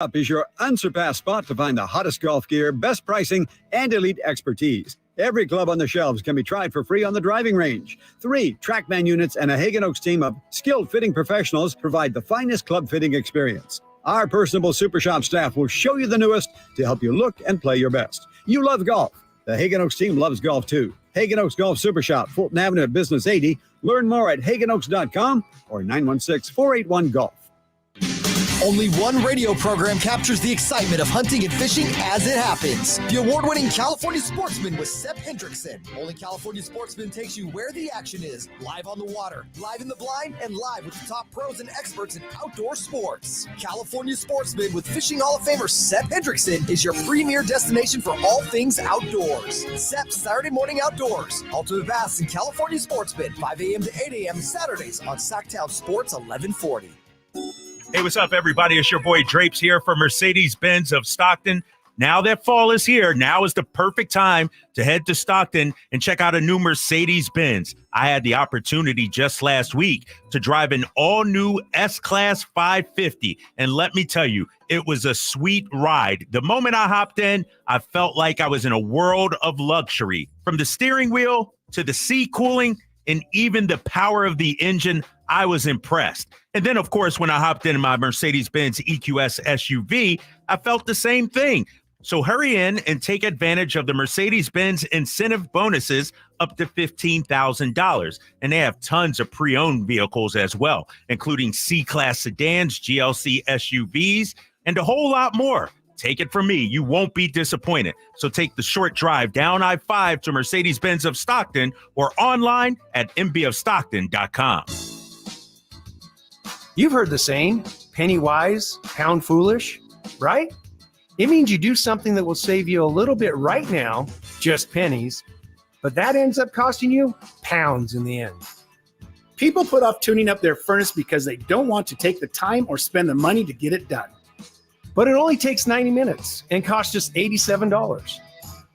Up is your unsurpassed spot to find the hottest golf gear, best pricing, and elite expertise. Every club on the shelves can be tried for free on the driving range. 3 TrackMan units and a Hagen Oaks team of skilled fitting professionals provide the finest club fitting experience. Our personable Super Shop staff will show you the newest to help you look and play your best. You love golf. The Hagen Oaks team loves golf too. Hagen Oaks Golf Super Shop, Fulton Avenue at Business 80. Learn more at hagenoaks.com or 916-481-GOLF. Only one radio program captures the excitement of hunting and fishing as it happens. The award-winning California Sportsman with Sep Hendrickson. Only California Sportsman takes you where the action is, live on the water, live in the blind, and live with the top pros and experts in outdoor sports. California Sportsman with Fishing Hall of Famer Sep Hendrickson is your premier destination for all things outdoors. Sep's Saturday Morning Outdoors. Ultimate Bass and California Sportsman, 5 a.m. to 8 a.m. Saturdays on Sacktown Sports 1140. Hey, what's up, everybody? It's your boy Drapes here for Mercedes-Benz of Stockton. Now that fall is here, now is the perfect time to head to Stockton and check out a new Mercedes-Benz. I had the opportunity just last week to drive an all-new S-Class 550, and let me tell you, it was a sweet ride. The moment I hopped in, I felt like I was in a world of luxury. From the steering wheel to the seat cooling and even the power of the engine, I was impressed. And then, of course, when I hopped in my Mercedes-Benz EQS SUV, I felt the same thing. So hurry in and take advantage of the Mercedes-Benz incentive bonuses up to $15,000. And they have tons of pre-owned vehicles as well, including C-Class sedans, GLC SUVs, and a whole lot more. Take it from me, you won't be disappointed. So take the short drive down I-5 to Mercedes-Benz of Stockton or online at mbofstockton.com. You've heard the saying, penny wise, pound foolish, right? It means you do something that will save you a little bit right now, just pennies, but that ends up costing you pounds in the end. People put off tuning up their furnace because they don't want to take the time or spend the money to get it done. But it only takes 90 minutes and costs just $87,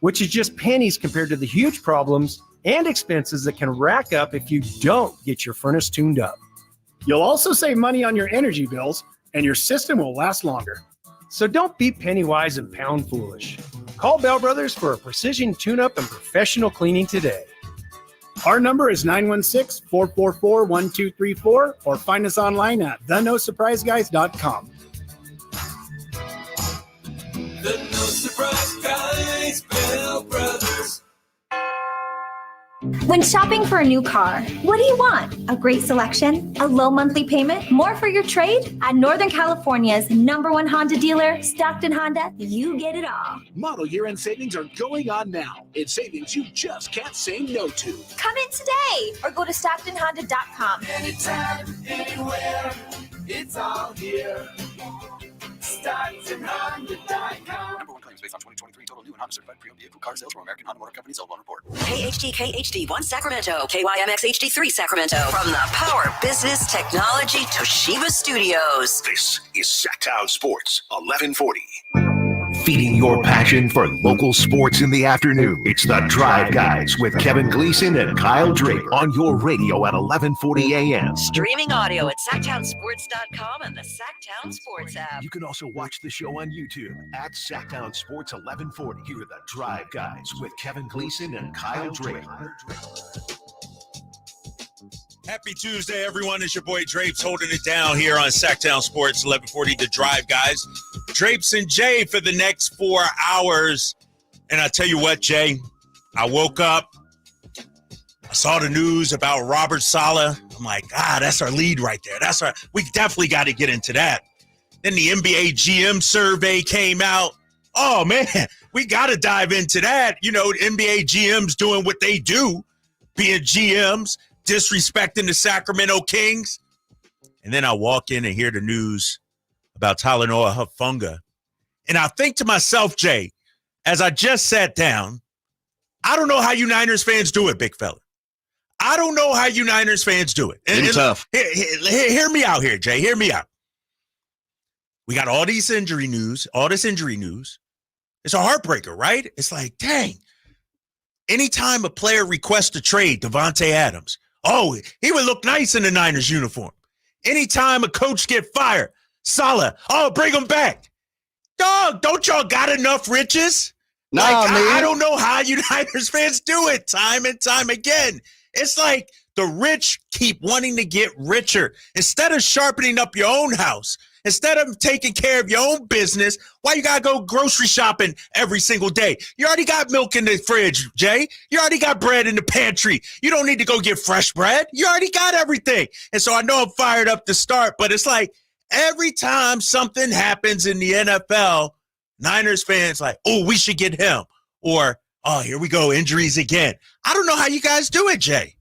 which is just pennies compared to the huge problems and expenses that can rack up if you don't get your furnace tuned up. You'll also save money on your energy bills, and your system will last longer. So don't be penny wise and pound foolish. Call Bell Brothers for a precision tune-up and professional cleaning today. Our number is 916-444-1234, or find us online at thenosurpriseguys.com. The No Surprise Guys, Bell Brothers. When shopping for a new car, what do you want? A great selection? A low monthly payment? More for your trade? At Northern California's #1 Honda dealer, Stockton Honda, you get it all. Model year-end savings are going on now. It's savings you just can't say no to. Come in today or go to StocktonHonda.com. Anytime, anywhere, it's all here. StocktonHonda.com. Number 1 claims based on 2023 total new and Honda certified pre-owned vehicle car sales from American Honda Motor Company sold on report. KHD1 Sacramento, KYMX HD3 Sacramento. From the Power Business Technology Toshiba Studios. This is Sacktown Sports 1140. Feeding your passion for local sports in the afternoon. It's the Drive Guys with Kevin Gleason and Kyle Draper on your radio at 1140 a.m. Streaming audio at SacktownSports.com and the Sacktown Sports app. You can also watch the show on YouTube at Sacktown Sports 1140. Here are the Drive Guys with Kevin Gleason and Kyle Draper. Happy Tuesday, everyone. It's your boy Drapes holding it down here on Sacktown Sports 1140, The Drive Guys. Drapes and Jay for the next 4 hours. And I tell you what, Jay, I woke up, I saw the news about Robert Saleh. I'm like, that's our lead right there. We definitely got to get into that. Then the NBA GM survey came out. Oh, man, we got to dive into that. You know, NBA GMs doing what they do, being GMs, disrespecting the Sacramento Kings. And then I walk in and hear the news about Talanoa Hufanga. And I think to myself, Jay, as I just sat down, I don't know how you Niners fans do it, big fella. I don't know how you Niners fans do it. It's tough. Hear me out here, Jay. Hear me out. We got all this injury news. It's a heartbreaker, right? It's like, dang. Anytime a player requests a trade, Devontae Adams, he would look nice in the Niners uniform. Anytime a coach get fired, Salah, bring him back. Dog, don't y'all got enough riches? Nah, like, man. I don't know how you Niners fans do it time and time again. It's like the rich keep wanting to get richer. Instead of sharpening up your own house, instead of taking care of your own business, why you got to go grocery shopping every single day? You already got milk in the fridge, Jay. You already got bread in the pantry. You don't need to go get fresh bread. You already got everything. And so I know I'm fired up to start, but it's like every time something happens in the NFL, Niners fans like, oh, we should get him. Or, oh, here we go, injuries again. I don't know how you guys do it, Jay.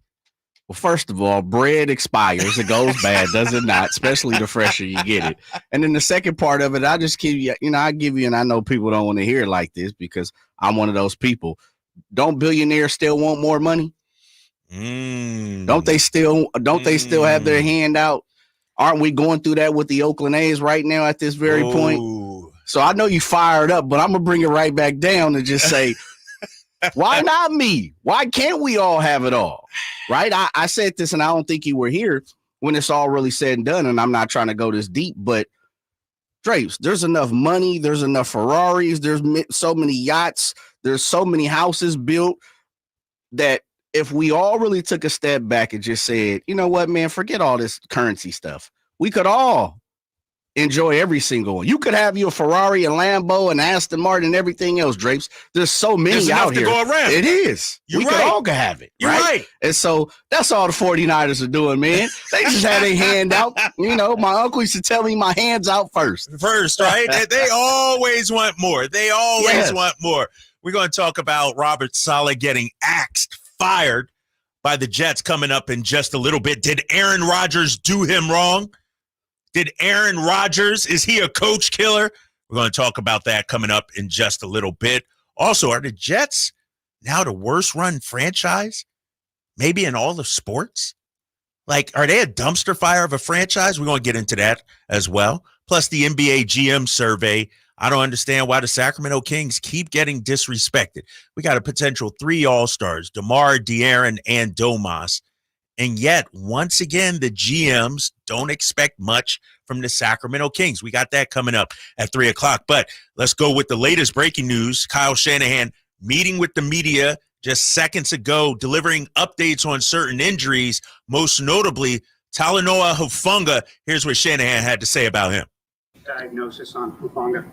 Well, first of all, bread expires. It goes bad, does it not? Especially the fresher you get it. And then the second part of it, I just give you, and I know people don't want to hear it like this because I'm one of those people. Don't billionaires still want more money? Don't they still have their hand out? Aren't we going through that with the Oakland A's right now at this very point? So I know you fired up, but I'm going to bring it right back down and just say, why not me? Why can't we all have it all? Right? I said this, and I don't think you were here when it's all really said and done, and I'm not trying to go this deep, but Drapes, there's enough money. There's enough Ferraris. There's so many yachts. There's so many houses built that if we all really took a step back and just said, you know what, man, forget all this currency stuff. We could all enjoy every single one. You could have your Ferrari and Lambo and Aston Martin and everything else, Drapes. There's so many out here. Go around. It is. We could all have it. You're right. And so that's all the 49ers are doing, man. They just had a hand out. You know, my uncle used to tell me my hands out first. First, right? They always want more. They always want more. We're going to talk about Robert Saleh getting fired by the Jets coming up in just a little bit. Did Aaron Rodgers do him wrong? Did Aaron Rodgers, is he a coach killer? We're going to talk about that coming up in just a little bit. Also, are the Jets now the worst run franchise? Maybe in all of sports? Like, are they a dumpster fire of a franchise? We're going to get into that as well. Plus the NBA GM survey. I don't understand why the Sacramento Kings keep getting disrespected. We got a potential 3 All-Stars, DeMar, De'Aaron, and Domas. And yet, once again, the GMs don't expect much from the Sacramento Kings. We got that coming up at 3 o'clock. But let's go with the latest breaking news. Kyle Shanahan meeting with the media just seconds ago, delivering updates on certain injuries, most notably Talanoa Hufanga. Here's what Shanahan had to say about him. Diagnosis on Hufanga?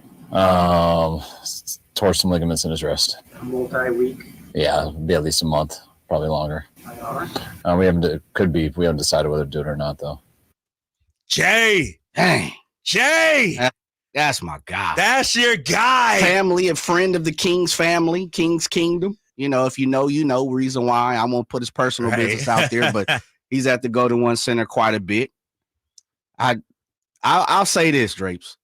Tore some ligaments in his wrist. A multi-week? Yeah, it'll be at least a month, probably longer. We haven't decided whether to do it or not, though. Jay. Dang. Jay. That's my guy. That's your guy. Family, a friend of the Kings family, Kings Kingdom. You know, if you know, you know. Reason why I won't put his personal business out there, but he's at the Go to One Center quite a bit. I'll say this, Drapes.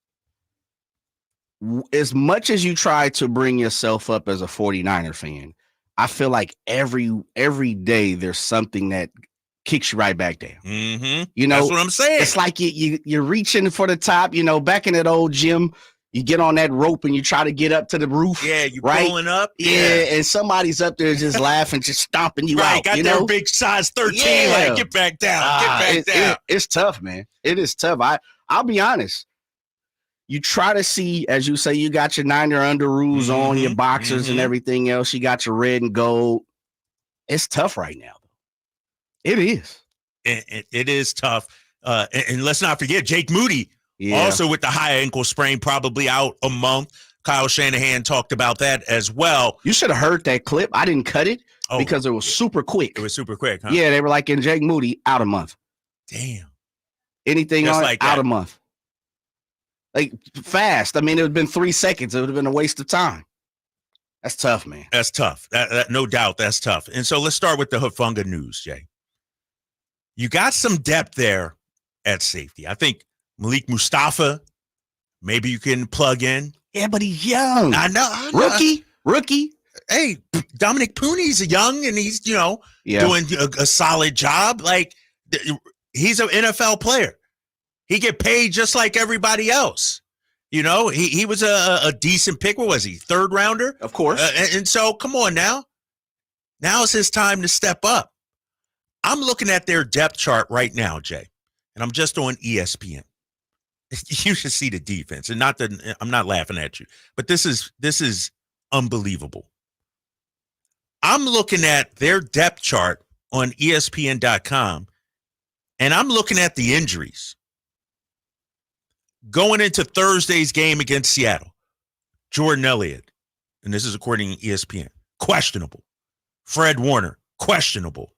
As much as you try to bring yourself up as a 49er fan, I feel like every day there's something that kicks you right back down. Mm-hmm. You know, that's what I'm saying. It's like you're reaching for the top. You know, back in that old gym, you get on that rope and you try to get up to the roof. Yeah, you're right? pulling up. Yeah, and somebody's up there just laughing, just stomping you out. Got you their know? big size 13. Like, get back down. Get back down. It's tough, man. It is tough. I'll be honest. You try to see, as you say, you got your Niner underoos on, your boxers and everything else. You got your red and gold. It's tough right now. It is. It is tough. And let's not forget, Jake Moody, also with the high ankle sprain, probably out a month. Kyle Shanahan talked about that as well. You should have heard that clip. I didn't cut it because it was super quick. It was super quick, huh? Yeah, they were like, in Jake Moody, out a month. Damn. Anything Just on like out that. a month. Like, fast. I mean, it would have been 3 seconds. It would have been a waste of time. That's tough, man. That's tough. That no doubt, that's tough. And so let's start with the Hufanga news, Jay. You got some depth there at safety. I think Malik Mustafa, maybe you can plug in. Yeah, but he's young. I know. Rookie. Hey, Dominic Pooney's young, and he's, doing a solid job. Like, he's an NFL player. He get paid just like everybody else. You know, he was a decent pick. What was he? 3rd rounder? Of course. And so, come on now. Now is his time to step up. I'm looking at their depth chart right now, Jay, and I'm just on ESPN. You should see the defense, and not that I'm not laughing at you, but this is unbelievable. I'm looking at their depth chart on ESPN.com, and I'm looking at the injuries. Going into Thursday's game against Seattle, Jordan Elliott, and this is according to ESPN, questionable. Fred Warner, questionable.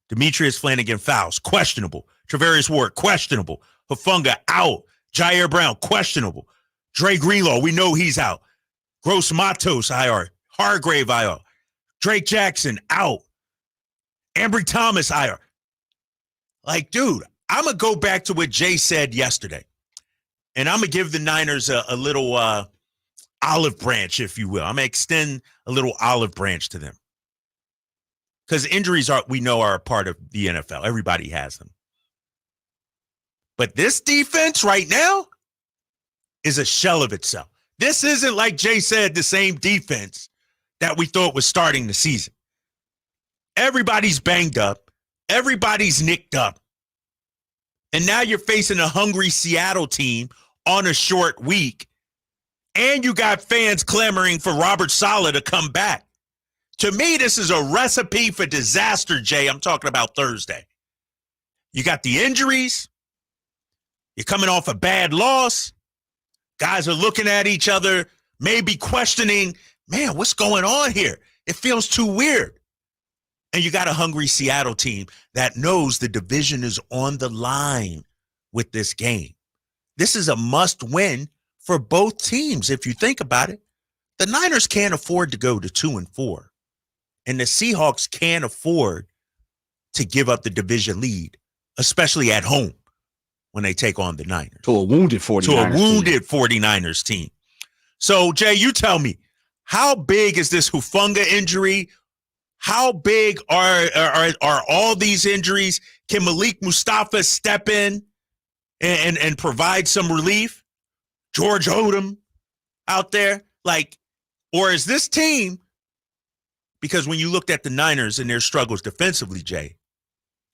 Demetrius Flanagan-Fowles, questionable. Travarius Ward, questionable. Hufanga, out. Jair Brown, questionable. Dre Greenlaw, we know he's out. Gross Matos, IR. Hargrave, IR. Drake Jackson, out. Ambry Thomas, IR. Like, dude, I'm going to go back to what Jay said yesterday. And I'm going to give the Niners a little olive branch, if you will. I'm going to extend a little olive branch to them. Because injuries we know are a part of the NFL. Everybody has them. But this defense right now is a shell of itself. This isn't, like Jay said, the same defense that we thought was starting the season. Everybody's banged up. Everybody's nicked up. And now you're facing a hungry Seattle team on a short week. And you got fans clamoring for Robert Saleh to come back. To me, this is a recipe for disaster, Jay. I'm talking about Thursday. You got the injuries. You're coming off a bad loss. Guys are looking at each other, maybe questioning, man, what's going on here? It feels too weird. And you got a hungry Seattle team that knows the division is on the line with this game. This is a must-win for both teams, if you think about it. The Niners can't afford to go to 2-4. And the Seahawks can't afford to give up the division lead, especially at home when they take on the Niners. To a wounded 49ers team. So, Jay, you tell me, how big is this Hufanga injury? How big are all these injuries? Can Malik Mustafa step in and provide some relief? George Odom out there? Or is this team, because when you looked at the Niners and their struggles defensively, Jay,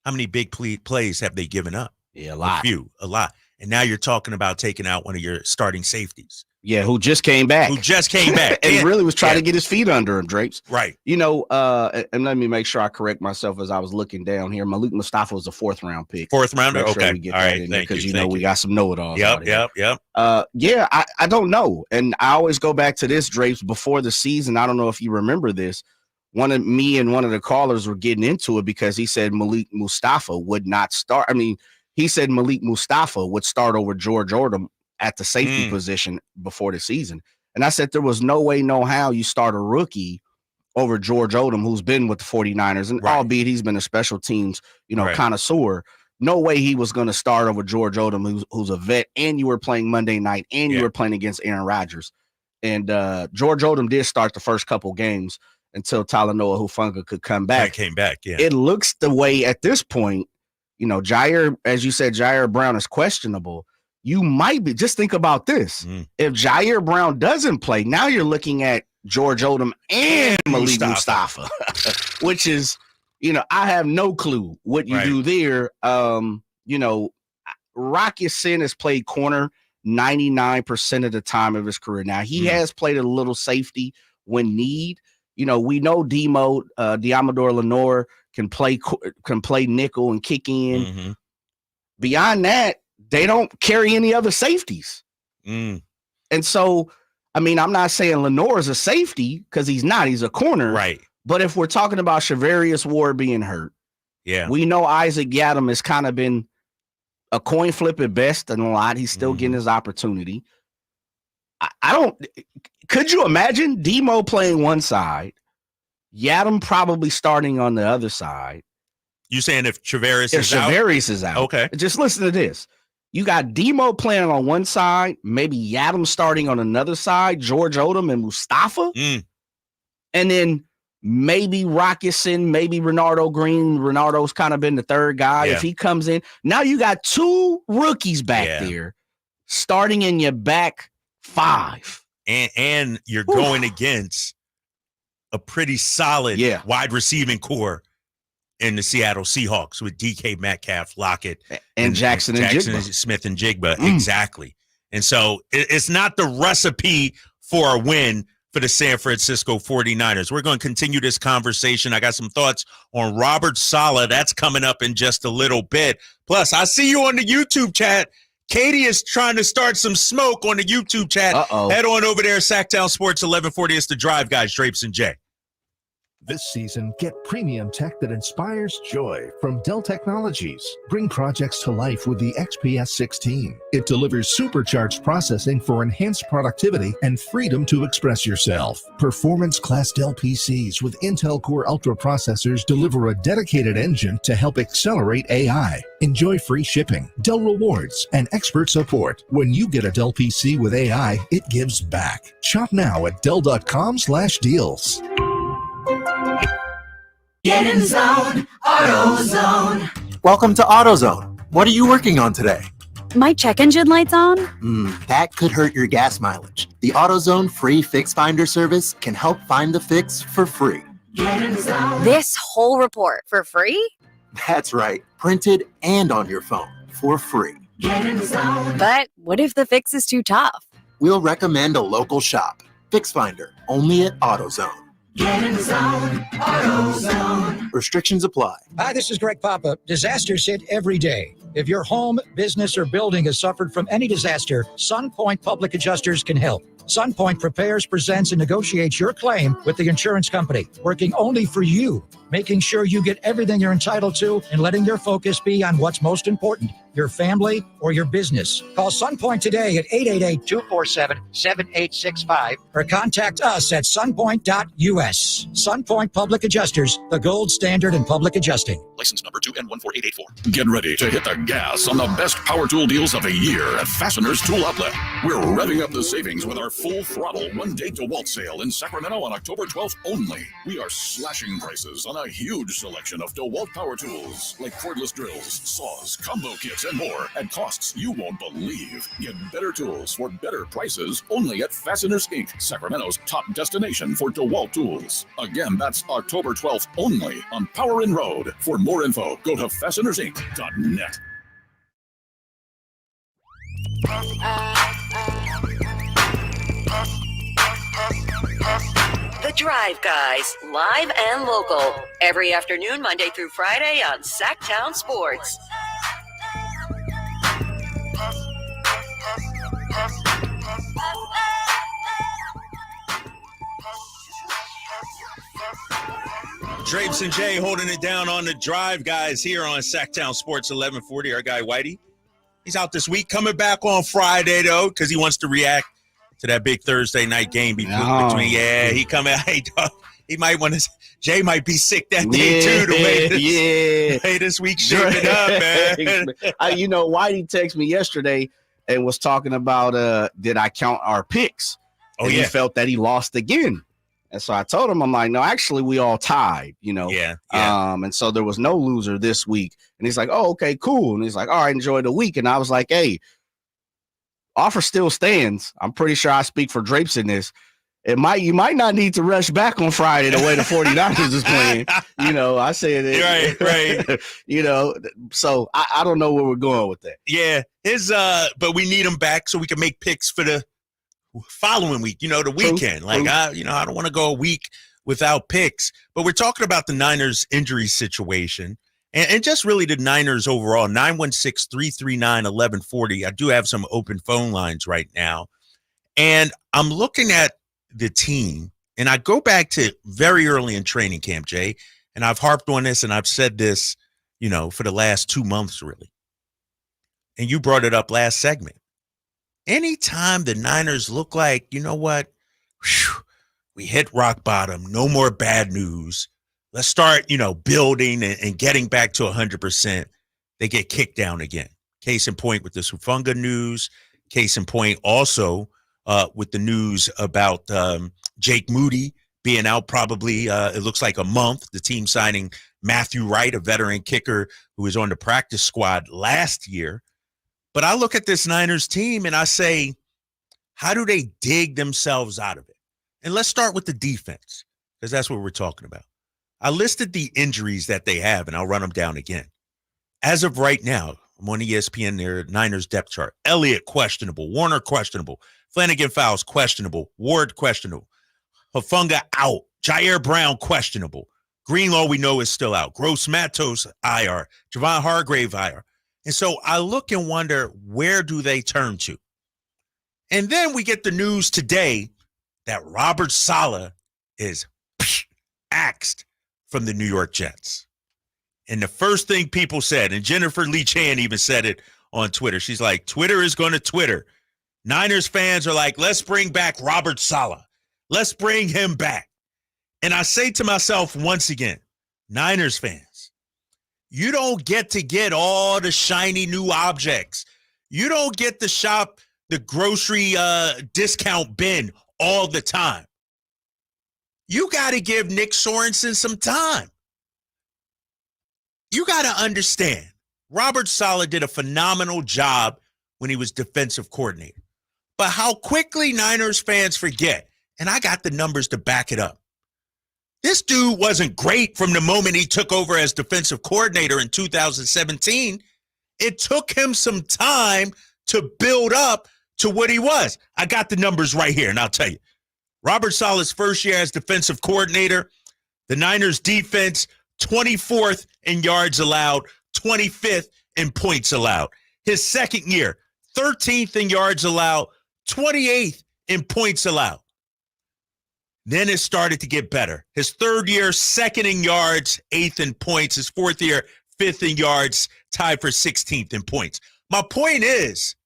how many big plays have they given up? Yeah, a lot. A lot. And now you're talking about taking out one of your starting safeties. Yeah, who just came back. and really was trying to get his feet under him, Drapes. Right. You know, and let me make sure I correct myself as I was looking down here. Malik Mustafa was a 4th-round pick. 4th rounder? Make sure okay. we get all that right. in there, Thank you. because, you know, we got some know-it-alls. Yep. Yeah, I don't know. And I always go back to this, Drapes, before the season. I don't know if you remember this. One of the callers were getting into it because he said Malik Mustafa would not start. I mean, he said Malik Mustafa would start over George Odom at the safety position before the season. And I said there was no way, no how you start a rookie over George Odom, who's been with the 49ers. And albeit he's been a special teams, connoisseur, no way he was going to start over George Odom, who's a vet, and you were playing Monday night, and you were playing against Aaron Rodgers. And George Odom did start the first couple games until Talanoa Hufanga could come back. Came back, yeah. It looks the way at this point, you know, Jair, as you said, Jair Brown is questionable. You might be, just think about this. If Jair Brown doesn't play, now you're looking at George Odom and Malik Mustafa, which is, you know, I have no clue what you do there. You know, Rocky Sin has played corner 99% of the time of his career. Now, he has played a little safety when need. You know, we know Diamador Lenore can play nickel and kick in. Beyond that, they don't carry any other safeties. And so, I mean, I'm not saying Lenore is a safety because he's not. He's a corner. Right. But if we're talking about Travarius Ward being hurt, we know Isaac Yiadom has kind of been a coin flip at best and a lot. He's still getting his opportunity. Could you imagine Demo playing one side, Yiadom probably starting on the other side? You saying if Travarius is out? Okay. Just listen to this. You got Demo playing on one side, maybe Yiadom starting on another side, George Odom and Mustafa. And then maybe Rockison, maybe Renardo Green. Renardo's kind of been the third guy. If he comes in, now you got two rookies back there starting in your back five. And you're going against a pretty solid wide receiving core in the Seattle Seahawks with DK Metcalf, Lockett, and Jackson Smith and Jigba. Exactly. And so it's not the recipe for a win for the San Francisco 49ers. We're going to continue this conversation. I got some thoughts on Robert Saleh. That's coming up in just a little bit. Plus, I see you on the YouTube chat. Katie is trying to start some smoke on the YouTube chat. Head on over there, Sacktown Sports 1140. It's the Drive Guys, Drapes and Jay. This season, get premium tech that inspires joy from Dell Technologies. Bring projects to life with the XPS 16. It delivers supercharged processing for enhanced productivity and freedom to express yourself. Performance class Dell PCs with Intel Core Ultra processors deliver a dedicated engine to help accelerate AI. Enjoy free shipping, Dell rewards, and expert support. When you get a Dell PC with AI, it gives back. Shop now at Dell.com/deals. Get in zone, AutoZone. Welcome to AutoZone. What are you working on today? My check engine light's on? That could hurt your gas mileage. The AutoZone free fix finder service can help find the fix for free. Get in zone. This whole report for free? That's right. Printed and on your phone for free. Get in zone. But what if the fix is too tough? We'll recommend a local shop. Fix Finder, only at AutoZone. Get in zone, AutoZone. Restrictions apply. Hi, this is Greg Papa. Disasters hit every day. If your home, business, or building has suffered from any disaster, SunPoint Public Adjusters can help. SunPoint prepares, presents, and negotiates your claim with the insurance company, working only for you, making sure you get everything you're entitled to and letting your focus be on what's most important, your family or your business. Call SunPoint today at 888-247-7865 or contact us at sunpoint.us. SunPoint Public Adjusters, the gold standard in public adjusting. License number 2N14884. Get ready to hit the gas on the best power tool deals of the year at Fasteners Tool Outlet. We're revving up the savings with our full throttle one-day DeWalt sale in Sacramento on October 12th only. We are slashing prices on a huge selection of DeWalt power tools like cordless drills, saws, combo kits, and more at costs you won't believe. Get better tools for better prices only at Fasteners Inc., Sacramento's top destination for DeWalt tools. Again, that's October 12th only on Power Inn Road. For more info, go to fastenersinc.net. The Drive Guys, live and local, every afternoon, Monday through Friday on Sacktown Sports. Drapes and Jay holding it down on the Drive Guys here on Sacktown Sports 1140. Our guy Whitey, he's out this week, coming back on Friday though, because he wants to react to that big Thursday night game between. Yeah, he coming. Hey, dog, he might want to. Jay might be sick that day too. The way this week shaping up, man. Whitey texted me yesterday and was talking about did I count our picks? Oh, and yeah. He felt that he lost again. And so I told him, I'm like, no, actually, we all tied, Yeah. And so there was no loser this week. And he's like, oh, okay, cool. And he's like, all right, enjoy the week. And I was like, hey, offer still stands. I'm pretty sure I speak for Drapes in this. You might not need to rush back on Friday the way the 49ers is playing. I said it. Right. So I don't know where we're going with that. Yeah. But we need him back so we can make picks for the following week, the weekend. I don't want to go a week without picks. But we're talking about the Niners injury situation and just really the Niners overall. 916-339-1140. I do have some open phone lines right now. And I'm looking at the team, and I go back to very early in training camp, Jay, and I've harped on this and I've said this, for the last 2 months, really. And you brought it up last segment. Anytime the Niners look like, we hit rock bottom, no more bad news, let's start, building and getting back to 100%, they get kicked down again. Case in point with this Hufanga news, case in point also with the news about Jake Moody being out probably, it looks like a month, the team signing Matthew Wright, a veteran kicker who was on the practice squad last year. But I look at this Niners team and I say, how do they dig themselves out of it? And let's start with the defense, because that's what we're talking about. I listed the injuries that they have, and I'll run them down again. As of right now, I'm on ESPN, their Niners depth chart. Elliott, questionable. Warner, questionable. Flanagan Fowles, questionable. Ward, questionable. Hufanga, out. Jair Brown, questionable. Greenlaw, we know, is still out. Gross Matos, IR. Javon Hargrave, IR. And so I look and wonder, where do they turn to? And then we get the news today that Robert Saleh is axed from the New York Jets. And the first thing people said, and Jennifer Lee Chan even said it on Twitter, she's like, Twitter is going to Twitter. Niners fans are like, let's bring back Robert Saleh. Let's bring him back. And I say to myself once again, Niners fans, you don't get to get all the shiny new objects. You don't get to shop the grocery discount bin all the time. You got to give Nick Sorensen some time. You got to understand, Robert Saleh did a phenomenal job when he was defensive coordinator. But how quickly Niners fans forget, and I got the numbers to back it up. This dude wasn't great from the moment he took over as defensive coordinator in 2017. It took him some time to build up to what he was. I got the numbers right here, and I'll tell you. Robert Saleh's first year as defensive coordinator, the Niners defense, 24th in yards allowed, 25th in points allowed. His second year, 13th in yards allowed, 28th in points allowed. Then it started to get better. His third year, 2nd in yards, 8th in points. His fourth year, 5th in yards, tied for 16th in points. My point is,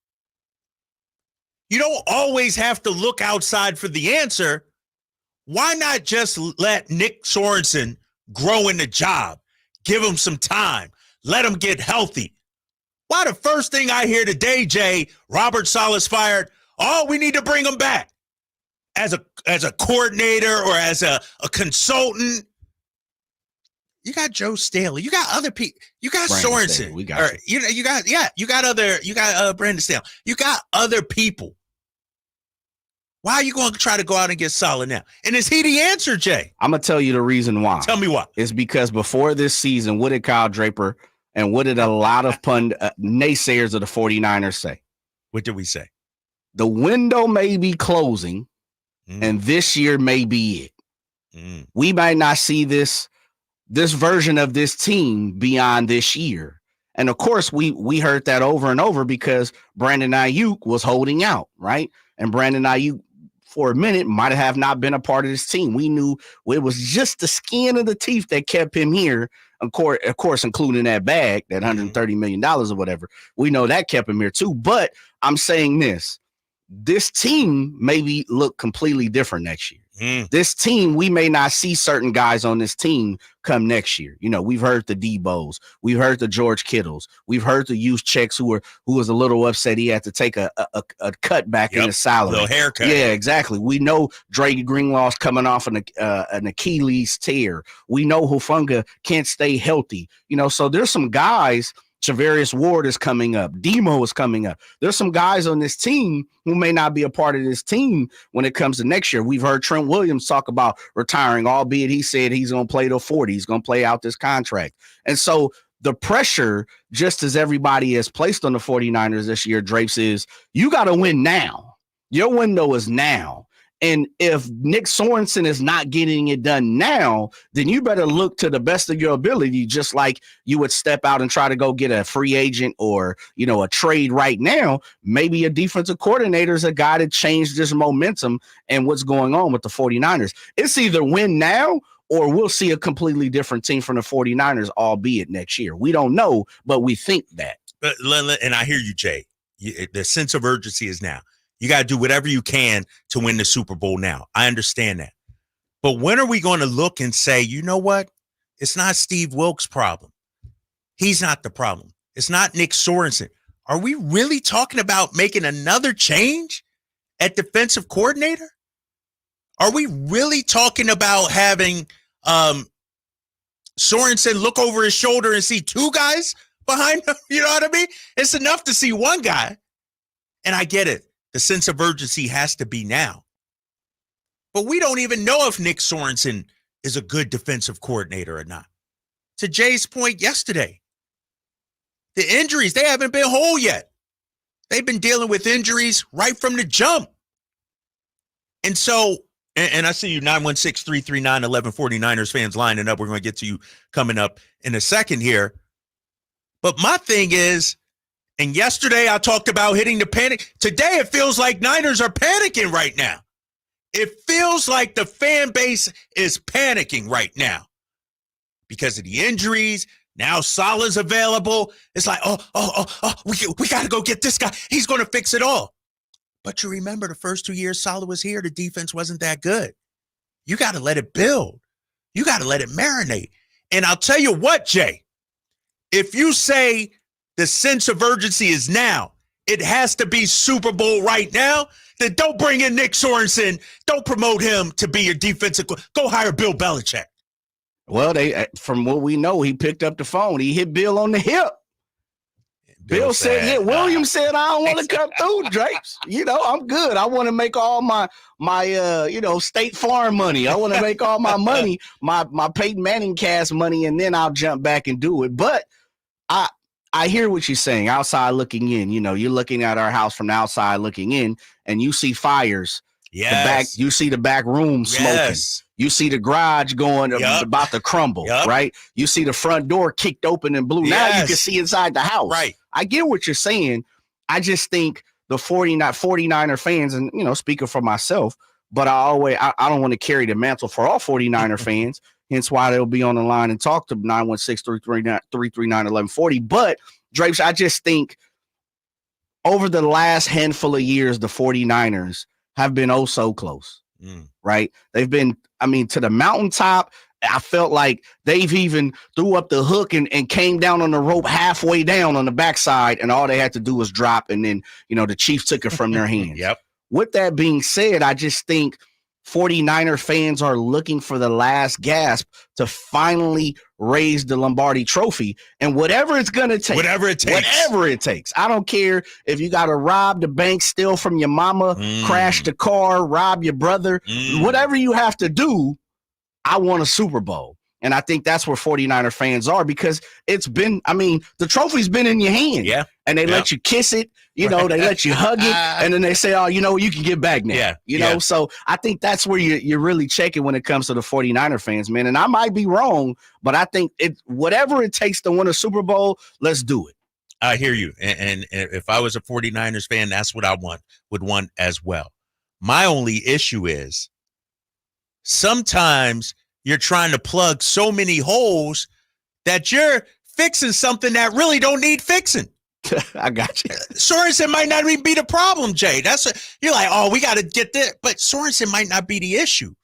you don't always have to look outside for the answer. Why not just let Nick Sorensen grow in the job? Give him some time. Let him get healthy. Why the first thing I hear today, Jay, Robert Saleh's fired, oh, we need to bring him back as a coordinator or as a consultant. You got Joe Staley. You got other people. You got Brandon Sorensen. Staley, we got you got Brandon Staley. You got other people. Why are you going to try to go out and get Saleh now? And is he the answer, Jay? I'm going to tell you the reason why. Tell me why. It's because before this season, what did Kyle Draper and what did a lot of naysayers of the 49ers say? What did we say? The window may be closing, and this year may be it. We might not see this version of this team beyond this year. And, of course, we heard that over and over because Brandon Ayuk was holding out, right? And Brandon Ayuk, for a minute, might have not been a part of this team. We knew it was just the skin of the teeth that kept him here, of course, including that bag, that $130 million or whatever. We know that kept him here too. But I'm saying this team maybe look completely different next year. This team, we may not see certain guys on this team come next year. You know, we've heard the Debos, we've heard the George Kittles, we've heard the youth checks who was a little upset he had to take a cut back in his salary. A little haircut. Yeah, exactly. We know Drake Greenlaw's coming off an Achilles tear. We know Hufanga can't stay healthy. You know, so there's some guys. Charvarius Ward is coming up. Demo is coming up. There's some guys on this team who may not be a part of this team when it comes to next year. We've heard Trent Williams talk about retiring, albeit he said he's going to play till 40. He's going to play out this contract. And so the pressure, just as everybody has placed on the 49ers this year, Drapes, is you got to win now. Your window is now. And if Nick Sorensen is not getting it done now, then you better look to the best of your ability, just like you would step out and try to go get a free agent or, you know, a trade right now. Maybe a defensive coordinator is a guy to change this momentum and what's going on with the 49ers. It's either win now or we'll see a completely different team from the 49ers, albeit next year. We don't know, but we think that. And I hear you, Jay. The sense of urgency is now. You got to do whatever you can to win the Super Bowl now. I understand that. But when are we going to look and say, you know what? It's not Steve Wilkes' problem. He's not the problem. It's not Nick Sorensen. Are we really talking about making another change at defensive coordinator? Are we really talking about having Sorensen look over his shoulder and see two guys behind him? You know what I mean? It's enough to see one guy. And I get it. The sense of urgency has to be now. But we don't even know if Nick Sorensen is a good defensive coordinator or not. To Jay's point yesterday, the injuries, they haven't been whole yet. They've been dealing with injuries right from the jump. And so, and I see you 916-339-1140 Niners fans lining up. We're going to get to you coming up in a second here. But my thing is, and yesterday I talked about hitting the panic. Today it feels like Niners are panicking right now. It feels like the fan base is panicking right now because of the injuries. Now Salah's available. It's like, we got to go get this guy. He's going to fix it all. But you remember the first 2 years Salah was here, the defense wasn't that good. You got to let it build. You got to let it marinate. And I'll tell you what, Jay, if you say the sense of urgency is now, it has to be Super Bowl right now, then don't bring in Nick Sorensen. Don't promote him to be your defensive. Go hire Bill Belichick. Well, from what we know, he picked up the phone. He hit Bill on the hip. Bill said, yeah, Williams said, I don't want to come through, Drapes. I'm good. I want to make all my State Farm money. I want to make all my money, my Peyton Manning cast money, and then I'll jump back and do it. But I hear what you're saying, outside looking in. You're looking at our house from the outside looking in, and you see fires. Yes. You see the back room smoking. Yes. You see the garage going about to crumble, right? You see the front door kicked open and blue. Yes. Now you can see inside the house. Right. I get what you're saying. I just think the 49er fans, and, speaking for myself, but I don't want to carry the mantle for all 49er fans, hence why they'll be on the line and talk to 916-339-1140. But, Drapes, I just think over the last handful of years, the 49ers have been oh so close, right? They've been, to the mountaintop. I felt like they've even threw up the hook and came down on the rope halfway down on the backside, and all they had to do was drop, and then, the Chiefs took it from their hands. Yep. With that being said, I just think 49er fans are looking for the last gasp to finally raise the Lombardi trophy, and whatever it's going to take. Whatever it takes. I don't care if you got to rob the bank, steal from your mama, crash the car, rob your brother, whatever you have to do. I want a Super Bowl. And I think that's where 49er fans are, because it's been, the trophy's been in your hand. Yeah. And they let you kiss it, they let you hug it, and then they say, oh, you can get back now. Yeah. So I think that's where you're really checking when it comes to the 49er fans, man. And I might be wrong, but I think whatever it takes to win a Super Bowl, let's do it. I hear you. And if I was a 49ers fan, that's what I would want as well. My only issue is sometimes you're trying to plug so many holes that you're fixing something that really don't need fixing. I got you. Sorensen might not even be the problem, Jay. You're like, oh, we got to get this. But Sorensen might not be the issue.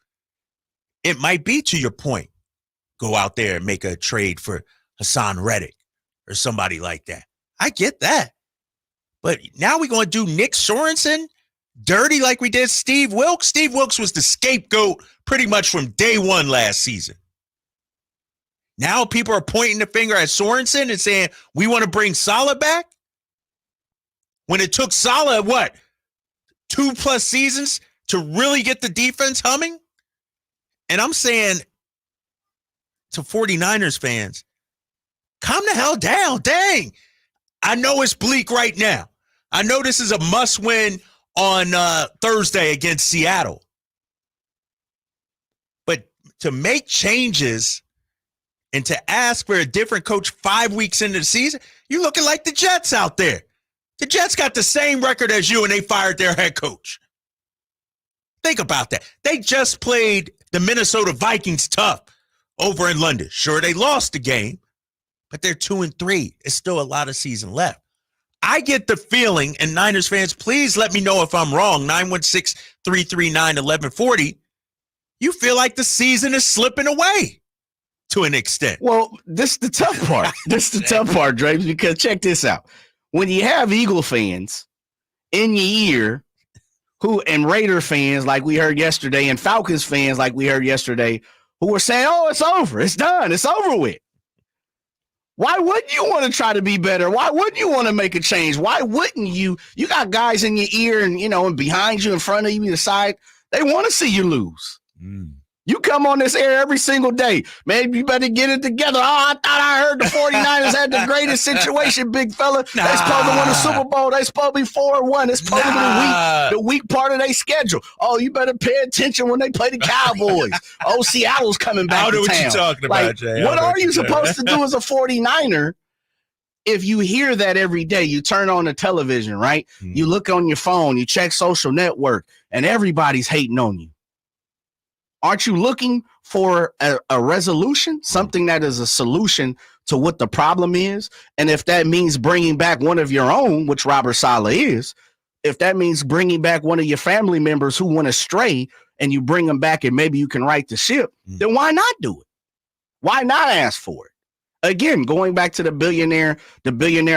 It might be, to your point, go out there and make a trade for Hassan Reddick or somebody like that. I get that. But now we're going to do Nick Sorensen dirty like we did Steve Wilks. Steve Wilks was the scapegoat pretty much from day one last season. Now people are pointing the finger at Sorensen and saying, we want to bring Salah back? When it took Salah, 2+ seasons to really get the defense humming? And I'm saying to 49ers fans, calm the hell down. Dang. I know it's bleak right now. I know this is a must-win on Thursday against Seattle. But to make changes and to ask for a different coach 5 weeks into the season, you're looking like the Jets out there. The Jets got the same record as you, and they fired their head coach. Think about that. They just played the Minnesota Vikings tough over in London. Sure, they lost the game, but they're 2-3. It's still a lot of season left. I get the feeling, and Niners fans, please let me know if I'm wrong, 916-339-1140, you feel like the season is slipping away to an extent. Well, this is the tough part. Drapes, because check this out. When you have Eagle fans in your ear and Raider fans like we heard yesterday and Falcons fans like we heard yesterday who were saying, oh, it's over. It's done. It's over with. Why wouldn't you want to try to be better? Why wouldn't you want to make a change? Why wouldn't you? You got guys in your ear and, and behind you, in front of you, the side. They want to see you lose. You come on this air every single day. Man, you better get it together. Oh, I thought I heard the 49ers had the greatest situation, big fella. They supposed to win the Super Bowl. They supposed to be 4-1. It's supposed to be the weak part of their schedule. Oh, you better pay attention when they play the Cowboys. Oh, Seattle's coming back I know to what town. you're talking about, Jay. What are you supposed to do as a 49er? If you hear that every day, you turn on the television, right? You look on your phone, you check social network, and everybody's hating on you. Aren't you looking for a resolution, something that is a solution to what the problem is? And if that means bringing back one of your own, which Robert Saleh is, if that means bringing back one of your family members who went astray and you bring them back and maybe you can right the ship, then why not do it? Why not ask for it? Again, going back to the billionaire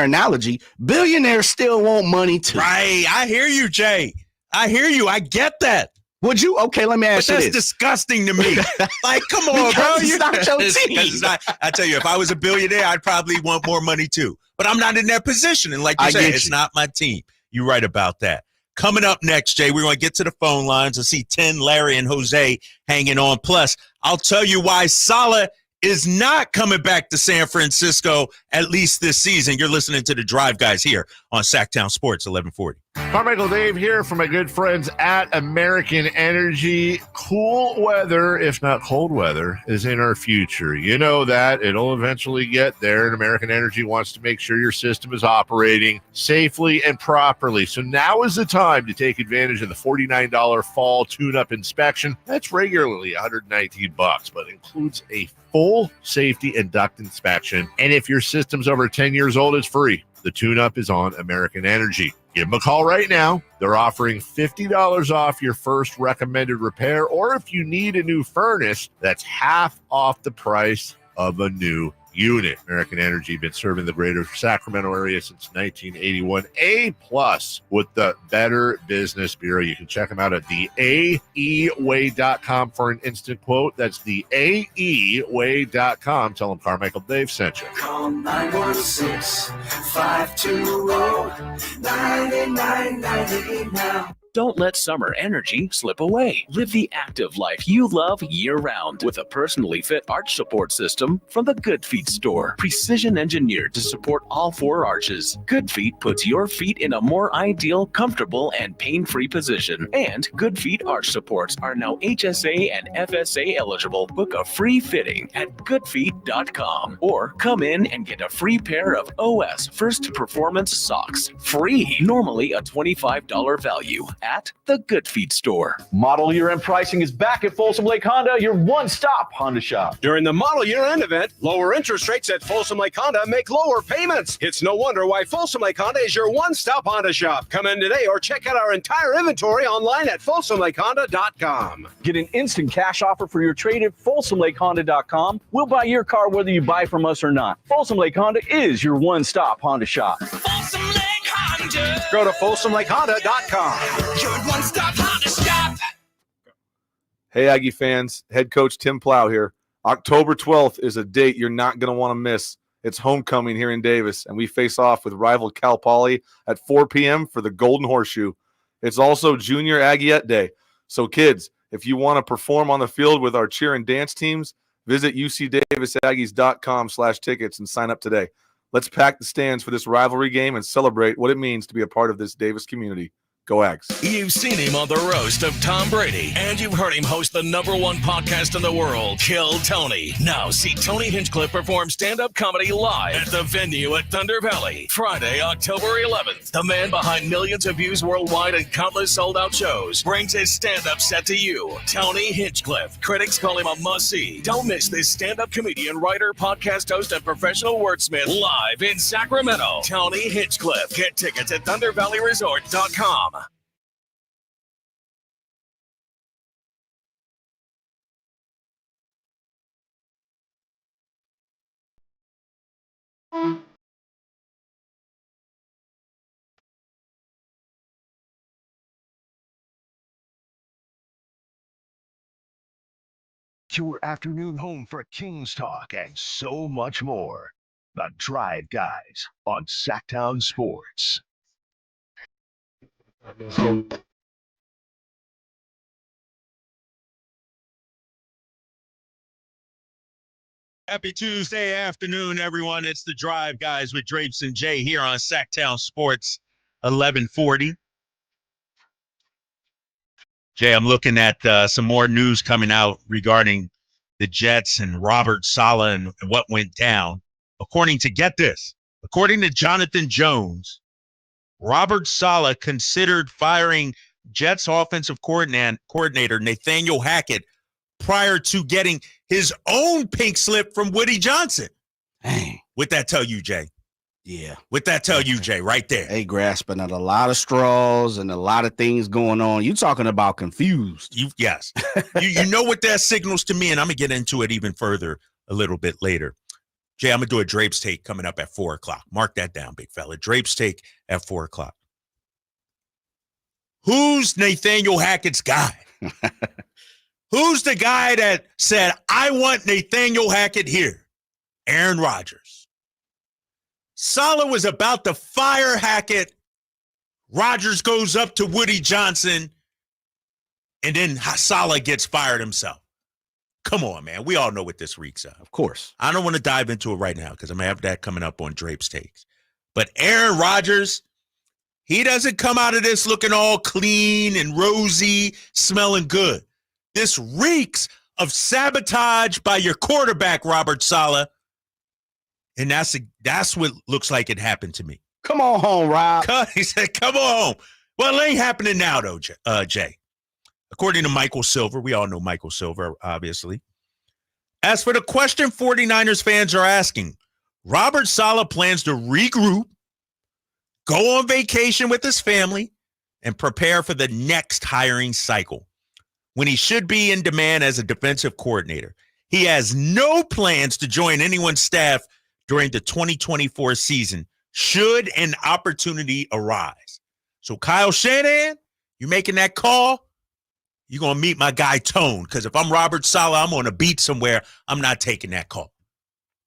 analogy, billionaires still want money too. Right. I hear you, Jay. I hear you. I get that. Would you? Okay, let me ask you this. That's disgusting to me. Like, come on, bro. It's not your team. I tell you, if I was a billionaire, I'd probably want more money too. But I'm not in that position. And like you said, it's not my team. You're right about that. Coming up next, Jay, we're going to get to the phone lines and see 10, Larry, and Jose hanging on. Plus, I'll tell you why Salah is not coming back to San Francisco, at least this season. You're listening to the Drive Guys here on Sacktown Sports 1140. Carmichael Dave here from my good friends at American Energy. Cool weather, if not cold weather, is in our future. You know that. It'll eventually get there, and American Energy wants to make sure your system is operating safely and properly. So now is the time to take advantage of the $49 fall tune-up inspection. That's regularly $119, but includes a full safety and duct inspection. And if your system's over 10 years old, it's free. The tune-up is on American Energy. Give them a call right now. They're offering $50 off your first recommended repair, or if you need a new furnace, that's half off the price of a new unit. American Energy been serving the greater Sacramento area since 1981. A+ with the Better Business Bureau. You can check them out at the AEWay.com for an instant quote. That's the AEWay.com. Tell them Carmichael Dave sent you. Call 916-520-9990 now. Don't let summer energy slip away. Live the active life you love year-round with a personally fit arch support system from the Good Feet store. Precision engineered to support all four arches. Good Feet puts your feet in a more ideal, comfortable, and pain-free position. And Good Feet arch supports are now HSA and FSA eligible. Book a free fitting at goodfeet.com or come in and get a free pair of OS First Performance socks. Free. Normally a $25 value at the Good Feet store. Model year-end pricing is back at Folsom Lake Honda, your one-stop Honda shop. During the model year-end event, lower interest rates at Folsom Lake Honda make lower payments. It's no wonder why Folsom Lake Honda is your one-stop Honda shop. Come in today or check out our entire inventory online at folsomlakehonda.com. Get an instant cash offer for your trade at folsomlakehonda.com. We'll buy your car whether you buy from us or not. Folsom Lake Honda is your one-stop Honda shop. Folsom Lake Honda. Go to folsomlakehonda.com. Your one-stop Honda shop. Hey, Aggie fans, head coach Tim Plow here. October 12th is a date you're not going to want to miss. It's homecoming here in Davis, and we face off with rival Cal Poly at 4 p.m. for the Golden Horseshoe. It's also Junior Aggiette Day. So, kids, if you want to perform on the field with our cheer and dance teams, visit ucdavisaggies.com/tickets and sign up today. Let's pack the stands for this rivalry game and celebrate what it means to be a part of this Davis community. Go Ags. You've seen him on the roast of Tom Brady, and you've heard him host the #1 podcast in the world, Kill Tony. Now see Tony Hinchcliffe perform stand-up comedy live at the venue at Thunder Valley, Friday, October 11th. The man behind millions of views worldwide and countless sold-out shows brings his stand-up set to you, Tony Hinchcliffe. Critics call him a must-see. Don't miss this stand-up comedian, writer, podcast host, and professional wordsmith live in Sacramento. Tony Hinchcliffe. Get tickets at ThunderValleyResort.com. Your afternoon home for Kings talk and so much more. The Drive Guys on Sacktown Sports. Happy Tuesday afternoon, everyone. It's the Drive Guys with Drapes and Jay here on Sacktown Sports 1140. Jay, I'm looking at some more news coming out regarding the Jets and Robert Saleh and what went down. According to Jonathan Jones, Robert Saleh considered firing Jets offensive coordinator Nathaniel Hackett prior to getting his own pink slip from Woody Johnson. Dang. What'd that tell you, Jay? Yeah. What'd that tell you, Jay, right there? They grasping at a lot of straws and a lot of things going on. You talking about confused. Yes. you know what that signals to me, and I'm going to get into it even further a little bit later. Jay, I'm going to do a Drapes take coming up at 4 o'clock. Mark that down, big fella. Drapes take at 4 o'clock. Who's Nathaniel Hackett's guy? Who's the guy that said, I want Nathaniel Hackett here? Aaron Rodgers. Saleh was about to fire Hackett. Rodgers goes up to Woody Johnson, and then Saleh gets fired himself. Come on, man. We all know what this reeks of. Of course. I don't want to dive into it right now because I'm going to have that coming up on Drapes Takes. But Aaron Rodgers, he doesn't come out of this looking all clean and rosy, smelling good. This reeks of sabotage by your quarterback, Robert Saleh. And that's what looks like it happened to me. Come on home, Rob. He said, come on home. Well, it ain't happening now, though, Jay. According to Michael Silver, we all know Michael Silver, obviously. As for the question 49ers fans are asking, Robert Saleh plans to regroup, go on vacation with his family, and prepare for the next hiring cycle, when he should be in demand as a defensive coordinator. He has no plans to join anyone's staff during the 2024 season, should an opportunity arise. So, Kyle Shanahan, you making that call? You're going to meet my guy, Tone, because if I'm Robert Saleh, I'm on a beat somewhere. I'm not taking that call.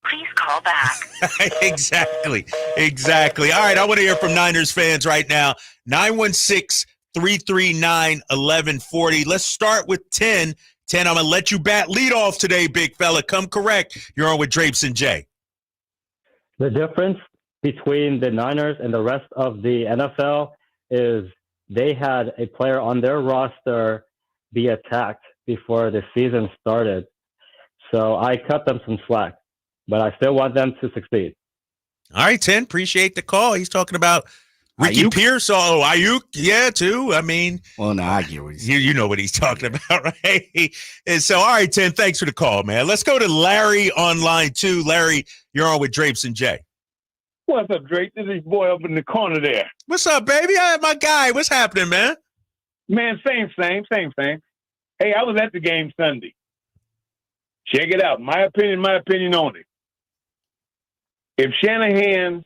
Please call back. Exactly. All right, I want to hear from Niners fans right now. 916-339-1140. Let's start with 10. 10, I'm going to let you bat lead off today, big fella. Come correct. You're on with Drapes and Jay. The difference between the Niners and the rest of the NFL is they had a player on their roster be attacked before the season started. So I cut them some slack, but I still want them to succeed. All right, 10, appreciate the call. He's talking about Ricky Pierce. Oh, Ayuk, yeah, too. I mean, well, no, I get what he's you know what he's talking about, right? And so, all right, 10, thanks for the call, man. Let's go to Larry on line 2. Larry, you're on with Drapes and Jay. What's up, Drake? This is boy up in the corner there. What's up, baby? My guy. What's happening, man? Man, same. Hey, I was at the game Sunday. Check it out. My opinion on it. If Shanahan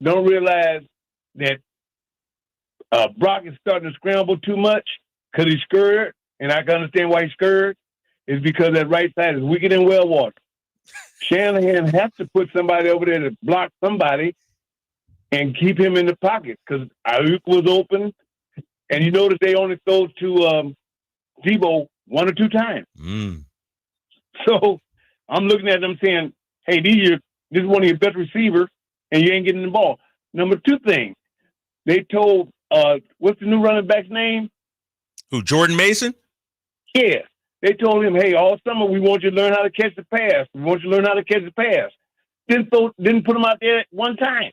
don't realize that Brock is starting to scramble too much because he's scared, and I can understand why he's scared, is because that right side is weaker than well water. Shanahan has to put somebody over there to block somebody and keep him in the pocket because Ayuk was open, and you notice they only throw to Debo 1 or 2 times. So I'm looking at them saying, hey, this is one of your best receivers, and you ain't getting the ball. Number 2 thing, they told, what's the new running back's name? Who, Jordan Mason? Yeah. They told him, hey, all summer we want you to learn how to catch the pass. Didn't put him out there one time.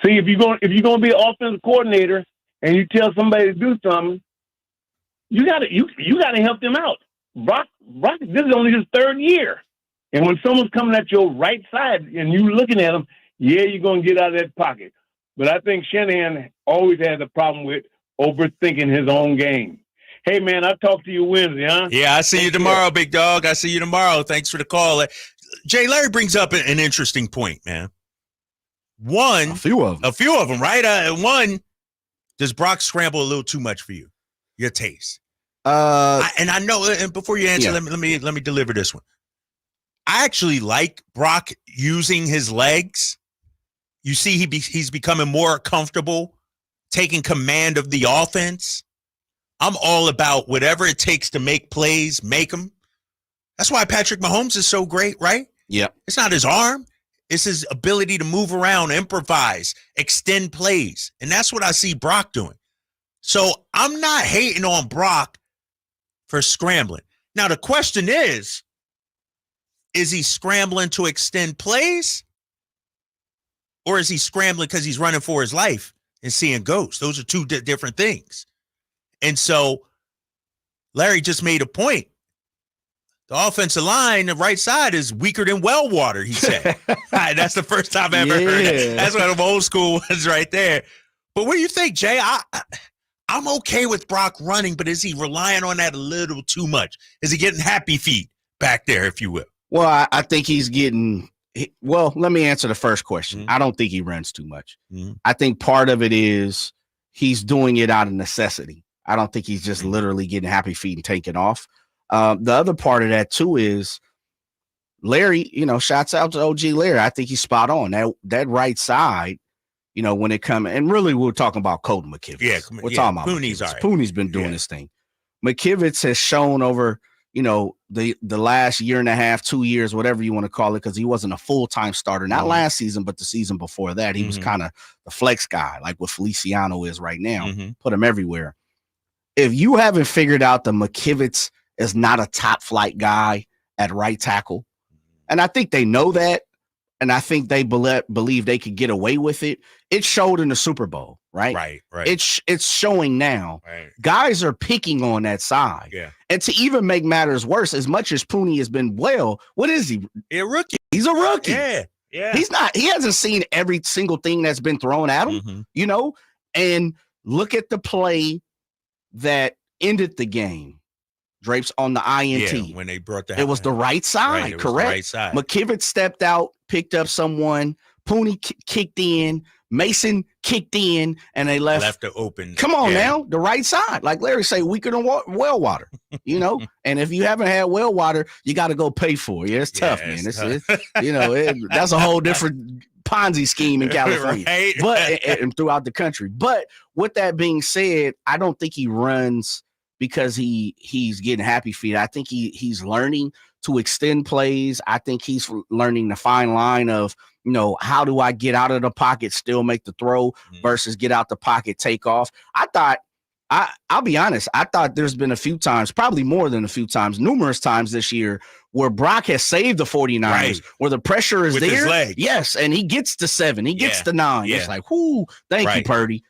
See, if you're going to be an offensive coordinator and you tell somebody to do something, you gotta help them out. Brock, this is only his 3rd year. And when someone's coming at your right side and you looking at them, yeah, you're going to get out of that pocket. But I think Shanahan always has a problem with overthinking his own game. Hey, man, I'll talk to you Wednesday, huh? Yeah, I see you tomorrow, big dog. I see you tomorrow. Thanks for the call. Jay, Larry brings up an interesting point, man. A few of them, right? One, does Brock scramble a little too much for you? Your taste. And I know, and before you answer, let me deliver this one. I actually like Brock using his legs. You see, he's becoming more comfortable taking command of the offense. I'm all about whatever it takes to make plays, make them. That's why Patrick Mahomes is so great, right? Yeah. It's not his arm. It's his ability to move around, improvise, extend plays. And that's what I see Brock doing. So I'm not hating on Brock for scrambling. Now, the question is he scrambling to extend plays? Or is he scrambling because he's running for his life and seeing ghosts? Those are two different things. And so Larry just made a point. The offensive line, the right side, is weaker than well water, he said. That's the first time I ever heard that. That's one of the old school ones right there. But what do you think, Jay? I'm okay with Brock running, but is he relying on that a little too much? Is he getting happy feet back there, if you will? Well, I think he's getting – well, let me answer the first question. I don't think he runs too much. I think part of it is he's doing it out of necessity. I don't think he's just literally getting happy feet and taking off. The other part of that too is Larry, shouts out to OG Larry. I think he's spot on. That right side, when it comes, and really we're talking about Colton McKivitz. Yeah, we're talking about Pooney's all right. Pooney's been doing this thing. McKivitz has shown over, the last year and a half, 2 years, whatever you want to call it, because he wasn't a full-time starter, not last season, but the season before that. He was kind of the flex guy, like what Feliciano is right now. Put him everywhere. If you haven't figured out the McKivitz is not a top flight guy at right tackle, and I think they know that, and I think they believe they could get away with it. It showed in the Super Bowl, right? Right. It's showing now. Right. Guys are picking on that side. Yeah. And to even make matters worse, as much as Pooney has been what is he? A rookie. He's a rookie. Yeah. He hasn't seen every single thing that's been thrown at him, and look at the play that ended the game. Drapes on the INT. Yeah, when they brought that. It was the right side, correct? Right side. McKivitz stepped out, picked up someone. Pooney kicked in. Mason kicked in, and they left it open. Come on now, the right side. Like Larry say, weaker than well water, And if you haven't had well water, you got to go pay for it. Yeah, it's tough, man. That's a whole different Ponzi scheme in California, Right. but and throughout the country. But with that being said, I don't think he runs because he's getting happy feet. I think he's learning to extend plays. I think he's learning the fine line of, how do I get out of the pocket, still make the throw versus get out the pocket, take off. I'll be honest. I thought there's been a few times, probably more than a few times, numerous times this year where Brock has saved the 49ers, where the pressure is with there. His legs. Yes. And he gets to 7, he gets to 9. Yeah. It's like, whoo, thank you, Purdy.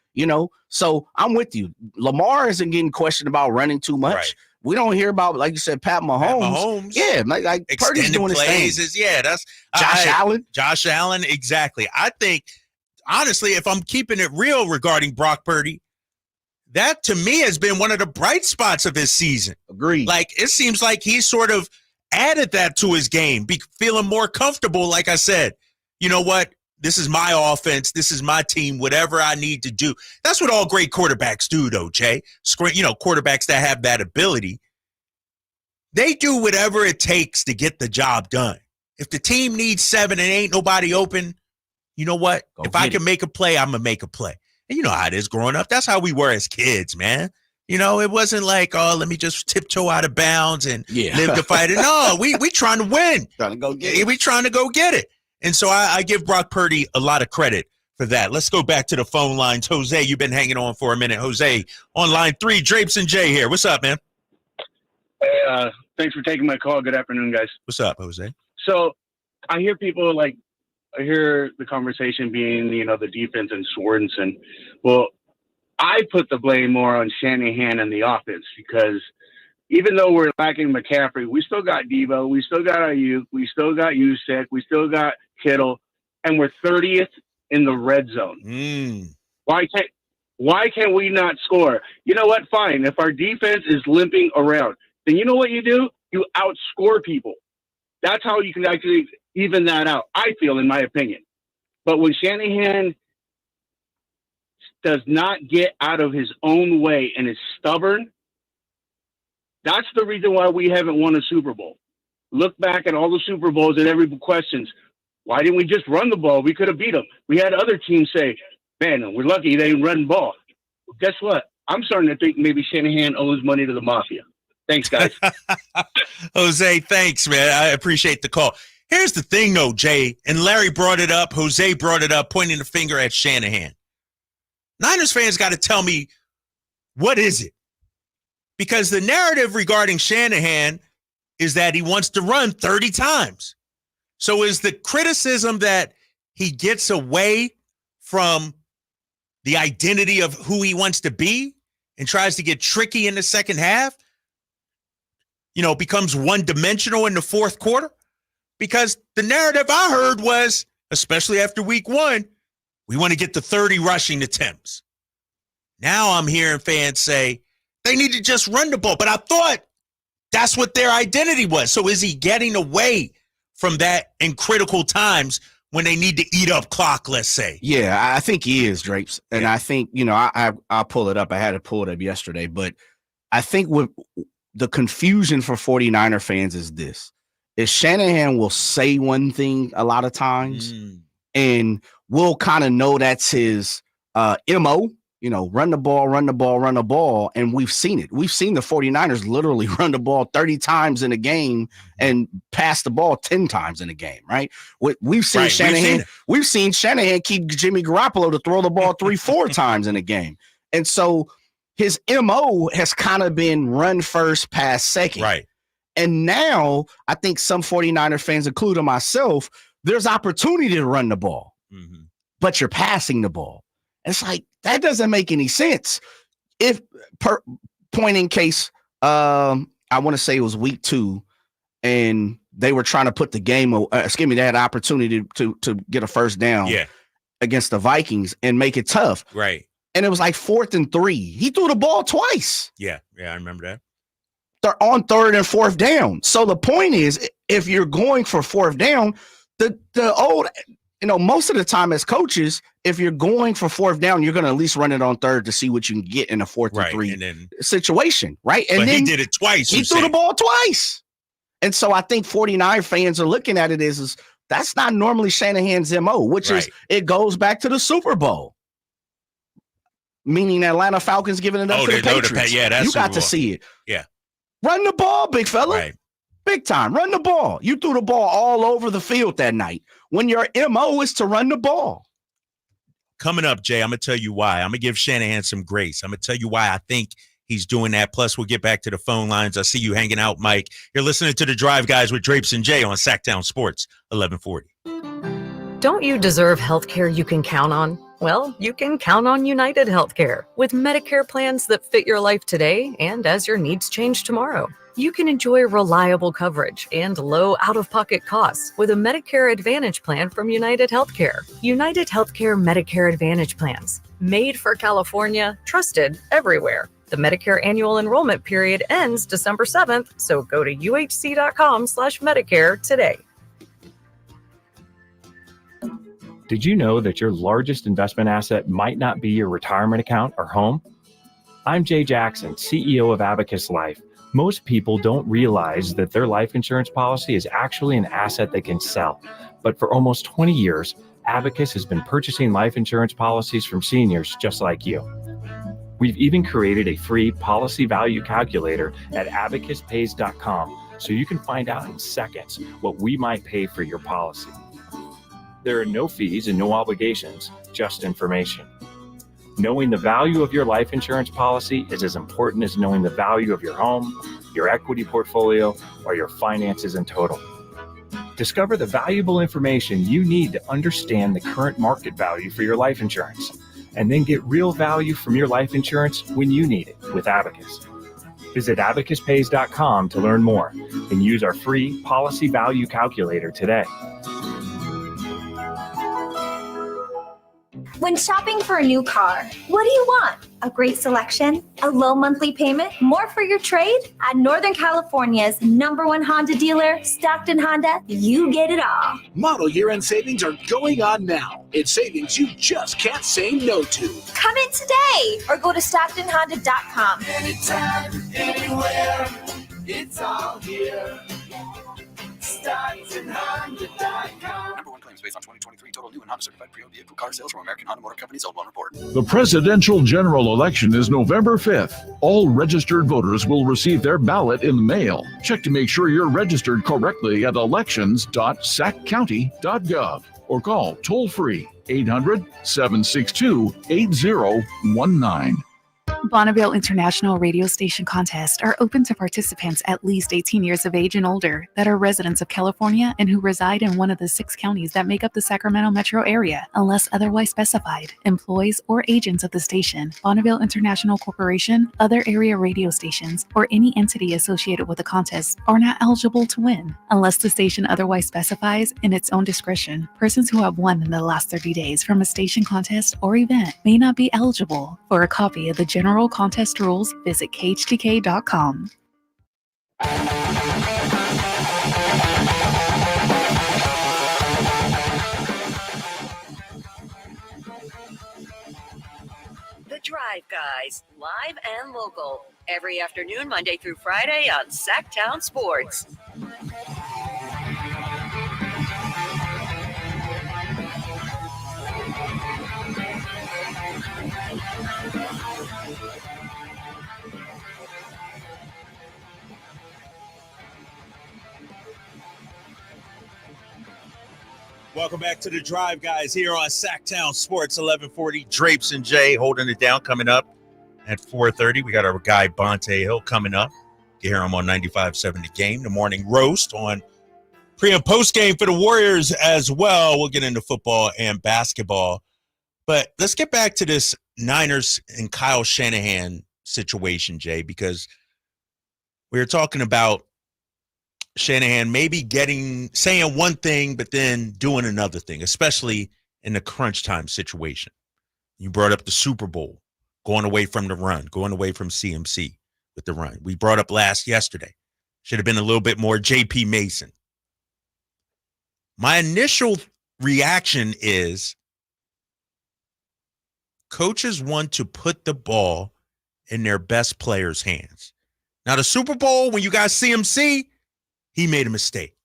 So I'm with you. Lamar isn't getting questioned about running too much. Right. We don't hear about, like you said, Pat Mahomes. Yeah, like Purdy's doing his thing. That's Josh Allen, exactly. I think, honestly, if I'm keeping it real regarding Brock Purdy, that to me has been one of the bright spots of his season. Agreed. Like, it seems like he sort of added that to his game, feeling more comfortable. Like I said, you know what? This is my offense. This is my team, whatever I need to do. That's what all great quarterbacks do, though, Jay. Quarterbacks that have that ability, they do whatever it takes to get the job done. If the team needs 7 and ain't nobody open, you know what? If I can make a play, I'm going to make a play. And you know how it is growing up. That's how we were as kids, man. It wasn't like, oh, let me just tiptoe out of bounds and live to fight it. No, we trying to win. Trying to go get it. We trying to go get it. And so I give Brock Purdy a lot of credit for that. Let's go back to the phone lines. Jose, you've been hanging on for a minute. Jose, on line 3, Drapes and Jay here. What's up, man? Hey, thanks for taking my call. Good afternoon, guys. What's up, Jose? So I hear people I hear the conversation being, the defense and Sorensen. Well, I put the blame more on Shanahan and the offense because even though we're lacking McCaffrey, we still got Debo, we still got Ayuk, we still got Usek, we still got Kittle, and we're 30th in the red zone. Why can't we not score? You know what? Fine. If our defense is limping around, then you know what you do? You outscore people. That's how you can actually even that out, I feel, in my opinion. But when Shanahan does not get out of his own way and is stubborn, that's the reason why we haven't won a Super Bowl. Look back at all the Super Bowls and every questions. Why didn't we just run the ball? We could have beat them. We had other teams say, man, we're lucky they didn't run the ball. Well, guess what? I'm starting to think maybe Shanahan owes money to the mafia. Thanks, guys. Jose, thanks, man. I appreciate the call. Here's the thing, though, Jay, and Larry brought it up. Jose brought it up, pointing the finger at Shanahan. Niners fans got to tell me, what is it? Because the narrative regarding Shanahan is that he wants to run 30 times. So is the criticism that he gets away from the identity of who he wants to be and tries to get tricky in the second half, becomes one-dimensional in the fourth quarter? Because the narrative I heard was, especially after week 1, we want to get to 30 rushing attempts. Now I'm hearing fans say they need to just run the ball. But I thought that's what their identity was. So is he getting away from that in critical times when they need to eat up clock, let's say? Yeah, I think he is, Drapes. And I think, I'll pull it up. I had to pull it up yesterday. But I think what the confusion for 49er fans is this. Is Shanahan will say one thing a lot of times, and we'll kind of know that's his MO, run the ball, run the ball, run the ball. And we've seen it. We've seen the 49ers literally run the ball 30 times in a game and pass the ball 10 times in a game, right? We've seen Shanahan. We've seen Shanahan keep Jimmy Garoppolo to throw the ball 3-4 times in a game. And so his MO has kind of been run first, pass second. Right. And now I think some 49er fans, including myself, there's opportunity to run the ball, but you're passing the ball. And it's like, that doesn't make any sense. If point in case, I want to say it was week 2 and they were trying to put the game, they had opportunity to get a first down against the Vikings and make it tough. Right. And it was like 4th and 3. He threw the ball twice. Yeah, I remember that. They're on 3rd and 4th down. So the point is, if you're going for 4th down, the old, most of the time as coaches, if you're going for 4th down, you're going to at least run it on 3rd to see what you can get in a 4th and 3 situation, right? And but then he did it twice. He threw the ball twice. And so I think 49 fans are looking at it as that's not normally Shanahan's MO, which is it goes back to the Super Bowl. Meaning Atlanta Falcons giving it up to the Patriots. You got to see it. Yeah. Run the ball, big fella. Right. Big time. Run the ball. You threw the ball all over the field that night when your MO is to run the ball. Coming up, Jay, I'm going to tell you why. I'm going to give Shanahan some grace. I'm going to tell you why I think he's doing that. Plus, we'll get back to the phone lines. I see you hanging out, Mike. You're listening to The Drive Guys with Drapes and Jay on Sacktown Sports, 1140. Don't you deserve health care you can count on? Well, you can count on United Healthcare with Medicare plans that fit your life today and as your needs change tomorrow. You can enjoy reliable coverage and low out-of-pocket costs with a Medicare Advantage plan from United Healthcare. United Healthcare Medicare Advantage plans, made for California, trusted everywhere. The Medicare annual enrollment period ends December 7th, so go to uhc.com/Medicare today. Did you know that your largest investment asset might not be your retirement account or home? I'm Jay Jackson, CEO of Abacus Life. Most people don't realize that their life insurance policy is actually an asset they can sell. But for almost 20 years, Abacus has been purchasing life insurance policies from seniors just like you. We've even created a free policy value calculator at abacuspays.com so you can find out in seconds what we might pay for your policy. There are no fees and no obligations, just information. Knowing the value of your life insurance policy is as important as knowing the value of your home, your equity portfolio, or your finances in total. Discover the valuable information you need to understand the current market value for your life insurance, and then get real value from your life insurance when you need it with Abacus. Visit abacuspays.com to learn more and use our free policy value calculator today. When shopping for a new car, what do you want? A great selection? A low monthly payment? More for your trade? At Northern California's #1 Honda dealer, Stockton Honda, you get it all. Model year-end savings are going on now. It's savings you just can't say no to. Come in today or go to StocktonHonda.com. Anytime, anywhere, it's all here. StocktonHonda.com. #1 claims based on 2023 total new and and Honda certified pre-owned vehicle car sales from American Honda Motor Company. Sold one report. The presidential general election is November 5th. All registered voters will receive their ballot in the mail. Check to make sure you're registered correctly at elections.saccounty.gov or call toll-free 800-762-8019. Bonneville International Radio Station contests are open to participants at least 18 years of age and older that are residents of California and who reside in one of the 6 counties that make up the Sacramento metro area, unless otherwise specified. Employees or agents of the station, Bonneville International Corporation, other area radio stations, or any entity associated with the contest are not eligible to win, unless the station otherwise specifies in its own discretion. Persons who have won in the last 30 days from a station contest or event may not be eligible. For a copy of the general contest rules, visit khdk.com. The Drive Guys, live and local, every afternoon, Monday through Friday on Sacktown Sports. Welcome back to the Drive Guys here on Sacktown Sports 1140. Drapes and Jay holding it down. Coming up at 4:30, we got our guy Bonte Hill coming up. You hear him on 95.7 The Game. The morning roast on pre- and post-game for the Warriors as well. We'll get into football and basketball. But let's get back to this Niners and Kyle Shanahan situation, Jay, because we were talking about Shanahan maybe saying one thing, but then doing another thing, especially in the crunch time situation. You brought up the Super Bowl, going away from the run, going away from CMC with the run. We brought up yesterday. Should have been a little bit more J.P. Mason. My initial reaction is coaches want to put the ball in their best players' hands. Now, the Super Bowl, when you got CMC, he made a mistake.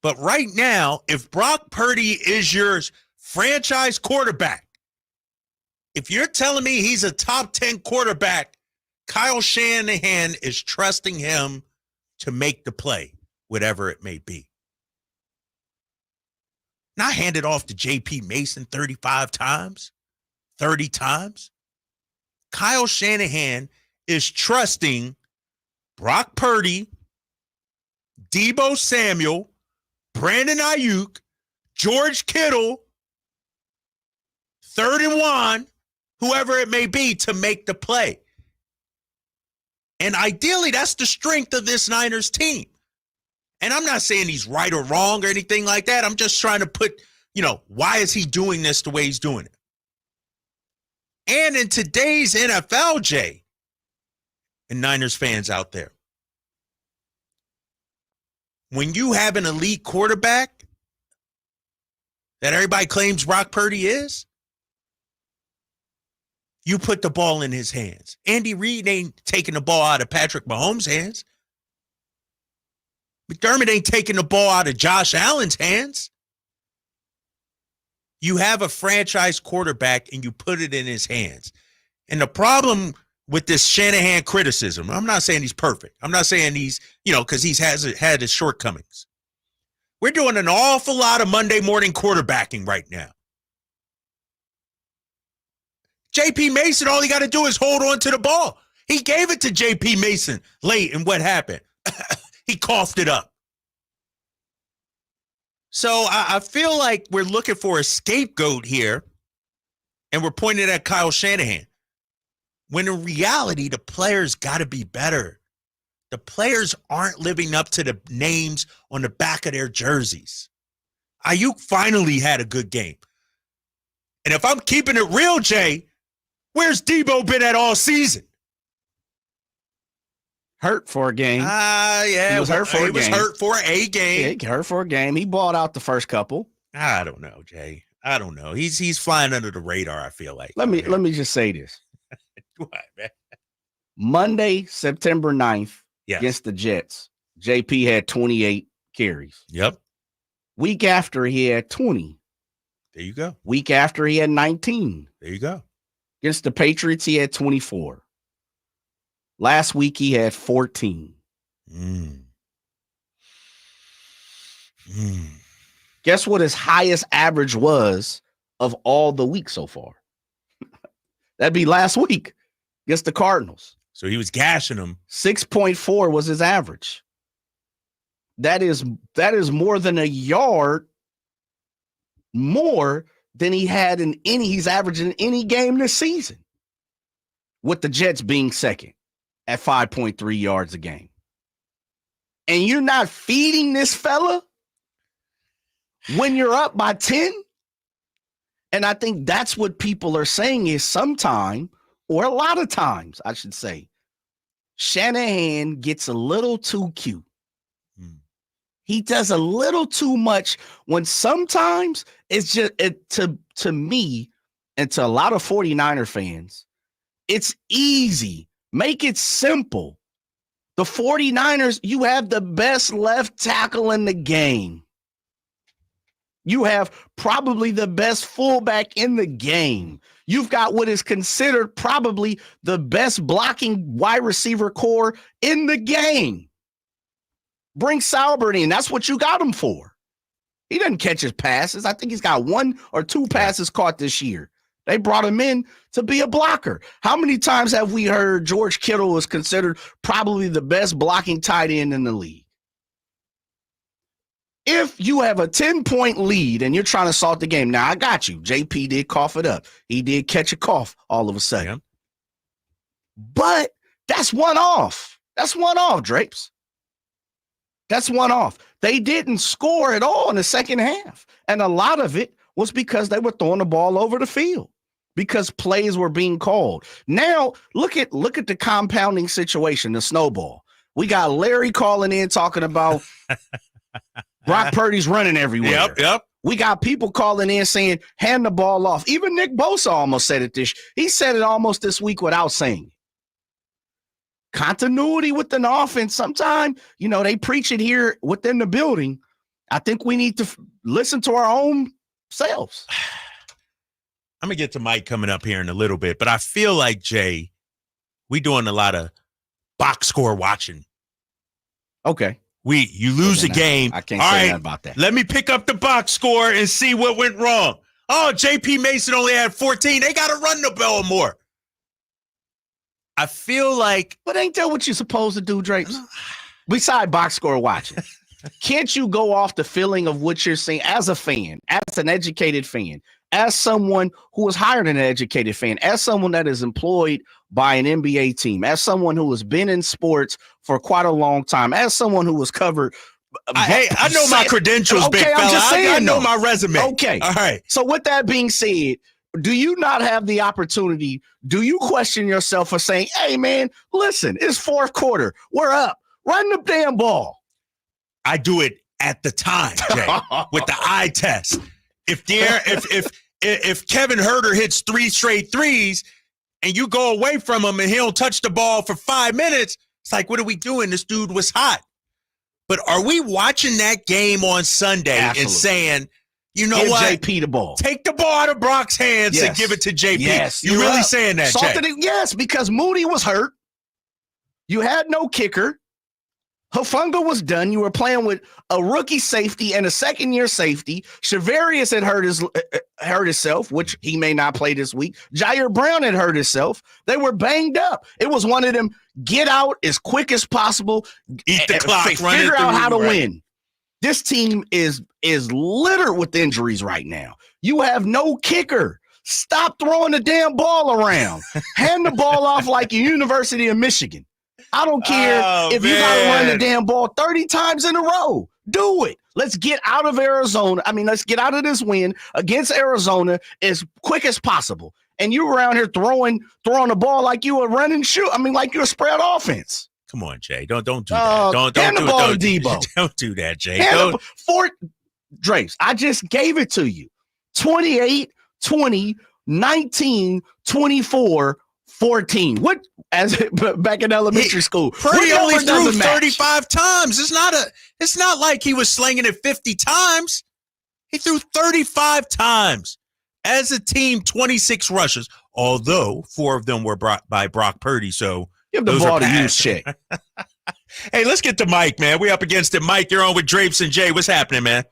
But right now, if Brock Purdy is your franchise quarterback, if you're telling me he's a top 10 quarterback, Kyle Shanahan is trusting him to make the play, whatever it may be. Not hand it off to J.P. Mason 35 times, 30 times. Kyle Shanahan is trusting Brock Purdy, Deebo Samuel, Brandon Ayuk, George Kittle, 3rd and 1, whoever it may be, to make the play. And ideally, that's the strength of this Niners team. And I'm not saying he's right or wrong or anything like that. I'm just trying to put, why is he doing this the way he's doing it? And in today's NFL, Jay, and Niners fans out there, when you have an elite quarterback that everybody claims Brock Purdy is, you put the ball in his hands. Andy Reid ain't taking the ball out of Patrick Mahomes' hands. McDermott ain't taking the ball out of Josh Allen's hands. You have a franchise quarterback and you put it in his hands. And the problem with this Shanahan criticism, I'm not saying he's perfect. I'm not saying he's, because he's had his shortcomings. We're doing an awful lot of Monday morning quarterbacking right now. J.P. Mason, all he got to do is hold on to the ball. He gave it to J.P. Mason late, and what happened? He coughed it up. So I feel like we're looking for a scapegoat here, and we're pointing at Kyle Shanahan. When in reality, the players got to be better. The players aren't living up to the names on the back of their jerseys. Ayuk finally had a good game. And if I'm keeping it real, Jay, where's Deebo been at all season? Hurt for a game. Yeah. He was hurt for a game. He was hurt for a game. Yeah, he hurt for a game. He balled out the first couple. I don't know, Jay. I don't know. He's flying under the radar, I feel like. Let me just say this. What, man? Monday, September 9th, yes, against the Jets, JP had 28 carries. Yep. Week after, he had 20. There you go. Week after, he had 19. There you go. Against the Patriots, he had 24. Last week, he had 14. Guess what his highest average was of all the weeks so far? That'd be last week against the Cardinals. So he was gashing them. 6.4 was his average. That is more than a yard more than he had in he's averaging in any game this season, with the Jets being second at 5.3 yards a game. And you're not feeding this fella when you're up by 10? And I think that's what people are saying is sometime, or a lot of times, I should say, Shanahan gets a little too cute. He does a little too much when sometimes it's just to me and to a lot of 49er fans, it's easy. Make it simple. The 49ers, you have the best left tackle in the game. You have probably the best fullback in the game. You've got what is considered probably the best blocking wide receiver core in the game. Bring Salbert in. That's what you got him for. He doesn't catch his passes. I think he's got 1 or 2 passes caught this year. They brought him in to be a blocker. How many times have we heard George Kittle was considered probably the best blocking tight end in the league? If you have a 10-point lead and you're trying to salt the game, now I got you. JP did cough it up. He did catch a cough all of a sudden. Yeah. But that's one off. That's one off, Drapes. That's one off. They didn't score at all in the second half. And a lot of it was because they were throwing the ball over the field because plays were being called. Now, look at the compounding situation, the snowball. We got Larry calling in talking about Brock Purdy's running everywhere. Yep. We got people calling in saying, hand the ball off. Even Nick Bosa almost said it he said it almost this week without saying it. Continuity within the offense. Sometimes, they preach it here within the building. I think we need to listen to our own selves. I'm going to get to Mike coming up here in a little bit, but I feel like, Jay, we doing a lot of box score watching. Okay. You lose a game. I can't say that about that. Let me pick up the box score and see what went wrong. Oh, JP Mason only had 14. They got to run the ball more. I feel like... But ain't that what you're supposed to do, Drapes? Beside box score watching. Can't you go off the feeling of what you're seeing as a fan, as an educated fan, as someone who is hired an educated fan, as someone that is employed by an NBA team, as someone who has been in sports for quite a long time, as someone who has covered... I know my credentials, big fella. I know my resume. Okay. All right. So with that being said... Do you not have the opportunity? Do you question yourself for saying, hey, man, listen, it's fourth quarter. We're up. Run the damn ball. I do it at the time, Jay, with the eye test. If Kevin Huerter hits 3 straight threes and you go away from him and he don't touch the ball for 5 minutes, it's like, what are we doing? This dude was hot. But are we watching that game on Sunday and saying, you know what? JP the ball. Take the ball out of Brock's hands and give it to JP. Yes, you really saying that, Jay? Yes, because Moody was hurt. You had no kicker. Hufanga was done. You were playing with a rookie safety and a second-year safety. Shavarius had hurt himself, which he may not play this week. Jair Brown had hurt himself. They were banged up. It was one of them get out as quick as possible. Eat the clock. Figure out how to win. This team is littered with injuries right now. You have no kicker. Stop throwing the damn ball around. Hand the ball off like the University of Michigan. I don't care if you got to run the damn ball 30 times in a row. Do it. Let's get out of Arizona. Let's get out of this win against Arizona as quick as possible. And you around here throwing the ball like you a run and shoot. Like you're a spread offense. Come on, Jay. Don't do that. Don't do Debo. Don't do that, Jay. Drapes, I just gave it to you. 28, 20, 19, 24, 14. What back in elementary school? Purdy only threw 35 times. It's not like he was slinging it 50 times. He threw 35 times. As a team, 26 rushes, although 4 of them were brought by Brock Purdy. So give the ball to use check. Hey, let's get to Mike, man. We up against it. Mike, you're on with Drapes and Jay. What's happening, man?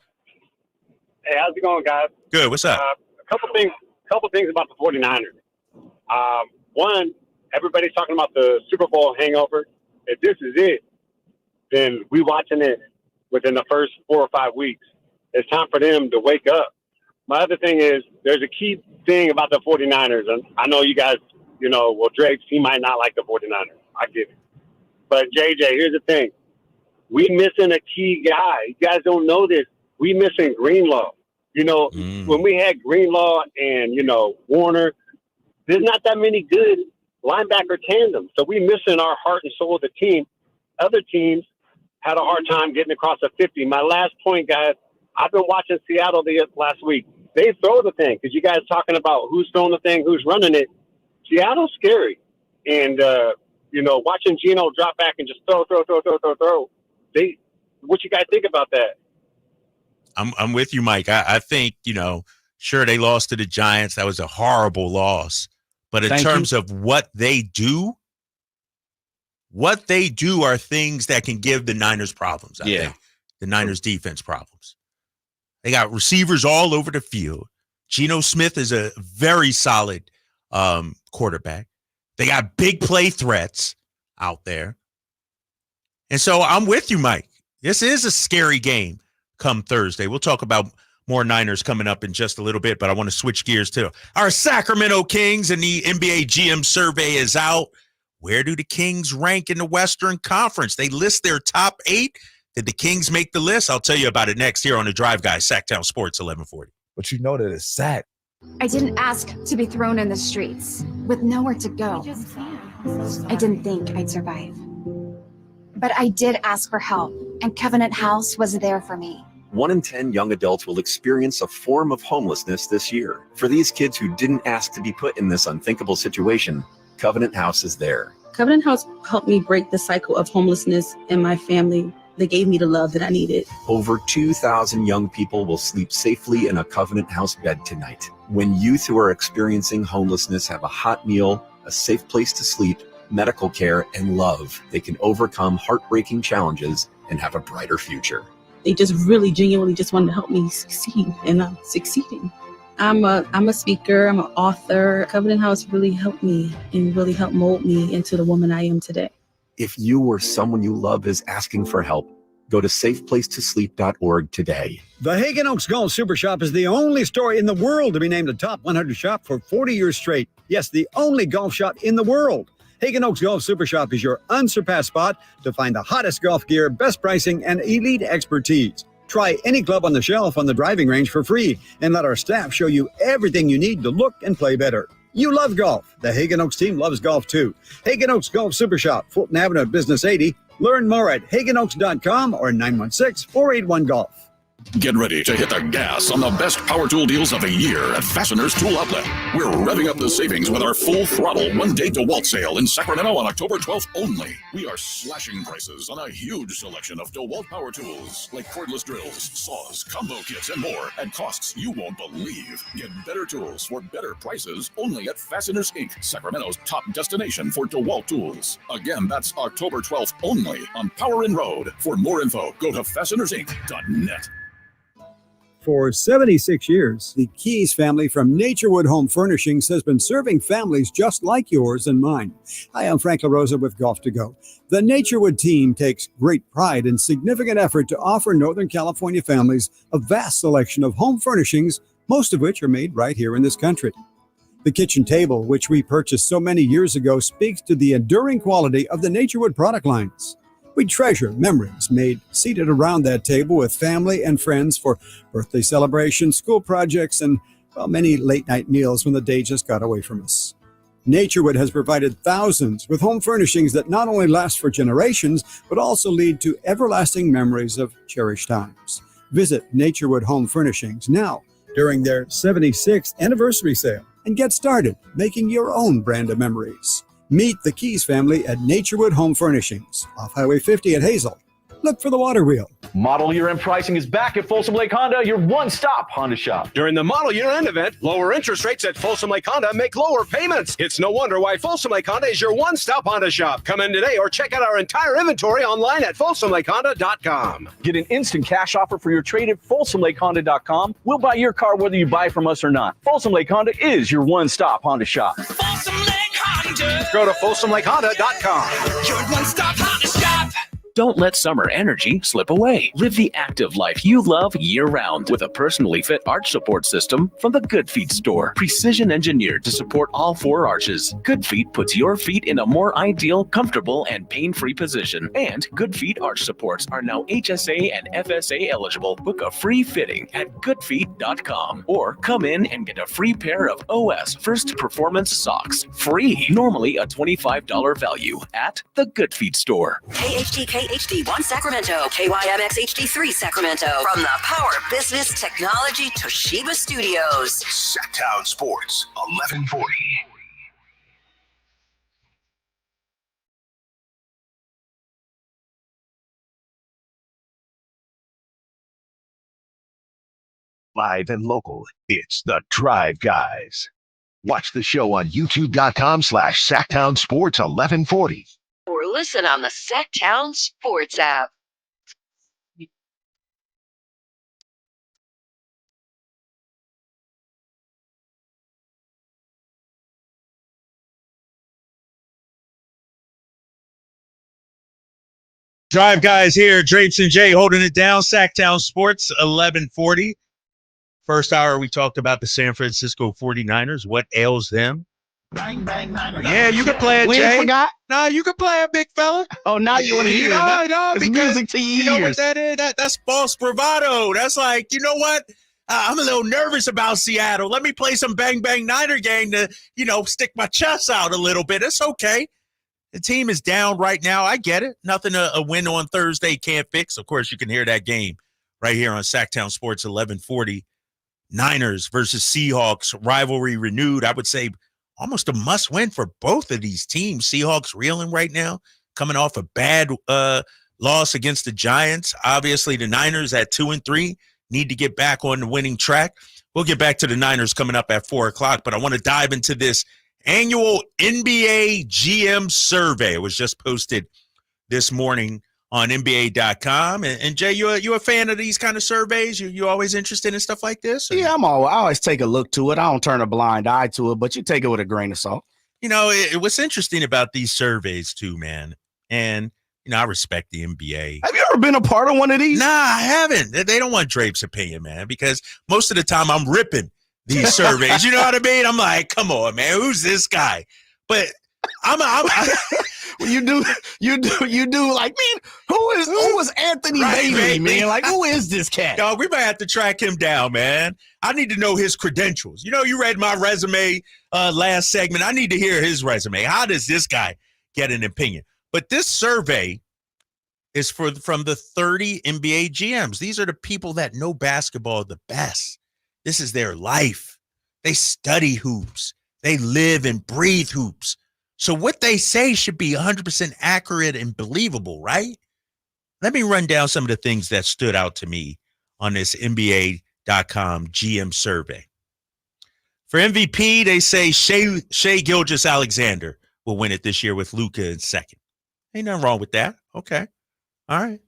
Hey, how's it going, guys? Good. What's up? A couple things about the 49ers. One, everybody's talking about the Super Bowl hangover. If this is it, then we watching it within the first 4 or 5 weeks. It's time for them to wake up. My other thing is there's a key thing about the 49ers. And I know you guys, Drapes, he might not like the 49ers. I get it. But, JJ, here's the thing. We missing a key guy. You guys don't know this. We missing Greenlaw. When we had Greenlaw and, Warner, there's not that many good linebacker tandems. So we missing our heart and soul of the team. Other teams had a hard time getting across a 50. My last point, guys, I've been watching Seattle the last week. They throw the thing because you guys talking about who's throwing the thing, who's running it. Seattle's scary. And, watching Geno drop back and just throw. What you guys think about that? I'm with you, Mike. I think, sure, they lost to the Giants. That was a horrible loss. But in terms of what they do are things that can give the Niners problems. I think. The Niners defense problems. They got receivers all over the field. Geno Smith is a very solid quarterback. They got big play threats out there. And so I'm with you, Mike. This is a scary game come Thursday. We'll talk about more Niners coming up in just a little bit, but I want to switch gears to our Sacramento Kings, and the NBA GM survey is out. Where do the Kings rank in the Western Conference? They list their top 8. Did the Kings make the list? I'll tell you about it next here on The Drive, guys. Sacktown Sports 1140. But you know that it's Sack. I didn't ask to be thrown in the streets with nowhere to go. I didn't think I'd survive. But I did ask for help, and Covenant House was there for me. 1 in 10 young adults will experience a form of homelessness this year. For these kids who didn't ask to be put in this unthinkable situation, Covenant House is there. Covenant House helped me break the cycle of homelessness in my family. They gave me the love that I needed. Over 2,000 young people will sleep safely in a Covenant House bed tonight. When youth who are experiencing homelessness have a hot meal, a safe place to sleep, medical care, and love, they can overcome heartbreaking challenges and have a brighter future. They just really genuinely just wanted to help me succeed, and I'm succeeding. I'm a speaker, I'm an author. Covenant House really helped me and really helped mold me into the woman I am today. If you or someone you love is asking for help, go to safeplacetosleep.org today. The Hagen Oaks Golf Super Shop is the only store in the world to be named the top 100 shop for 40 years straight. Yes, the only golf shop in the world. Hagen Oaks Golf Super Shop is your unsurpassed spot to find the hottest golf gear, best pricing, and elite expertise. Try any club on the shelf on the driving range for free and let our staff show you everything you need to look and play better. You love golf. The Hagen Oaks team loves golf too. Hagen Oaks Golf Super Shop, Fulton Avenue at Business 80. Learn more at hagenoaks.com or 916-481-GOLF. Get ready to hit the gas on the best power tool deals of the year at Fasteners Tool Outlet. We're revving up the savings with our full throttle one-day DeWalt sale in Sacramento on October 12th only. We are slashing prices on a huge selection of DeWalt power tools like cordless drills, saws, combo kits, and more at costs you won't believe. Get better tools for better prices only at Fasteners Inc., Sacramento's top destination for DeWalt tools. Again, that's October 12th only on Power Inn Road. For more info, go to fastenersinc.net. For 76 years, the Keys family from Naturewood Home Furnishings has been serving families just like yours and mine. Hi, I'm Frank LaRosa with Golf to Go. The Naturewood team takes great pride and significant effort to offer Northern California families a vast selection of home furnishings, most of which are made right here in this country. The kitchen table, which we purchased so many years ago, speaks to the enduring quality of the Naturewood product lines. We treasure memories made seated around that table with family and friends for birthday celebrations, school projects, and, many late-night meals when the day just got away from us. Naturewood has provided thousands with home furnishings that not only last for generations, but also lead to everlasting memories of cherished times. Visit Naturewood Home Furnishings now during their 76th anniversary sale and get started making your own brand of memories. Meet the Keys family at Naturewood Home Furnishings, off Highway 50 at Hazel. Look for the water wheel Model Year End pricing is back at Folsom Lake Honda, your one-stop Honda shop. During the Model Year End event, lower interest rates at Folsom Lake Honda make lower payments. It's no wonder why Folsom Lake Honda is your one-stop Honda shop. Come in today or check out our entire inventory online at folsomlakehonda.com. Get an instant cash offer for your trade at folsomlakehonda.com. We'll buy your car whether you buy from us or not. Folsom Lake Honda is your one-stop Honda shop. Folsom Lake Honda. Go to folsomlakehonda.com. Your one-stop Honda shop. Don't let summer energy slip away. Live the active life you love year-round with a personally fit arch support system from the Good Feet store. Precision engineered to support all 4 arches. Good Feet puts your feet in a more ideal, comfortable, and pain-free position. And Good Feet arch supports are now HSA and FSA eligible. Book a free fitting at goodfeet.com or come in and get a free pair of OS First Performance socks. Free. Normally a $25 value at the Good Feet store. KHTK HD1 Sacramento, KYMX HD3 Sacramento. From the Power Business Technology Toshiba Studios. Sacktown Sports, 1140. Live and local, it's the Drive Guys. Watch the show on youtube.com/Sacktown Sports 1140. Or listen on the Sacktown Sports app. Drive Guys here, Drapes and Jay holding it down. Sacktown Sports 1140. First hour, we talked about the San Francisco 49ers. What ails them? Bang, bang, bang, bang. Yeah, you can play it, We Jay. forgot? No, you can play it, big fella. Oh, now you want to hear it. No, It's because music to your you know what ears. that is? That's false bravado. That's like, you know what? I'm a little nervous about Seattle. Let me play some Bang Bang Niner game to, stick my chest out a little bit. It's okay. The team is down right now. I get it. Nothing a win on Thursday can't fix. Of course, you can hear that game right here on Sacktown Sports 1140. Niners versus Seahawks, rivalry renewed. I would say almost a must-win for both of these teams. Seahawks reeling right now, coming off a bad loss against the Giants. Obviously, the Niners at 2-3 need to get back on the winning track. We'll get back to the Niners coming up at 4 o'clock, but I want to dive into this annual NBA GM survey. It was just posted this morning on NBA.com. And Jay, you a fan of these kind of surveys? You always interested in stuff like this? Or? Yeah, I always take a look to it. I don't turn a blind eye to it, but you take it with a grain of salt. What's interesting about these surveys too, man, and I respect the NBA. Have you ever been a part of one of these? Nah, I haven't. They don't want Drape's opinion, man, because most of the time I'm ripping these surveys. You know what I mean? I'm like, come on, man, who's this guy? But you do like, man, who was Anthony Bailey, man? Like, who is this cat? Dog, we might have to track him down, man. I need to know his credentials. You read my resume last segment. I need to hear his resume. How does this guy get an opinion? But this survey is from the 30 NBA GMs. These are the people that know basketball the best. This is their life. They study hoops. They live and breathe hoops. So what they say should be 100% accurate and believable, right? Let me run down some of the things that stood out to me on this NBA.com GM survey. For MVP, they say Shai Gilgeous-Alexander will win it this year with Luka in second. Ain't nothing wrong with that. Okay. All right.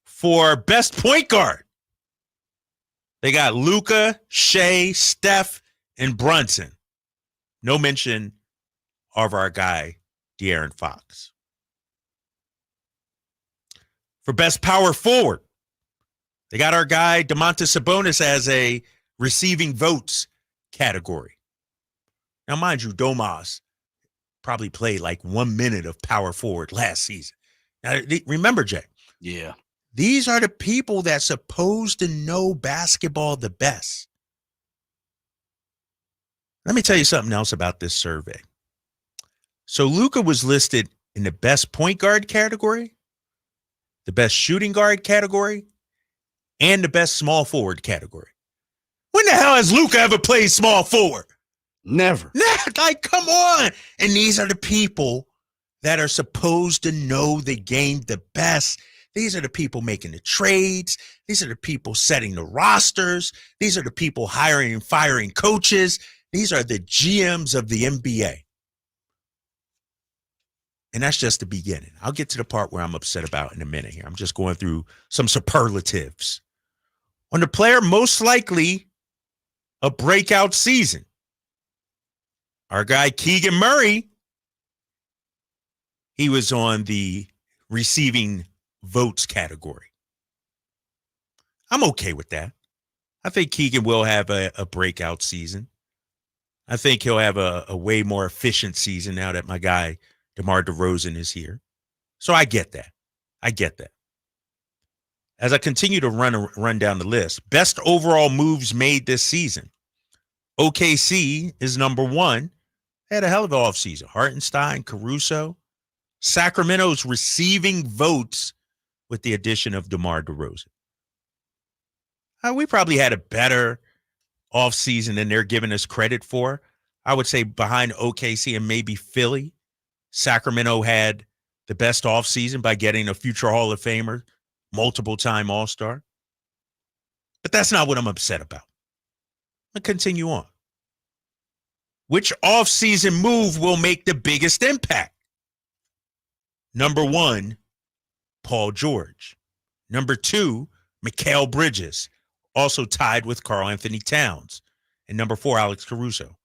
For best point guard, they got Luka, Shai, Steph, and Brunson. No mention of our guy, De'Aaron Fox. For best power forward, they got our guy, Domantas Sabonis, as a receiving votes category. Now, mind you, Domas probably played like 1 minute of power forward last season. Now, remember, Jay. Yeah. These are the people that's supposed to know basketball the best. Let me tell you something else about this survey. So Luka was listed in the best point guard category, the best shooting guard category, and the best small forward category. When the hell has Luka ever played small forward? Never. Like, come on. And these are the people that are supposed to know the game the best. These are the people making the trades. These are the people setting the rosters. These are the people hiring and firing coaches. These are the GMs of the NBA. And that's just the beginning. I'll get to the part where I'm upset about in a minute here. I'm just going through some superlatives. On the player most likely a breakout season, our guy Keegan Murray, he was on the receiving votes category. I'm okay with that. I think Keegan will have a breakout season. I think he'll have a way more efficient season now that my guy DeMar DeRozan is here. So I get that. As I continue to run down the list, best overall moves made this season. OKC is number one. They had a hell of an offseason. Hartenstein, Caruso. Sacramento's receiving votes with the addition of DeMar DeRozan. We probably had a better offseason than they're giving us credit for. I would say behind OKC and maybe Philly, Sacramento had the best offseason by getting a future Hall of Famer, multiple-time All-Star. But that's not what I'm upset about. I'll continue on. Which offseason move will make the biggest impact? Number one, Paul George. Number two, Mikal Bridges, also tied with Karl Anthony Towns. And number four, Alex Caruso.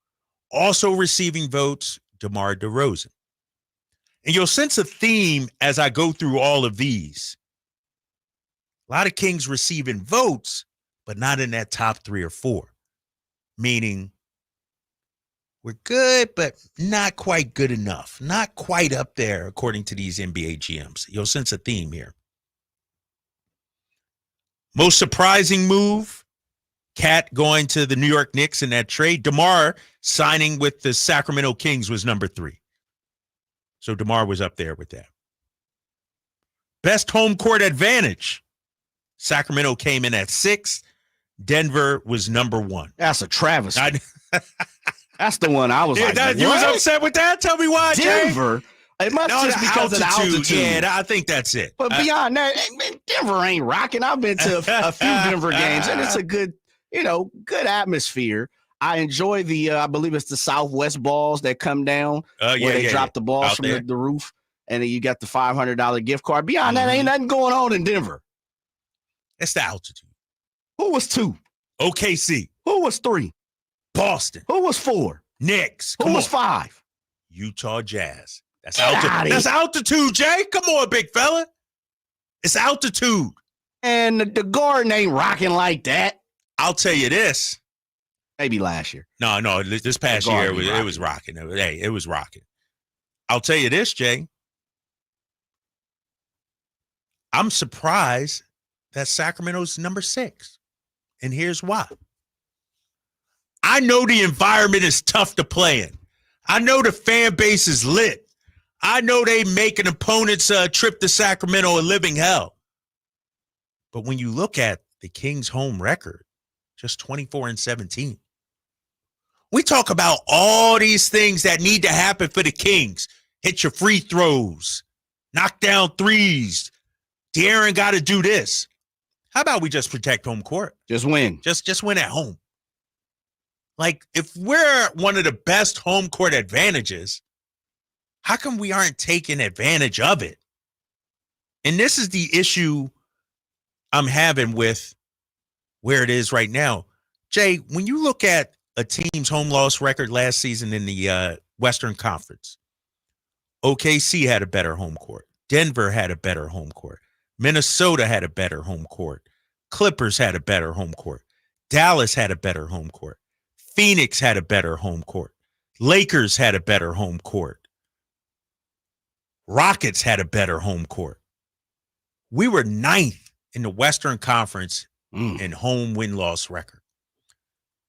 Also receiving votes, DeMar DeRozan. And you'll sense a theme as I go through all of these. A lot of Kings receiving votes, but not in that top 3 or 4. Meaning, we're good, but not quite good enough. Not quite up there, according to these NBA GMs. You'll sense a theme here. Most surprising move, Cat going to the New York Knicks in that trade. DeMar signing with the Sacramento Kings was number 3. So DeMar was up there with that. Best home court advantage. Sacramento came in at 6. Denver was number 1. That's a travesty. That's the one I was like, you was upset with that? Tell me why, Denver? Jay? It must just because of the altitude. Yeah, I think that's it. But beyond that, Denver ain't rocking. I've been to a few Denver games, and it's a good, good atmosphere. I enjoy the, I believe it's the Southwest balls that come down where they drop the balls from the roof, and then you got the $500 gift card. Beyond that, ain't nothing going on in Denver. It's the altitude. Who was 2? OKC. Who was 3? Boston. Who was 4? Knicks. Who was 5? Utah Jazz. That's altitude. That's altitude, Jay. Come on, big fella. It's altitude. And the Garden ain't rocking like that. I'll tell you this. Maybe last year. No, this past year it was rocking. It was rocking. I'll tell you this, Jay. I'm surprised that Sacramento's number 6. And here's why. I know the environment is tough to play in. I know the fan base is lit. I know they make an opponent's trip to Sacramento a living hell. But when you look at the Kings' home record, just 24-17. We talk about all these things that need to happen for the Kings. Hit your free throws, knock down threes. De'Aaron got to do this. How about we just protect home court? Just win. Just win at home. Like, if we're one of the best home court advantages, how come we aren't taking advantage of it? And this is the issue I'm having with where it is right now. Jay, when you look at a team's home loss record last season in the Western Conference, OKC had a better home court. Denver had a better home court. Minnesota had a better home court. Clippers had a better home court. Dallas had a better home court. Phoenix had a better home court. Lakers had a better home court. Rockets had a better home court. We were 9th in the Western Conference in home win-loss record.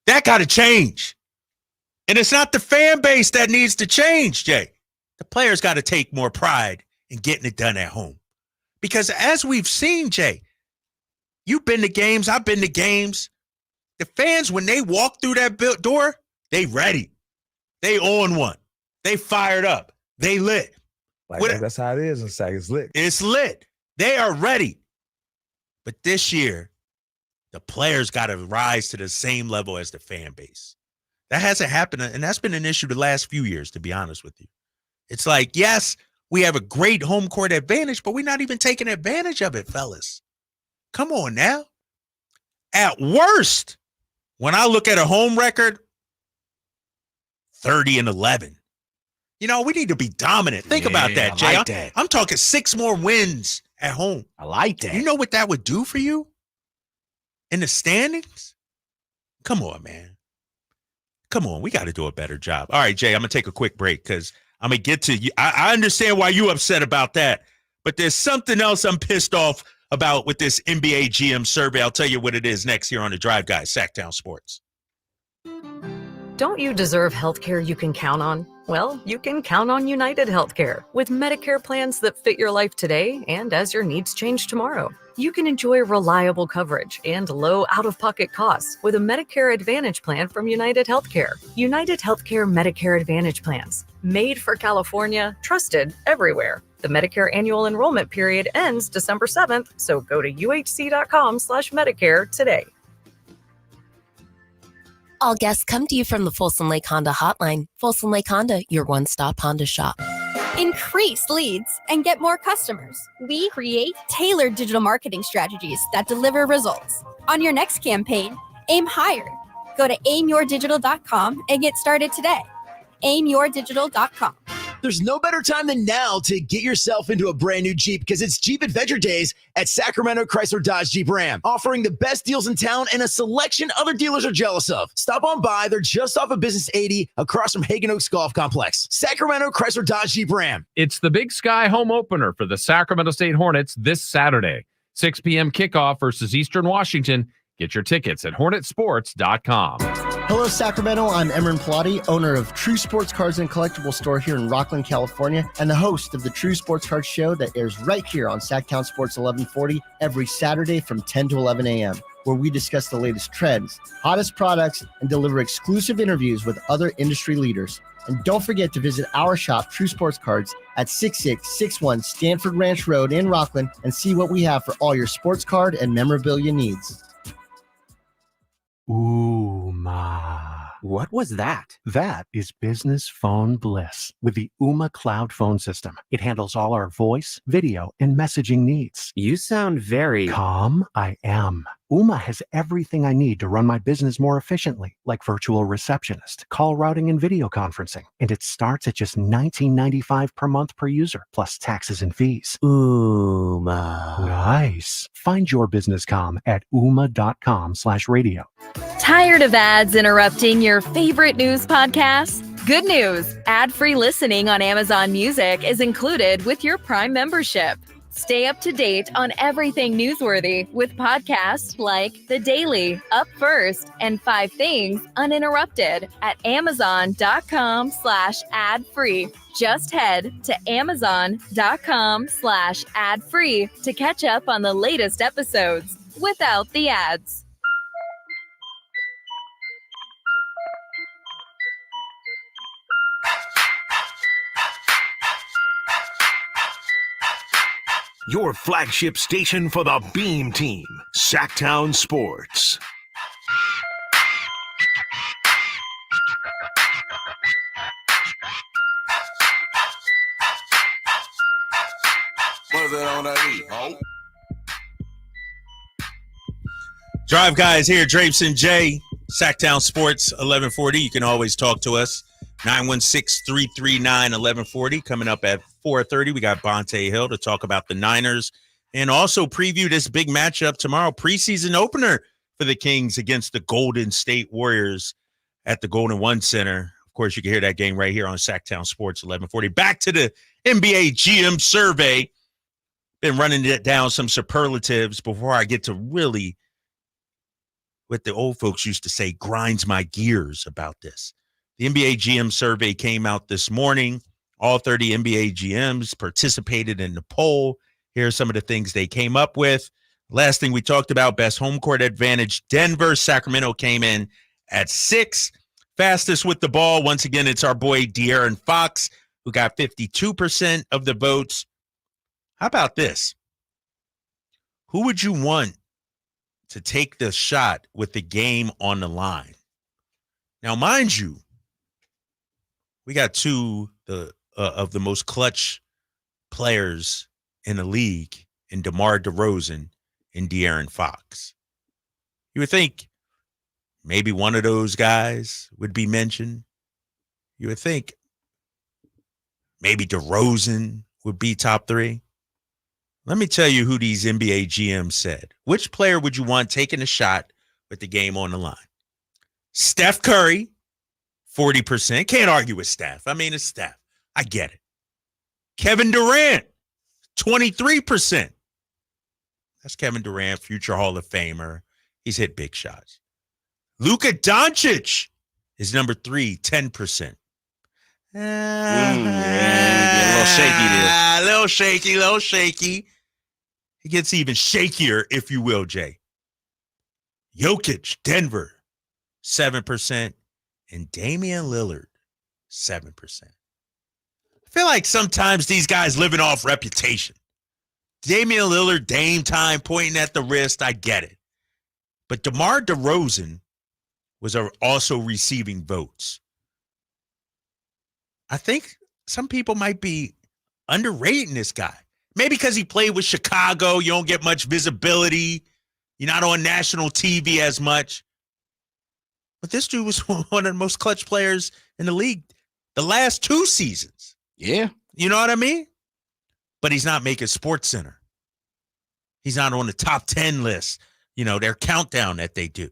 That got to change. And it's not the fan base that needs to change, Jay. The players got to take more pride in getting it done at home. Because as we've seen, Jay, you've been to games, I've been to games. The fans, when they walk through that door, they ready. They on one. They fired up. They lit. That's how it is in Sac. It's lit. It's lit. They are ready. But this year, the players got to rise to the same level as the fan base. That hasn't happened, and that's been an issue the last few years, to be honest with you. It's like, yes, we have a great home court advantage, but we're not even taking advantage of it, fellas. Come on now. At worst, when I look at a home record, 30-11. You know, we need to be dominant. Think about that, Jay. Like that. I'm talking 6 more wins at home. I like that. You know what that would do for you in the standings? Come on, man. Come on. We got to do a better job. All right, Jay, I'm going to take a quick break because I'm going to get to you. I understand why you upset about that, but there's something else I'm pissed off about with this NBA GM survey. I'll tell you what it is next here on The Drive, guys. Sacktown Sports. Don't you deserve healthcare you can count on? Well, you can count on United Healthcare with Medicare plans that fit your life today and as your needs change tomorrow. You can enjoy reliable coverage and low out-of-pocket costs with a Medicare Advantage plan from United Healthcare. United Healthcare Medicare Advantage plans. Made for California, trusted everywhere. The Medicare annual enrollment period ends December 7th, so go to uhc.com/Medicare today. All guests come to you from the Folsom Lake Honda Hotline. Folsom Lake Honda, your one-stop Honda shop. Increase leads and get more customers. We create tailored digital marketing strategies that deliver results. On your next campaign, aim higher. Go to aimyourdigital.com and get started today. aimyourdigital.com. There's no better time than now to get yourself into a brand new Jeep because it's Jeep Adventure Days at Sacramento Chrysler Dodge Jeep Ram, offering the best deals in town and a selection other dealers are jealous of. Stop on by. They're just off of Business 80 across from Hagen Oaks Golf Complex. Sacramento Chrysler Dodge Jeep Ram. It's the Big Sky home opener for the Sacramento State Hornets this Saturday. 6 p.m. kickoff versus Eastern Washington. Get your tickets at hornetsports.com. Hello, Sacramento. I'm Emran Pilati, owner of True Sports Cards and Collectible Store here in Rockland, California, and the host of the True Sports Cards Show that airs right here on Sacktown Sports 1140 every Saturday from 10 to 11 a.m., where we discuss the latest trends, hottest products, and deliver exclusive interviews with other industry leaders. And don't forget to visit our shop, True Sports Cards, at 6661 Stanford Ranch Road in Rockland and see what we have for all your sports card and memorabilia needs. What was that? That is business phone bliss with the Ooma Cloud phone system. It handles all our voice, video, and messaging needs. You sound very calm. I am. Ooma has everything I need to run my business more efficiently, like virtual receptionist, call routing, and video conferencing. And it starts at just $19.95 per month per user, plus taxes and fees. Ooma. Nice. Find your business comm at ooma.com/radio. Tired of ads interrupting your favorite news podcasts? Good news! Ad-free listening on Amazon Music is included with your Prime membership. Stay up to date on everything newsworthy with podcasts like The Daily, Up First, and 5 Things Uninterrupted at amazon.com/ad-free. Just head to amazon.com/ad-free to catch up on the latest episodes without the ads. Your flagship station for the Beam Team, Sacktown Sports. What's that on that E? Oh. Drive guys here, Drapes and Jay, Sacktown Sports 1140. You can always talk to us. 916-339-1140. Coming up at 4:30, we got Bonte Hill to talk about the Niners and also preview this big matchup tomorrow, preseason opener for the Kings against the Golden State Warriors at the Golden One Center. Of course, you can hear that game right here on Sacktown Sports 1140. Back to the NBA GM survey. Been running it down some superlatives before I get to really, what the old folks used to say, grinds my gears about this. The NBA GM survey came out this morning. All 30 NBA GMs participated in the poll. Here are some of the things they came up with. Last thing we talked about, best home court advantage, Denver. Sacramento came in at 6. Fastest with the ball, once again, it's our boy De'Aaron Fox, who got 52% of the votes. How about this? Who would you want to take the shot with the game on the line? Now, mind you, we got two of the most clutch players in the league in DeMar DeRozan and De'Aaron Fox. You would think maybe one of those guys would be mentioned. You would think maybe DeRozan would be top 3. Let me tell you who these NBA GMs said. Which player would you want taking a shot with the game on the line? Steph Curry, 40%. Can't argue with Steph. I mean, it's Steph. I get it. Kevin Durant, 23%. That's Kevin Durant, future Hall of Famer. He's hit big shots. Luka Doncic is number 3, 10%. Yeah, a little shaky there. Little shaky. He gets even shakier, if you will, Jay. Jokic, Denver, 7%. And Damian Lillard, 7%. I feel like sometimes these guys living off reputation. Damian Lillard, Dame time, pointing at the wrist, I get it. But DeMar DeRozan was also receiving votes. I think some people might be underrating this guy. Maybe because he played with Chicago, you don't get much visibility. You're not on national TV as much. But this dude was one of the most clutch players in the league the last 2 seasons. Yeah. You know what I mean? But he's not making SportsCenter. He's not on the top 10 list, their countdown that they do.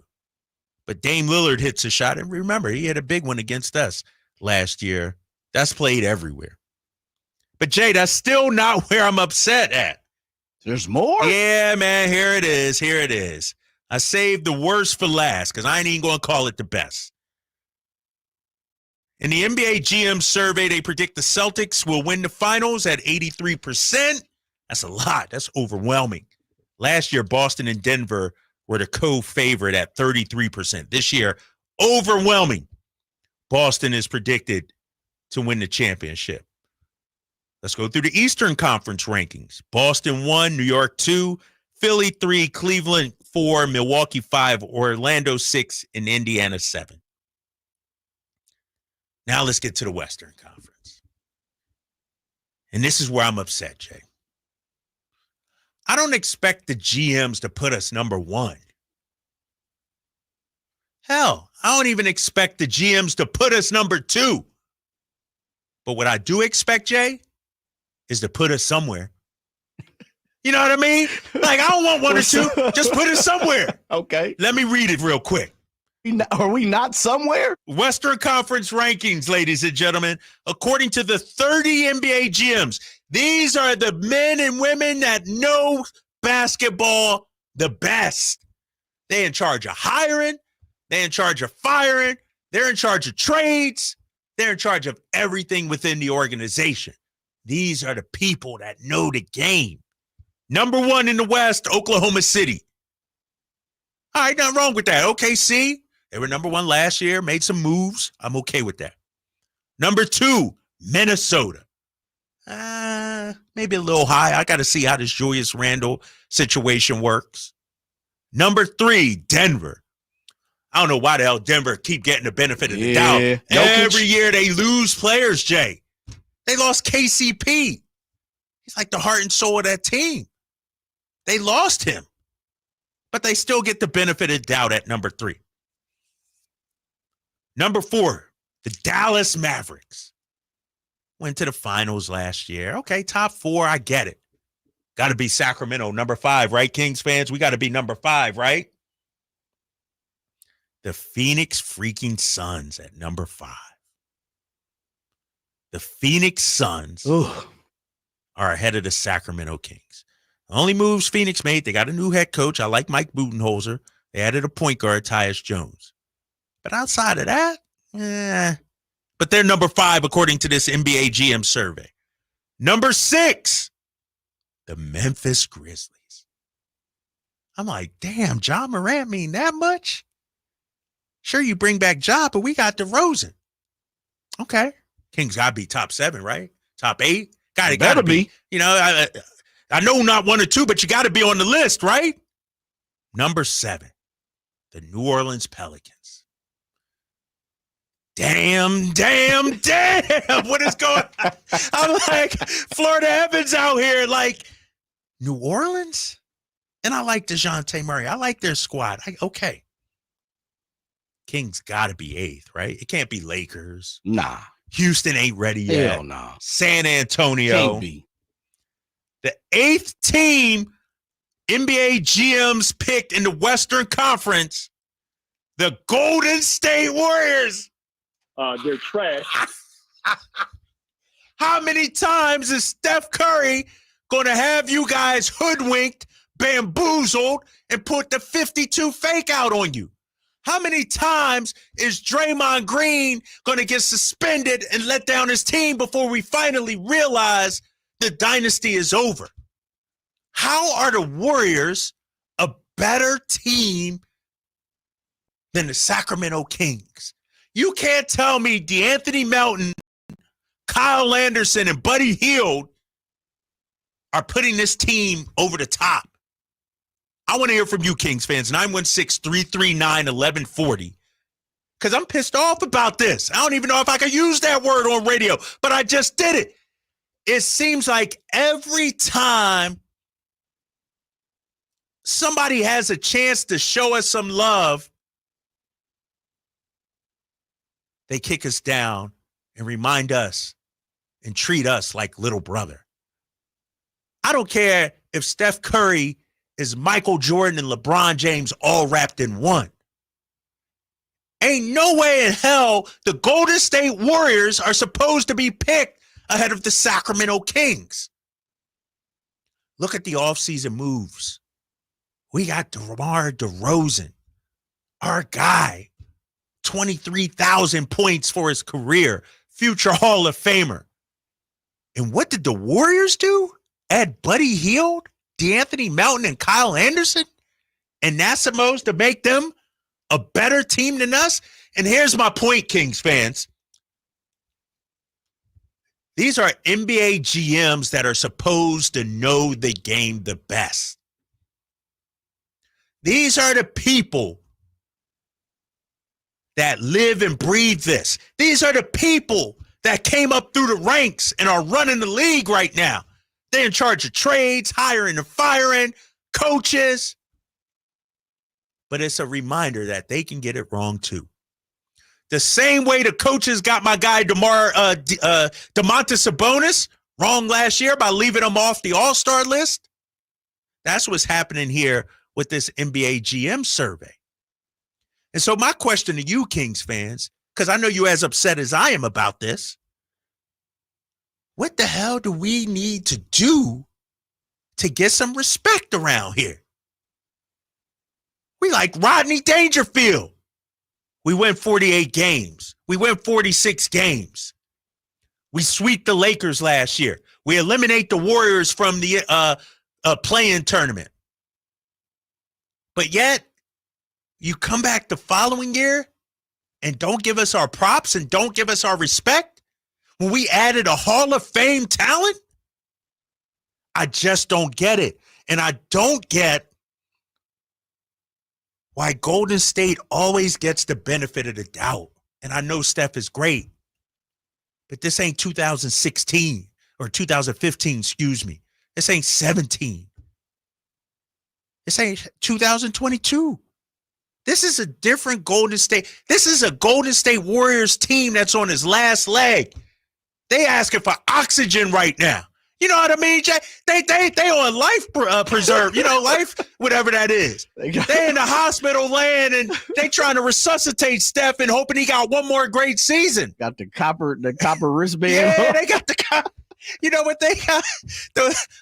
But Dame Lillard hits a shot. And remember, he had a big one against us last year. That's played everywhere. But, Jay, that's still not where I'm upset at. There's more? Yeah, man, here it is. I saved the worst for last because I ain't even going to call it the best. In the NBA GM survey, they predict the Celtics will win the finals at 83%. That's a lot. That's overwhelming. Last year, Boston and Denver were the co-favorite at 33%. This year, overwhelming. Boston is predicted to win the championship. Let's go through the Eastern Conference rankings. Boston 1, New York 2, Philly 3, Cleveland 4, Milwaukee 5, Orlando 6, and Indiana 7. Now let's get to the Western Conference. And this is where I'm upset, Jay. I don't expect the GMs to put us number 1. Hell, I don't even expect the GMs to put us number 2. But what I do expect, Jay, is to put us somewhere. You know what I mean? Like, I don't want 1 or 2. Just put us somewhere. Okay. Let me read it real quick. Are we not somewhere? Western Conference rankings, ladies and gentlemen. According to the 30 NBA GMs, these are the men and women that know basketball the best. They're in charge of hiring. They're in charge of firing. They're in charge of trades. They're in charge of everything within the organization. These are the people that know the game. Number 1 in the West, Oklahoma City. All right, nothing wrong with that. OKC, they were number 1 last year, made some moves. I'm okay with that. Number 2, Minnesota. Maybe a little high. I got to see how this Julius Randle situation works. Number 3, Denver. I don't know why the hell Denver keep getting the benefit of the doubt. Jokic. Every year they lose players, Jay. They lost KCP. He's like the heart and soul of that team. They lost him. But they still get the benefit of doubt at number 3. Number 4, the Dallas Mavericks. Went to the finals last year. Okay, top 4, I get it. Got to be Sacramento, number 5, right, Kings fans? We got to be number 5, right? The Phoenix freaking Suns at number 5. The Phoenix Suns are ahead of the Sacramento Kings. The only moves Phoenix made, they got a new head coach. I like Mike Budenholzer. They added a point guard, Tyus Jones. But outside of that, But they're number 5 according to this NBA GM survey. Number 6, the Memphis Grizzlies. I'm like, damn, Ja Morant mean that much? Sure, you bring back Ja, but we got DeRozan. Okay. Kings got to be top 7, right? Top 8? Gotta be. I know not 1 or 2, but you got to be on the list, right? Number 7, the New Orleans Pelicans. Damn. What is going on? I'm like, Florida Evans out here, like, New Orleans? And I like DeJounte Murray. I like their squad. Okay. Kings got to be 8th, right? It can't be Lakers. Nah. Houston ain't ready yet. Hell no. San Antonio. Can't be. The 8th team NBA GMs picked in the Western Conference, the Golden State Warriors. They're trash. How many times is Steph Curry going to have you guys hoodwinked, bamboozled, and put the 52 fake out on you? How many times is Draymond Green going to get suspended and let down his team before we finally realize the dynasty is over? How are the Warriors a better team than the Sacramento Kings? You can't tell me DeAnthony Melton, Kyle Anderson, and Buddy Hield are putting this team over the top. I want to hear from you, Kings fans, 916-339-1140. Because I'm pissed off about this. I don't even know if I can use that word on radio, but I just did it. It seems like every time somebody has a chance to show us some love, they kick us down and remind us and treat us like little brother. I don't care if Steph Curry is Michael Jordan and LeBron James all wrapped in one. Ain't no way in hell the Golden State Warriors are supposed to be picked ahead of the Sacramento Kings. Look at the offseason moves. We got DeMar DeRozan, our guy, 23,000 points for his career, future Hall of Famer. And what did the Warriors do? Add Buddy Hield, DeAnthony Melton, and Kyle Anderson? And that's supposed to make them a better team than us? And here's my point, Kings fans. These are NBA GMs that are supposed to know the game the best. These are the people that live and breathe this. These are the people that came up through the ranks and are running the league right now. They're in charge of trades, hiring and firing, coaches. But it's a reminder that they can get it wrong too. The same way the coaches got my guy Domantas Sabonis wrong last year by leaving him off the All-Star list. That's what's happening here with this NBA GM survey. And so my question to you, Kings fans, because I know you're as upset as I am about this, what the hell do we need to do to get some respect around here? We like Rodney Dangerfield. We win 48 games. We win 46 games. We sweep the Lakers last year. We eliminate the Warriors from the play-in tournament. But yet, you come back the following year and don't give us our props and don't give us our respect when we added a Hall of Fame talent? I just don't get it. And I don't get why Golden State always gets the benefit of the doubt. And I know Steph is great, but this ain't 2016 or 2015, excuse me. This ain't 17. This ain't 2022. This is a different Golden State. This is a Golden State Warriors team that's on his last leg. They asking for oxygen right now. You know what I mean, Jay? They on life preserve, life, whatever that is. They in the hospital laying and they trying to resuscitate Steph and hoping he got one more great season. Got the copper wristband. Yeah, they got the copper. You know what they got?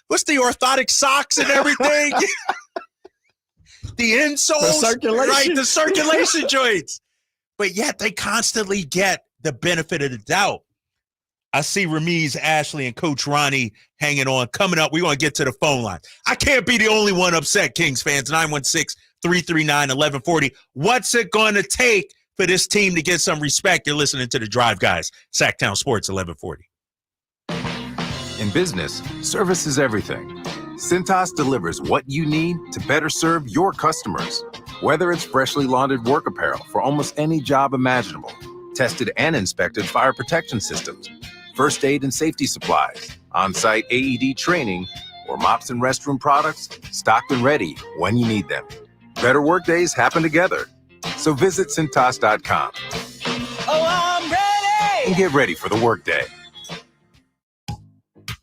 What's the orthotic socks and everything? The insoles, the circulation. Right? The circulation joints. But yet they constantly get the benefit of the doubt. I see Ramiz, Ashley, and Coach Ronnie hanging on. Coming up, we're going to get to the phone line. I can't be the only one upset, Kings fans. 916-339-1140. What's it going to take for this team to get some respect? You're listening to The Drive Guys, Sacktown Sports 1140. In business, service is everything. Cintas delivers what you need to better serve your customers. Whether it's freshly laundered work apparel for almost any job imaginable, tested and inspected fire protection systems, first aid and safety supplies, on-site AED training, or mops and restroom products, stocked and ready when you need them. Better work days happen together. So visit Cintas.com I'm ready! and get ready for the workday.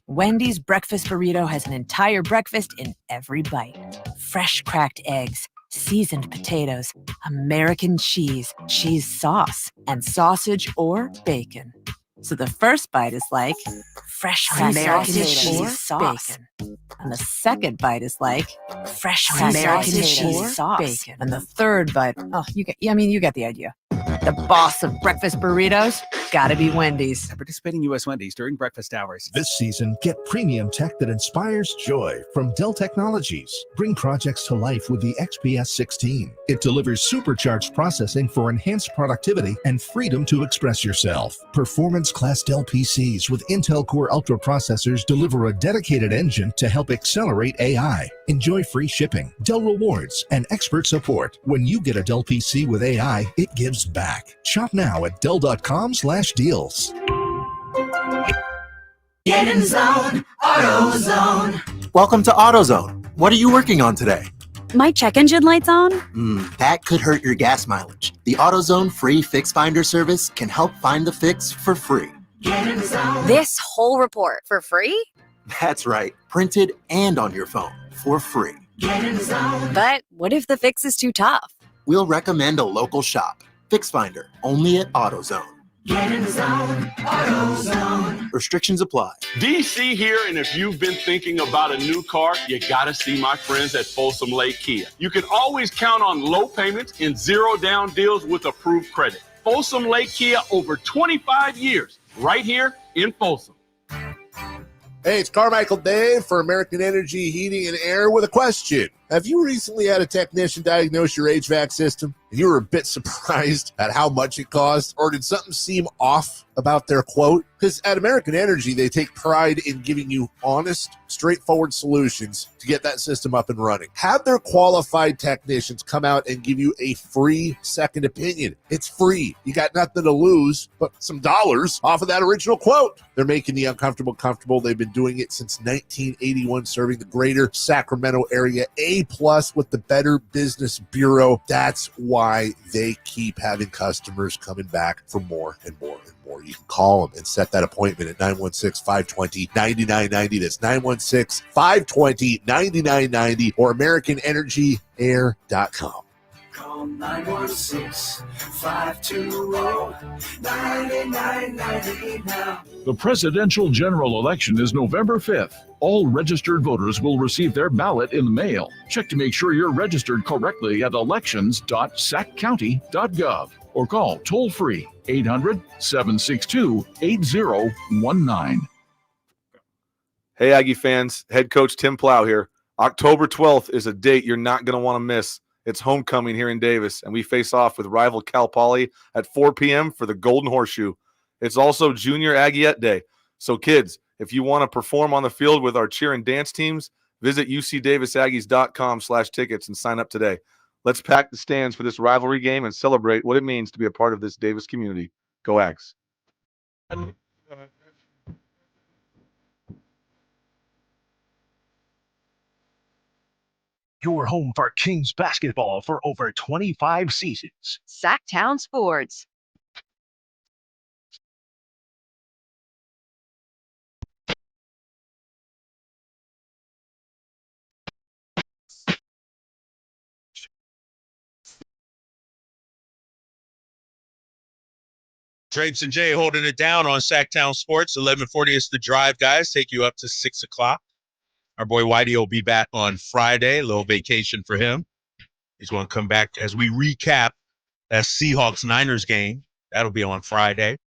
Wendy's breakfast burrito has an entire breakfast in every bite. Fresh cracked eggs, seasoned potatoes, American cheese, cheese sauce, and sausage or bacon. So the first bite is like fresh cracked American cheese sauce. Bacon. And the second bite is like fresh American cheese sauce. Bacon. And the third bite, you get the idea. The boss of breakfast burritos, gotta be Wendy's. Participating U.S. Wendy's during breakfast hours. This season, get premium tech that inspires joy from Dell Technologies. Bring projects to life with the XPS 16. It delivers supercharged processing for enhanced productivity and freedom to express yourself. Performance-class Dell PCs with Intel Core Ultra processors deliver a dedicated engine to help accelerate AI. Enjoy free shipping, Dell rewards, and expert support. When you get a Dell PC with AI, it gives back. Shop now at Dell.com/deals. Get in zone, AutoZone. Welcome to AutoZone. What are you working on today? My check engine light's on? That could hurt your gas mileage. The AutoZone free Fix Finder service can help find the fix for free. Get in zone. This whole report for free? That's right, printed and on your phone for free. Get in zone. But what if the fix is too tough? We'll recommend a local shop. Fix Finder, only at AutoZone. Get in zone, AutoZone. Restrictions apply. DC here, and if you've been thinking about a new car, you gotta see my friends at Folsom Lake Kia. You can always count on low payments and zero down deals with approved credit. Folsom Lake Kia, over 25 years, right here in Folsom. Hey, it's Carmichael Dave for American Energy Heating and Air with a question. Have you recently had a technician diagnose your HVAC system and you were a bit surprised at how much it cost? Or did something seem off about their quote? Because at American Energy, they take pride in giving you honest, straightforward solutions to get that system up and running. Have their qualified technicians come out and give you a free second opinion. It's free. You got nothing to lose but some dollars off of that original quote. They're making the uncomfortable comfortable. They've been doing it since 1981, serving the greater Sacramento area. A+ with the Better Business Bureau. That's why they keep having customers coming back for more and more and more. You can call them and set that appointment at 916-520-9990. That's 916-520-9990 or AmericanEnergyAir.com. Call 916-520-9990 now. The presidential general election is November 5th. All registered voters will receive their ballot in the mail. Check to make sure you're registered correctly at elections.saccounty.gov or call toll-free 800-762-8019. Hey, Aggie fans, head coach Tim Plow here. October 12th is a date you're not going to want to miss. It's homecoming here in Davis, and we face off with rival Cal Poly at 4 p.m. for the Golden Horseshoe. It's also Junior Aggiette Day. So, kids, if you want to perform on the field with our cheer and dance teams, visit ucdavisaggies.com/tickets and sign up today. Let's pack the stands for this rivalry game and celebrate what it means to be a part of this Davis community. Go Ags. Your home for Kings basketball for over 25 seasons. Sacktown Sports. Drapes and Jay holding it down on Sacktown Sports. 11:40 is the drive, guys. Take you up to 6 o'clock. Our boy Whitey will be back on Friday. A little vacation for him. He's going to come back as we recap that Seahawks-Niners game. That'll be on Friday.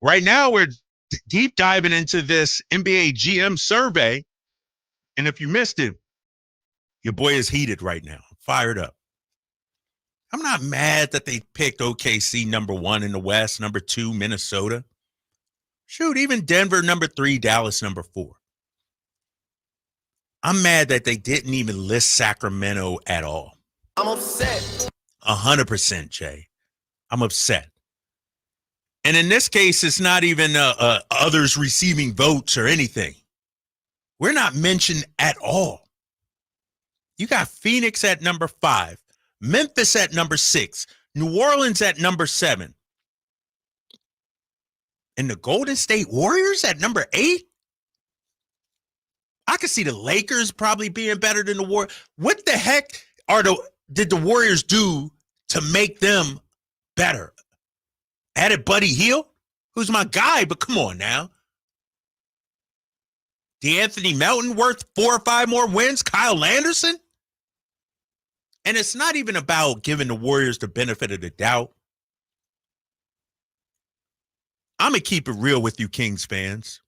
Right now, we're deep diving into this NBA GM survey. And if you missed it, your boy is heated right now, fired up. I'm not mad that they picked OKC number 1 in the West, number 2, Minnesota. Shoot, even Denver number 3, Dallas number 4. I'm mad that they didn't even list Sacramento at all. I'm upset. 100%, Jay. I'm upset. And in this case, it's not even others receiving votes or anything. We're not mentioned at all. You got Phoenix at number 5, Memphis at number 6, New Orleans at number 7, and the Golden State Warriors at number 8? I could see the Lakers probably being better than the Warriors. What the heck did the Warriors do to make them better? Added Buddy Hill, who's my guy, but come on now. DeAnthony Melton worth 4 or 5 more wins? Kyle Anderson? And it's not even about giving the Warriors the benefit of the doubt. I'm going to keep it real with you, Kings fans.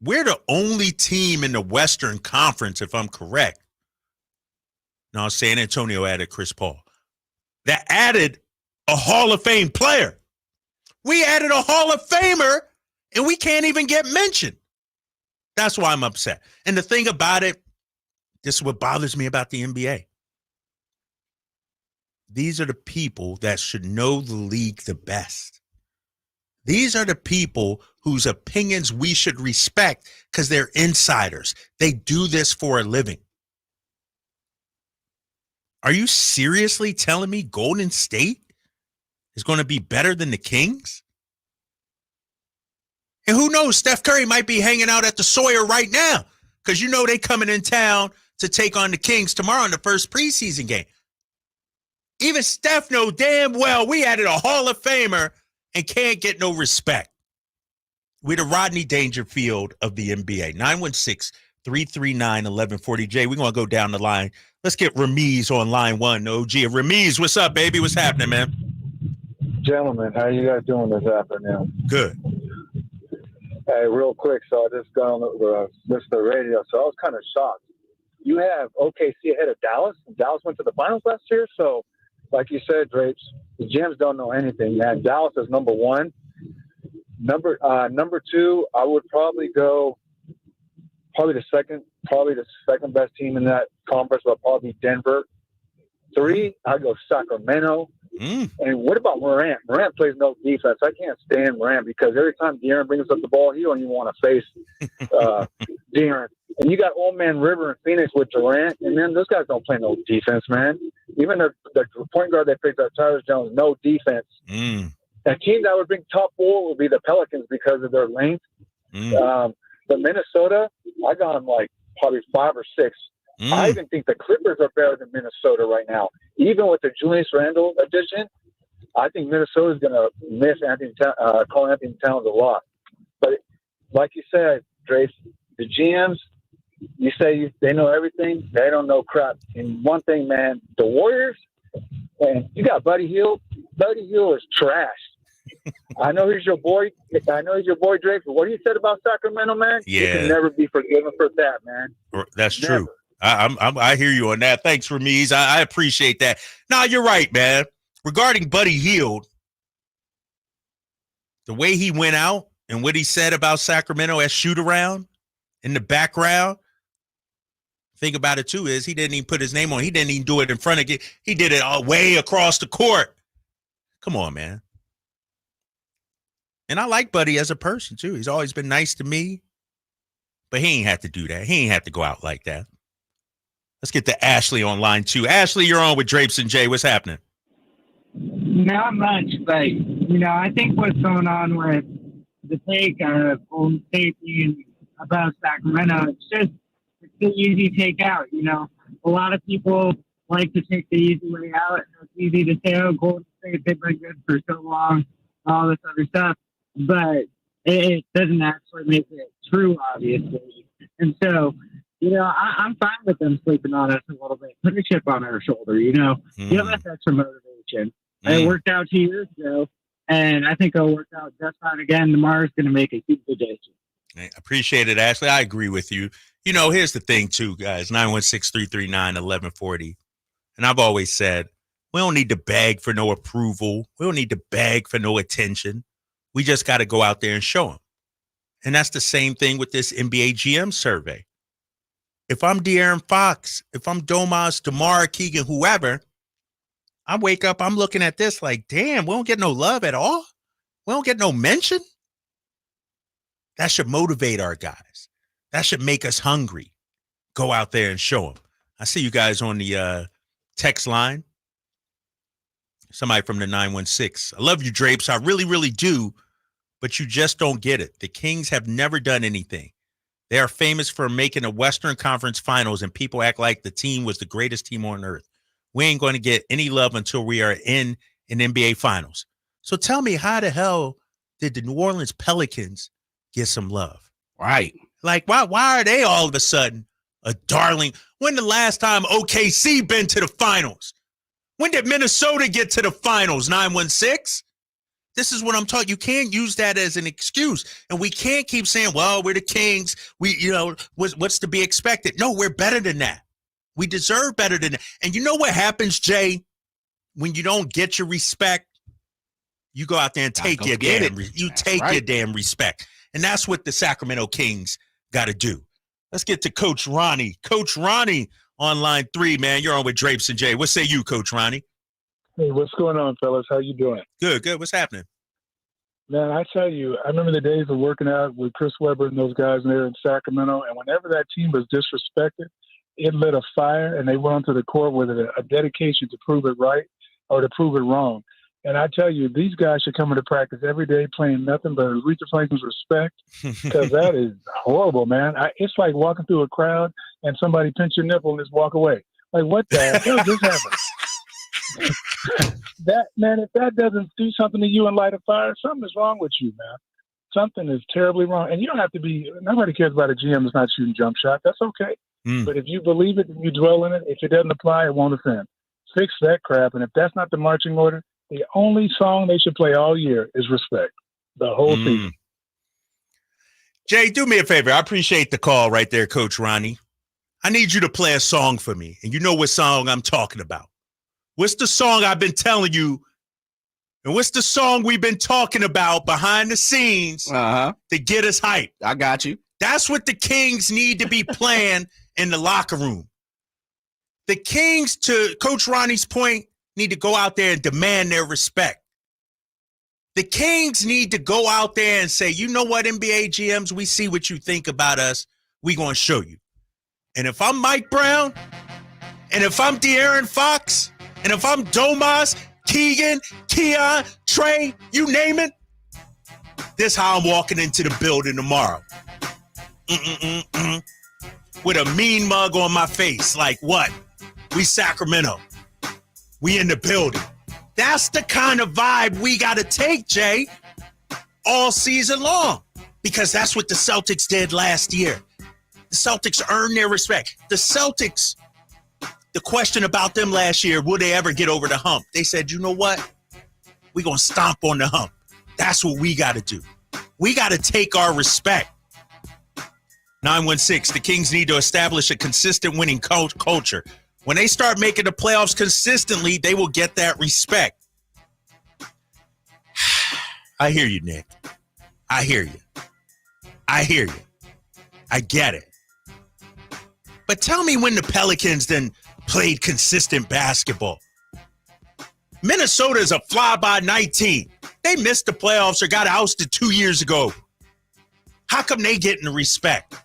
We're the only team in the Western Conference, if I'm correct. No, San Antonio added Chris Paul. That added a Hall of Fame player. We added a Hall of Famer, and we can't even get mentioned. That's why I'm upset. And the thing about it, this is what bothers me about the NBA. These are the people that should know the league the best. These are the people whose opinions we should respect because they're insiders. They do this for a living. Are you seriously telling me Golden State is going to be better than the Kings? And who knows, Steph Curry might be hanging out at the Sawyer right now because you know they coming in town to take on the Kings tomorrow in the first preseason game. Even Steph knows damn well we added a Hall of Famer and can't get no respect. We're the Rodney Dangerfield of the NBA. 916-339-1140. Jay, we're going to go down the line. Let's get Ramiz on line 1. OG. Ramiz, what's up, baby? What's happening, man? Gentlemen, how you guys doing this afternoon? Good. Hey, real quick, so I just got on the radio, so I was kind of shocked. You have OKC ahead of Dallas. Dallas went to the finals last year, so like you said, Drapes, the GMs don't know anything, man. Dallas is number 1. Number 2, I would probably go the second best team in that conference will probably be Denver. 3, I'd go Sacramento. And what about Morant? Morant plays no defense. I can't stand Morant because every time De'Aaron brings up the ball, he don't even want to face De'Aaron. And you got old man River and Phoenix with Durant, and then those guys don't play no defense, man. Even the point guard they picked up, Tyler Jones, no defense. A team that would bring top 4 would be the Pelicans because of their length. But Minnesota, I got them like probably 5 or 6. I even think the Clippers are better than Minnesota right now. Even with the Julius Randle addition, I think Minnesota's going to miss Carl Anthony Towns a lot. But like you said, Drace, the GMs, you say they know everything. They don't know crap. And one thing, man, the Warriors, and you got Buddy Hill. Buddy Hill is trash. I know he's your boy. Drake. But what you said about Sacramento, man, you can never be forgiven for that, man. That's true. I hear you on that. Thanks, Ramiz. I appreciate that. No, you're right, man. Regarding Buddy Hield, the way he went out and what he said about Sacramento as shoot around in the background, thing about it too is he didn't even put his name on. He didn't even do it in front of it. He did it all way across the court. Come on, man. And I like Buddy as a person too. He's always been nice to me, but he ain't have to do that. He ain't have to go out like that. Let's get to Ashley on line 2. Ashley, you're on with Drapes and Jay. What's happening? Not much, but, I think what's going on with the take of Golden State being above Sacramento, it's the easy take out, A lot of people like to take the easy way out. It's easy to say, oh, Golden State, they've been good for so long, all this other stuff. But it doesn't actually make it true, obviously. And so, I'm fine with them sleeping on us a little bit. Put a chip on our shoulder, give us extra motivation. It worked out 2 years ago, and I think it'll work out just fine again. Tomorrow's going to make a huge addition. I appreciate it, Ashley. I agree with you. Here's the thing, too, guys. 916-339-1140. And I've always said, we don't need to beg for no approval. We don't need to beg for no attention. We just got to go out there and show them. And that's the same thing with this NBA GM survey. If I'm De'Aaron Fox, if I'm Domas, DeMar, Keegan, whoever, I wake up, I'm looking at this like, damn, we don't get no love at all. We don't get no mention. That should motivate our guys. That should make us hungry. Go out there and show them. I see you guys on the text line. Somebody from the 916. I love you, Drapes. I really, really do. But you just don't get it. The Kings have never done anything. They are famous for making a Western Conference Finals, and people act like the team was the greatest team on earth. We ain't going to get any love until we are in an NBA Finals. So tell me, how the hell did the New Orleans Pelicans get some love? Right. Like, why are they all of a sudden a darling? When the last time OKC been to the finals? When did Minnesota get to the finals? 916? This is what I'm talking. You can't use that as an excuse. And we can't keep saying, well, we're the Kings. What's to be expected? No, we're better than that. We deserve better than that. And you know what happens, Jay? When you don't get your respect, you go out there and take your damn respect. And that's what the Sacramento Kings got to do. Let's get to Coach Ronnie. Coach Ronnie on line 3, man. You're on with Drapes and Jay. What say you, Coach Ronnie? Hey, what's going on, fellas? How you doing? Good. What's happening? Man, I tell you, I remember the days of working out with Chris Webber and those guys there in Sacramento, and whenever that team was disrespected, it lit a fire, and they went onto the court with a dedication to prove it right or to prove it wrong. And I tell you, these guys should come into practice every day playing nothing but Aretha Franklin's Respect, because that is horrible, man. It's like walking through a crowd and somebody pinch your nipple and just walk away. Like, what the hell just happened? That, man, if that doesn't do something to you and light a fire, something is wrong with you, man. Something is terribly wrong. And you don't have to be – nobody cares about a GM that's not shooting jump shots. That's okay. But if you believe it and you dwell in it, if it doesn't apply, it won't offend. Fix that crap. And if that's not the marching order, the only song they should play all year is Respect, the whole season. Jay, do me a favor. I appreciate the call right there, Coach Ronnie. I need you to play a song for me. And you know what song I'm talking about. What's the song I've been telling you? And what's the song we've been talking about behind the scenes to get us hyped? I got you. That's what the Kings need to be playing in the locker room. The Kings, to Coach Ronnie's point, need to go out there and demand their respect. The Kings need to go out there and say, you know what, NBA GMs, we see what you think about us. We going to show you. And if I'm Mike Brown, and if I'm De'Aaron Fox, and if I'm Domas, Keegan, Keon, Trey, you name it, this is how I'm walking into the building tomorrow. With a mean mug on my face. Like, what? We Sacramento. We in the building. That's the kind of vibe we got to take, Jay, all season long. Because that's what the Celtics did last year. The Celtics earned their respect. The Celtics, the question about them last year, will they ever get over the hump? They said, you know what? We're going to stomp on the hump. That's what we got to do. We got to take our respect. 916, the Kings need to establish a consistent winning culture. When they start making the playoffs consistently, they will get that respect. I hear you, Nick. I hear you. I get it. But tell me when the Pelicans then played consistent basketball. Minnesota is a fly-by-night team. They missed the playoffs or got ousted 2 years ago. How come they getting the respect?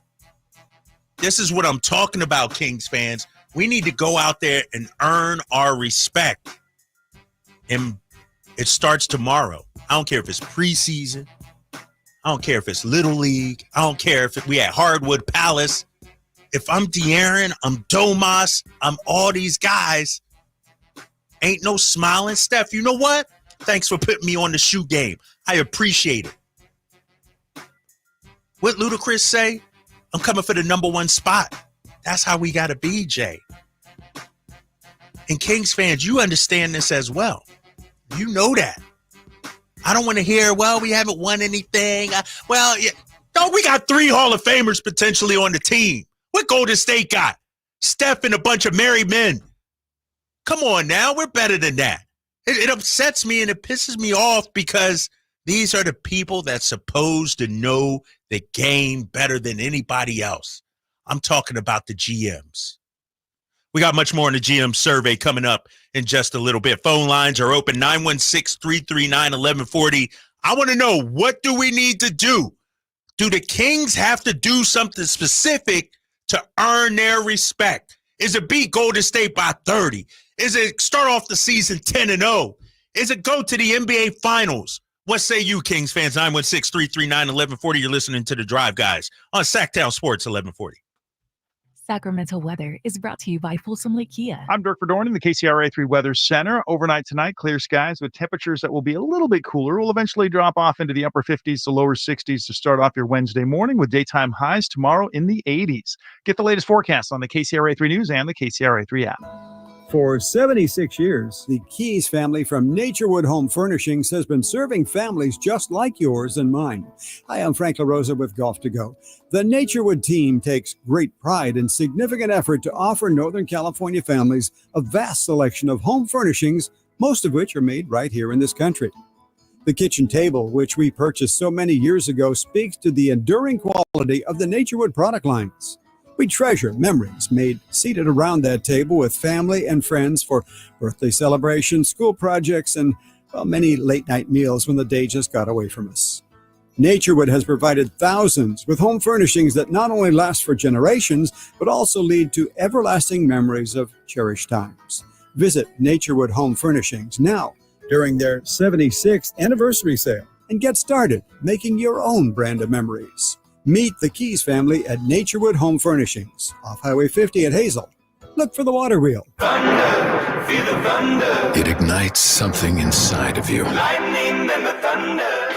This is what I'm talking about, Kings fans. We need to go out there and earn our respect. And it starts tomorrow. I don't care if it's preseason. I don't care if it's Little League. I don't care if we at Hardwood Palace. If I'm De'Aaron, I'm Domas, I'm all these guys. Ain't no smiling. Steph, you know what? Thanks for putting me on the shoe game. I appreciate it. What Ludacris say? I'm coming for the number one spot. That's how we got to be, Jay. And Kings fans, you understand this as well. You know that. I don't want to hear, well, we haven't won anything. We got 3 Hall of Famers potentially on the team. What Golden State got? Steph and a bunch of married men. Come on now, we're better than that. It upsets me and it pisses me off because These are the people that's supposed to know the game better than anybody else. I'm talking about the GMs. We got much more in the GM survey coming up in just a little bit. Phone lines are open, 916-339-1140. I want to know, what do we need to do? Do the Kings have to do something specific to earn their respect? Is it beat Golden State by 30? Is it start off the season 10-0? Is it go to the NBA Finals? What say you, Kings fans? 916-339-1140. You're listening to The Drive Guys on Sacktown Sports 1140. Sacramento weather is brought to you by Folsom Lake Kia. I'm Dirk Verdorn in the KCRA3 Weather Center. Overnight tonight, clear skies with temperatures that will be a little bit cooler. Will eventually drop off into the upper 50s to lower 60s to start off your Wednesday morning, with daytime highs tomorrow in the 80s. Get the latest forecast on the KCRA3 News and the KCRA3 app. For 76 years, the Keys family from Naturewood Home Furnishings has been serving families just like yours and mine. Hi, I'm Frank LaRosa with Golf to Go. The Naturewood team takes great pride and significant effort to offer Northern California families a vast selection of home furnishings, most of which are made right here in this country. The kitchen table, which we purchased so many years ago, speaks to the enduring quality of the Naturewood product lines. We treasure memories made seated around that table with family and friends for birthday celebrations, school projects, and many late-night meals when the day just got away from us. Naturewood has provided thousands with home furnishings that not only last for generations, but also lead to everlasting memories of cherished times. Visit Naturewood Home Furnishings now during their 76th anniversary sale and get started making your own brand of memories. Meet the Keys family at Naturewood Home Furnishings, off Highway 50 at Hazel. Look for the water wheel. Thunder, feel the thunder. It ignites something inside of you. Lightning and the thunder.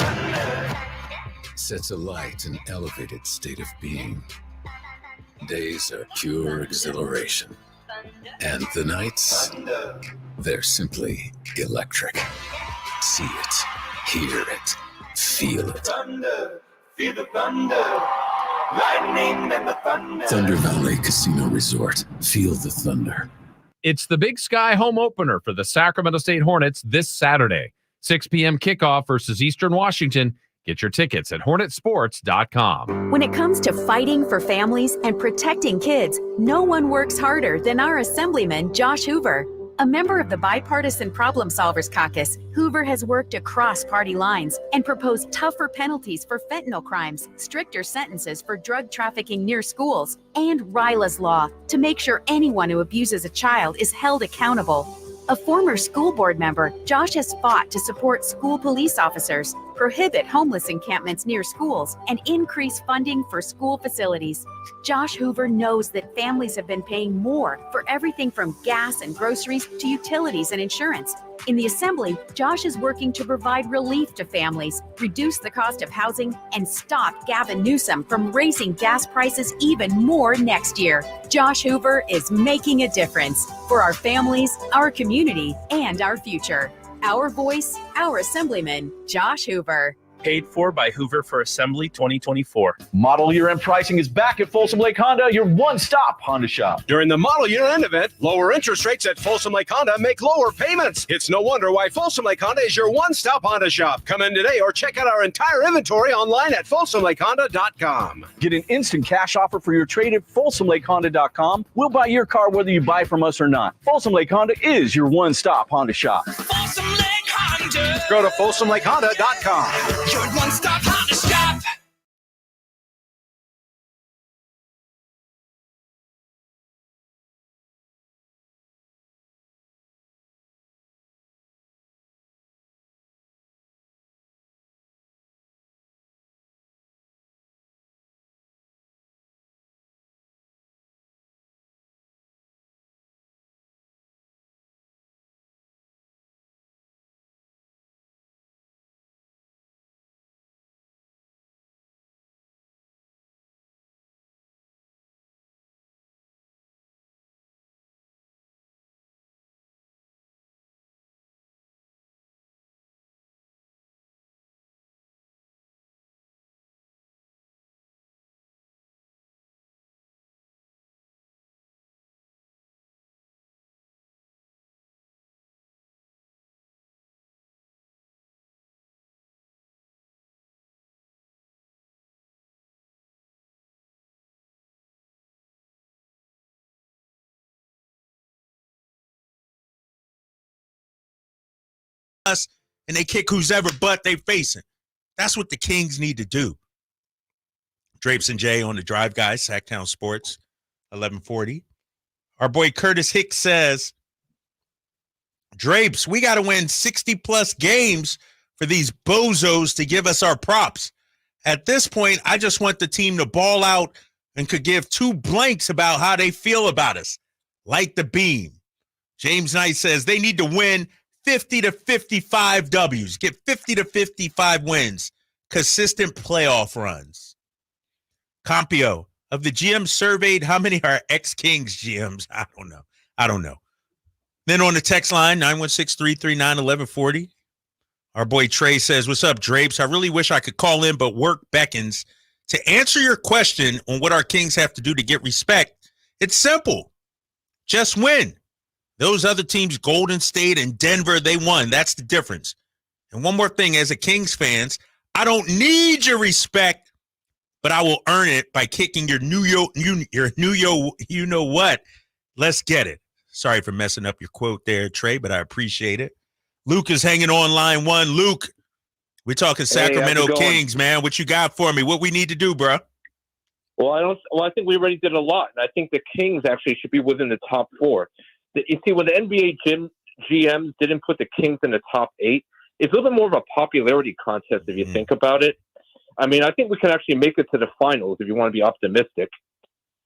Sets alight an elevated state of being. Days are pure exhilaration. And the nights, they're simply electric. See it, hear it, feel it. Thunder. Feel the thunder, lightning and the thunder. Thunder Valley Casino Resort. Feel the thunder. It's the Big Sky home opener for the Sacramento State Hornets this Saturday. 6 p.m. kickoff versus Eastern Washington. Get your tickets at hornetsports.com. When it comes to fighting for families and protecting kids, no one works harder than our Assemblyman, Josh Hoover. A member of the Bipartisan Problem Solvers Caucus, Hoover has worked across party lines and proposed tougher penalties for fentanyl crimes, stricter sentences for drug trafficking near schools, and RILA's law to make sure anyone who abuses a child is held accountable. A former school board member, Josh has fought to support school police officers, prohibit homeless encampments near schools, and increase funding for school facilities. Josh Hoover knows that families have been paying more for everything from gas and groceries to utilities and insurance. In the Assembly, Josh is working to provide relief to families, reduce the cost of housing, and stop Gavin Newsom from raising gas prices even more next year. Josh Hoover is making a difference for our families, our community, and our future. Our voice, our Assemblyman, Josh Hoover. Paid for by Hoover for Assembly 2024. Model year-end pricing is back at Folsom Lake Honda, your one-stop Honda shop. During the model year-end event, lower interest rates at Folsom Lake Honda make lower payments. It's no wonder why Folsom Lake Honda is your one-stop Honda shop. Come in today or check out our entire inventory online at folsomlakehonda.com. Get an instant cash offer for your trade at folsomlakehonda.com. We'll buy your car whether you buy from us or not. Folsom Lake Honda is your one-stop Honda shop. Folsom Lake Honda. Go to folsomlakehonda.com. Your one-stop Honda shop. us and they kick who's ever butt they facing. That's what the Kings need to do. Drapes and Jay on the Drive Guys, Sacktown Sports, 1140. Our boy Curtis Hicks says, Drapes, we got to win 60-plus games for these bozos to give us our props. At this point, I just want the team to ball out and could give two blanks about how they feel about us. Light the beam. James Knight says they need to win 50 to 55 W's. Get 50 to 55 wins. Consistent playoff runs. Compio, of the GMs surveyed, how many are ex-Kings GMs? I don't know. Then on the text line, 916-339-1140. Our boy Trey says, what's up, Drapes? I really wish I could call in, but work beckons. To answer your question on what our Kings have to do to get respect, it's simple. Just win. Those other teams, Golden State and Denver, they won. That's the difference. And one more thing, as a Kings fans, I don't need your respect, but I will earn it by kicking your you know what. Let's get it. Sorry for messing up your quote there, Trey, but I appreciate it. Luke is hanging on line one. Luke, we're talking Sacramento Kings, man. What you got for me? What we need to do, bro? Well, I think we already did a lot, and I think the Kings actually should be within the top four. You see, when the NBA GMs didn't put the Kings in the top 8, it's a little bit more of a popularity contest if you think about it. I mean, I think we can actually make it to the finals if you want to be optimistic.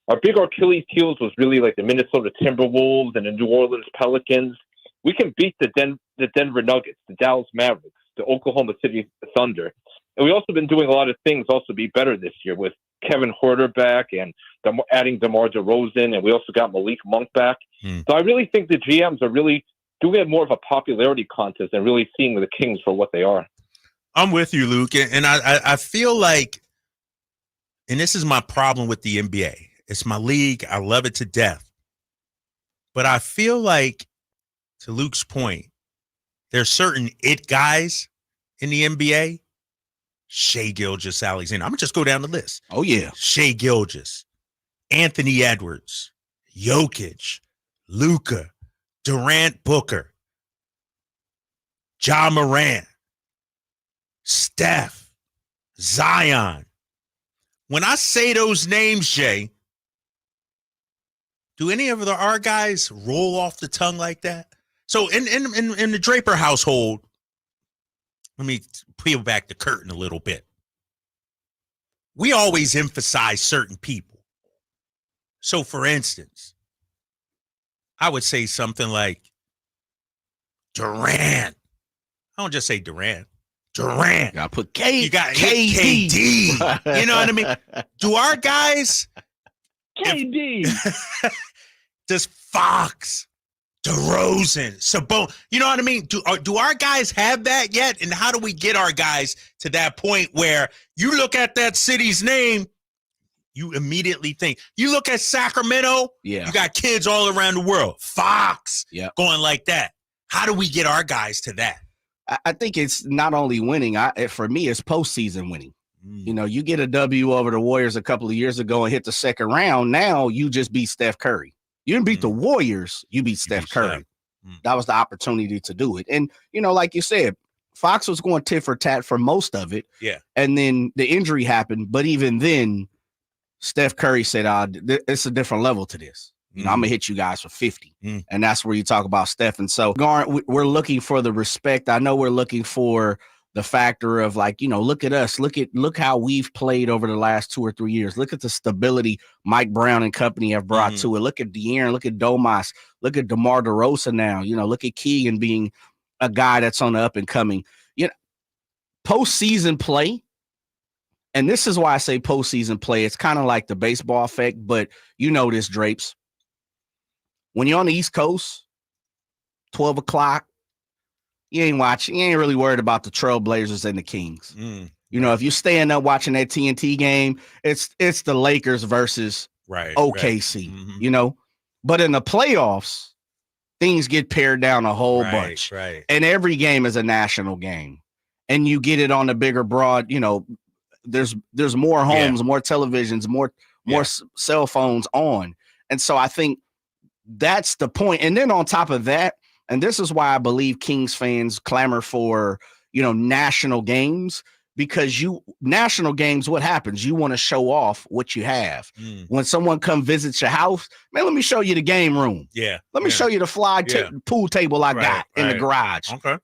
Our big Achilles heels was really like the Minnesota Timberwolves and the New Orleans Pelicans. We can beat the Denver Nuggets, the Dallas Mavericks, the Oklahoma City Thunder. And we've also been doing a lot of things also to be better this year with Kevin Huerter back and adding DeMar DeRozan, and we also got Malik Monk back. So I really think the GMs are really doing it more of a popularity contest and really seeing the Kings for what they are. I'm with you, Luke, and I feel like, and this is my problem with the NBA. It's my league. I love it to death. But I feel like, to Luke's point, there's certain it guys in the NBA. Shai Gilgeous-Alexander. I'm going to just go down the list. Oh, yeah. Shai Gilgeous, Anthony Edwards, Jokic, Luka, Durant Booker, Ja Morant, Steph, Zion. When I say those names, Jay, do any of our guys roll off the tongue like that? So in the Draper household, let me peel back the curtain a little bit. We always emphasize certain people. So, for instance, I would say something like Durant. I don't just say Durant. Durant. Got to put K. You got KD. You know what I mean? Do our guys? KD. Does Fox, DeRozan, Sabonis, you know what I mean? Do our guys have that yet? And how do we get our guys to that point where you look at that city's name, you immediately think, you look at Sacramento, you got kids all around the world, Fox, going like that. How do we get our guys to that? I think it's not only winning. For me, it's postseason winning. You know, you get a W over the Warriors a couple of years ago and hit the second round. Now you just beat Steph Curry. You didn't beat the Warriors. You beat Steph Curry. That was the opportunity to do it. And, you know, like you said, Fox was going tit for tat for most of it. Yeah. And then the injury happened. But even then, Steph Curry said, it's a different level to this. You know, I'm going to hit you guys for 50. And that's where you talk about Steph. And so, we're looking for the respect. I know we're looking for the factor of, like, you know, look at us. Look how we've played over the last 2 or 3 years. Look at the stability Mike Brown and company have brought to it. Look at De'Aaron. Look at Domas. Look at DeMar DeRozan now. You know, look at Keegan being a guy that's on the up and coming. You know, postseason play, and this is why I say postseason play. It's kind of like the baseball effect, but you know this, Drapes. When you're on the East Coast, 12 o'clock, you ain't really worried about the Trailblazers and the Kings. You know, if you're staying up watching that TNT game, it's the Lakers versus OKC, you know. But in the playoffs, things get pared down a whole bunch. And every game is a national game. And you get it on the bigger broad, you know, there's more homes, more televisions, more cell phones on. And so I think that's the point. And then on top of that, And this is why I believe Kings fans clamor for, national games, because national games, what happens? You want to show off what you have. When someone come visits your house, man, let me show you the game room. Yeah. Let me show you the pool table I got in the garage. Okay.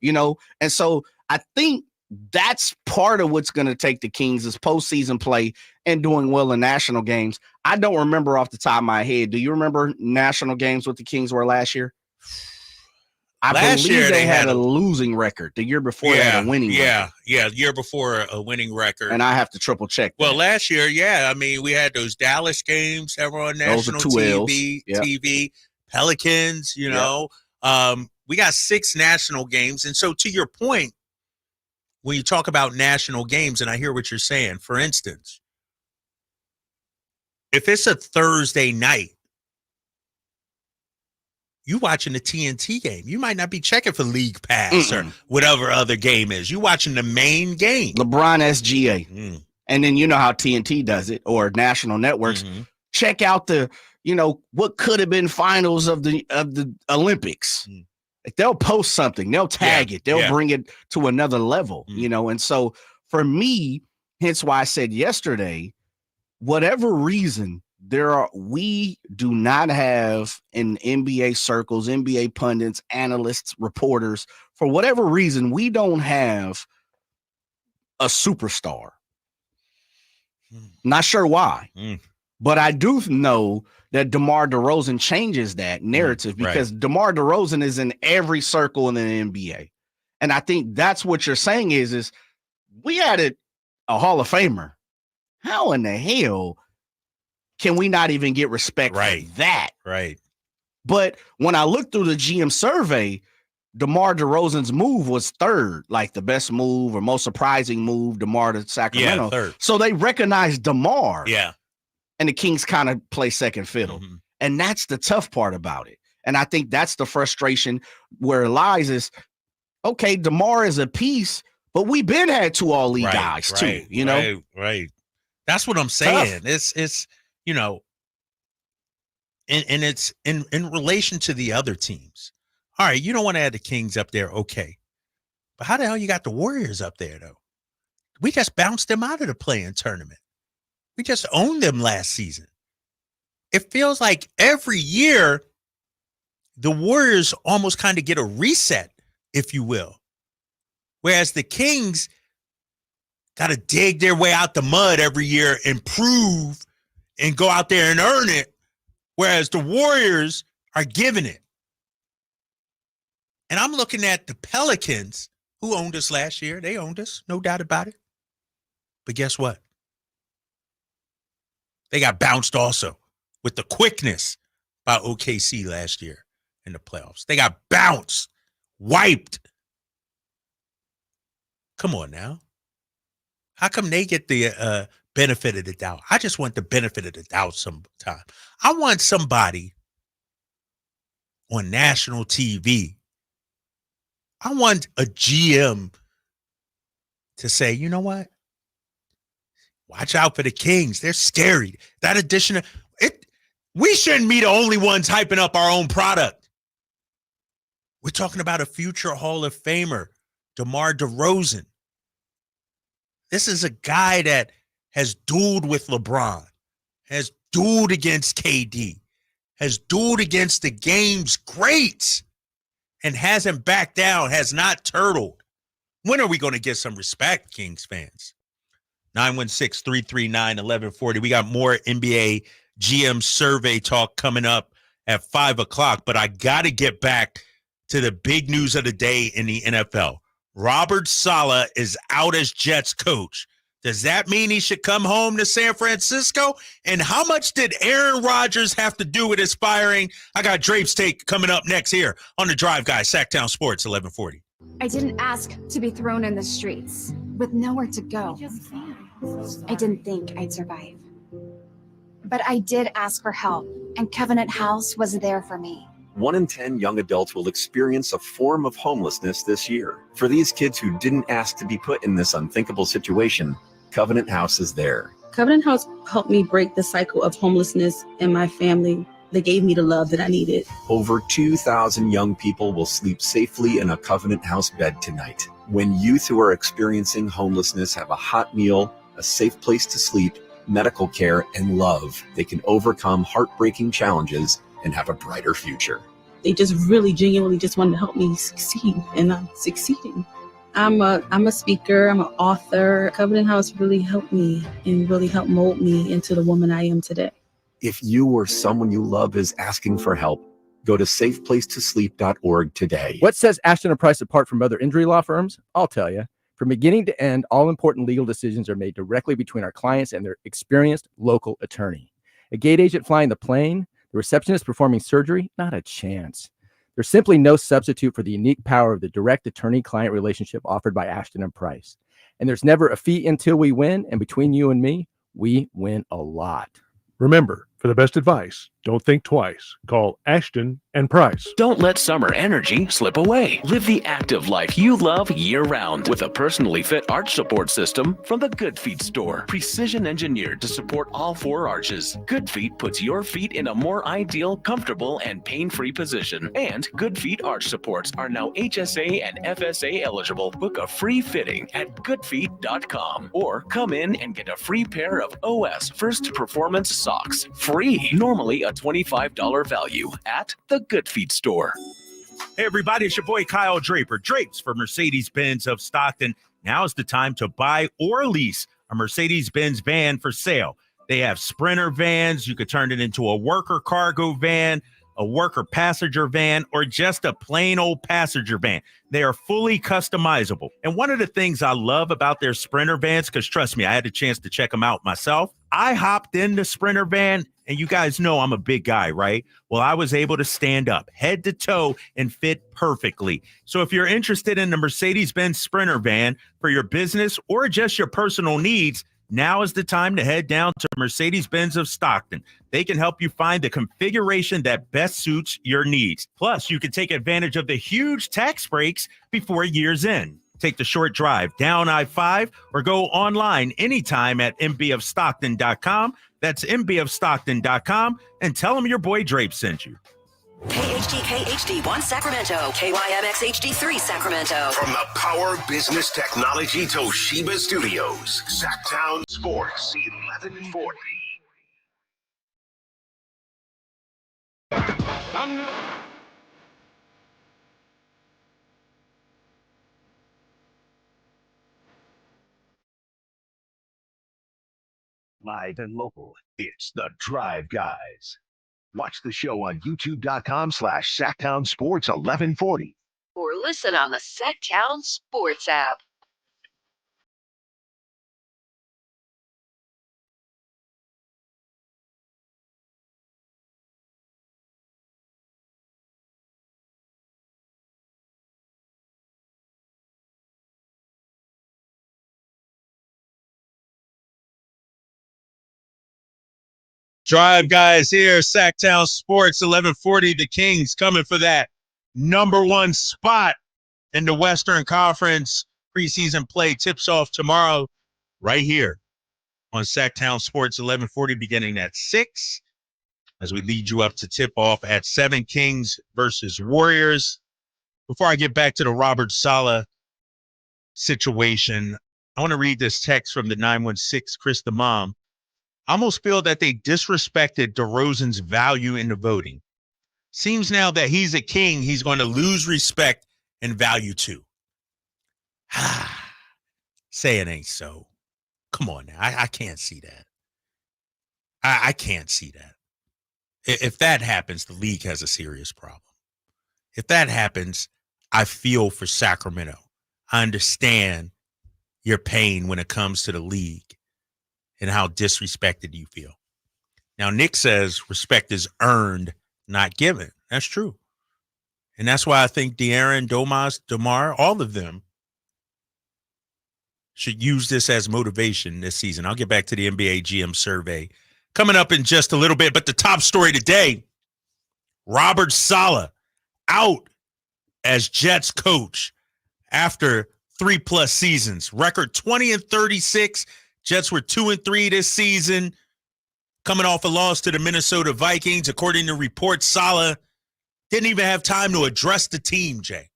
And so I think that's part of what's going to take the Kings is postseason play and doing well in national games. I don't remember off the top of my head. Do you remember national games what the Kings were last year? I believe they had a losing record. The year before they had a winning record. Yeah, year before a winning record. And I have to triple check that. Well, last year, we had those Dallas games that were on national TV. Pelicans, we got 6 national games. And so to your point, when you talk about national games, and I hear what you're saying, for instance, if it's a Thursday night, you watching the TNT game. You might not be checking for League Pass or whatever other game is. You watching the main game. LeBron SGA. And then you know how TNT does it, or national networks. Check out the, what could have been finals of the Olympics. They'll post something. They'll tag it. They'll bring it to another level, And so for me, hence why I said yesterday, whatever reason, we do not have in NBA circles, NBA pundits, analysts, reporters, for whatever reason, we don't have a superstar. Not sure why, but I do know that DeMar DeRozan changes that narrative because DeMar DeRozan is in every circle in the NBA. And I think that's what you're saying is we added a Hall of Famer. How in the hell can we not even get respect for that? Right. But when I looked through the GM survey, DeMar DeRozan's move was third, like the best move or most surprising move, DeMar to Sacramento. Yeah, third. So they recognized DeMar. Yeah. And the Kings kind of play second fiddle. And that's the tough part about it. And I think that's the frustration where it lies is, okay, DeMar is a piece, but we've been had 2 all-league guys too, Right. That's what I'm saying. Tough. It's and it's in relation to the other teams. All right, you don't want to add the Kings up there, okay. But how the hell you got the Warriors up there, though? We just bounced them out of the play-in tournament. We just owned them last season. It feels like every year the Warriors almost kind of get a reset, if you will. Whereas the Kings got to dig their way out the mud every year, improve, and go out there and earn it. Whereas the Warriors are giving it. And I'm looking at the Pelicans, who owned us last year. They owned us, no doubt about it. But guess what? They got bounced also with the quickness by OKC last year in the playoffs. They got bounced, wiped. Come on now. How come they get the benefit of the doubt? I just want the benefit of the doubt sometime. I want somebody on national TV. I want a GM to say, you know what? Watch out for the Kings. They're scary. That addition of it, we shouldn't be the only ones hyping up our own product. We're talking about a future Hall of Famer, DeMar DeRozan. This is a guy that has dueled with LeBron, has dueled against KD, has dueled against the game's greats, and hasn't backed down, has not turtled. When are we going to get some respect, Kings fans? 916-339-1140. We got more NBA GM survey talk coming up at 5 o'clock, but I got to get back to the big news of the day in the NFL. Robert Saleh is out as Jets coach. Does that mean he should come home to San Francisco? And how much did Aaron Rodgers have to do with his firing? I got Drape's take coming up next here on The Drive Guy, Sacktown Sports 1140. I didn't ask to be thrown in the streets with nowhere to go. I didn't think I'd survive. But I did ask for help, and Covenant House was there for me. 1 in 10 young adults will experience a form of homelessness this year. For these kids who didn't ask to be put in this unthinkable situation, Covenant House is there. Covenant House helped me break the cycle of homelessness in my family. They gave me the love that I needed. Over 2,000 young people will sleep safely in a Covenant House bed tonight. When youth who are experiencing homelessness have a hot meal, a safe place to sleep, medical care, and love, they can overcome heartbreaking challenges and have a brighter future. They just really genuinely just wanted to help me succeed, and I'm succeeding. I'm a speaker, I'm an author. Covenant House really helped me and really helped mold me into the woman I am today. If you or someone you love is asking for help, go to safeplacetosleep.org today. What sets Ashton & Price apart from other injury law firms? I'll tell you. From beginning to end, all important legal decisions are made directly between our clients and their experienced local attorney. A gate agent flying the plane, the receptionist performing surgery, not a chance. There's simply no substitute for the unique power of the direct attorney-client relationship offered by Ashton & Price. And there's never a fee until we win, and between you and me, we win a lot. Remember, for the best advice, don't think twice. Call Ashton and Price. Don't let summer energy slip away. Live the active life you love year-round with a personally fit arch support system from the Good Feet store. Precision engineered to support all 4 arches. Good Feet puts your feet in a more ideal, comfortable, and pain-free position. And Good Feet arch supports are now HSA and FSA eligible. Book a free fitting at goodfeet.com or come in and get a free pair of OS First Performance socks. Free. Normally a $25 value at the Good Feet store. Hey, everybody, it's your boy Kyle Draper. Drapes for Mercedes-Benz of Stockton. Now is the time to buy or lease a Mercedes-Benz van for sale. They have Sprinter vans. You could turn it into a worker cargo van, a worker passenger van, or just a plain old passenger van. They are fully customizable. And one of the things I love about their Sprinter vans, because trust me, I had a chance to check them out myself. I hopped in the Sprinter van, and you guys know I'm a big guy, right? Well, I was able to stand up head to toe and fit perfectly. So if you're interested in the Mercedes-Benz Sprinter van for your business or just your personal needs, now is the time to head down to Mercedes-Benz of Stockton. They can help you find the configuration that best suits your needs. Plus, you can take advantage of the huge tax breaks before year's end. Take the short drive down I-5 or go online anytime at mbofstockton.com. That's mbofstockton.com, and tell them your boy Drape sent you. KHD1 Sacramento, KYMX HD3 Sacramento. From the Power Business Technology Toshiba Studios, Sacktown Sports 1140. Live and local, it's the Drive Guys. Watch the show on youtube.com/Sacktown Sports 1140. Or listen on the Sacktown Sports app. Drive Guys here, Sacktown Sports 1140. The Kings coming for that #1 spot in the Western Conference. Preseason play tips off tomorrow right here on Sacktown Sports 1140 beginning at 6 as we lead you up to tip off at 7, Kings versus Warriors. Before I get back to the Robert Saleh situation, I want to read this text from the 916, Chris the Mom. I almost feel that they disrespected DeRozan's value in the voting. Seems now that he's a King, he's going to lose respect and value too. Say it ain't so. Come on now. I can't see that. I can't see that. If that happens, the league has a serious problem. If that happens, I feel for Sacramento. I understand your pain when it comes to the league and how disrespected you feel. Now, Nick says respect is earned, not given. That's true. And that's why I think De'Aaron, Domas, DeMar, all of them should use this as motivation this season. I'll get back to the NBA GM survey coming up in just a little bit. But the top story today, Robert Saleh out as Jets coach after 3+ seasons. Record 20-36. Jets were 2-3 this season. coming off a loss to the Minnesota Vikings. According to reports, Saleh didn't even have time to address the team, Jay.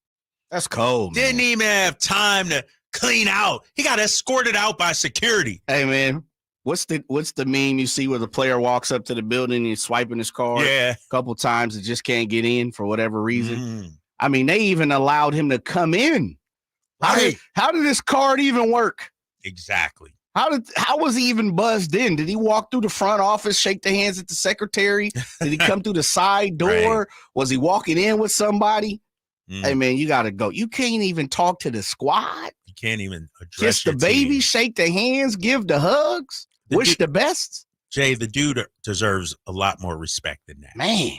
That's cold, man. Didn't even have time to clean out. He got escorted out by security. Hey, man, what's the meme you see where the player walks up to the building and he's swiping his card a couple times and just can't get in for whatever reason? I mean, they even allowed him to come in. How did this card even work? Exactly. How was he even buzzed in? Did he walk through the front office, shake the hands at the secretary? Did he come through the side door? Right. Was he walking in with somebody? Hey, man, you got to go. You can't even talk to the squad. You can't even address Kiss the your baby, team. Shake the hands, give the hugs, wish the best. Jay, the dude deserves a lot more respect than that. Man.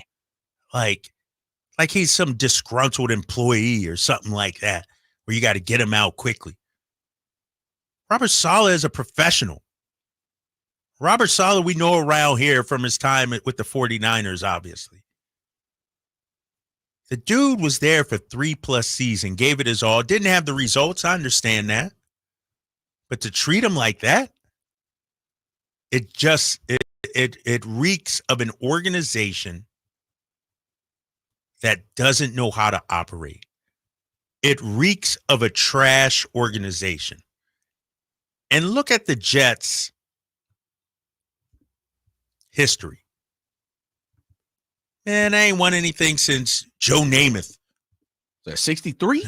Like he's some disgruntled employee or something like that, where you got to get him out quickly. Robert Saleh is a professional. Robert Saleh, we know around here from his time with the 49ers, obviously. The dude was there for 3+ seasons, gave it his all, didn't have the results. I understand that. But to treat him like that, it reeks of an organization that doesn't know how to operate. It reeks of a trash organization. And look at the Jets' history. Man, I ain't won anything since Joe Namath. 63?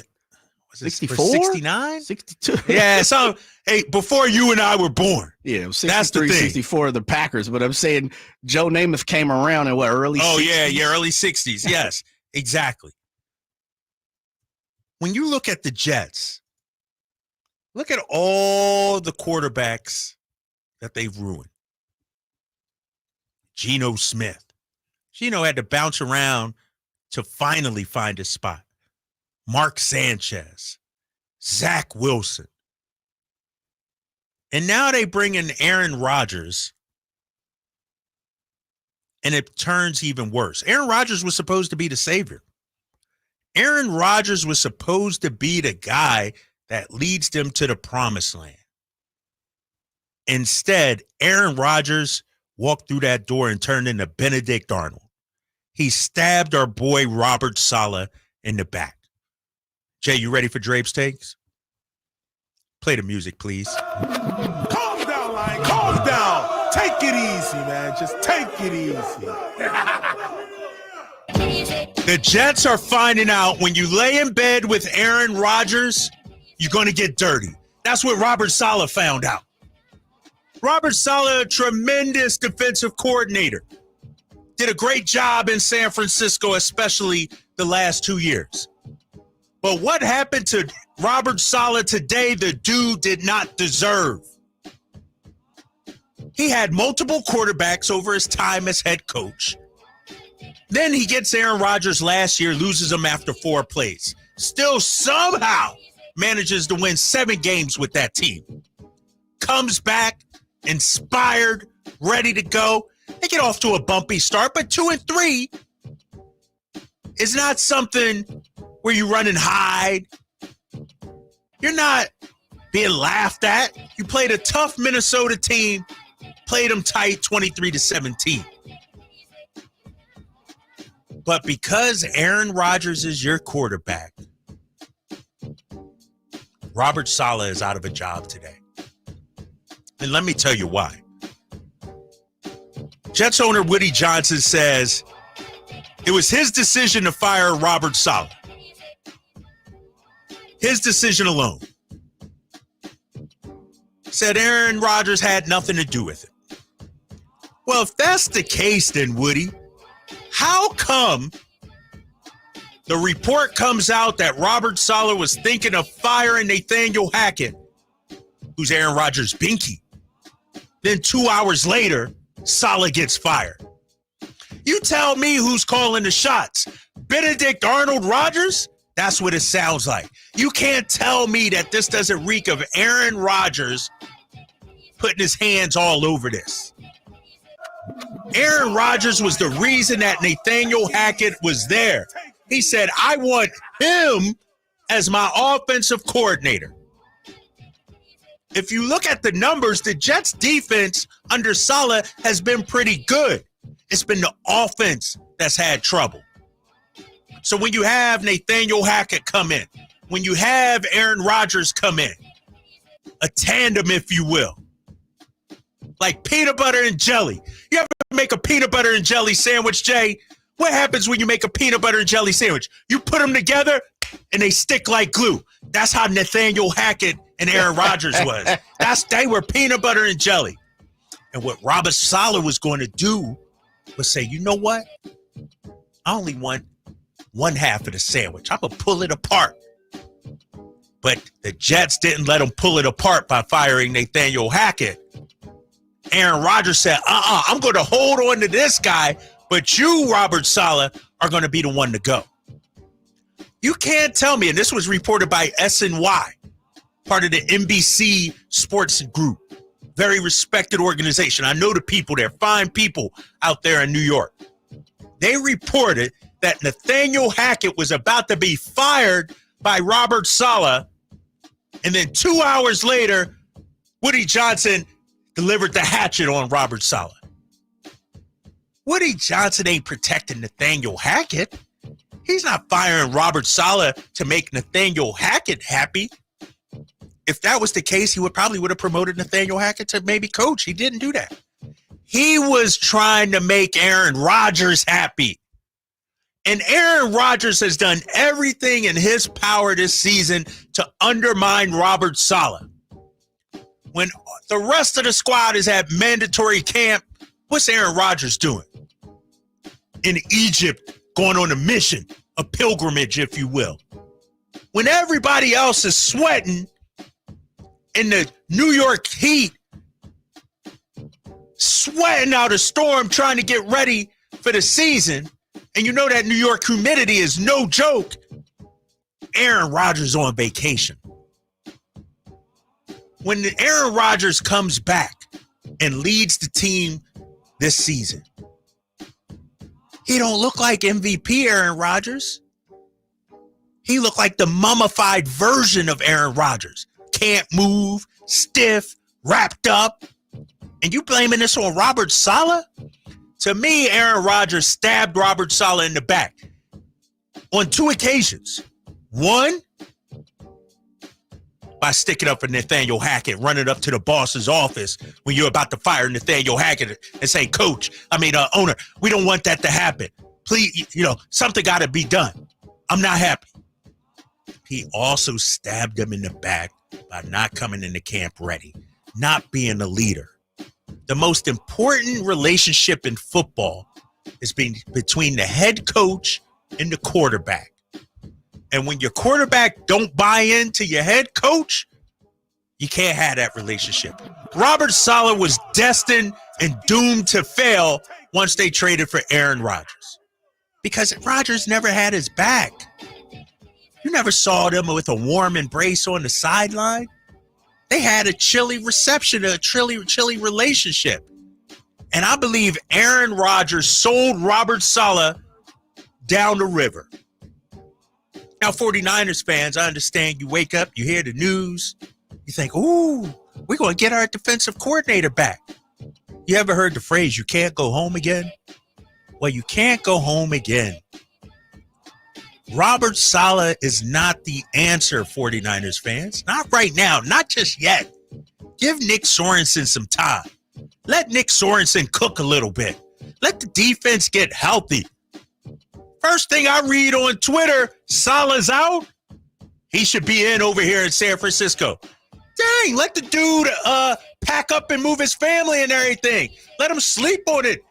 64? 69? 62. Yeah, so, hey, before you and I were born. Yeah, it was 63, that's the thing. 64 of the Packers. But I'm saying Joe Namath came around in early 60s? Oh, yeah, early 60s. Yes, exactly. When you look at the Jets, look at all the quarterbacks that they've ruined. Geno Smith. Geno had to bounce around to finally find his spot. Mark Sanchez. Zach Wilson. And now they bring in Aaron Rodgers, and it turns even worse. Aaron Rodgers was supposed to be the savior. Aaron Rodgers was supposed to be the guy that leads them to the promised land. Instead, Aaron Rodgers walked through that door and turned into Benedict Arnold. He stabbed our boy Robert Saleh in the back. Jay, you ready for Drape's takes? Play the music, please. Calm down, Lion. Calm down. Take it easy, man. Just take it easy. The Jets are finding out when you lay in bed with Aaron Rodgers, you're going to get dirty. That's what Robert Saleh found out. Robert Saleh, a tremendous defensive coordinator, did a great job in San Francisco, especially the last 2 years. But what happened to Robert Saleh today, the dude did not deserve. He had multiple quarterbacks over his time as head coach. Then he gets Aaron Rodgers last year, loses him after 4 plays. Still somehow manages to win 7 games with that team. Comes back, inspired, ready to go. They get off to a bumpy start, but 2 and 3 is not something where you run and hide. You're not being laughed at. You played a tough Minnesota team, played them tight 23-17. But because Aaron Rodgers is your quarterback, Robert Saleh is out of a job today. And let me tell you why. Jets owner Woody Johnson says it was his decision to fire Robert Saleh. His decision alone. Said Aaron Rodgers had nothing to do with it. Well, if that's the case, then Woody, how come the report comes out that Robert Saleh was thinking of firing Nathaniel Hackett, who's Aaron Rodgers' binky? Then 2 hours later, Saleh gets fired. You tell me who's calling the shots. Benedict Arnold Rodgers? That's what it sounds like. You can't tell me that this doesn't reek of Aaron Rodgers putting his hands all over this. Aaron Rodgers was the reason that Nathaniel Hackett was there. He said, I want him as my offensive coordinator. If you look at the numbers, the Jets defense under Saleh has been pretty good. It's been the offense that's had trouble. So when you have Nathaniel Hackett come in, when you have Aaron Rodgers come in, a tandem, if you will, like peanut butter and jelly. You ever make a peanut butter and jelly sandwich, Jay? What happens when you make a peanut butter and jelly sandwich? You put them together and they stick like glue. That's how Nathaniel Hackett and Aaron Rodgers was. They were peanut butter and jelly. And what Robert Saleh was going to do was say, you know what? I only want one half of the sandwich. I'm going to pull it apart. But the Jets didn't let him pull it apart by firing Nathaniel Hackett. Aaron Rodgers said, I'm going to hold on to this guy, but you, Robert Saleh, are going to be the one to go. You can't tell me, and this was reported by SNY, part of the NBC Sports Group, very respected organization. I know the people there, fine people out there in New York. They reported that Nathaniel Hackett was about to be fired by Robert Saleh, and then 2 hours later, Woody Johnson delivered the hatchet on Robert Saleh. Woody Johnson ain't protecting Nathaniel Hackett. He's not firing Robert Saleh to make Nathaniel Hackett happy. If that was the case, he would have promoted Nathaniel Hackett to maybe coach. He didn't do that. He was trying to make Aaron Rodgers happy. And Aaron Rodgers has done everything in his power this season to undermine Robert Saleh. When the rest of the squad is at mandatory camp, what's Aaron Rodgers doing? In Egypt, going on a mission, a pilgrimage, if you will. When everybody else is sweating in the New York heat, sweating out a storm, trying to get ready for the season, and you know that New York humidity is no joke, Aaron Rodgers on vacation. When Aaron Rodgers comes back and leads the team this season, he don't look like MVP Aaron Rodgers. He looked like the mummified version of Aaron Rodgers. Can't move, stiff, wrapped up. And you blaming this on Robert Saleh? To me, Aaron Rodgers stabbed Robert Saleh in the back on 2 occasions. One, by sticking up for Nathaniel Hackett, running up to the boss's office when you're about to fire Nathaniel Hackett and say, owner, we don't want that to happen. Please, something got to be done. I'm not happy. He also stabbed him in the back by not coming into camp ready, not being a leader. The most important relationship in football is between the head coach and the quarterback. And when your quarterback don't buy into your head coach, you can't have that relationship. Robert Saleh was destined and doomed to fail once they traded for Aaron Rodgers, because Rodgers never had his back. You never saw them with a warm embrace on the sideline. They had a chilly reception, a chilly relationship. And I believe Aaron Rodgers sold Robert Saleh down the river. Now, 49ers fans, I understand you wake up, you hear the news, you think, ooh, we're going to get our defensive coordinator back. You ever heard the phrase, you can't go home again? Well, you can't go home again. Robert Saleh is not the answer, 49ers fans. Not right now, not just yet. Give Nick Sorensen some time. Let Nick Sorensen cook a little bit. Let the defense get healthy. First thing I read on Twitter, Saleh's out. He should be in over here in San Francisco. Dang, let the dude pack up and move his family and everything. Let him sleep on it.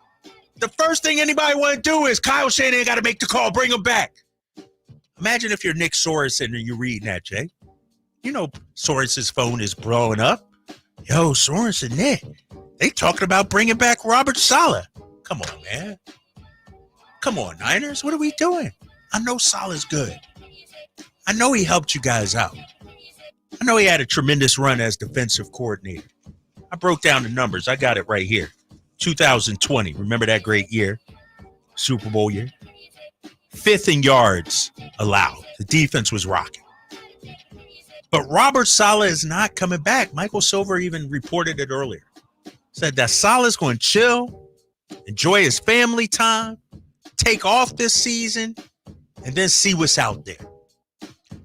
The first thing anybody want to do is Kyle Shanahan got to make the call, bring him back. Imagine if you're Nick Sorensen and you're reading that, Jay. You know Sorensen's phone is blowing up. Yo, Sorensen, Nick, they talking about bringing back Robert Saleh. Come on, man. Come on, Niners. What are we doing? I know Saleh's good. I know he helped you guys out. I know he had a tremendous run as defensive coordinator. I broke down the numbers. I got it right here. 2020. Remember that great year? Super Bowl year. 5th in yards allowed. The defense was rocking. But Robert Saleh is not coming back. Michael Silver even reported it earlier. Said that Saleh's going to chill, enjoy his family time, take off this season, and then see what's out there.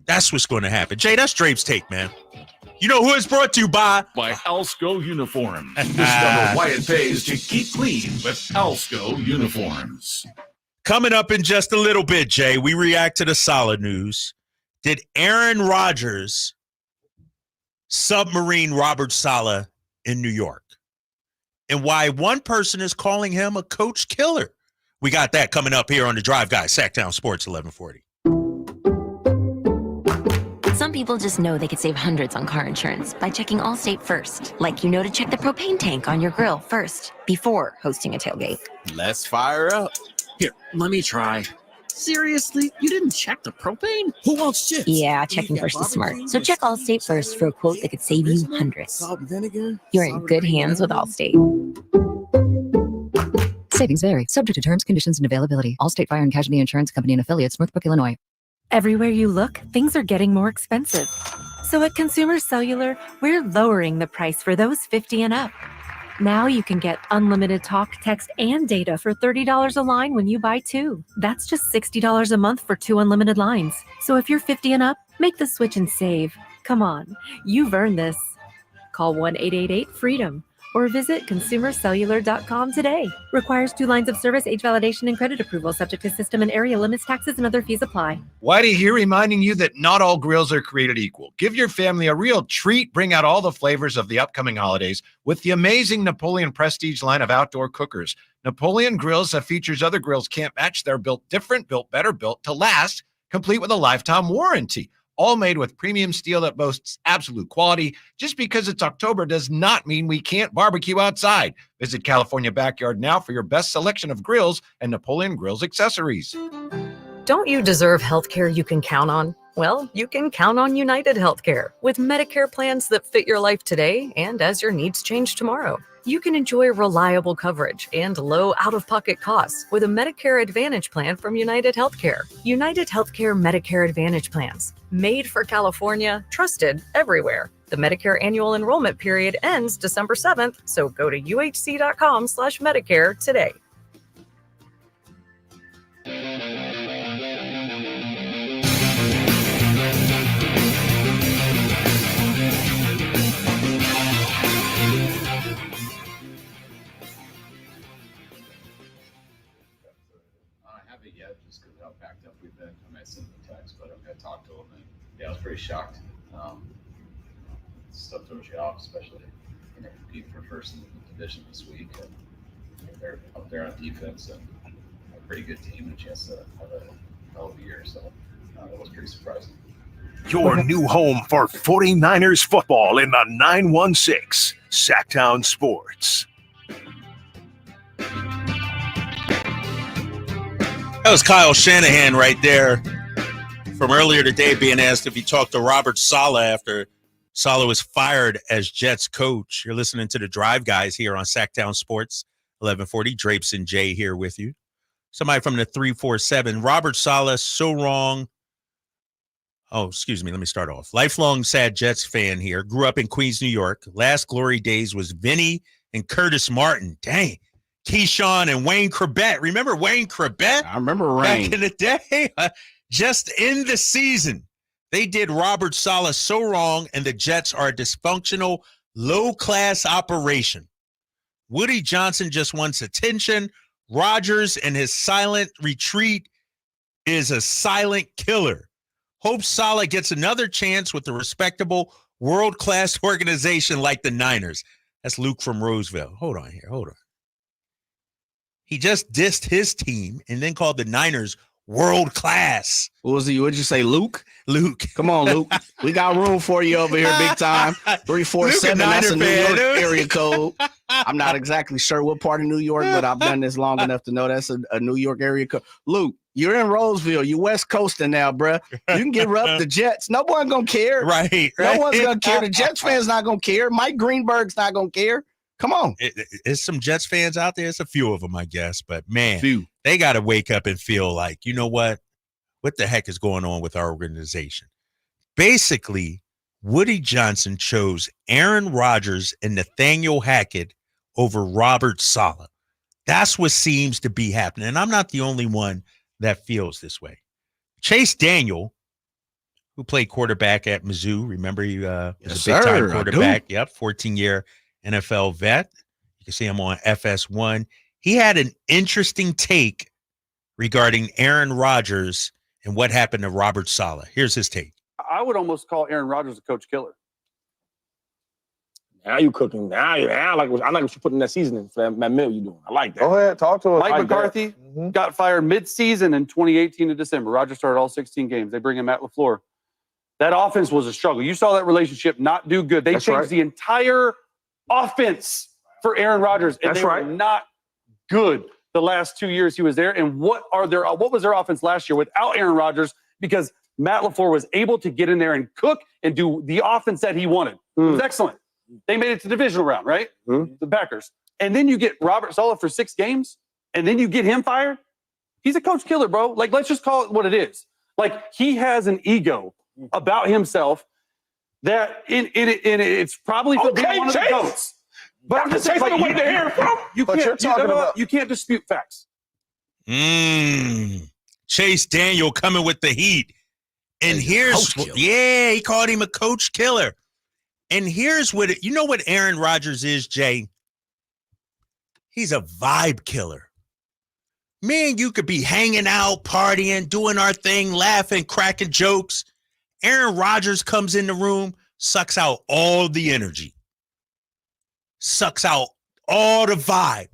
That's what's going to happen. Jay, that's Drape's take, man. You know who it's brought to you by Alsco Uniforms. Discover why it pays to keep clean with Alsco Uniforms. Coming up in just a little bit, Jay, we react to the Saleh news. Did Aaron Rodgers submarine Robert Saleh in New York? And why one person is calling him a coach killer. We got that coming up here on the Drive Guy, Sacktown Sports 1140. Some people just know they could save hundreds on car insurance by checking Allstate first. Like you know to check the propane tank on your grill first before hosting a tailgate. Let's fire up. Here, let me try. Seriously? You didn't check the propane? Who wants chips? Yeah, checking first is smart. So check Allstate first for a quote that could save you hundreds. Salt and vinegar? You're in good hands with Allstate. Savings vary, subject to terms, conditions, and availability. Allstate Fire and Casualty Insurance Company and Affiliates, Northbrook, Illinois. Everywhere you look, things are getting more expensive. So at Consumer Cellular, we're lowering the price for those 50 and up. Now you can get unlimited talk, text, and data for $30 a line when you buy two. That's just $60 a month for 2 unlimited lines. So if you're 50 and up, make the switch and save. Come on, you've earned this. Call 1-888-FREEDOM or visit consumercellular.com today. Requires 2 lines of service, age validation, and credit approval, subject to system and area limits, taxes, and other fees apply. Whitey here reminding you that not all grills are created equal. Give your family a real treat. Bring out all the flavors of the upcoming holidays with the amazing Napoleon Prestige line of outdoor cookers. Napoleon grills that features other grills can't match. They're built different, built better, built to last, complete with a lifetime warranty. All made with premium steel that boasts absolute quality. Just because it's October does not mean we can't barbecue outside. Visit California Backyard now for your best selection of grills and Napoleon Grills accessories. Don't you deserve healthcare you can count on? Well, you can count on United Healthcare with Medicare plans that fit your life today and as your needs change tomorrow. You can enjoy reliable coverage and low out-of-pocket costs with a Medicare Advantage plan from United Healthcare. United Healthcare Medicare Advantage plans. Made for California, trusted everywhere. The Medicare annual enrollment period ends December 7th, so go to uhc.com/Medicare today. Just because of how packed up we've been. I might send him a text, but I'm going to talk to him. And yeah, I was pretty shocked. Stuff throws you off, especially when they're competing for first in the division this week. And they're up there on defense and a pretty good team and a chance to have a hell of a year. So that was pretty surprising. Your new home for 49ers football in the 916 Sacktown Sports. That was Kyle Shanahan right there from earlier today being asked if he talked to Robert Saleh after Saleh was fired as Jets coach. You're listening to the Drive Guys here on Sacktown Sports 1140. Drapes and Jay here with you. Somebody from the 347. Robert Saleh, so wrong. Oh, excuse me. Let me start off. Lifelong sad Jets fan here. Grew up in Queens, New York. Last glory days was Vinny and Curtis Martin. Dang. Keyshawn and Wayne Corbett. Remember Wayne Corbett? I remember Wayne. Back in the day. Just in the season, they did Robert Saleh so wrong, and the Jets are a dysfunctional, low-class operation. Woody Johnson just wants attention. Rodgers and his silent retreat is a silent killer. Hope Saleh gets another chance with a respectable, world-class organization like the Niners. That's Luke from Roseville. Hold on here. Hold on. He just dissed his team and then called the Niners world class. What was he? What'd you say, Luke? Luke. Come on, Luke. We got room for you over here, big time. 347. That's a New York area code. I'm not exactly sure what part of New York, but I've done this long enough to know that's a New York area code. Luke, you're in Roseville. You're West Coasting now, bruh. You can give up the Jets. No one's gonna care. Right. No one's gonna care. The Jets fans not gonna care. Mike Greenberg's not gonna care. Come on. There's some Jets fans out there. It's a few of them, I guess. But, man, they got to wake up and feel like, you know what? What the heck is going on with our organization? Basically, Woody Johnson chose Aaron Rodgers and Nathaniel Hackett over Robert Saleh. That's what seems to be happening. And I'm not the only one that feels this way. Chase Daniel, who played quarterback at Mizzou, remember he was a big-time quarterback. Yep, 14-year NFL vet. You can see him on FS1. He had an interesting take regarding Aaron Rodgers and what happened to Robert Saleh. Here's his take. I would almost call Aaron Rodgers a coach killer. Now you cooking. Now I like what you're putting that seasoning for that meal you doing. I like that. Go ahead, talk to us. Mike like McCarthy got fired mid-season in 2018 in December. Rodgers started all 16 games. They bring in Matt LaFleur. That offense was a struggle. You saw that relationship not do good. They changed the entire offense for Aaron Rodgers, and they were not good the last 2 years he was there. And what was their offense last year without Aaron Rodgers? Because Matt LaFleur was able to get in there and cook and do the offense that he wanted. It was excellent. They made it to the divisional round, right? The Packers. And then you get Robert Saleh for 6 games, and then you get him fired. He's a coach killer, bro. Like, let's just call it what it is. Like, he has an ego about himself that it's probably for being one of the GOATs. But I'm just saying, like, wait to hear from. You can't dispute facts. Chase Daniel coming with the heat. And here's, he called him a coach killer. And here's what, what Aaron Rodgers is, Jay? He's a vibe killer. Me and you could be hanging out, partying, doing our thing, laughing, cracking jokes. Aaron Rodgers comes in the room, sucks out all the energy, sucks out all the vibe.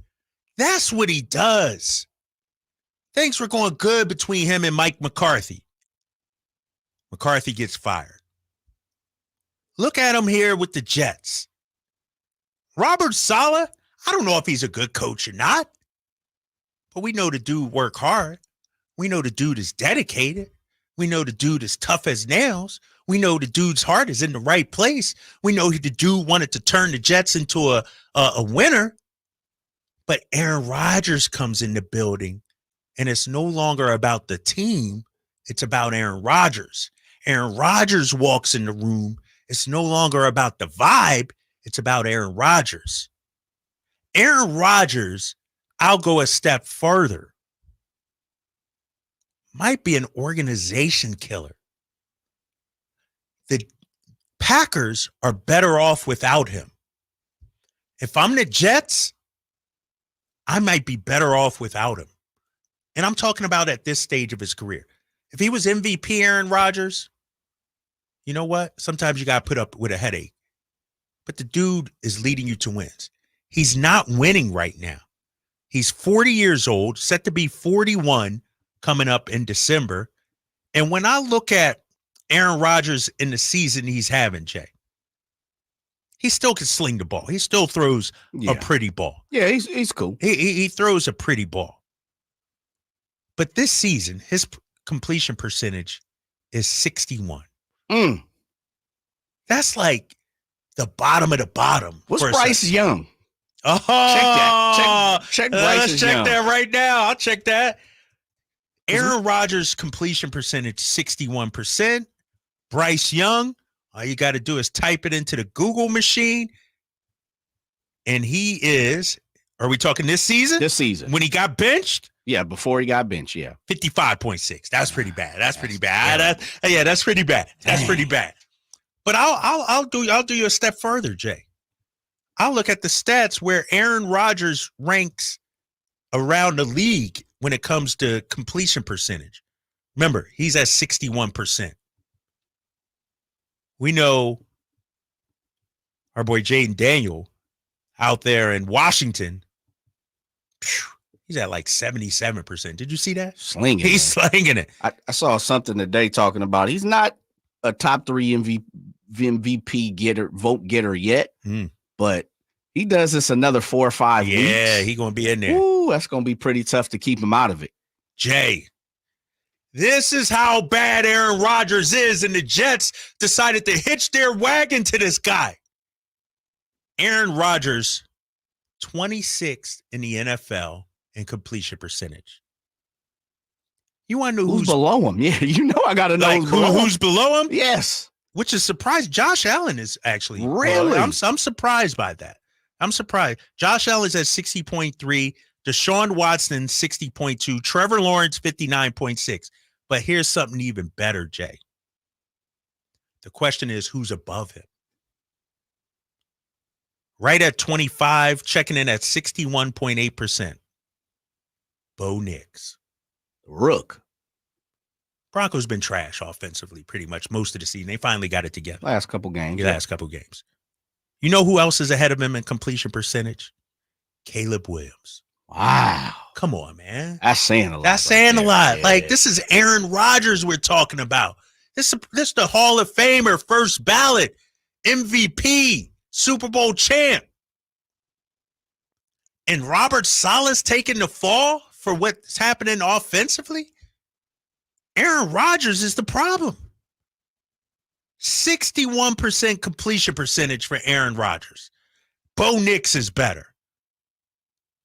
That's what he does. Things were going good between him and Mike McCarthy. McCarthy gets fired. Look at him here with the Jets. Robert Saleh, I don't know if he's a good coach or not, but we know the dude work hard. We know the dude is dedicated. We know the dude is tough as nails. We know the dude's heart is in the right place. We know the dude wanted to turn the Jets into a winner. But Aaron Rodgers comes in the building, and it's no longer about the team. It's about Aaron Rodgers. Aaron Rodgers walks in the room. It's no longer about the vibe. It's about Aaron Rodgers. Aaron Rodgers, I'll go a step further, might be an organization killer. The Packers are better off without him. If I'm the Jets, I might be better off without him. And I'm talking about at this stage of his career. If he was MVP Aaron Rodgers, you know what? Sometimes you got to put up with a headache. But the dude is leading you to wins. He's not winning right now. He's 40 years old, set to be 41 coming up in December. And when I look at Aaron Rodgers in the season he's having, Jay, he still can sling the ball. He still throws a pretty ball. Yeah, he's cool. He throws a pretty ball. But this season, his completion percentage is 61. That's like the bottom of the bottom. What's Bryce Young? Oh, check that. Check Bryce let's check that right now. I'll check that. Aaron Rodgers' completion percentage, 61%. Bryce Young, all you got to do is type it into the Google machine. And he is, are we talking this season? This season. When he got benched? Yeah, before he got benched, 55.6. That's pretty bad. That's pretty bad. That's pretty bad. That's pretty bad. But I'll do you a step further, Jay. I'll look at the stats where Aaron Rodgers ranks around the league when it comes to completion percentage. Remember, he's at 61%. We know our boy Jaden Daniel out there in Washington, he's at like 77%. Did you see that? Slinging He's slinging it. I saw something today talking about he's not a top 3 MVP vote getter yet, but he does this another 4 or 5 weeks. Yeah, he's going to be in there. Ooh, that's going to be pretty tough to keep him out of it. Jay, this is how bad Aaron Rodgers is, and the Jets decided to hitch their wagon to this guy. Aaron Rodgers, 26th in the NFL in completion percentage. You want to know who's below him? Yeah, you know I got to know who's below him? Yes. which is surprised. Josh Allen is actually really. I'm surprised by that. I'm surprised. Josh Allen's at 60.3. Deshaun Watson 60.2. Trevor Lawrence 59.6. But here's something even better, Jay. The question is, who's above him? Right at 25, checking in at 61.8%. Bo Nix. Rook. Broncos been trash offensively pretty much most of the season. They finally got it together. Last couple games. You know who else is ahead of him in completion percentage? Caleb Williams. Wow. Come on, man. That's saying a lot. Yeah. Like, this is Aaron Rodgers we're talking about. This is the Hall of Famer, first ballot, MVP, Super Bowl champ. And Robert Saleh's taking the fall for what's happening offensively? Aaron Rodgers is the problem. 61% completion percentage for Aaron Rodgers. Bo Nix is better.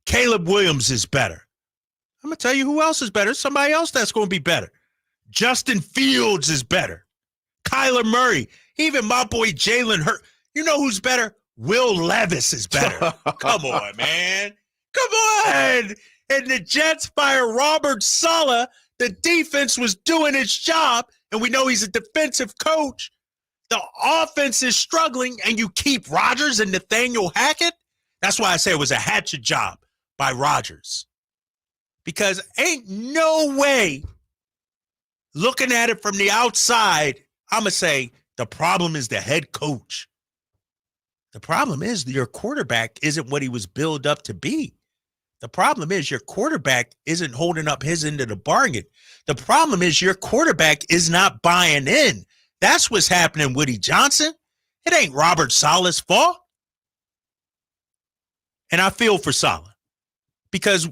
Caleb Williams is better. I'm going to tell you who else is better. Somebody else that's going to be better. Justin Fields is better. Kyler Murray. Even my boy Jalen Hurts. You know who's better? Will Levis is better. Come on, man. Come on. And the Jets fire Robert Saleh. The defense was doing its job, and we know he's a defensive coach. The offense is struggling, and you keep Rodgers and Nathaniel Hackett? That's why I say it was a hatchet job by Rodgers. Because ain't no way, looking at it from the outside, I'm going to say the problem is the head coach. The problem is your quarterback isn't what he was billed up to be. The problem is your quarterback isn't holding up his end of the bargain. The problem is your quarterback is not buying in. That's what's happening, Woody Johnson. It ain't Robert Saleh's fault. And I feel for Saleh because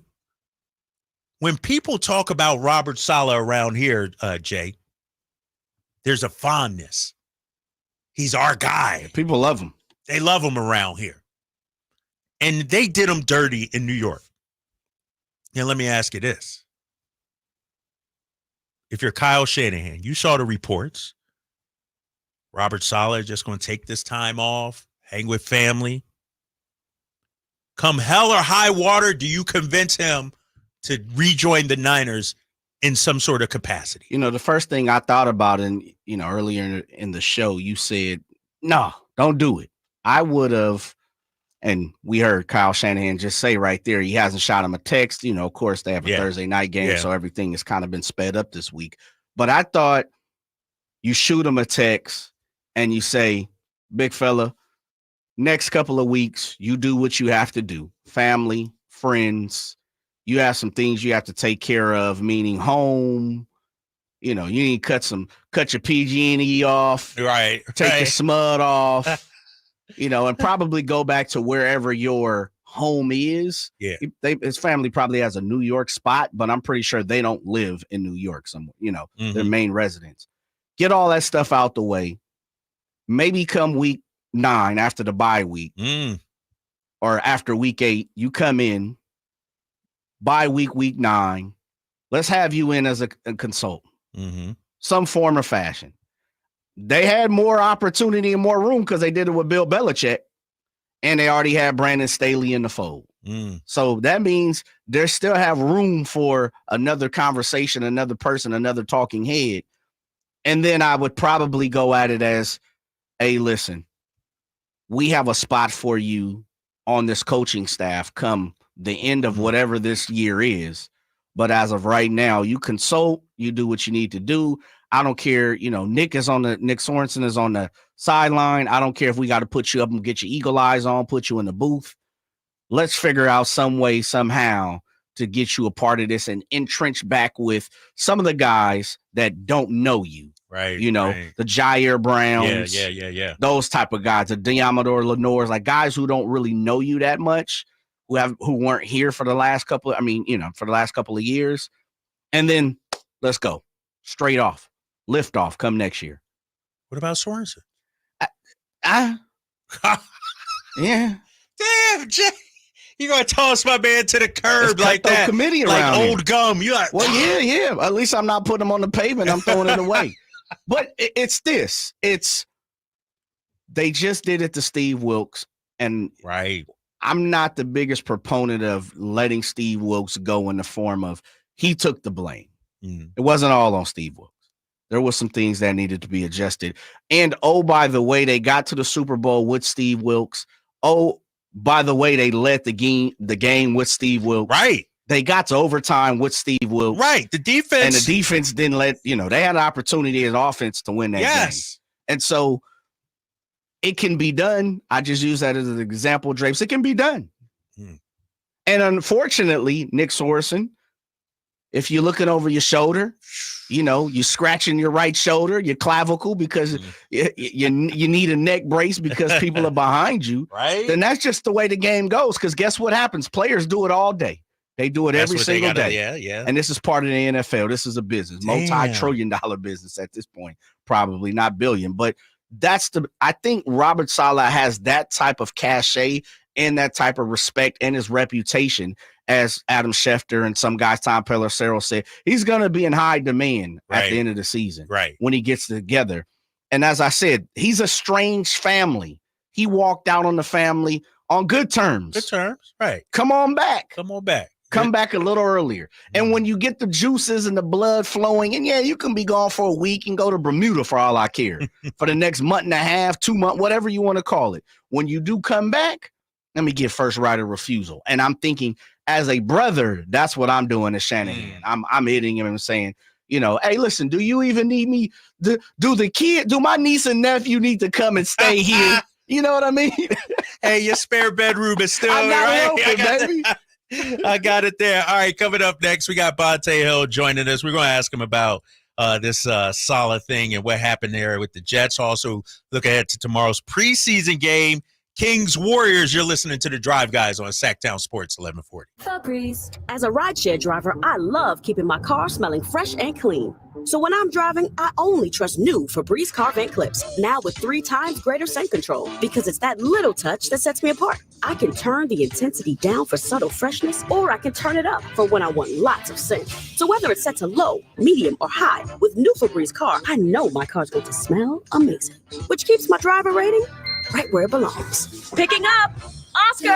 when people talk about Robert Saleh around here, Jay, there's a fondness. He's our guy. People love him. They love him around here. And they did him dirty in New York. Now, let me ask you this. If you're Kyle Shanahan, you saw the reports. Robert Saleh just going to take this time off, hang with family. Come hell or high water, do you convince him to rejoin the Niners in some sort of capacity? You know, the first thing I thought about earlier in the show, you said, no, don't do it. I would have, and we heard Kyle Shanahan just say right there, he hasn't shot him a text. You know, of course, they have a Thursday night game, so everything has kind of been sped up this week. But I thought you shoot him a text and you say, big fella, next couple of weeks, you do what you have to do. Family, friends, you have some things you have to take care of, meaning home. You know, you need to cut your PG&E off. Right. Take your smud off. You know, and probably go back to wherever your home is. Yeah. His family probably has a New York spot, but I'm pretty sure they don't live in New York somewhere, their main residence. Get all that stuff out the way. Maybe come week 9 after the bye week or after week 8, you come in, bye week 9. Let's have you in as a consultant, some form or fashion. They had more opportunity and more room because they did it with Bill Belichick, and they already had Brandon Staley in the fold. So that means they still have room for another conversation, another person, another talking head. And then I would probably go at it as, hey, listen, we have a spot for you on this coaching staff come the end of whatever this year is. But as of right now, you consult, you do what you need to do. I don't care. Nick Sorensen is on the sideline. I don't care if we got to put you up and get your eagle eyes on, put you in the booth. Let's figure out some way, somehow to get you a part of this and entrench back with some of the guys that don't know you. Right. The Jair Browns. Yeah. Those type of guys, the Diamador Lenore's, like guys who don't really know you that much, who weren't here for the last couple of years. And then let's go straight off. Lift off come next year. What about Sorensen? Yeah. Damn, Jay. You're going to toss my man to the curb like that. Committee like around old here. gum. You're like, well, yeah. At least I'm not putting him on the pavement. I'm throwing it away. But it's this. They just did it to Steve Wilks, and I'm not the biggest proponent of letting Steve Wilks go in the form of he took the blame. It wasn't all on Steve Wilks. There were some things that needed to be adjusted. And, oh, by the way, they got to the Super Bowl with Steve Wilks. Oh, by the way, they led the game with Steve Wilks. Right. They got to overtime with Steve Wilks. Right. The defense. And the defense didn't they had an opportunity as offense to win that game. And so it can be done. I just use that as an example, Drapes. It can be done. And unfortunately, Nick Sorensen, if you're looking over your shoulder, you're scratching your right shoulder, your clavicle, because you need a neck brace because people are behind you, right? Then that's just the way the game goes. Because guess what happens? Players do it all day. They do it every single day. Yeah. And this is part of the NFL. This is a business, multi-trillion-dollar business at this point, probably not billion. But I think Robert Saleh has that type of cachet and that type of respect and his reputation, as Adam Schefter and some guys, Tom Pelissero said, he's going to be in high demand at the end of the season when he gets together. And as I said, he's a strange family. He walked out on the family on good terms. Good terms, right. Come on back. Come back a little earlier. And when you get the juices and the blood flowing, and you can be gone for a week and go to Bermuda for all I care, for the next month and a half, 2 months, whatever you want to call it. When you do come back, let me get first right of refusal. And I'm thinking, as a brother, that's what I'm doing to Shanahan. I'm hitting him and saying, hey, listen, do you even need me? Do my niece and nephew need to come and stay here? You know what I mean? Hey, your spare bedroom is still baby. I got it there. All right, coming up next, we got Bonte Hill joining us. We're going to ask him about this Salah thing and what happened there with the Jets. Also, look ahead to tomorrow's preseason game. Kings Warriors, you're listening to the Drive Guys on Sacktown Sports 1140. Febreze. As a rideshare driver, I love keeping my car smelling fresh and clean. So when I'm driving, I only trust new Febreze car vent clips, now with 3 times greater scent control, because it's that little touch that sets me apart. I can turn the intensity down for subtle freshness, or I can turn it up for when I want lots of scent. So whether it's set to low, medium, or high, with new Febreze car, I know my car's going to smell amazing, which keeps my driver rating right where it belongs. Picking up, Oscar!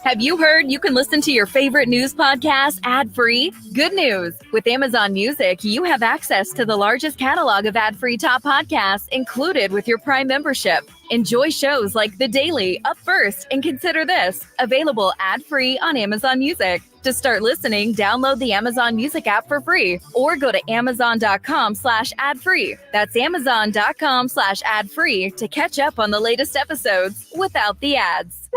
Have you heard you can listen to your favorite news podcast ad-free? Good news! With Amazon Music, you have access to the largest catalog of ad-free top podcasts included with your Prime membership. Enjoy shows like The Daily, Up First, and Consider This, available ad-free on Amazon Music. To start listening, download the Amazon Music app for free or go to amazon.com/ad-free. That's amazon.com/ad-free to catch up on the latest episodes without the ads.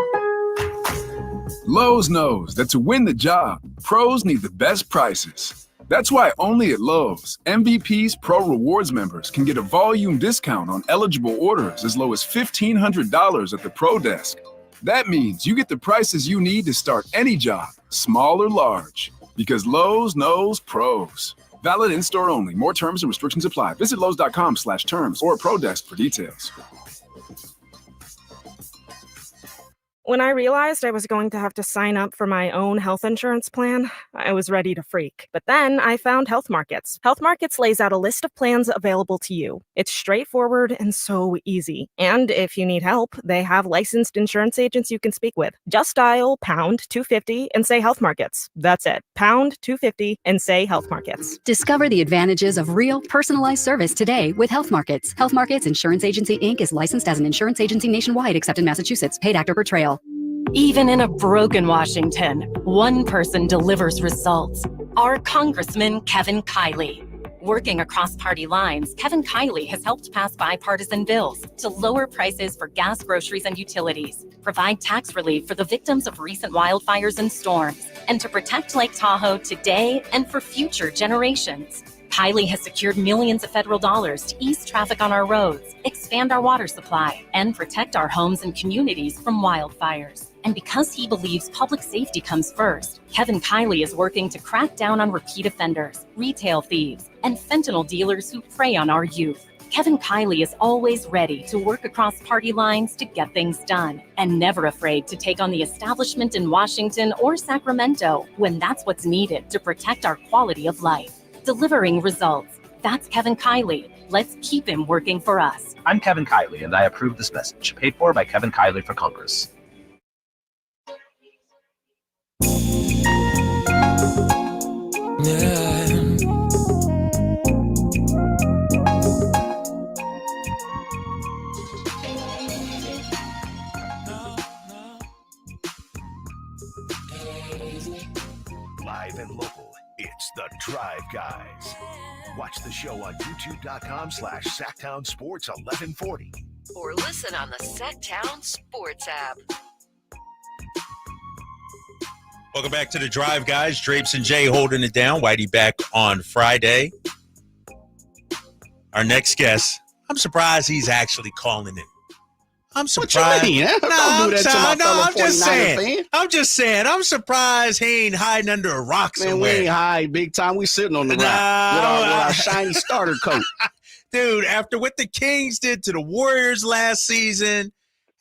Lowe's knows that to win the job, pros need the best prices. That's why only at Lowe's, MVP's Pro Rewards members can get a volume discount on eligible orders as low as $1,500 at the Pro Desk. That means you get the prices you need to start any job, small or large, because Lowe's knows pros. Valid in-store only. More terms and restrictions apply. Visit Lowe's.com/terms or Pro Desk for details. When I realized I was going to have to sign up for my own health insurance plan, I was ready to freak. But then I found Health Markets. Health Markets lays out a list of plans available to you. It's straightforward and so easy. And if you need help, they have licensed insurance agents you can speak with. Just dial pound 250 and say Health Markets. That's it. Pound 250 and say Health Markets. Discover the advantages of real, personalized service today with Health Markets. Health Markets Insurance Agency, Inc. is licensed as an insurance agency nationwide except in Massachusetts. Paid actor per trail. Even in a broken Washington, one person delivers results. Our Congressman Kevin Kiley. Working across party lines, Kevin Kiley has helped pass bipartisan bills to lower prices for gas, groceries, and utilities, provide tax relief for the victims of recent wildfires and storms, and to protect Lake Tahoe today and for future generations. Kiley has secured millions of federal dollars to ease traffic on our roads, expand our water supply, and protect our homes and communities from wildfires. And because he believes public safety comes first, Kevin Kiley is working to crack down on repeat offenders, retail thieves, and fentanyl dealers who prey on our youth. Kevin Kiley is always ready to work across party lines to get things done, and never afraid to take on the establishment in Washington or Sacramento when that's what's needed to protect our quality of life. Delivering results, That's Kevin Kiley. Let's keep him working for us. I'm Kevin Kiley, and I approve this message. Paid for by Kevin Kiley for Congress. Live and local, it's the Drive Guys. Watch the show on youtube.com/Sacktown Sports 1140. Or listen on the Sacktown Sports app. Welcome back to the Drive Guys. Drapes and Jay holding it down. Whitey back on Friday. Our next guest, I'm surprised he's actually calling in. I'm surprised. What you mean? Don't do that to my fellow 49er fan. I'm just saying. I'm surprised he ain't hiding under a rock somewhere. Man, we ain't hiding big time. We sitting on the rock with our shiny starter coat. Dude, after what the Kings did to the Warriors last season,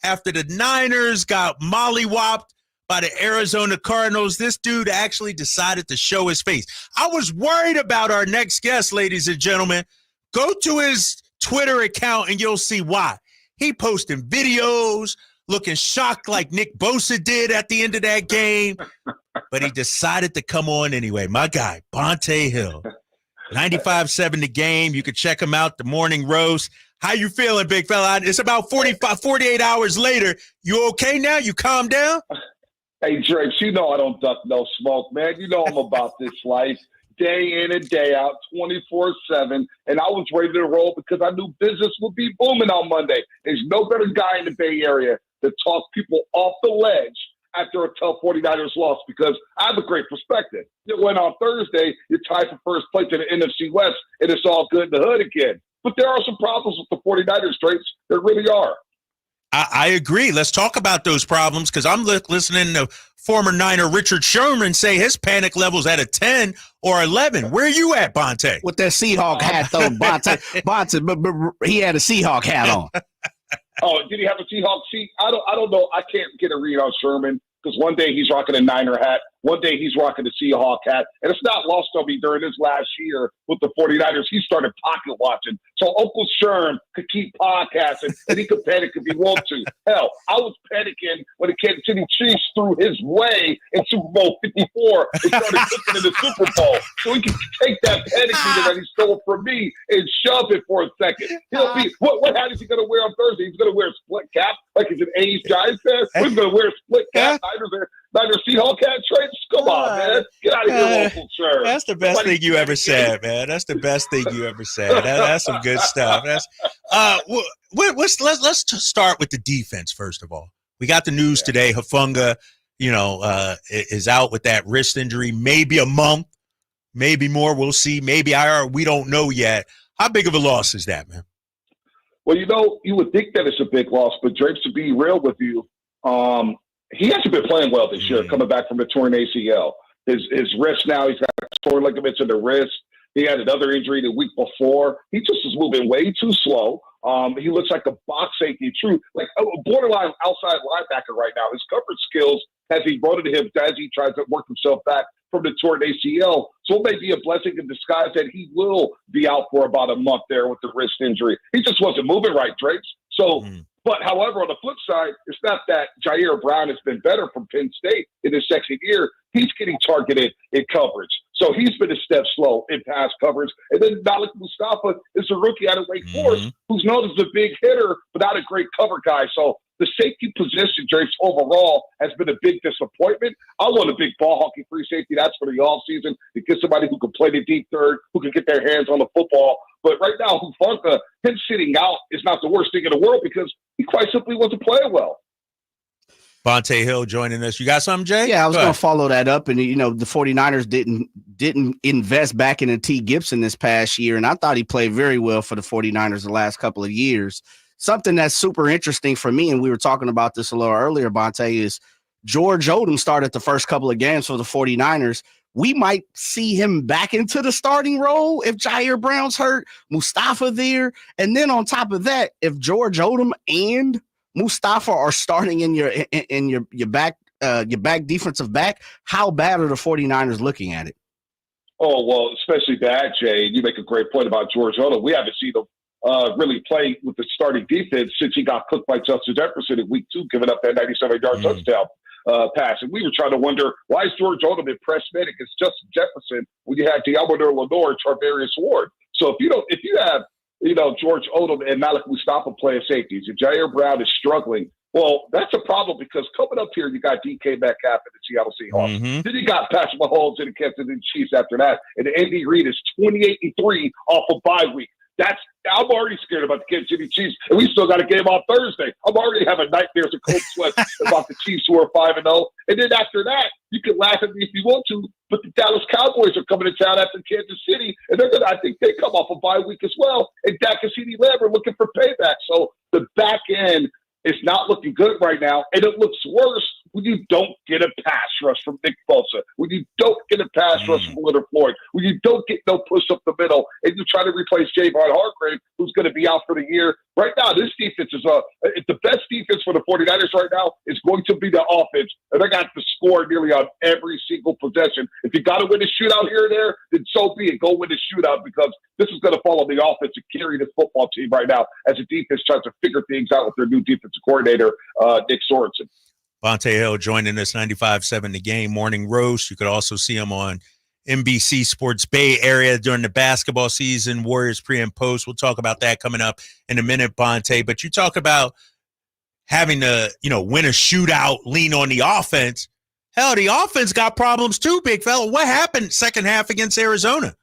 after the Niners got mollywopped by the Arizona Cardinals, this dude actually decided to show his face. I was worried about our next guest, ladies and gentlemen. Go to his Twitter account and you'll see why. He posting videos, looking shocked like Nick Bosa did at the end of that game. But he decided to come on anyway. My guy, Bonte Hill. 95.7 The Game. You can check him out, The Morning Roast. How you feeling, big fella? It's about 48 hours later. You okay now? You calm down? Hey, Drapes, you know I don't duck no smoke, man. You know I'm about this life. Day in and day out, 24/7, and I was ready to roll because I knew business would be booming on Monday. There's no better guy in the Bay Area to talk people off the ledge after a tough 49ers loss because I have a great perspective. It went on Thursday, you're tied for first place in the NFC West, and it's all good in the hood again. But there are some problems with the 49ers, Drapes. There really are. I agree. Let's talk about those problems because I'm listening to former Niner Richard Sherman say his panic level's at a 10 or 11. Where are you at, Bonte? With that Seahawk hat, though, Bonte, but he had a Seahawk hat on. Oh, did he have a Seahawk seat? I don't know. I can't get a read on Sherman because one day he's rocking a Niner hat. One day he's rocking a Seahawk hat. And it's not lost on me during his last year with the 49ers. He started pocket watching. So Uncle Sherm could keep podcasting and he could panic if he wanted to. Hell, I was panicking when the Kansas City Chiefs threw his way in Super Bowl 54 and started cooking in the Super Bowl. So he could take that panic meter that he stole from me and shove it for a second. He'll be, what hat is he going to wear on Thursday? He's going to wear a split cap like he's an A's Giants fan? He's going to wear a split cap. Niners Seahawk hat trades? Come on, man. Get out of here, Uncle Sherm. That's the best thing you ever said, man. That's the best thing you ever said. That's some good stuff. That's let's start with the defense first of all. We got the news today. Hufanga, is out with that wrist injury. Maybe a month, maybe more. We'll see. Maybe IR. We don't know yet. How big of a loss is that, man? Well, you would think that it's a big loss, but Drapes, to be real with you, he hasn't been playing well this year, coming back from a torn ACL. His wrist now, he's got torn ligaments in the wrist. He had another injury the week before. He just is moving way too slow. He looks like a box safety, like a borderline outside linebacker right now. His coverage skills has eroded him as he tries to work himself back from the torn ACL. So it may be a blessing in disguise that he will be out for about a month there with the wrist injury. He just wasn't moving right, Drapes. So, but however, on the flip side, it's not that Jair Brown has been better from Penn State in his second year. He's getting targeted in coverage. So he's been a step slow in pass coverage. And then Malik Mustafa is a rookie out of Wake Forest who's known as a big hitter, but not a great cover guy. So the safety position, Drapes, overall has been a big disappointment. I want a big ball hockey free safety. That's for the offseason to get somebody who can play the deep third, who can get their hands on the football. But right now, Hufanga, him sitting out is not the worst thing in the world because he quite simply wasn't playing well. Bonte Hill joining us. You got something, Jay? Yeah, I was going to follow that up. And, the 49ers didn't invest back into T. Gibson this past year. And I thought he played very well for the 49ers the last couple of years. Something that's super interesting for me, and we were talking about this a little earlier, Bonte, is George Odom started the first couple of games for the 49ers. We might see him back into the starting role if Jair Brown's hurt, Mustafa there. And then on top of that, if George Odom and Mustafa are starting in your back defensive back, how bad are the 49ers looking at it? Oh, well, especially that, Jay. You make a great point about George Odom. We haven't seen him really play with the starting defense since he got cooked by Justin Jefferson in week 2, giving up that 97-yard touchdown pass. And we were trying to wonder, why is George Odom in press man against Justin Jefferson when you had Diamador Lenore and Charvarius Ward? So if you have George Odom and Malik Mustafa playing safeties, and Jair Brown is struggling, well, that's a problem because coming up here, you got DK Metcalf and the Seattle Seahawks. Mm-hmm. Then you got Patrick Mahomes and the Kansas City Chiefs after that. And Andy Reid is 28-3 off of bye week. I'm already scared about the Kansas City Chiefs, and we still got a game on Thursday. I'm already having nightmares and cold sweats about the Chiefs who are 5-0. And then after that, you can laugh at me if you want to, but the Dallas Cowboys are coming to town after Kansas City, and I think they come off a bye week as well. And Dak and CeeDee Lamb are looking for payback. So the back end is not looking good right now, and it looks worse when you don't get a pass rush from Nick Bosa, when you don't get a pass rush from Leonard Floyd, when you don't get no push up the middle, and you try to replace Javon Hargrave, who's going to be out for the year. Right now, this defense is the best defense for the 49ers right now is going to be the offense, and they got to score nearly on every single possession. If you got to win a shootout here and there, then so be it. Go win the shootout because this is going to fall on the offense to carry this football team right now as the defense tries to figure things out with their new defensive coordinator, Nick Sorensen. Bonte Hill joining us 95.7 The Game Morning Roast. You could also see him on NBC Sports Bay Area during the basketball season, Warriors pre and post. We'll talk about that coming up in a minute, Bonte. But you talk about having to, win a shootout, lean on the offense. Hell, the offense got problems too, big fella. What happened second half against Arizona?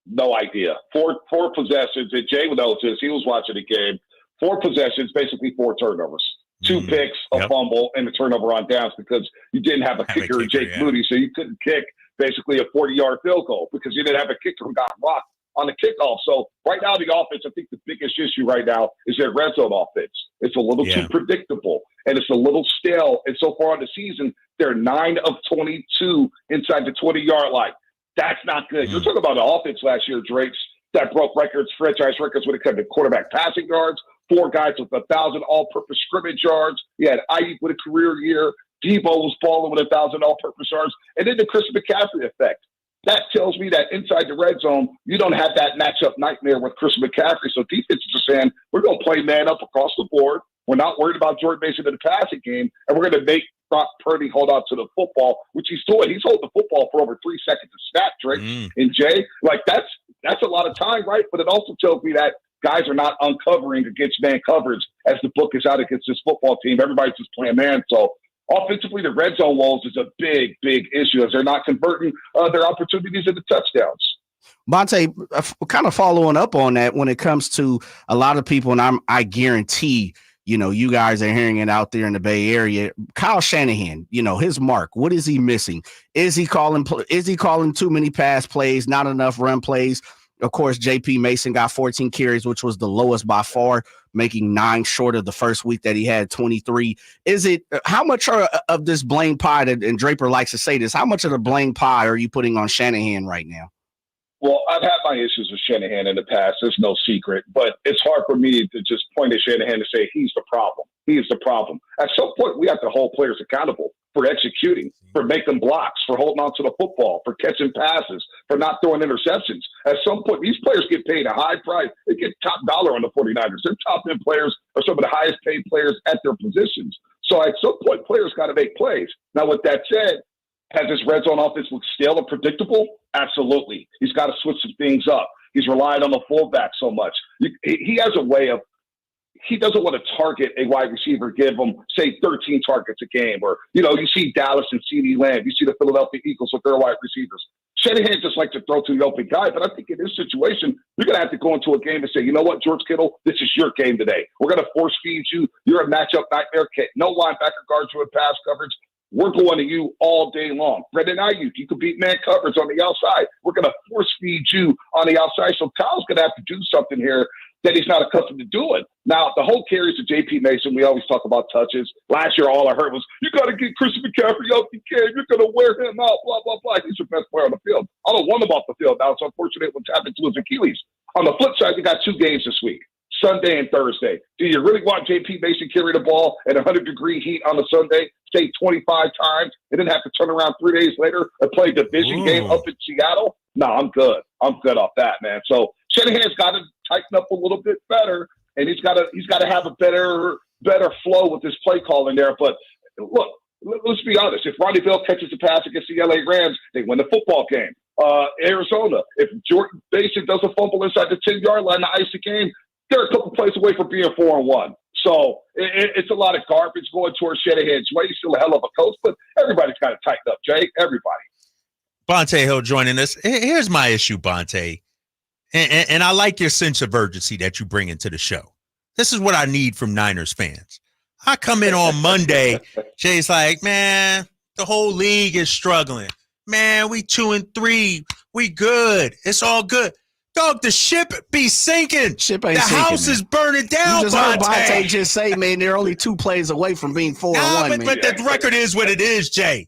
No idea. Four possessions, and Jay knows this. He was watching the game. 4 possessions, basically 4 turnovers. 2 picks, a fumble, and a turnover on downs because you didn't have a kicker, Jake Moody, so you couldn't kick basically a 40-yard field goal because you didn't have a kicker who got blocked on the kickoff. So right now, the offense, I think the biggest issue right now is their red zone offense. It's a little too predictable, and it's a little stale. And so far in the season, they're 9 of 22 inside the 20-yard line. That's not good. You're talking about the offense last year, Drapes, that broke records, franchise records when it comes to quarterback passing yards. 4 guys with 1,000 all-purpose scrimmage yards. You had Ayuk with a career year. Debo was balling with 1,000 all-purpose yards. And then the Chris McCaffrey effect. That tells me that inside the red zone, you don't have that matchup nightmare with Chris McCaffrey. So defenses are saying, we're going to play man up across the board. We're not worried about Jordan Mason in the passing game. And we're going to make Brock Purdy hold on to the football, which he's doing. He's holding the football for over 3 seconds to snap, Drake and Jay. Like, that's a lot of time, right? But it also tells me that guys are not uncovering against man coverage as the book is out against this football team. Everybody's just playing man. So offensively, the red zone walls is a big, big issue as they're not converting their opportunities into touchdowns. Bonte, kind of following up on that when it comes to a lot of people, and I guarantee, you guys are hearing it out there in the Bay Area. Kyle Shanahan, his mark. What is he missing? Is he calling too many pass plays, not enough run plays? Of course, J.P. Mason got 14 carries, which was the lowest by far, making 9 short of the first week that he had 23. How much of this blame pie, and Draper likes to say this, how much of the blame pie are you putting on Shanahan right now? Well, I've had my issues with Shanahan in the past. There's no secret. But it's hard for me to just point at Shanahan and say he's the problem. He is the problem. At some point, we have to hold players accountable for executing, for making blocks, for holding on to the football, for catching passes, for not throwing interceptions. At some point, these players get paid a high price. They get top dollar on the 49ers. Their top 10 players are some of the highest paid players at their positions. So at some point, players got to make plays. Now, with that said, has this red zone offense looked stale and predictable? Absolutely. He's got to switch some things up. He's relying on the fullback so much. He has a way of, he doesn't want to target a wide receiver, give him, say, 13 targets a game. Or, you see Dallas and CeeDee Lamb. You see the Philadelphia Eagles with their wide receivers. Shanahan just likes to throw to the open guy. But I think in this situation, you're going to have to go into a game and say, you know what, George Kittle, this is your game today. We're going to force feed you. You're a matchup nightmare. No linebacker guards you in pass coverage. We're going to you all day long. Brendan Ayuk, you can beat man coverage on the outside. We're going to force feed you on the outside. So Kyle's going to have to do something here that he's not accustomed to doing. Now, the whole carries to J.P. Mason, we always talk about touches. Last year, all I heard was, you got to get Christian McCaffrey out the game. You're going to wear him out, blah, blah, blah. He's your best player on the field. I don't want him off the field. Now, it's unfortunate what's happened to his Achilles. On the flip side, we got 2 games this week. Sunday and Thursday. Do you really want J.P. Mason carry the ball at 100-degree heat on a Sunday, stay 25 times, and then have to turn around 3 days later and play a division game up in Seattle? No, I'm good. I'm good off that, man. So Shanahan's got to tighten up a little bit better, and he's got to have a better flow with his play calling there. But look, let's be honest. If Ronnie Bell catches a pass against the LA Rams, they win the football game. Arizona, if Jordan Mason does a fumble inside the 10-yard line to ice the game, they're a couple plays away from being 4-1. So it's a lot of garbage going towards Shanahan's way. He's still a hell of a coach, but everybody's got to tighten up, Jake. Everybody. Bonte Hill joining us. Here's my issue, Bonte. And I like your sense of urgency that you bring into the show. This is what I need from Niners fans. I come in on Monday, Jay's like, man, the whole league is struggling. Man, we 2-3. We good. It's all good. Dog, the ship be sinking. Ship ain't the sinking, house man. is burning down, You just heard Bonte. Bonte just say, man, they're only 2 plays away from being 4-1, But the record is what it is, Jay.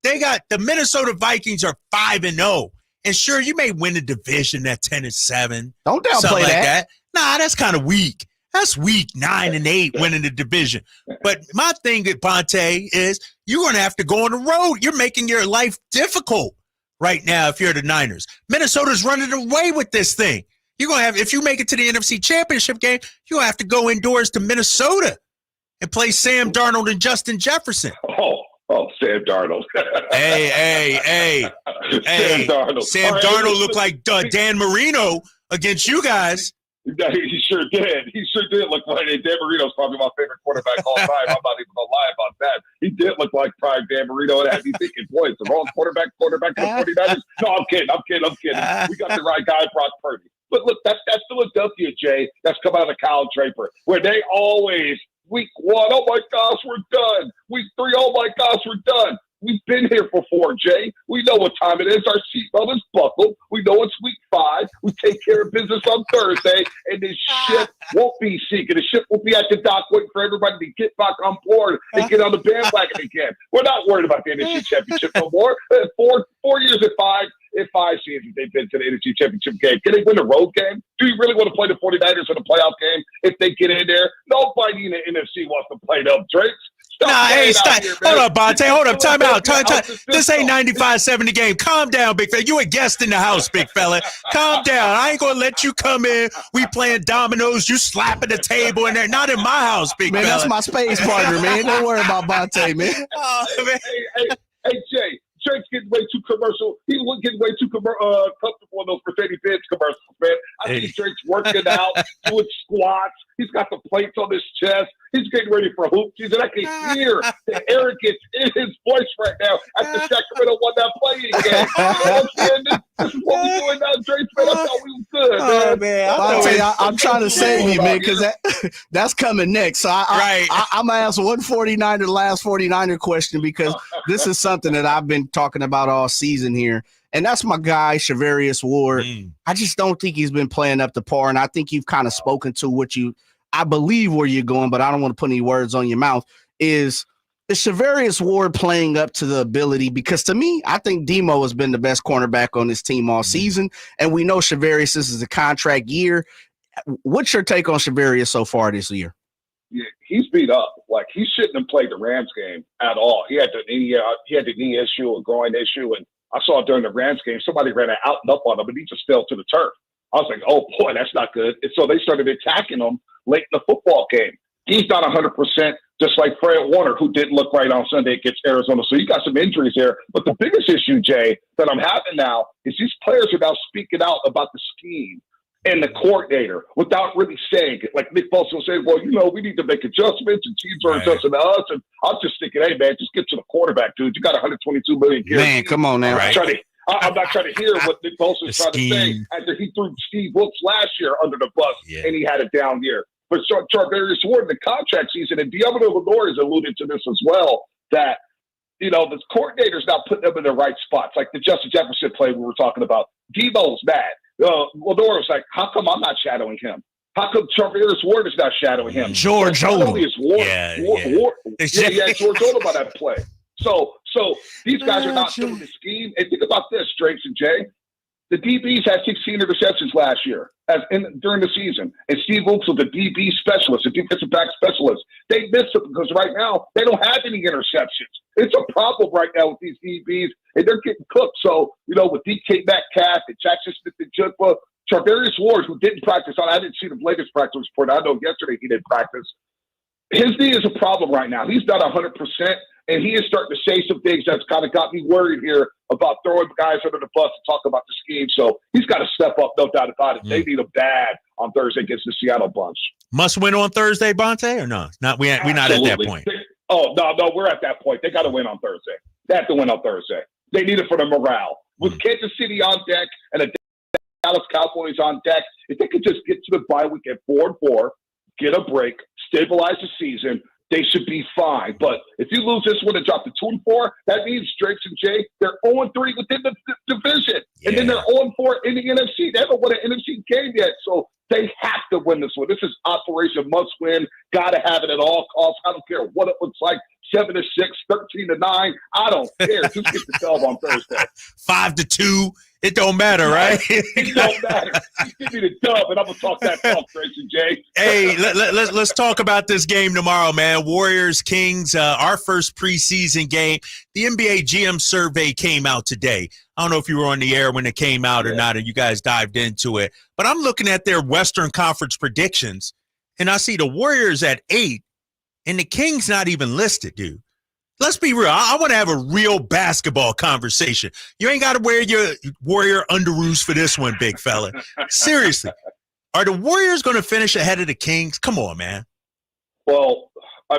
They got the Minnesota Vikings are 5-0. And sure, you may win the division at 10-7. Don't downplay something like that. Nah, that's kind of weak. That's weak, 9-8 winning the division. But my thing at Bonte is you're going to have to go on the road. You're making your life difficult right now if you're the Niners. Minnesota's running away with this thing. You're going to have, if you make it to the NFC Championship game, you'll have to go indoors to Minnesota and play Sam Darnold and Justin Jefferson. Oh, Sam Darnold. Hey. Sam Darnold looked like Dan Marino against you guys. He sure did. He sure did look like Dan Marino's probably my favorite quarterback all time. I'm not even going to lie about that. He did look like prime Dan Marino, and had me thinking, boy, it's the wrong quarterback for the 49ers. No, I'm kidding. We got the right guy, Brock Purdy. But look, that's Philadelphia, Jay. That's come out of Kyle Draper, where they always, week 1, oh my gosh, we're done. Week 3, oh my gosh, we're done. We've been here before, Jay. We know what time it is. Our seatbelt is buckled. We know it's week 5. We take care of business on Thursday, and this ship won't be sinking. The ship will be at the dock waiting for everybody to get back on board and get on the bandwagon again. We're not worried about the NFC Championship no more. 4 years at 5 seasons they've been to the NFC Championship game. Can they win a road game? Do you really want to play the 49ers in a playoff game if they get in there? Nobody in the NFC wants to play them, Drake. Stop. Hold up, Bonte. Hold up. Time out. This ain't 95-70 game. Calm down, big fella. You a guest in the house, big fella. Calm down. I ain't going to let you come in. We playing dominoes. You slapping the table in there. Not in my house, big fella. Man, that's my space partner, man. Don't worry about Bonte, man. Hey, Jay. Drake's getting way too commercial. He was getting way too comfortable in those Mercedes-Benz commercials, man. I see Drake's working out, doing squats. He's got the plates on his chest. He's getting ready for hoop season. I can hear the arrogance in his voice right now after Sacramento won that playing game. You know what I'm saying? This is what we're doing now, Drake, man. I thought we was good, man. I'm trying to save you, man, because that's coming next. So I'm going to ask one 49er, the last 49er question, because this is something that I've been talking about all season here. And that's my guy, Charvarius Ward. I just don't think he's been playing up to par. And I think you've kind of spoken to I believe where you're going, but I don't want to put any words on your mouth. Is Charvarius Ward playing up to the ability? Because to me, I think Demo has been the best cornerback on this team all season. And we know Charvarius, this is a contract year. What's your take on Charvarius so far this year? Yeah, he's beat up. Like, he shouldn't have played the Rams game at all. He had the knee issue, a groin issue, and I saw during the Rams game, somebody ran out and up on him, and he just fell to the turf. I was like, oh, boy, that's not good. And so they started attacking him late in the football game. He's not 100%, just like Fred Warner, who didn't look right on Sunday against Arizona. So you got some injuries here. But the biggest issue, Jay, that I'm having now is these players are now speaking out about the scheme and the coordinator without really saying it. Like Nick Foles will say, well, we need to make adjustments, and teams are adjusting to us. And I'm just thinking, hey, man, just get to the quarterback, dude. You got 122 million guaranteed. Man, come on now. I'm not trying to hear what Nick Foles is trying to say after he threw Steve Wilkes last year under the bus and he had a down year. But Charvarius Ward in the contract season, and Diablo Lenore has alluded to this as well, that, the coordinator's not putting them in the right spots. Like the Justin Jefferson play we were talking about. Debo's mad. Lenore was like, how come I'm not shadowing him? How come Charvarius Ward is not shadowing him? George Odom. George Odom on that play. So these guys are not doing the scheme. And think about this, Drakes and Jay. The DBs had 16 interceptions last year. during the season. And Steve Wilkes was a DB specialist, a defensive back specialist. They missed it because right now they don't have any interceptions. It's a problem right now with these DBs, and they're getting cooked. So, with DK Metcalf and Jackson Smith and Jigba, Charvarius Ward, who didn't practice, I didn't see the latest practice report. I know yesterday he didn't practice. His knee is a problem right now. He's not 100%, and he is starting to say some things that's kind of got me worried here about throwing guys under the bus and talk about the scheme. So he's got to step up, no doubt about it. They need him bad on Thursday against the Seattle Bunch. Must win on Thursday, Bonte, or no? We're not at that point. No, we're at that point. They got to win on Thursday. They have to win on Thursday. They need it for the morale. With Kansas City on deck and the Dallas Cowboys on deck, if they could just get to the bye week at 4-4, get a break, stabilize the season, they should be fine. But if you lose this one and drop to 2-4, that means Drapes and Jay, they're 0-3 within the division. Yeah. And then they're 0-4 in the NFC. They haven't won an NFC game yet. So they have to win this one. This is Operation Must Win. Got to have it at all costs. I don't care what it looks like. 7-6, 13-9. I don't care. Just get the dub on Thursday. 5-2. It don't matter, right? It don't matter. Just give me the dub, and I'm gonna talk that talk, Tracy J. Hey, let's talk about this game tomorrow, man. Warriors Kings, our first preseason game. The NBA GM survey came out today. I don't know if you were on the air when it came out or not, and you guys dived into it. But I'm looking at their Western Conference predictions, and I see the Warriors at 8, and the Kings not even listed, dude. Let's be real. I want to have a real basketball conversation. You ain't got to wear your Warrior underoos for this one, big fella. Seriously. Are the Warriors going to finish ahead of the Kings? Come on, man. Well, I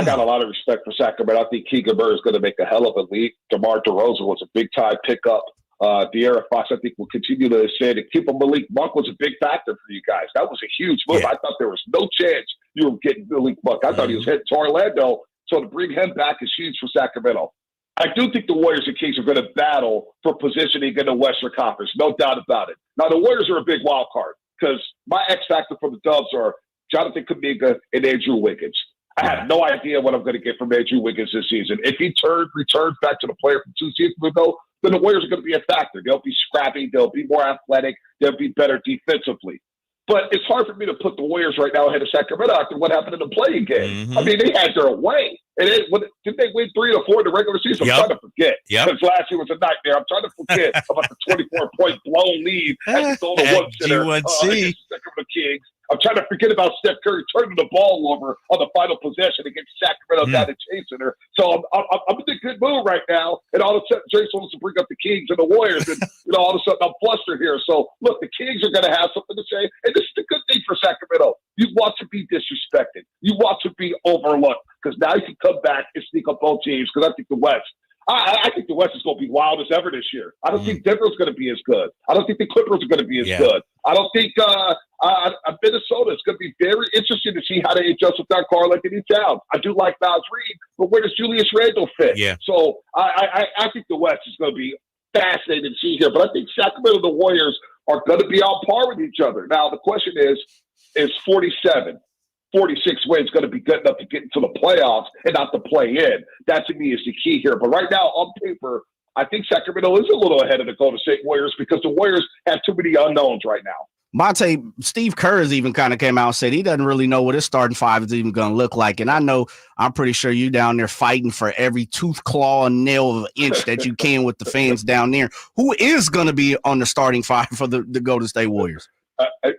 got a lot of respect for Sacramento. I think Keegan Murray is going to make a hell of a leap. DeMar DeRozan was a big-time pickup. De'Aaron Fox, I think, will continue to ascend. And keep Malik Monk was a big factor for you guys. That was a huge move. Yeah. I thought there was no chance you were getting Malik Monk. I thought he was heading to Orlando. So to bring him back is huge for Sacramento. I do think the Warriors and Kings are going to battle for positioning in the Western Conference, no doubt about it. Now, the Warriors are a big wild card because my X factor for the Dubs are Jonathan Kuminga and Andrew Wiggins. I have no idea what I'm going to get from Andrew Wiggins this season. If he returns back to the player from 2 seasons ago, then the Warriors are going to be a factor. They'll be scrappy. They'll be more athletic. They'll be better defensively. But it's hard for me to put the Warriors right now ahead of Sacramento after what happened in the play-in game. Mm-hmm. I mean, they had their way. And did they win 3 or 4 in the regular season? I'm trying to forget. Because last year was a nightmare. I'm trying to forget about the 24-point blown lead at the Golden Center against the Sacramento Kings. I'm trying to forget about Steph Curry turning the ball over on the final possession against Sacramento down at Chase Center. So I'm in a good mood right now. And all of a sudden, Jason wants to bring up the Kings and the Warriors. And all of a sudden, I'm flustered here. So, look, the Kings are going to have something to say. And this is the good thing for Sacramento. You want to be disrespected. You want to be overlooked. Because now you can come back and sneak up both teams. Because I think the West. I think the West is going to be wild as ever this year. I don't think Denver's going to be as good. I don't think the Clippers are going to be as good. I don't think Minnesota is going to be very interesting to see how they adjust without Karl-Anthony Towns. I do like Miles Reed, but where does Julius Randle fit? Yeah. So I think the West is going to be fascinating to see here. But I think Sacramento and the Warriors are going to be on par with each other. Now, the question is 47. 46 wins going to be good enough to get into the playoffs and not to play in. That to me is the key here. But right now, on paper, I think Sacramento is a little ahead of the Golden State Warriors because the Warriors have too many unknowns right now. Monte, Steve Kerr has even kind of came out and said he doesn't really know what his starting five is even going to look like. And I'm pretty sure you down there fighting for every tooth, claw, and nail of an inch that you can with the fans down there. Who is going to be on the starting five for the Golden State Warriors?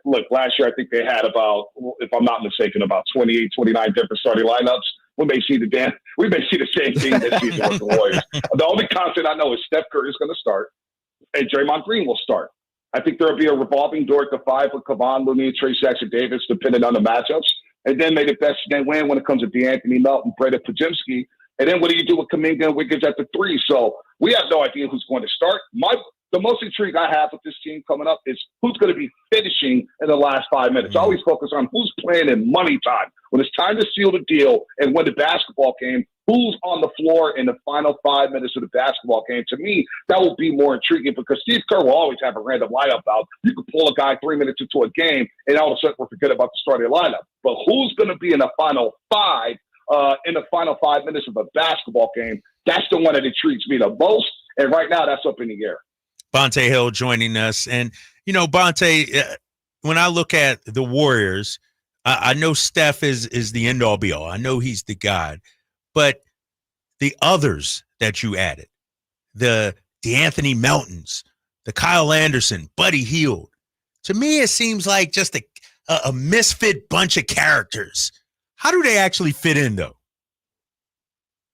Look, last year I think they had about, if I'm not mistaken, about 28, 29 different starting lineups. We may see the same thing this season with the Warriors. The only constant I know is Steph Curry is going to start, and Draymond Green will start. I think there will be a revolving door at the 5 with Kevon Looney and Trey Jackson-Davis, depending on the matchups. And then maybe the best they win when it comes to DeAnthony Melton, Breda Pajemski. And then what do you do with Kuminga and Wiggins at the 3? So we have no idea who's going to start. The most intrigue I have with this team coming up is who's going to be finishing in the last 5 minutes. I always focus on who's playing in money time. When it's time to seal the deal and win the basketball game, who's on the floor in the final 5 minutes of the basketball game. To me, that will be more intriguing because Steve Kerr will always have a random lineup out. You can pull a guy 3 minutes into a game, and all of a sudden we'll forget about the starting lineup. But who's going to be in the final 5 minutes of a basketball game? That's the one that intrigues me the most. And right now, that's up in the air. Bonte Hill joining us. And, Bonte, when I look at the Warriors, I know Steph is the end all be all. I know he's the god, but the others that you added, the Anthony Meltons, the Kyle Anderson, Buddy Hield, to me it seems like just a misfit bunch of characters. How do they actually fit in, though?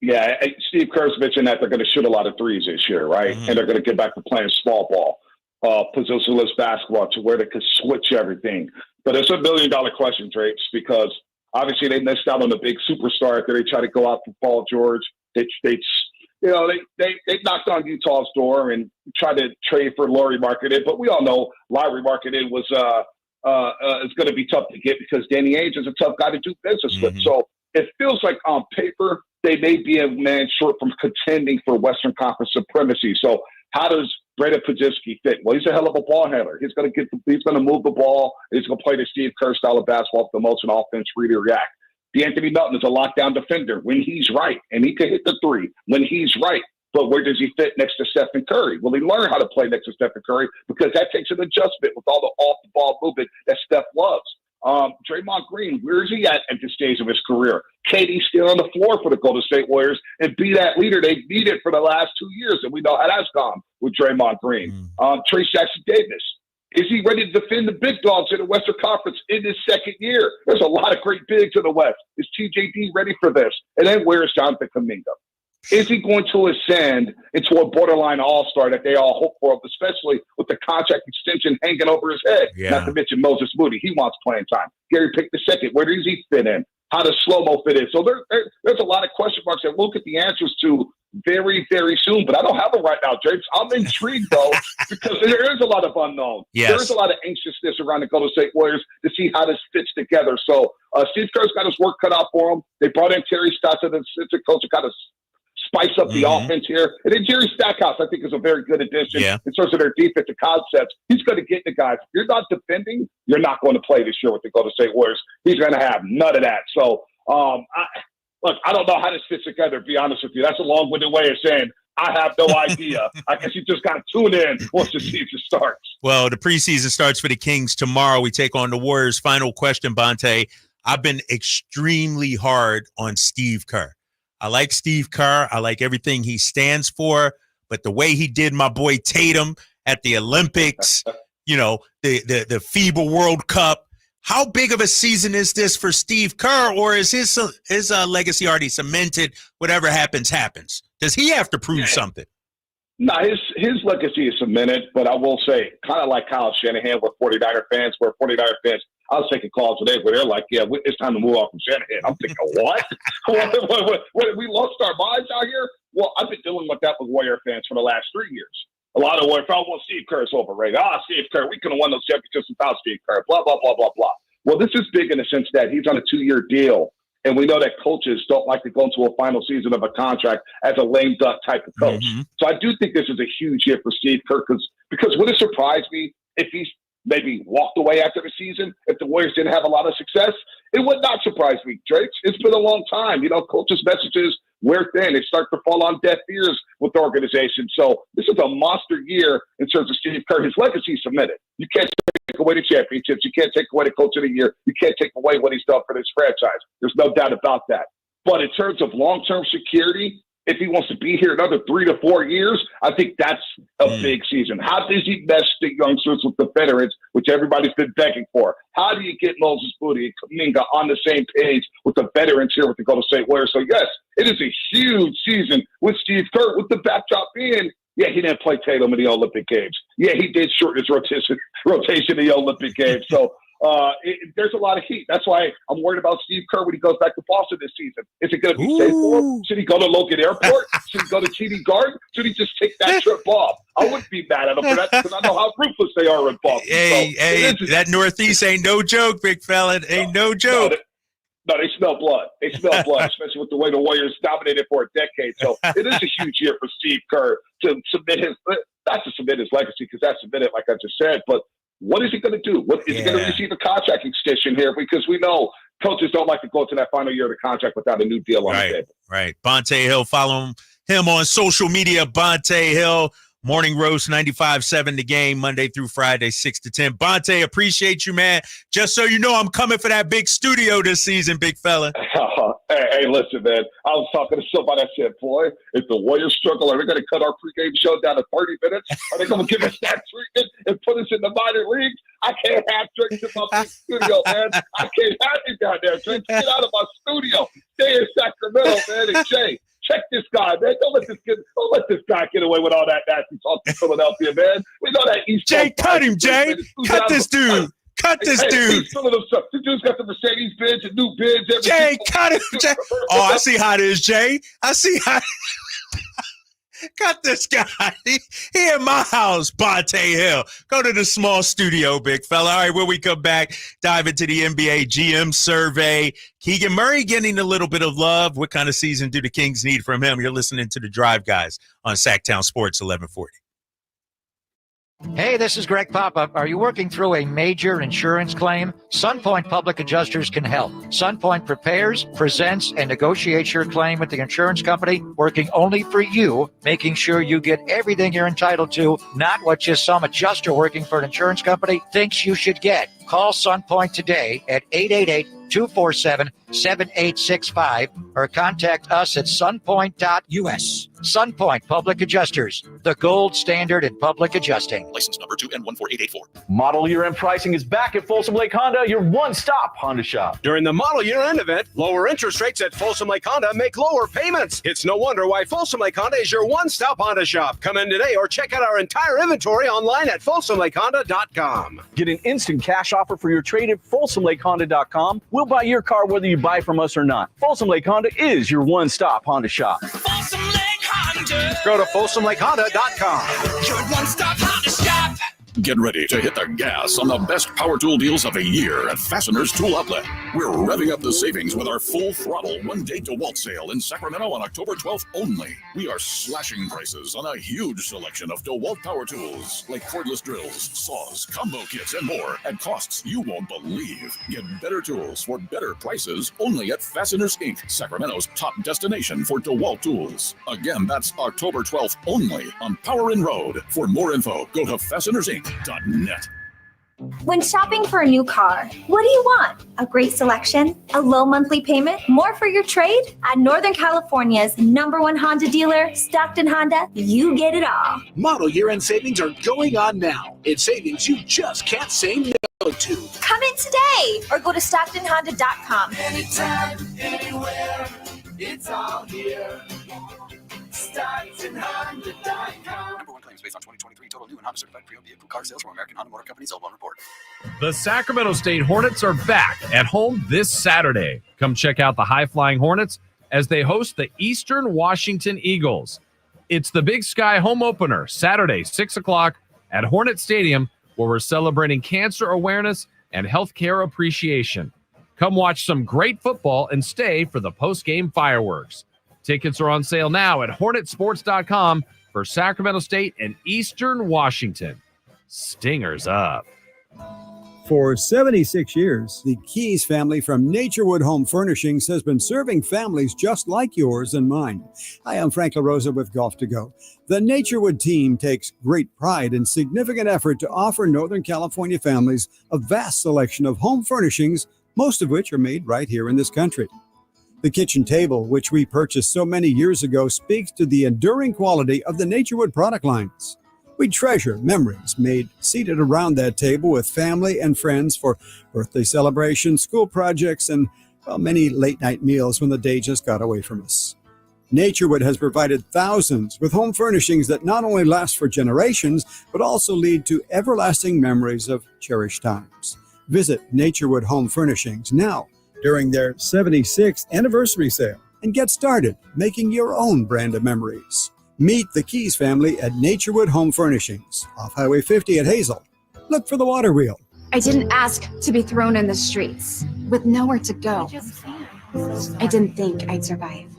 Yeah, Steve Kerr's mentioned that they're going to shoot a lot of threes this year, right? And they're going to get back to playing small ball, positionless basketball to where they could switch everything. But it's $1 million question, Drapes, because obviously they missed out on the big superstar after they tried to go out for Paul George. They knocked on Utah's door and tried to trade for Lauri Markkanen, but we all know Lauri Markkanen was is going to be tough to get because Danny Ainge is a tough guy to do business with. So it feels like on paper they may be a man short from contending for Western Conference supremacy. So how does Breda Pajitsky fit? Well, he's a hell of a ball handler. He's going to move the ball. He's going to play the Steve Kerr style of basketball with the motion offense, free to react. D'Anthony Melton is a lockdown defender when he's right, and he can hit the three when he's right. But where does he fit next to Stephen Curry? Will he learn how to play next to Stephen Curry? Because that takes an adjustment with all the off-the-ball movement that Steph loves. Draymond Green, where is he at this stage of his career? KD's still on the floor for the Golden State Warriors and be that leader they needed for the last 2 years, and we know how that's gone with Draymond Green. Trace Jackson-Davis, is he ready to defend the big dogs in the Western Conference in his second year? There's a lot of great bigs in the West. Is TJD ready for this? And then where is Jonathan Kuminga? Is he going to ascend into a borderline all-star that they all hope for, especially with the contract extension hanging over his head? Yeah. Not to mention Moses Moody. He wants playing time. Gary Pick II, where does he fit in? How does Slow-Mo fit in? So there's a lot of question marks that we'll get the answers to very, very soon, but I don't have them right now, James. I'm intrigued, though, because there is a lot of unknown. Yes. There is a lot of anxiousness around the Golden State Warriors to see how this fits together. So Steve Kerr's got his work cut out for him. They brought in Terry Stotts, the assistant coach, to kind of spice up the offense here. And then Jerry Stackhouse, I think, is a very good addition in terms of their defensive concepts. He's going to get the guys. If you're not defending, you're not going to play this year with the Golden State Warriors. He's going to have none of that. So, I don't know how this fits together, to be honest with you. That's a long-winded way of saying I have no idea. I guess you just got to tune in once the season starts. Well, the preseason starts for the Kings tomorrow. We take on the Warriors. Final question, Bonte. I've been extremely hard on Steve Kerr. I like Steve Kerr. I like everything he stands for. But the way he did my boy Tatum at the Olympics, the FIBA World Cup, how big of a season is this for Steve Kerr, or is his legacy already cemented? Whatever happens, happens. Does he have to prove something? No, his legacy is cemented, but I will say, kind of like Kyle Shanahan with 49er fans, where 49er fans, I was taking calls today where they're like, yeah, it's time to move on from Shanahan. I'm thinking, what? We lost our minds out here? Well, I've been dealing with that with Warrior fans for the last 3 years. A lot of Warrior fans, well, Steve Kerr's overrated. Steve Kerr, we couldn't have won those championships without Steve Kerr, blah, blah, blah, blah, blah. Well, this is big in the sense that he's on a 2-year deal. And we know that coaches don't like to go into a final season of a contract as a lame duck type of coach. So I do think this is a huge year for Steve Kerr because would it surprise me if he's maybe walked away after the season, if the Warriors didn't have a lot of success? It would not surprise me, Drake. It's been a long time. Coaches' messages wear thin. They start to fall on deaf ears with the organization. So this is a monster year in terms of Steve Kerr. His legacy is cemented. You can't take away the championships. You can't take away the coach of the year. You can't take away what he's done for this franchise. There's no doubt about that. But in terms of long-term security, if he wants to be here another 3 to 4 years, I think that's a big season. How does he mesh the youngsters with the veterans, which everybody's been begging for? How do you get Moses Moody and Kuminga on the same page with the veterans here with the Golden State Warriors? So, yes, it is a huge season with Steve Kerr, with the backdrop being, yeah, he didn't play Tatum in the Olympic Games. Yeah, he did shorten his rotation in the Olympic Games. So, there's a lot of heat. That's why I'm worried about Steve Kerr when he goes back to Boston this season. Is it going to be safe for him? Should he go to Logan Airport? Should he go to TD Garden? Should he just take that trip off? I wouldn't be mad at him for that because I know how ruthless they are in Boston. That Northeast ain't no joke, big fella. It ain't no joke. No, they smell blood. They smell blood, especially with the way the Warriors dominated for a decade. So it is a huge year for Steve Kerr to submit not to submit his legacy because that's submitted, like I just said, but what is he going to do? Is he going to receive a contract extension here? Because we know coaches don't like to go to that final year of the contract without a new deal on the table. Right. Bonte Hill, follow him on social media, Bonte Hill. Morning Roast 95.7 The Game, Monday through Friday, 6 to 10. Bonte, appreciate you, man. Just so you know, I'm coming for that big studio this season, big fella. Hey, listen, man. I was talking to somebody. I said, boy, if the Warriors struggle, are they going to cut our pregame show down to 30 minutes? Are they going to give us that treatment and put us in the minor leagues? I can't have drinks in my big studio, man. I can't have you down there, drinks. Get out of my studio. Stay in Sacramento, man. And Jay, check this guy, man. Don't let this guy get away with all that nasty talk in Philadelphia, man. We know that East Jay, cut him, Jay. Cut this dude. Cut this dude. This dude's got the Mercedes-Benz and new Benz. Jay, cut him, Jay. Oh, I see how it is, Jay. I see how. Cut this guy. He in my house, Bonte Hill. Go to the small studio, big fella. All right, when we come back, dive into the NBA GM survey. Keegan Murray getting a little bit of love. What kind of season do the Kings need from him? You're listening to The Drive Guys on Sacktown Sports 1140. Hey, this is Greg Papa. Are you working through a major insurance claim? Sunpoint Public Adjusters can help. Sunpoint prepares, presents, and negotiates your claim with the insurance company, working only for you, making sure you get everything you're entitled to, not what just some adjuster working for an insurance company thinks you should get. Call Sunpoint today at 888-247-7865 or contact us at sunpoint.us. Sunpoint Public Adjusters, the gold standard in public adjusting. License number 2N14884. Model year-end pricing is back at Folsom Lake Honda, your one-stop Honda shop. During the model year-end event, lower interest rates at Folsom Lake Honda make lower payments. It's no wonder why Folsom Lake Honda is your one-stop Honda shop. Come in today or check out our entire inventory online at folsomlakehonda.com. Get an instant cash offer for your trade at folsomlakehonda.com. We'll buy your car whether you buy from us or not. Folsom Lake Honda is your one-stop Honda shop. Folsom Lake Honda. Go to folsomlakehonda.com. Your one-stop Honda shop. Get ready to hit the gas on the best power tool deals of the year at Fasteners Tool Outlet. We're revving up the savings with our full throttle one-day DeWalt sale in Sacramento on October 12th only. We are slashing prices on a huge selection of DeWalt power tools like cordless drills, saws, combo kits, and more at costs you won't believe. Get better tools for better prices only at Fasteners Inc., Sacramento's top destination for DeWalt tools. Again, that's October 12th only on Power Inn Road. For more info, go to FastenersInc.net. When shopping for a new car, what do you want? A great selection? A low monthly payment? More for your trade? At Northern California's #1 Honda dealer, Stockton Honda, you get it all. Model year-end savings are going on now. It's savings you just can't say no to. Come in today or go to StocktonHonda.com. Anytime, anywhere, it's all here. StocktonHonda.com. Number one claims based on 2023 total new and Honda certified pre-owned vehicle car sales from American Honda Motor Company. L1 report. The Sacramento State Hornets are back at home this Saturday. Come check out the high-flying Hornets as they host the Eastern Washington Eagles. It's the Big Sky home opener, Saturday, 6 o'clock at Hornet Stadium, where we're celebrating cancer awareness and healthcare appreciation. Come watch some great football and stay for the post-game fireworks. Tickets are on sale now at hornetsports.com for Sacramento State and Eastern Washington. Stingers up. For 76 years, the Keys family from Naturewood Home Furnishings has been serving families just like yours and mine. Hi, I'm Frank LaRosa with Golf to Go. The Naturewood team takes great pride and significant effort to offer Northern California families a vast selection of home furnishings, most of which are made right here in this country. The kitchen table, which we purchased so many years ago, speaks to the enduring quality of the Naturewood product lines. We treasure memories made seated around that table with family and friends for birthday celebrations, school projects, and many late-night meals when the day just got away from us. Naturewood has provided thousands with home furnishings that not only last for generations, but also lead to everlasting memories of cherished times. Visit Naturewood Home Furnishings now during their 76th anniversary sale and get started making your own brand of memories. Meet the Keys family at Naturewood Home Furnishings off Highway 50 at Hazel. Look for the water wheel. I didn't ask to be thrown in the streets with nowhere to go. I didn't think I'd survive.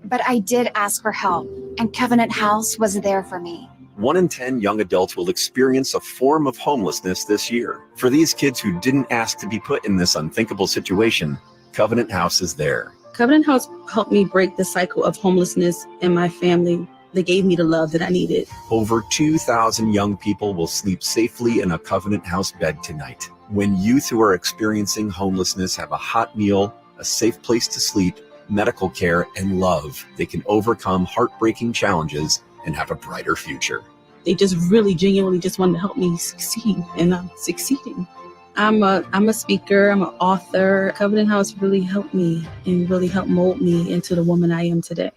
But I did ask for help, and Covenant House was there for me. 1 in 10 young adults will experience a form of homelessness this year. For these kids who didn't ask to be put in this unthinkable situation, Covenant House is there. Covenant House helped me break the cycle of homelessness in my family They gave me the love that I needed. Over 2,000 young people will sleep safely in a Covenant House bed tonight. When youth who are experiencing homelessness have a hot meal, a safe place to sleep, medical care, and love, they can overcome heartbreaking challenges and have a brighter future. They just really genuinely just wanted to help me succeed, and I'm succeeding. I'm a speaker, I'm an author. Covenant House really helped me and really helped mold me into the woman I am today.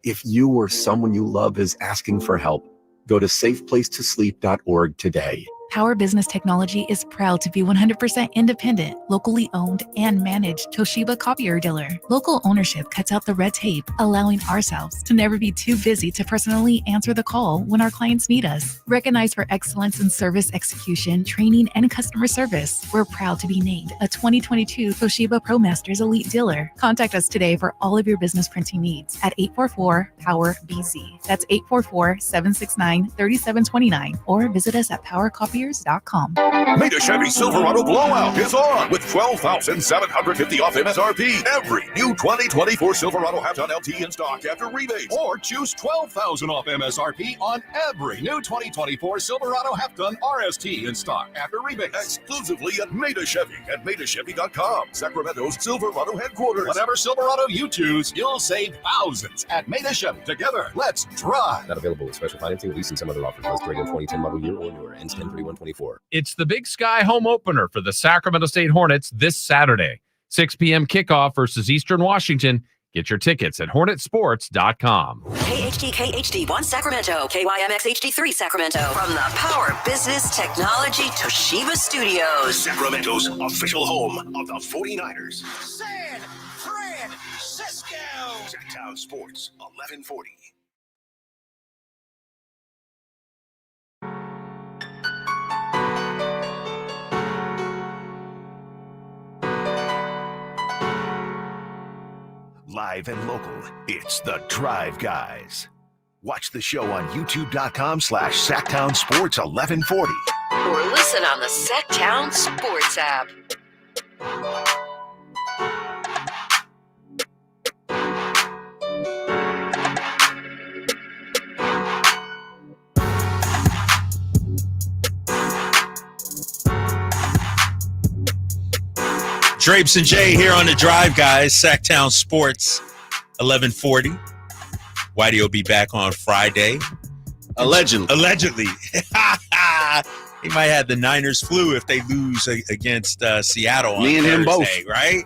If you or someone you love is asking for help, go to safeplacetosleep.org today. Power Business Technology is proud to be 100% independent, locally owned, and managed Toshiba copier dealer. Local ownership cuts out the red tape, allowing ourselves to never be too busy to personally answer the call when our clients need us. Recognized for excellence in service execution, training, and customer service, we're proud to be named a 2022 Toshiba ProMasters Elite Dealer. Contact us today for all of your business printing needs at 844-POWER-BZ. That's 844-769-3729, or visit us at PowerCopier.com. Meta Chevy Silverado Blowout is on with $12,750 off MSRP. Every new 2024 Silverado half-ton LT in stock after rebate. Or choose $12,000 off MSRP on every new 2024 Silverado half-ton RST in stock after rebate. Exclusively at Meta Chevy at MetaChevy.com. Sacramento's Silverado headquarters. Whatever Silverado you choose, you'll save thousands at Meta Chevy. Together, let's drive. Not available with special financing, leasing, some other offers. List rate in 2010 model year or newer. Ends 10/31/24. It's the Big Sky home opener for the Sacramento State Hornets this Saturday. 6 p.m. kickoff versus Eastern Washington. Get your tickets at hornetsports.com. KHD1 Sacramento, KYMX HD3 Sacramento. From the Power Business Technology Toshiba Studios. Sacramento's official home of the 49ers. San Francisco. Sacktown Sports, 1140. Live and local, it's the Drive Guys. Watch the show on youtube.com/Sacktown Sports 1140. Or listen on the Sacktown Sports app. Drapes and Jay here on the Drive Guys, Sacktown Sports, 1140. Whitey will be back on Friday. Allegedly. He might have the Niners flu if they lose against Seattle on Me and Thursday, him both. right?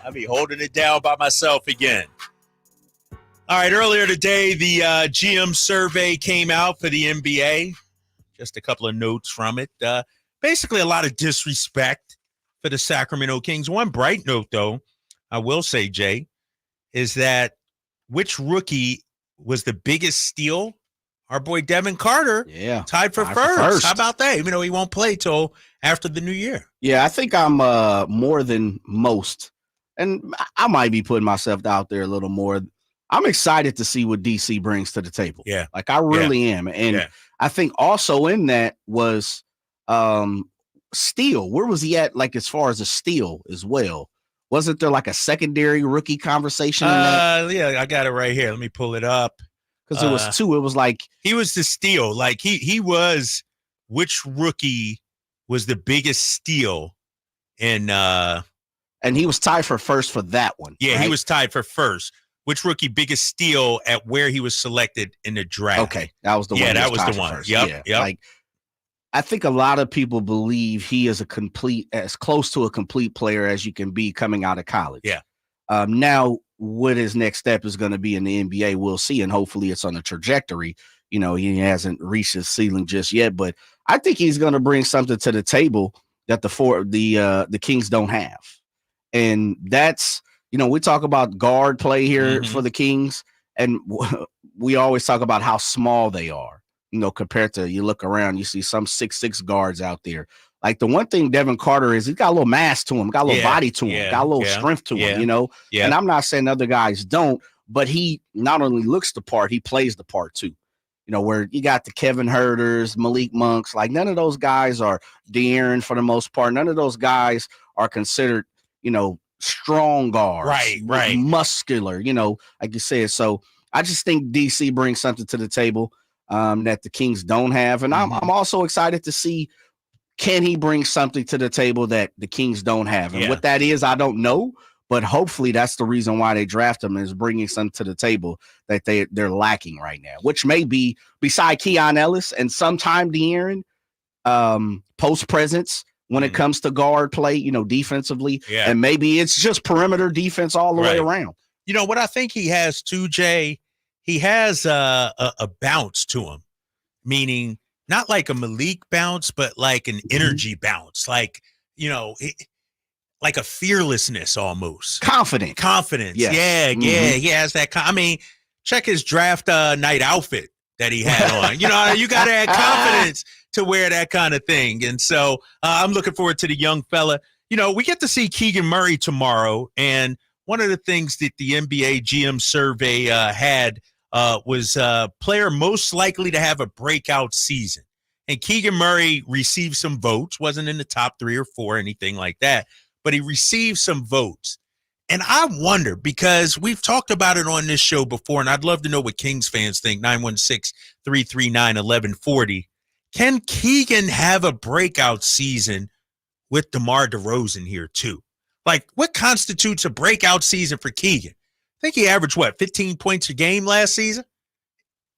I'll be holding it down by myself again. All right, earlier today, the GM survey came out for the NBA. Just a couple of notes from it. Basically, a lot of disrespect for the Sacramento Kings. One bright note, though, I will say, Jay, is that which rookie was the biggest steal? Our boy Devin Carter, tied for first. How about that? Even though he won't play till after the new year. Yeah, I think I'm more than most, and I might be putting myself out there a little more. I'm excited to see what DC brings to the table. Yeah, like I really am, and I think also in that was steal. Where was he at? Like as far as a steal as well. Wasn't there like a secondary rookie conversation? Yeah, I got it right here. Let me pull it up. Because it was two. It was like he was the steal. Like he was. Which rookie was the biggest steal? And he was tied for first for that one. Yeah, right? he was tied for first. Which rookie biggest steal at where he was selected in the draft? Okay, that was the one. Yeah, that was the one. Yep. Like I think a lot of people believe he is as close to a complete player as you can be coming out of college. Yeah. Now, what his next step is going to be in the NBA, we'll see, and hopefully it's on a trajectory. You know, he hasn't reached his ceiling just yet, but I think he's going to bring something to the table that the Kings don't have, and that's, you know, we talk about guard play here for the Kings, and we always talk about how small they are. You know, compared to, you look around, you see some 6'6" guards out there. Like the one thing Devin Carter is, he's got a little mass to him, got a little body to him, got a little strength to him, you know? Yeah. And I'm not saying other guys don't, but he not only looks the part, he plays the part too. You know, where you got the Kevin Huerters, Malik Monks, like none of those guys are De'Aaron for the most part. None of those guys are considered, you know, strong guards. Right. Muscular, you know, like you said. So I just think DC brings something to the table that the Kings don't have. And I'm also excited to see, can he bring something to the table that the Kings don't have? And what that is, I don't know. But hopefully that's the reason why they draft him, is bringing something to the table that they're lacking right now, which may be, beside Keon Ellis and sometime De'Aaron, post presence when it comes to guard play, defensively. Yeah. And maybe it's just perimeter defense all the way around. You know what I think he has too, Jay? He has a bounce to him, meaning not like a Malik bounce, but like an energy bounce, like, like a fearlessness almost. Confidence. Yes. Yeah. He has that. Check his draft night outfit that he had on. You got to have confidence to wear that kind of thing. And so I'm looking forward to the young fella. We get to see Keegan Murray tomorrow. And one of the things that the NBA GM survey had was player most likely to have a breakout season. And Keegan Murray received some votes, wasn't in the top 3 or 4, anything like that, but he received some votes. And I wonder, because we've talked about it on this show before, and I'd love to know what Kings fans think, 916-339-1140. Can Keegan have a breakout season with DeMar DeRozan here too? Like, what constitutes a breakout season for Keegan? I think he averaged, 15 points a game last season?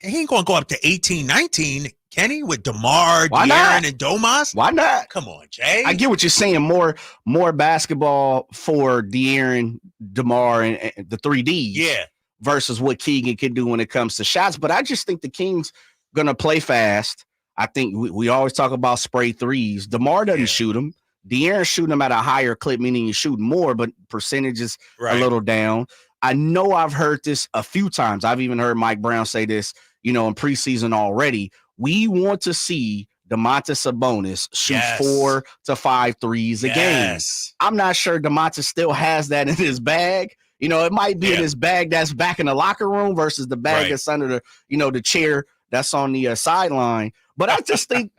He ain't going to go up to 18, 19, can he, with DeMar, De'Aaron, and Domas? Why not? Come on, Jay. I get what you're saying. More basketball for De'Aaron, DeMar, and the 3Ds. Yeah. Versus what Keegan can do when it comes to shots. But I just think the Kings going to play fast. I think we always talk about spray threes. DeMar doesn't shoot them. De'Aaron shooting them at a higher clip, meaning you shoot more, but percentages a little down. I know I've heard this a few times. I've even heard Mike Brown say this, in preseason already. We want to see Domantas Sabonis shoot 4 to 5 threes a game. I'm not sure Domantas still has that in his bag. It might be in his bag that's back in the locker room versus the bag that's under the, the chair that's on the sideline. But I just think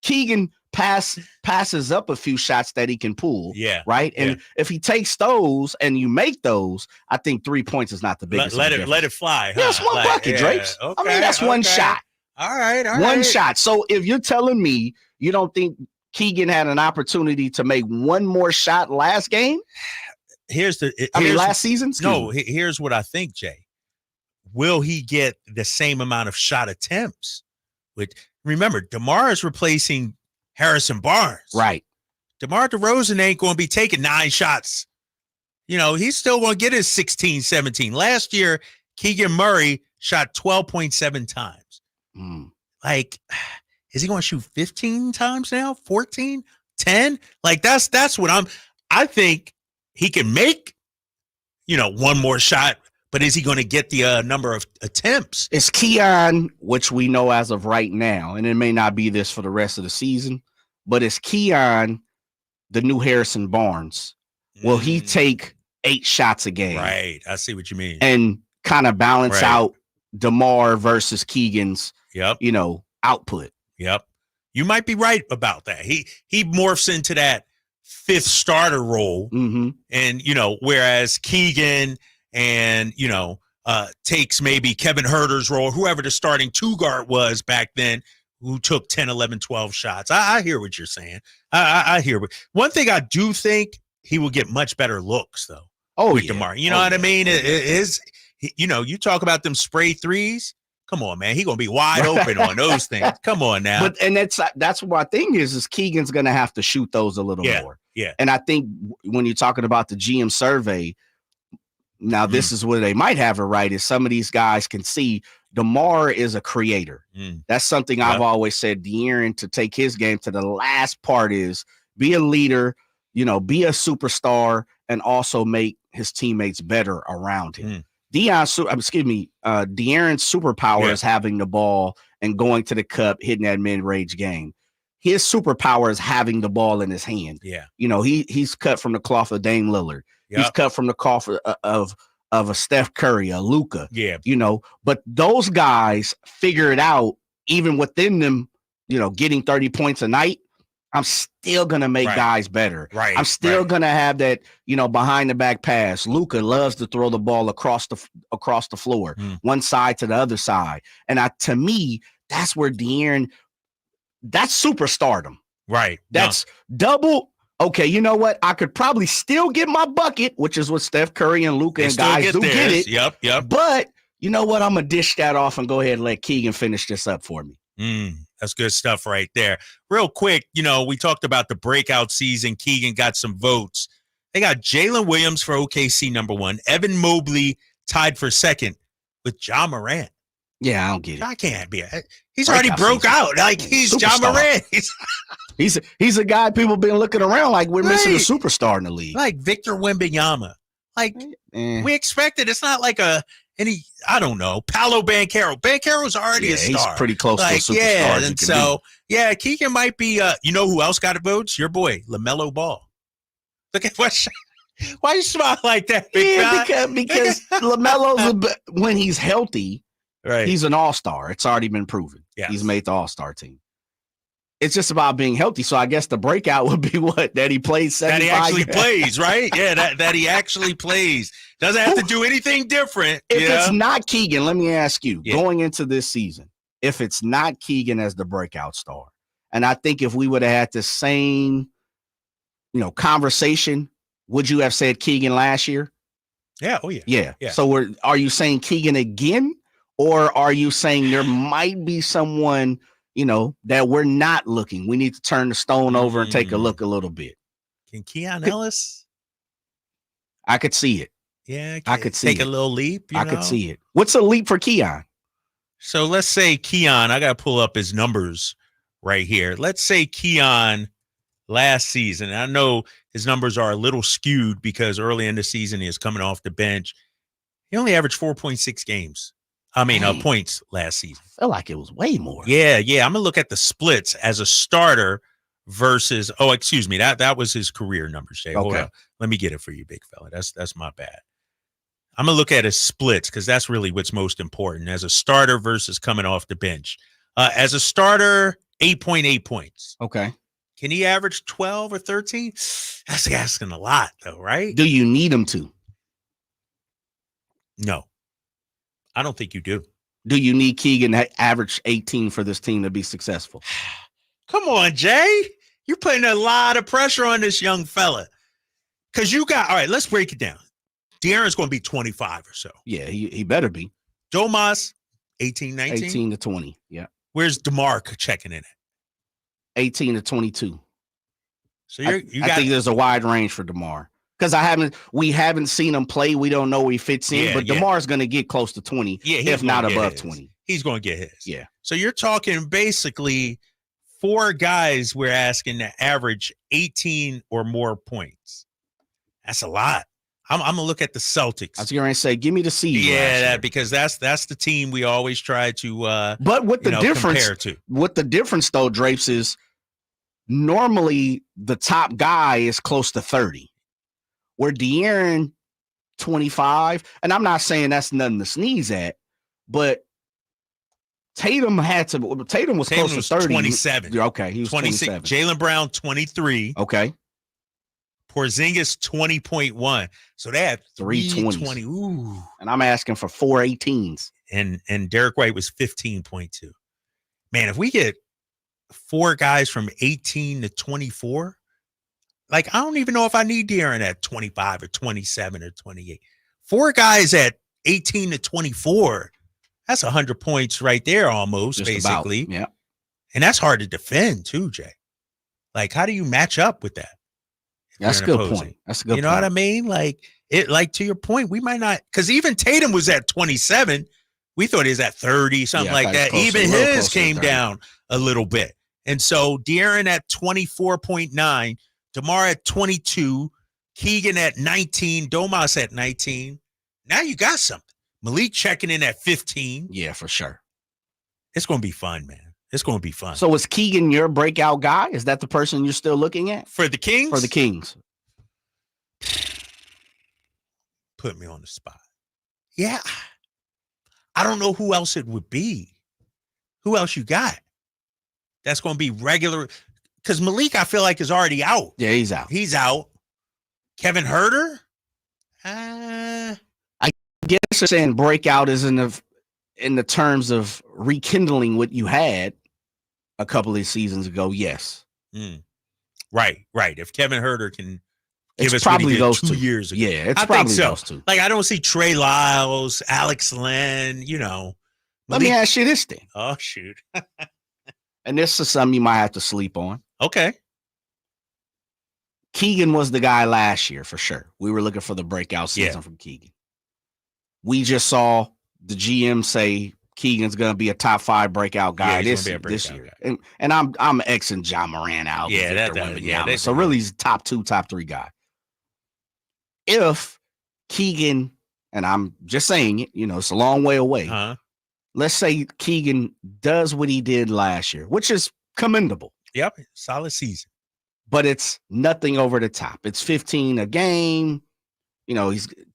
Keegan passes up a few shots that he can pull. Yeah. Right. And if he takes those and you make those, I think 3 points is not the biggest. Let it fly. Yeah, it's one bucket, Drapes. Okay, that's one shot. All right. One shot. So if you're telling me you don't think Keegan had an opportunity to make one more shot last game? Last season? Here's what I think, Jay. Will he get the same amount of shot attempts? Remember, DeMar is replacing Harrison Barnes. Right. DeMar DeRozan ain't going to be taking 9 shots. He's still going to get his 16, 17. Last year, Keegan Murray shot 12.7 times. Like, is he going to shoot 15 times now? 14? 10? Like, that's what I think he can make, one more shot, but is he going to get the number of attempts? It's Keon, which we know as of right now, and it may not be this for the rest of the season, but it's Keon, the new Harrison Barnes. Will he take 8 shots a game? Right. I see what you mean. And kind of balance out DeMar versus Keegan's, output. Yep. You might be right about that. He morphs into that 5th starter role. And, whereas Keegan and, takes maybe Kevin Huerter's role, whoever the starting 2 guard was back then, who took 10, 11, 12 shots. I hear what you're saying. I hear one thing I do think he will get much better looks, though. With DeMar. You know what I mean? It is, you talk about them spray threes. Come on, man. He's going to be wide open on those things. Come on now. And that's what my thing is Keegan's going to have to shoot those a little more. Yeah. And I think when you're talking about the GM survey, now this is where they might have it right, is some of these guys can see DeMar is a creator. That's something I've always said. De'Aaron, to take his game to the last part, is be a leader, be a superstar, and also make his teammates better around him. De'Aaron's superpower is having the ball and going to the cup, hitting that mid-range game. His superpower is having the ball in his hand. Yeah. He's cut from the cloth of Dame Lillard. Yep. He's cut from the cloth of a Steph Curry, a Luka. Yeah. But those guys figure it out even within them, getting 30 points a night. I'm still going to make guys better. Right. I'm still going to have that, behind the back pass. Luka loves to throw the ball across the floor, one side to the other side. And to me, that's where De'Aaron, that's superstardom. Right. That's double. Okay, you know what? I could probably still get my bucket, which is what Steph Curry and Luka and guys do get it. Yep. But you know what? I'm going to dish that off and go ahead and let Keegan finish this up for me. That's good stuff right there. Real quick, we talked about the breakout season. Keegan got some votes. They got Jalen Williams for OKC #1. Evan Mobley tied for second with Ja Morant. Yeah, I don't get it. I can't be. He's already broke out. Like, he's Ja Morant. He's a guy people been looking around like we're missing a superstar in the league. Like Victor Wembanyama. Like, we expected. It's not like I don't know, Paolo Banchero. Banchero's already a star. He's pretty close to a superstar. Yeah, and so, Keegan might be, who else got votes? Your boy, LaMelo Ball. Look at why you smile like that, big guy? Because LaMelo's, when he's healthy, right, he's an all-star. It's already been proven. Yes. He's made the all-star team. It's just about being healthy. So I guess the breakout would be what? That he plays 75 That he actually plays, right? Yeah, that he actually plays. Doesn't have to do anything different. If it's not Keegan, let me ask you, going into this season, if it's not Keegan as the breakout star, and I think if we would have had the same, conversation, would you have said Keegan last year? Yeah. Oh, yeah. Yeah. So are you saying Keegan again? Or are you saying there might be someone that we're not looking? We need to turn the stone over and take a look a little bit. Can Keon Ellis? I could see it. Yeah, I could see take a little leap. I could see it. What's a leap for Keon? So let's say Keon, I got to pull up his numbers right here. Let's say Keon last season. And I know his numbers are a little skewed because early in the season he is coming off the bench. He only averaged 4.6 games. Points last season. I feel like it was way more. Yeah. I'm going to look at the splits as a starter versus, that was his career numbers, Jay. Hold on. Let me get it for you, big fella. That's my bad. I'm going to look at his splits because that's really what's most important as a starter versus coming off the bench. As a starter, 8.8 points. Okay. Can he average 12 or 13? That's asking a lot, though, right? Do you need him to? No. I don't think you do. Do you need Keegan to average 18 for this team to be successful? Come on, Jay. You're putting a lot of pressure on this young fella. Because all right, let's break it down. De'Aaron's going to be 25 or so. Yeah, he better be. Domas, 18, 19? 18 to 20, yeah. Where's DeMar checking in at? 18 to 22. So I think there's a wide range for DeMar. Because we haven't seen him play. We don't know where he fits in. But DeMar's going to get close to 20, if not above 20. He's going to get his. Yeah. So you're talking basically 4 guys we're asking to average 18 or more points. That's a lot. I'm going to look at the Celtics. I was going to say, give me the seed. Yeah, because that's the team we always try to but what the difference compare to. What the difference, though, Drapes, is normally the top guy is close to 30. Where De'Aaron 25, and I'm not saying that's nothing to sneeze at, but Tatum was close to 30. 27. Okay, he was 27. Jaylen Brown 23. Okay. Porzingis 20.1. So they had 320. Ooh. And I'm asking for 418s. And Derek White was 15.2. Man, if we get 4 guys from 18 to 24, I don't even know if I need De'Aaron at 25 or 27 or 28. 4 guys at 18 to 24, that's 100 points right there almost, Just basically. About, yeah. And that's hard to defend too, Jay. How do you match up with that? That's a good point. That's a good point. You know what I mean? To your point, we might not, because even Tatum was at 27. We thought he was at 30, something like that. Even his came down a little bit. And so De'Aaron at 24.9, DeMar at 22, Keegan at 19, Domas at 19. Now you got something. Malik checking in at 15. Yeah, for sure. It's going to be fun, man. It's going to be fun. So is Keegan your breakout guy? Is that the person you're still looking at? For the Kings? For the Kings. Put me on the spot. Yeah. I don't know who else it would be. Who else you got? That's going to be regular. because Malik, I feel like, is already out. Yeah, he's out. He's out. Kevin Herter? I guess you're saying breakout is in the terms of rekindling what you had a couple of seasons ago. Yes. Right. If Kevin Herter can give It's us what he probably did those 2 two. years ago. Yeah, it's I probably think so. those two. Like, I don't see Trey Lyles, Alex Len, Let me ask you this thing. Oh, shoot. And this is something you might have to sleep on. Okay. Keegan was the guy last year for sure. We were looking for the breakout season from Keegan. We just saw the GM say Keegan's going to be a top 5 breakout guy this year. And I'm Xing John Moran out. Yeah, so really he's top 2, top 3 guy. If Keegan, and I'm just saying it, it's a long way away. Let's say Keegan does what he did last year, which is commendable. Yep, solid season. But it's nothing over the top. It's 15 a game.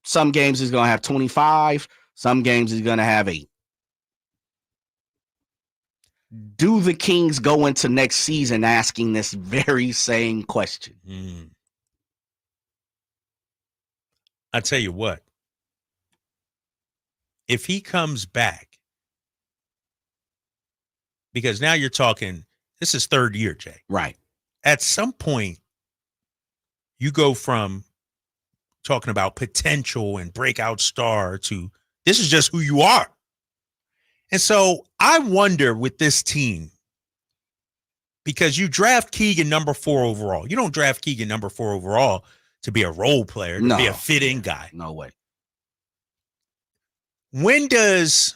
Some games he's going to have 25. Some games he's going to have 8. Do the Kings go into next season asking this very same question? I tell you what, if he comes back, because now you're talking, this is 3rd year, Jay. Right. At some point, you go from talking about potential and breakout star to this is just who you are. And so I wonder with this team, because you draft Keegan number 4 overall. You don't draft Keegan number 4 overall to be a role player, to be a fit-in guy. No way. When does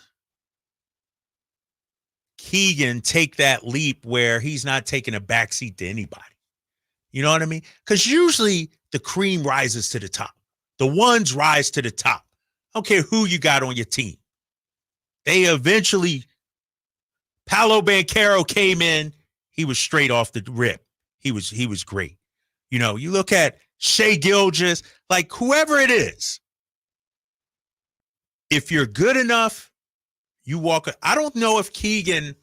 Keegan take that leap where he's not taking a backseat to anybody? You know what I mean? Because usually the cream rises to the top. The ones rise to the top. I don't care who you got on your team. They eventually, Paolo Banchero came in. He was straight off the rip. He was great. You look at Shea Gilgeous, like whoever it is. If you're good enough, you walk. I don't know if Keegan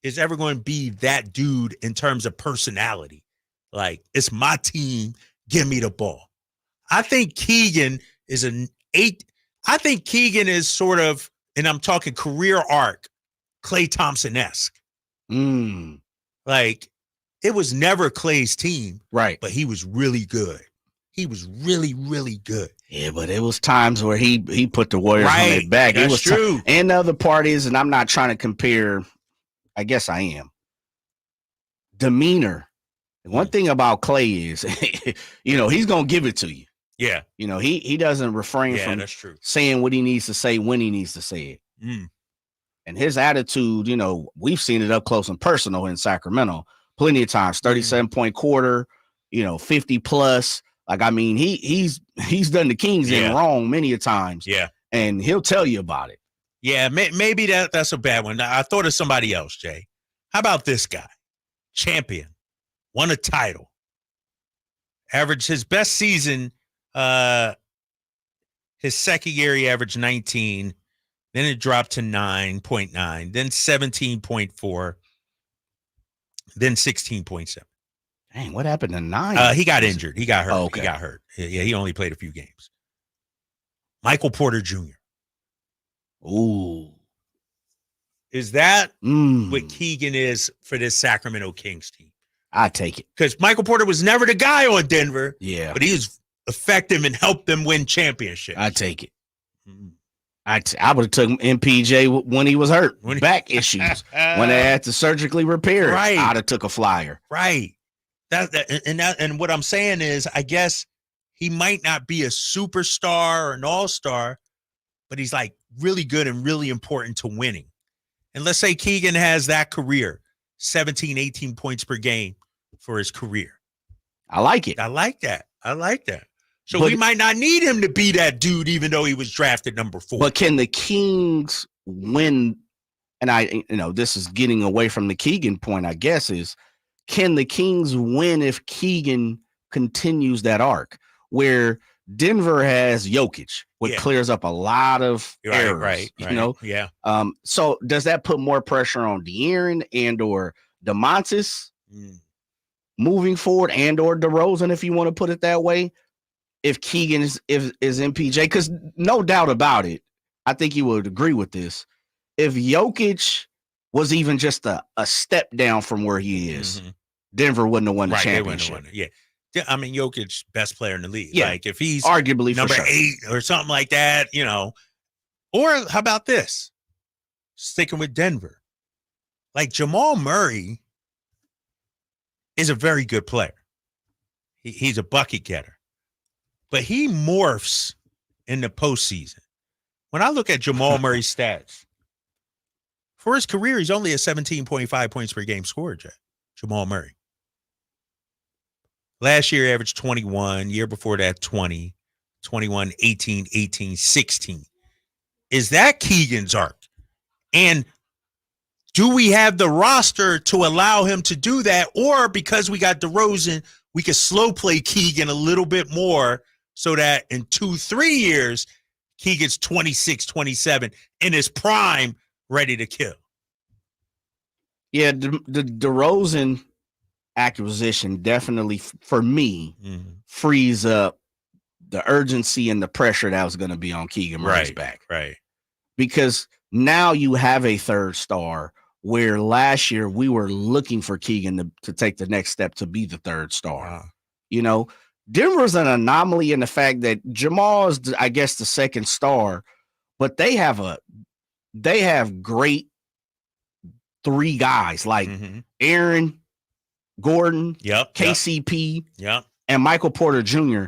is ever going to be that dude in terms of personality. Like, it's my team, give me the ball. I think Keegan is an 8. I think Keegan is sort of, and I'm talking career arc, Klay Thompson-esque. Like, it was never Klay's team. Right. But he was really good. He was really, really good. Yeah, but it was times where he put the Warriors on their back. That's it was true. And the other parties, and I'm not trying to compare, I guess I am. Demeanor. One thing about Klay is, he's going to give it to you. Yeah. He doesn't refrain from that's true. saying what he needs to say when he needs to say it. And his attitude, we've seen it up close and personal in Sacramento plenty of times. 37-point quarter, 50 plus. Like, I mean, he's done the Kings in wrong many a times. Yeah. And he'll tell you about it. Yeah, maybe that's a bad one. I thought of somebody else, Jay. How about this guy? Champion. Won a title. Averaged his best season, his second year, he averaged 19. Then it dropped to 9.9. Then 17.4. Then 16.7. Dang, what happened to 9? He got injured. He got hurt. Oh, okay. He got hurt. Yeah, he only played a few games. Michael Porter Jr. Ooh. Is that what Keegan is for this Sacramento Kings team? I take it. Because Michael Porter was never the guy on Denver. Yeah. But he was effective and helped them win championships. I take it. I would have took MPJ when he was hurt. Back issues. When they had to surgically repair it. Right. I'd have took a flyer. Right. And what I'm saying is, I guess he might not be a superstar or an all-star, but he's like really good and really important to winning. And let's say Keegan has that career, 17, 18 points per game for his career. I like it. I like that. So we might not need him to be that dude, even though he was drafted number 4. But can the Kings win? And this is getting away from the Keegan point, I guess, is can the Kings win if Keegan continues that arc where Denver has Jokic, which clears up a lot of errors, right. Yeah. So does that put more pressure on De'Aaron and or DeMontis? moving forward, and or DeRozan, if you want to put it that way, if Keegan is MPJ, because no doubt about it, I think you would agree with this. If Jokic was even just a step down from where he is, Denver wouldn't have won the championship. Yeah. I mean, Jokic, best player in the league. Yeah. Like if he's arguably number for sure. 8 or something like that, Or how about this? Sticking with Denver. Like Jamal Murray is a very good player. He's a bucket getter. But he morphs in the postseason. When I look at Jamal Murray's stats, for his career, he's only a 17.5 points per game scorer, Jamal Murray. Last year, averaged 21. Year before that, 20, 21, 18, 18, 16. Is that Keegan's arc? And do we have the roster to allow him to do that? Or because we got DeRozan, we could slow play Keegan a little bit more so that in 2-3 years, Keegan's 26, 27 in his prime, ready to kill. Yeah, the DeRozan acquisition definitely, for me, frees up the urgency and the pressure that was going to be on Keegan Murray's back. Right. Because now you have a third star, where last year we were looking for Keegan to take the next step to be the third star. Wow. Denver's an anomaly in the fact that Jamal is, I guess, the second star, but they have great 3 guys like Aaron Gordon, KCP, and Michael Porter Jr.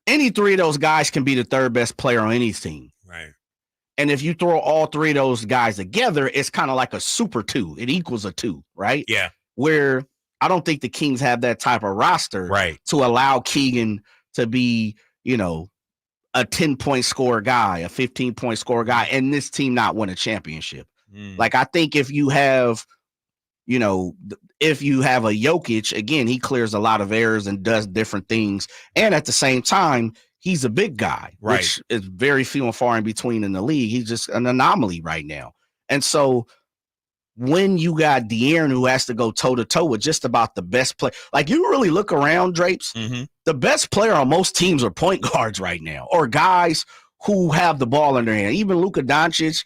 Any 3 of those guys can be the third best player on any team. Right. And if you throw all 3 of those guys together, it's kind of like a super 2. It equals a 2, right? Yeah. Where I don't think the Kings have that type of roster to allow Keegan to be, a 10-point scorer guy, a 15-point scorer guy, and this team not win a championship. Like, I think if you have, if you have a Jokic, again, he clears a lot of errors and does different things. And at the same time, he's a big guy, which is very few and far in between in the league. He's just an anomaly right now. And so when you got De'Aaron, who has to go toe-to-toe with just about the best player, like you really look around, Drapes, the best player on most teams are point guards right now, or guys who have the ball in their hand. Even Luka Doncic,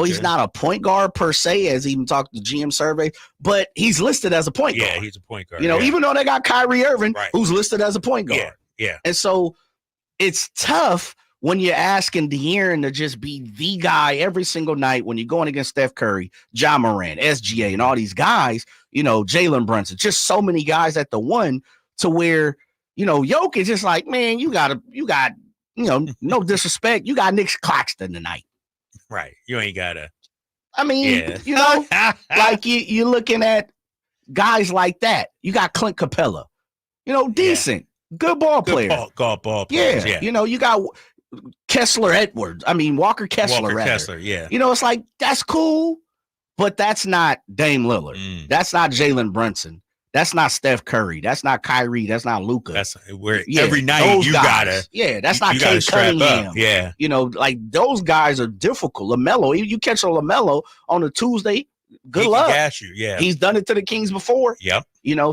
he's not a point guard per se, as even talked to GM survey, but he's listed as a point guard. Yeah, he's a point guard. Even though they got Kyrie Irving, who's listed as a point guard. Yeah. And so it's tough when you're asking De'Aaron to just be the guy every single night when you're going against Steph Curry, Ja Morant, SGA, and all these guys, Jalen Brunson, just so many guys at the one, to where, Jokic is like, man, you got, no disrespect, you got Nick Claxton tonight. Right. You ain't got to. I mean, like you're looking at guys like that. You got Clint Capella, decent, good ball player. Ball players, yeah. You got Walker Kessler. Yeah. It's like, that's cool, but that's not Dame Lillard. That's not Jalen Brunson. That's not Steph Curry. That's not Kyrie. That's not Luka. That's where every night you gotta. Yeah, that's not Kate Cunningham. Yeah. Like those guys are difficult. LaMelo, you catch a LaMelo on a Tuesday, good luck. Got you. Yeah. He's done it to the Kings before. Yep.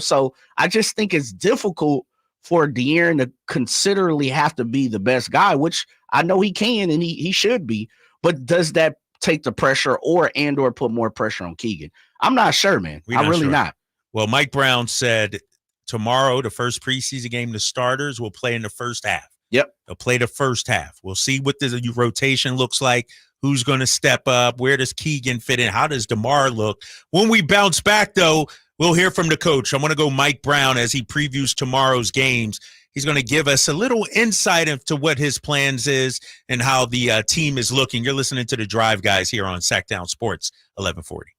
So I just think it's difficult for De'Aaron to considerably have to be the best guy, which I know he can and he should be. But does that take the pressure or put more pressure on Keegan? I'm not sure, man. I'm really not. Well, Mike Brown said tomorrow, the first preseason game, the starters will play in the first half. Yep. They'll play the first half. We'll see what the rotation looks like, who's going to step up, where does Keegan fit in, how does DeMar look. When we bounce back, though, we'll hear from the coach. I'm going to go Mike Brown as he previews tomorrow's games. He's going to give us a little insight into what his plans is and how the team is looking. You're listening to the Drive Guys here on Sacktown Sports 1140.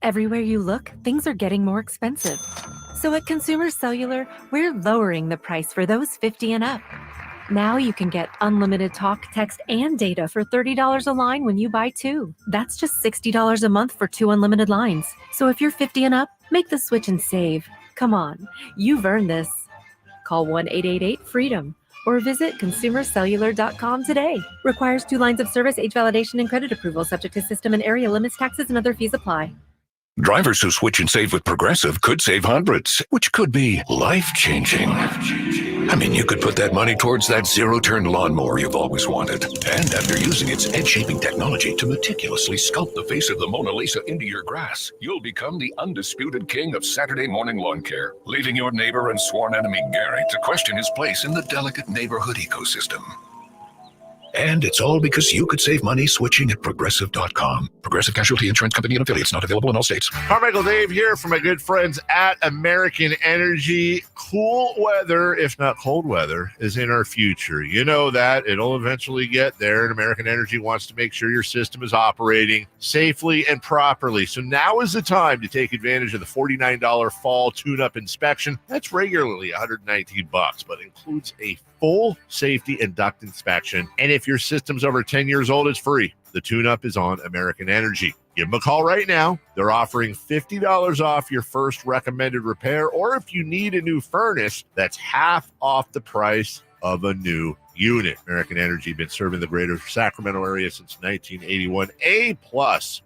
Everywhere you look, things are getting more expensive. So at Consumer Cellular, we're lowering the price for those 50 and up. Now you can get unlimited talk, text, and data for $30 a line when you buy 2. That's just $60 a month for 2 unlimited lines. So if you're 50 and up, make the switch and save. Come on, you've earned this. Call 1-888-FREEDOM or visit consumercellular.com today. Requires 2 lines of service, age validation, and credit approval, subject to system and area limits, taxes, and other fees apply. Drivers who switch and save with Progressive could save hundreds, which could be life-changing. I mean, you could put that money towards that zero-turn lawnmower you've always wanted. And after using its edge-shaping technology to meticulously sculpt the face of the Mona Lisa into your grass, you'll become the undisputed king of Saturday morning lawn care, leaving your neighbor and sworn enemy Gary to question his place in the delicate neighborhood ecosystem. And it's all because you could save money switching at Progressive.com. Progressive Casualty Insurance Company and affiliates, not available in all states. Carmichael Dave here from my good friends at American Energy. Cool weather, if not cold weather, is in our future. You know that. It'll eventually get there, and American Energy wants to make sure your system is operating safely and properly. So now is the time to take advantage of the $49 fall tune-up inspection. That's regularly $119, but includes a full safety and duct inspection. And if your system's over 10 years old, it's free. The tune-up is on American Energy. Give them a call right now. They're offering $50 off your first recommended repair, or if you need a new furnace, that's half off the price of a new unit. American Energy been serving the greater Sacramento area since 1981. A+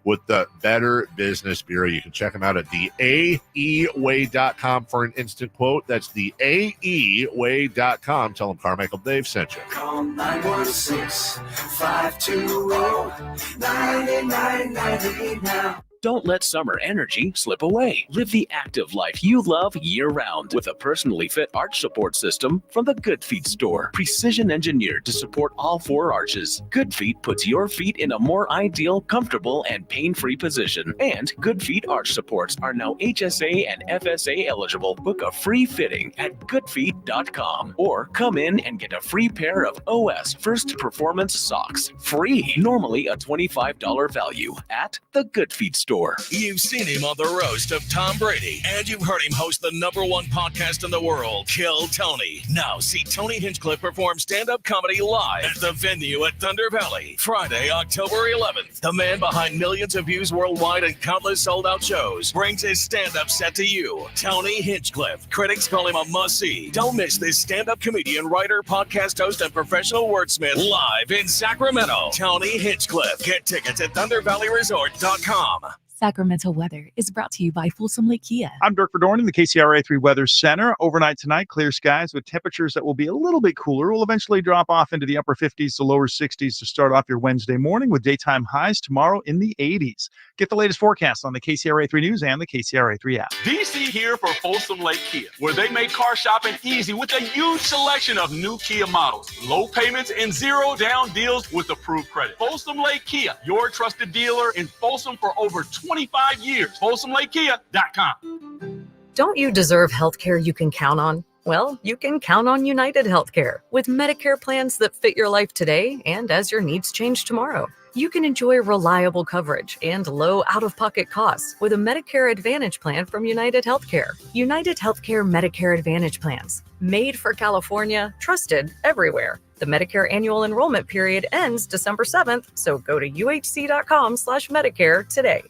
with the Better Business Bureau. You can check them out at theaeway.com for an instant quote. That's theaeway.com. Tell them Carmichael Dave sent you. Call 916-520-9998 now. Don't let summer energy slip away. Live the active life you love year-round with a personally fit arch support system from the Good Feet store. Precision engineered to support all four arches. Good Feet puts your feet in a more ideal, comfortable, and pain-free position. And Good Feet arch supports are now HSA and FSA eligible. Book a free fitting at goodfeet.com or come in and get a free pair of OS First Performance socks. Free. Normally a $25 value at the Good Feet store. You've seen him on the roast of Tom Brady, and you've heard him host the #1 podcast in the world, Kill Tony. Now see Tony Hinchcliffe perform stand-up comedy live at the venue at Thunder Valley, Friday, October 11th. The man behind millions of views worldwide and countless sold-out shows brings his stand-up set to you, Tony Hinchcliffe. Critics call him a must-see. Don't miss this stand-up comedian, writer, podcast host, and professional wordsmith live in Sacramento. Tony Hinchcliffe. Get tickets at ThunderValleyResort.com. Sacramento weather is brought to you by Folsom Lake Kia. I'm Dirk Verdorn in the KCRA 3 Weather Center. Overnight tonight, clear skies with temperatures that will be a little bit cooler. Will eventually drop off into the upper 50s to lower 60s to start off your Wednesday morning with daytime highs tomorrow in the 80s. Get the latest forecast on the KCRA 3 News and the KCRA 3 app. DC here for Folsom Lake Kia, where they make car shopping easy with a huge selection of new Kia models, low payments, and zero down deals with approved credit. Folsom Lake Kia, your trusted dealer in Folsom for over 25 years. FolsomLakeKia.com. Don't you deserve health care you can count on? Well, you can count on United Healthcare with Medicare plans that fit your life today and as your needs change tomorrow. You can enjoy reliable coverage and low out-of-pocket costs with a Medicare Advantage plan from United Healthcare. United Healthcare Medicare Advantage plans, made for California, trusted everywhere. The Medicare annual enrollment period ends December 7th, so go to uhc.com/Medicare today.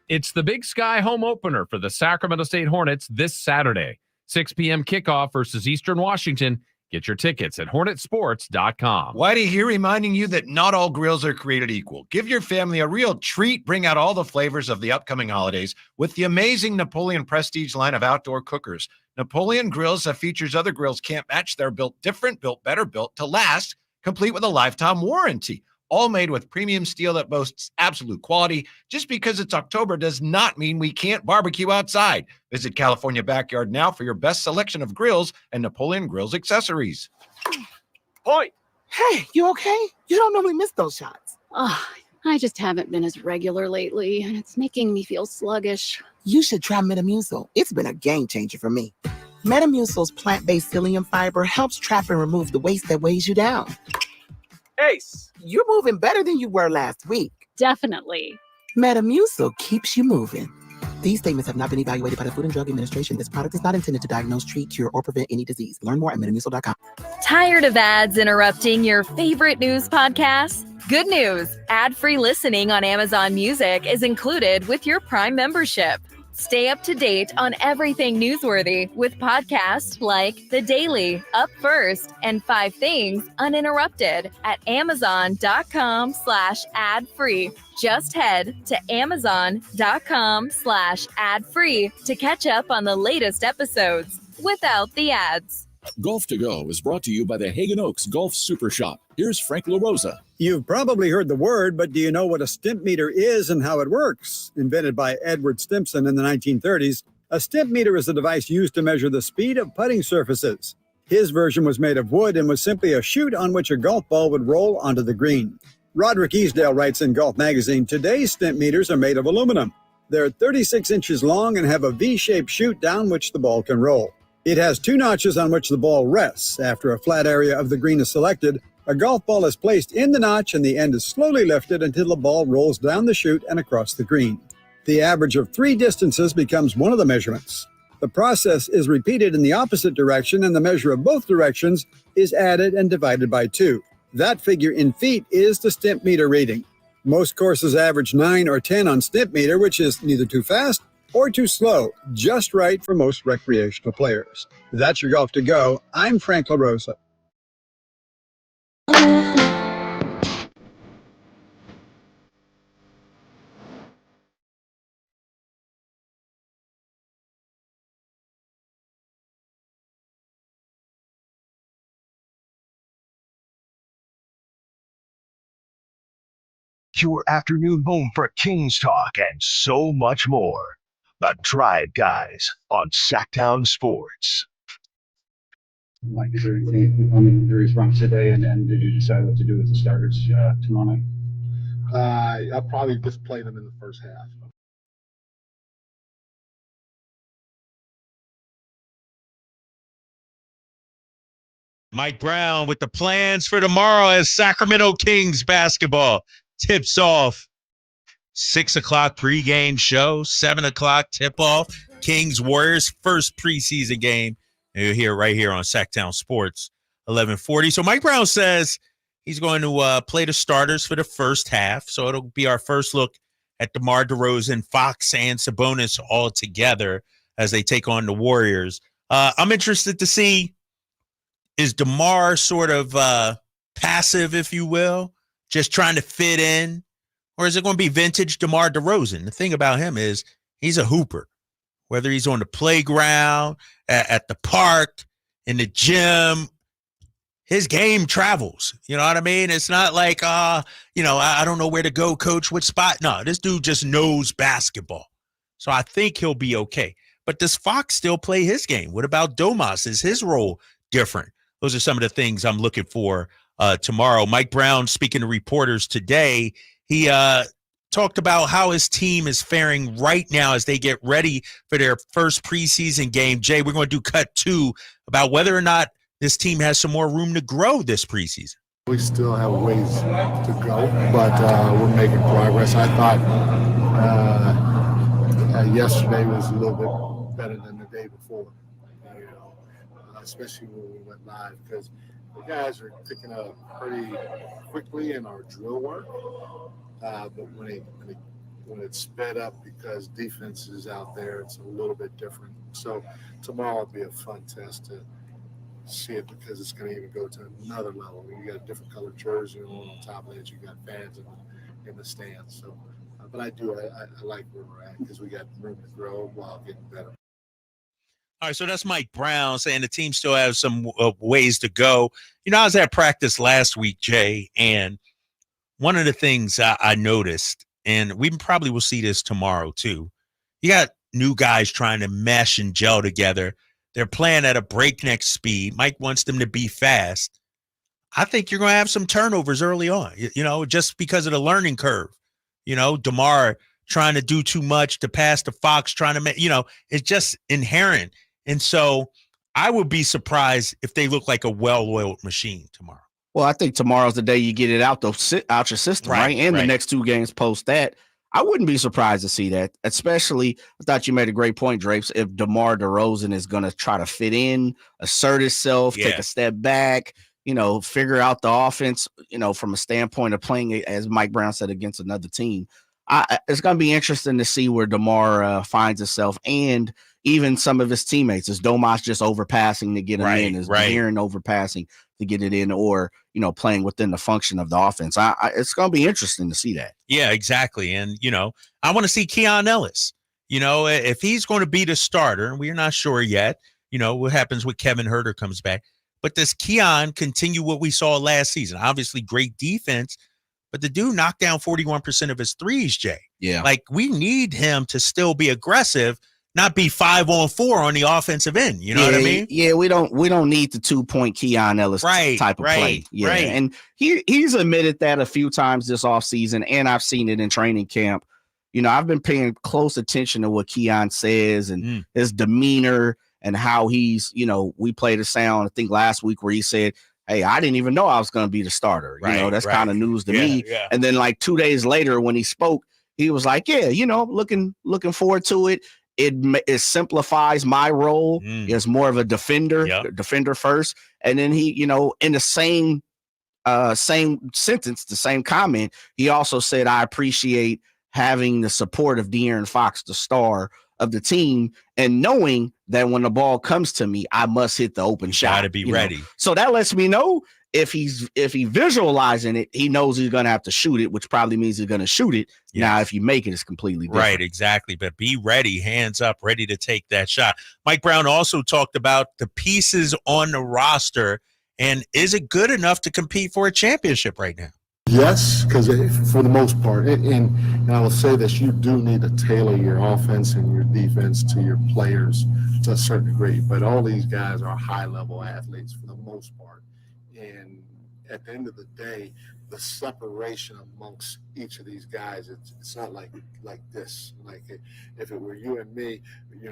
It's the Big Sky home opener for the Sacramento State Hornets this Saturday. 6 p.m. kickoff versus Eastern Washington. Get your tickets at hornetsports.com. Whitey here reminding you that not all grills are created equal. Give your family a real treat. Bring out all the flavors of the upcoming holidays with the amazing Napoleon Prestige line of outdoor cookers. Napoleon grills that features other grills can't match. They're built different, built better, built to last, complete with a lifetime warranty. All made with premium steel that boasts absolute quality. Just because it's October does not mean we can't barbecue outside. Visit California Backyard now for your best selection of grills and Napoleon Grills accessories. Boy, hey, you okay? You don't normally miss those shots. Oh, I just haven't been as regular lately, and it's making me feel sluggish. You should try Metamucil. It's been a game changer for me. Metamucil's plant-based psyllium fiber helps trap and remove the waste that weighs you down. Ace, you're moving better than you were last week. Definitely. Metamucil keeps you moving. These statements have not been evaluated by the Food and Drug Administration. This product is not intended to diagnose, treat, cure, or prevent any disease. Learn more at metamucil.com. Tired of ads interrupting your favorite news podcasts? Good news. Ad-free listening on Amazon Music is included with your Prime membership. Stay up to date on everything newsworthy with podcasts like The Daily, Up First, and 5 Things Uninterrupted at Amazon.com/ad-free. Just head to Amazon.com/ad-free to catch up on the latest episodes without the ads. Golf to Go is brought to you by the Hagen Oaks Golf Super Shop. Here's Frank LaRosa. You've probably heard the word, but do you know what a stimp meter is and how it works? Invented by Edward Stimpson in the 1930s, a stimp meter is a device used to measure the speed of putting surfaces. His version was made of wood and was simply a chute on which a golf ball would roll onto the green. Roderick Easdale writes in Golf Magazine, today's stimp meters are made of aluminum. They're 36 inches long and have a V-shaped chute down which the ball can roll. It has 2 notches on which the ball rests. After a flat area of the green is selected, a golf ball is placed in the notch and the end is slowly lifted until the ball rolls down the chute and across the green. The average of 3 distances becomes one of the measurements. The process is repeated in the opposite direction and the measure of both directions is added and divided by 2. That figure in feet is the stimp meter reading. Most courses average 9 or 10 on stimp meter, which is neither too fast or too slow, just right for most recreational players. That's your Golf to Go. I'm Frank LaRosa. Your afternoon home for Kings talk and so much more. The Drive Guys on Sacktown Sports. Like, is there anything on the injuries front today, and did you decide what to do with the starters tomorrow night? I'll probably just play them in the first half. Mike Brown with the plans for tomorrow as Sacramento Kings basketball tips off. 6 o'clock pregame show, 7 o'clock tip-off. Kings-Warriors first preseason game. You'll hear right here on Sacktown Sports, 1140. So Mike Brown says he's going to play the starters for the first half. So it'll be our first look at DeMar DeRozan, Fox, and Sabonis all together as they take on the Warriors. I'm interested to see, is DeMar sort of passive, if you will, just trying to fit in? Or is it going to be vintage DeMar DeRozan? The thing about him is he's a hooper. Whether he's on the playground, at the park, in the gym, his game travels. You know what I mean? It's not like, I don't know where to go, coach, what spot. No, this dude just knows basketball. So I think he'll be okay. But does Fox still play his game? What about Domas? Is his role different? Those are some of the things I'm looking for tomorrow. Mike Brown, speaking to reporters today, he talked about how his team is faring right now as they get ready for their first preseason game. Jay, we're going to do cut 2 about whether or not this team has some more room to grow this preseason. We still have ways to go, but we're making progress. I thought yesterday was a little bit better than the day before, especially when we went live, because the guys are picking up pretty quickly in our drill work. But when it's sped up because defense is out there, it's a little bit different. So tomorrow will be a fun test to see it, because it's going to even go to another level. You got a different colored jersey on top of it. You got fans in the stands. So, but I like where we're at, because we got room to grow while getting better. All right, so that's Mike Brown saying the team still has some ways to go. I was at practice last week, Jay, and one of the things I noticed, and we probably will see this tomorrow too, you got new guys trying to mesh and gel together. They're playing at a breakneck speed. Mike wants them to be fast. I think you're going to have some turnovers early on, just because of the learning curve. DeMar trying to do too much to pass to Fox, trying to it's just inherent. And so I would be surprised if they look like a well-oiled machine tomorrow. Well, I think tomorrow's the day you get it out your system, right? And the next 2 games post that. I wouldn't be surprised to see that, especially, I thought you made a great point, Drapes, if DeMar DeRozan is going to try to fit in, assert himself, take a step back, figure out the offense, from a standpoint of playing, as Mike Brown said, against another team. It's going to be interesting to see where DeMar finds himself, and even some of his teammates. Is Domas just overpassing to get him in? Is De'Aaron overpassing to get it in, or playing within the function of the offense? It's going to be interesting to see that. Yeah, exactly. And I want to see Keon Ellis. If he's going to be the starter, and we're not sure yet. What happens when Kevin Huerter comes back? But does Keon continue what we saw last season? Obviously, great defense. But the dude knocked down 41% of his threes, Jay. Yeah. Like, we need him to still be aggressive, not be 5-on-4 on the offensive end. You know what I mean? Yeah, we don't need the 2-point Keon Ellis type of play. Yeah. Right. And he's admitted that a few times this offseason, and I've seen it in training camp. I've been paying close attention to what Keon says and his demeanor and how he's, we played a sound, I think last week, where he said, hey, I didn't even know I was going to be the starter. That's kind of news to me. Yeah. And then like 2 days later, when he spoke, he was like, yeah, looking forward to it. It simplifies my role as more of a defender first. And then he, in the same sentence, the same comment, he also said, I appreciate having the support of De'Aaron Fox, the star of the team, and knowing that when the ball comes to me, I must hit the open shot. Got to be ready. So that lets me know if he visualizing it, he knows he's going to have to shoot it, which probably means he's going to shoot it. Yes. Now, if you make it, it's completely different. Right, exactly. But be ready, hands up, ready to take that shot. Mike Brown also talked about the pieces on the roster, and is it good enough to compete for a championship right now? Yes, because for the most part, and I will say this, you do need to tailor your offense and your defense to your players to a certain degree. But all these guys are high-level athletes for the most part. And at the end of the day, the separation amongst each of these guys, it's not like this. Like if it were you and me,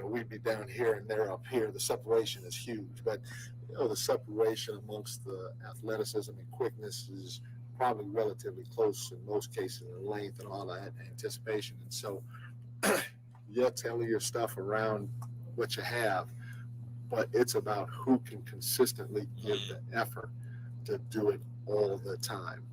we'd be down here and they're up here. The separation is huge. But, the separation amongst the athleticism and quickness is probably relatively close in most cases in length and all that anticipation. And so tailor your stuff around what you have, but it's about who can consistently give the effort to do it all the time.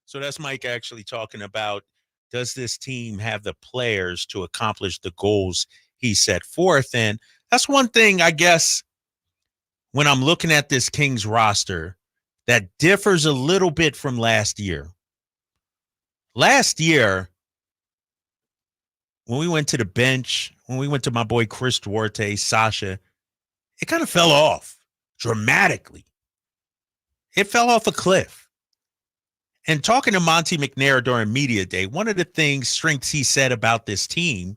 So that's Mike actually talking about, does this team have the players to accomplish the goals he set forth? And that's one thing, I guess, when I'm looking at this Kings roster that differs a little bit from last year. Last year, when we went to the bench, when we went to my boy Chris Duarte, Sasha, it kind of fell off dramatically. It fell off a cliff. And talking to Monty McNair during media day, one of the strengths he said about this team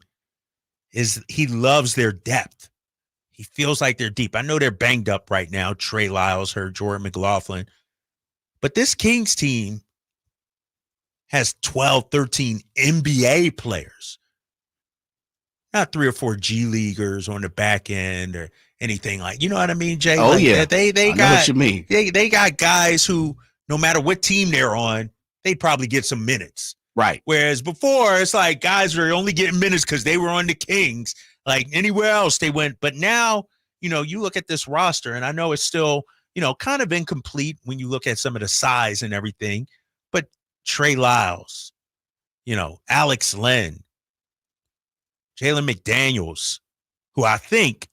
is he loves their depth. He feels like they're deep. I know they're banged up right now. Trey Lyles hurt, Jordan McLaughlin. But this Kings team has 12, 13 NBA players. Not 3 or 4 G Leaguers on the back end or anything like, you know what I mean, Jay? Oh, like, yeah. They know got what you mean. They got guys who, no matter what team they're on, they probably get some minutes. Right. Whereas before, it's like guys were only getting minutes because they were on the Kings. Like anywhere else they went. But now, you look at this roster, and I know it's still, kind of incomplete when you look at some of the size and everything. But Trey Lyles, Alex Len, Jalen McDaniels, who I think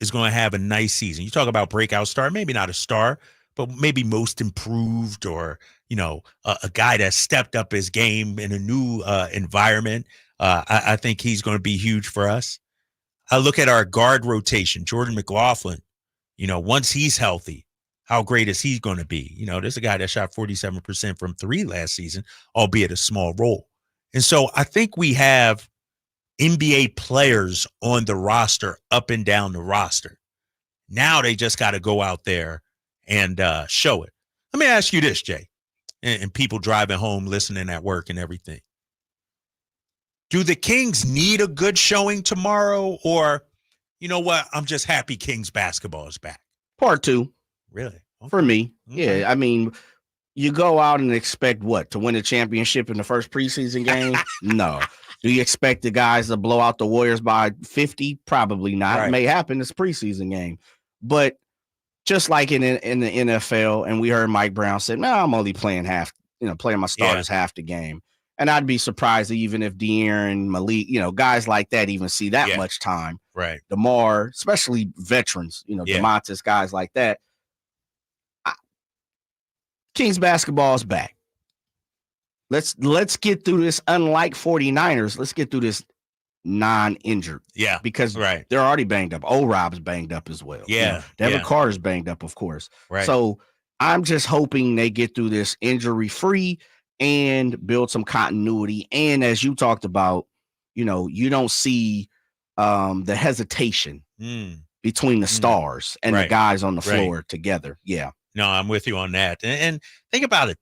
is going to have a nice season. You talk about breakout star, maybe not a star, but maybe most improved, or, a guy that stepped up his game in a new environment. I think he's going to be huge for us. I look at our guard rotation, Jordan McLaughlin, once he's healthy, how great is he going to be? There's a guy that shot 47% from 3 last season, albeit a small role. And so I think we have NBA players on the roster, up and down the roster. Now they just got to go out there and show it. Let me ask you this, Jay, and people driving home, listening at work and everything. Do the Kings need a good showing tomorrow, or, you know what, I'm just happy Kings basketball is back? Part 2. Really? Okay. For me. Okay. Yeah, I mean, you go out and expect what? To win a championship in the first preseason game? No. Do you expect the guys to blow out the Warriors by 50? Probably not. Right. It may happen. It's a preseason game. But just like in the NFL, and we heard Mike Brown said, I'm only playing playing my starters half the game. And I'd be surprised even if De'Aaron, Malik, guys like that even see that much time. Right. DeMar, especially veterans, DeMontis, guys like that. Kings basketball is back. Let's get through this. Unlike 49ers, let's get through this non-injured. Yeah. Because they're already banged up. Rob's banged up as well. Yeah. Devin Carter's banged up, of course. Right. So I'm just hoping they get through this injury-free and build some continuity. And as you talked about, you don't see the hesitation between the stars and the guys on the floor together. Yeah. No, I'm with you on that. And think about it.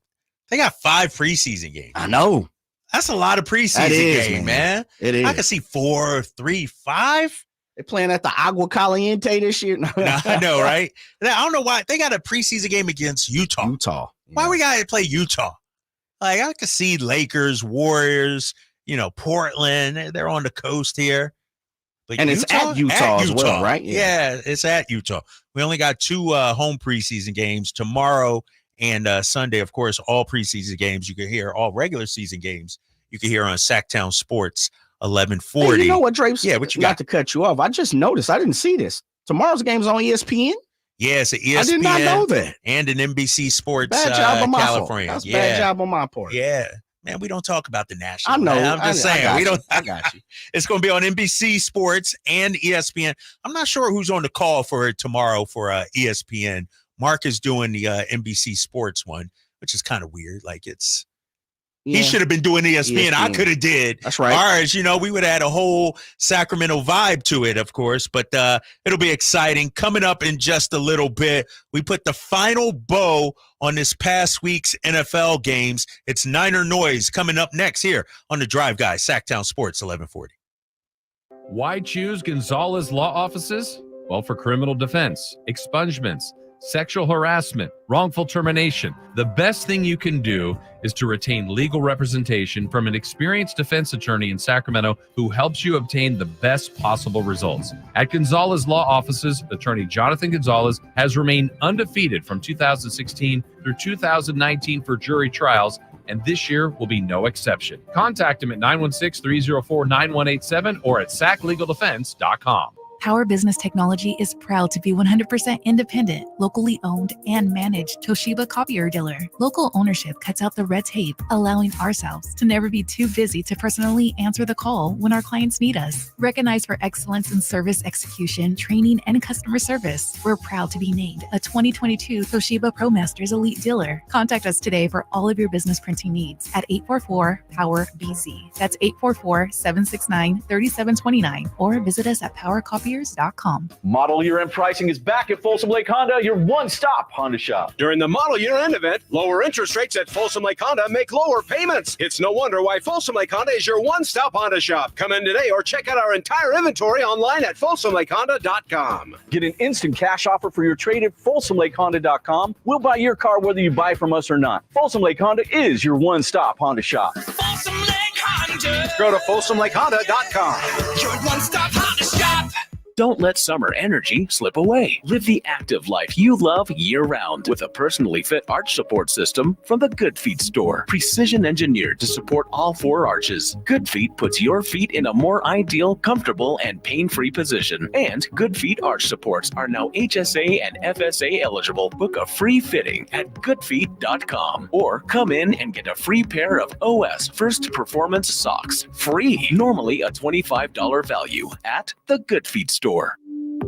They got 5 preseason games. I know. That's a lot of preseason games, man. It is. I can see 4, 3, 5. They're playing at the Agua Caliente this year. I know, right? I don't know why. They got a preseason game against Utah. Why we got to play Utah? Like, I could see Lakers, Warriors, Portland. They're on the coast here. But and it's at Utah as well, right? Yeah, it's at Utah. We only got 2 home preseason games tomorrow and Sunday. Of course, all preseason games you can hear, all regular season games you can hear on Sacktown Sports 1140. Hey, you know what, Drapes? Yeah, what you got? Not to cut you off. I just noticed. I didn't see this. Tomorrow's game's on ESPN? Yeah, it's an ESPN. I did not know that. And an NBC Sports bad job on my California. That's bad job on my part. Yeah. Man, we don't talk about the national. I know. Man. I'm just saying. I got you. It's going to be on NBC Sports and ESPN. I'm not sure who's on the call for it tomorrow for ESPN. Mark is doing the NBC Sports one, which is kind of weird. Like he should have been doing ESPN. I could have did. That's right. Ours, we would have had a whole Sacramento vibe to it, of course, but it'll be exciting. Coming up in just a little bit, we put the final bow on this past week's NFL games. It's Niner Noise coming up next here on The Drive Guy, Sacktown Sports 1140. Why choose Gonzalez Law Offices? Well, for criminal defense, expungements, sexual harassment, wrongful termination. The best thing you can do is to retain legal representation from an experienced defense attorney in Sacramento who helps you obtain the best possible results. At Gonzalez Law Offices, attorney Jonathan Gonzalez has remained undefeated from 2016 through 2019 for jury trials, and this year will be no exception. Contact him at 916-304-9187 or at saclegaldefense.com. Power Business Technology is proud to be 100% independent, locally owned, and managed Toshiba copier dealer. Local ownership cuts out the red tape, allowing ourselves to never be too busy to personally answer the call when our clients need us. Recognized for excellence in service execution, training, and customer service, we're proud to be named a 2022 Toshiba ProMasters Elite Dealer. Contact us today for all of your business printing needs at 844-POWER-BZ. That's 844-769-3729, or visit us at PowerCopier.com. Model year-end pricing is back at Folsom Lake Honda, your one-stop Honda shop. During the model year-end event, lower interest rates at Folsom Lake Honda make lower payments. It's no wonder why Folsom Lake Honda is your one-stop Honda shop. Come in today or check out our entire inventory online at folsomlakehonda.com. Get an instant cash offer for your trade at folsomlakehonda.com. We'll buy your car whether you buy from us or not. Folsom Lake Honda is your one-stop Honda shop. Folsom Lake Honda. Go to folsomlakehonda.com. Your one-stop Honda shop. Don't let summer energy slip away. Live the active life you love year-round with a personally fit arch support system from the Good Feet store. Precision engineered to support all 4 arches. Good Feet puts your feet in a more ideal, comfortable, and pain-free position. And Good Feet arch supports are now HSA and FSA eligible. Book a free fitting at goodfeet.com or come in and get a free pair of OS First Performance socks. Free. Normally a $25 value at the Good Feet store.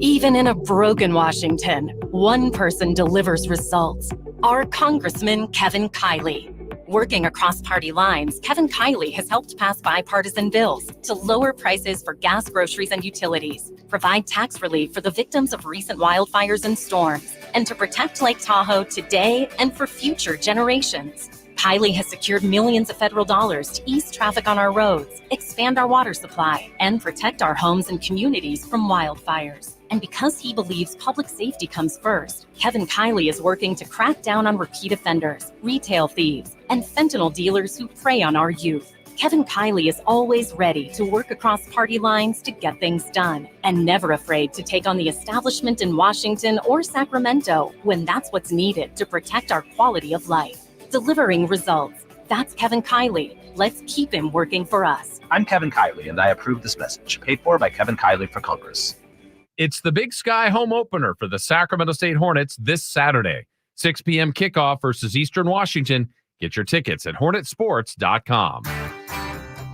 Even in a broken Washington, one person delivers results. Our Congressman Kevin Kiley. Working across party lines, Kevin Kiley has helped pass bipartisan bills to lower prices for gas, groceries, and utilities, provide tax relief for the victims of recent wildfires and storms, and to protect Lake Tahoe today and for future generations. Kiley has secured millions of federal dollars to ease traffic on our roads, expand our water supply, and protect our homes and communities from wildfires. And because he believes public safety comes first, Kevin Kiley is working to crack down on repeat offenders, retail thieves, and fentanyl dealers who prey on our youth. Kevin Kiley is always ready to work across party lines to get things done, and never afraid to take on the establishment in Washington or Sacramento when that's what's needed to protect our quality of life. Delivering results. That's Kevin Kiley. Let's keep him working for us. I'm Kevin Kiley, and I approve this message. Paid for by Kevin Kiley for Congress. It's the Big Sky home opener for the Sacramento State Hornets this Saturday. 6 p.m. kickoff versus Eastern Washington. Get your tickets at hornetsports.com.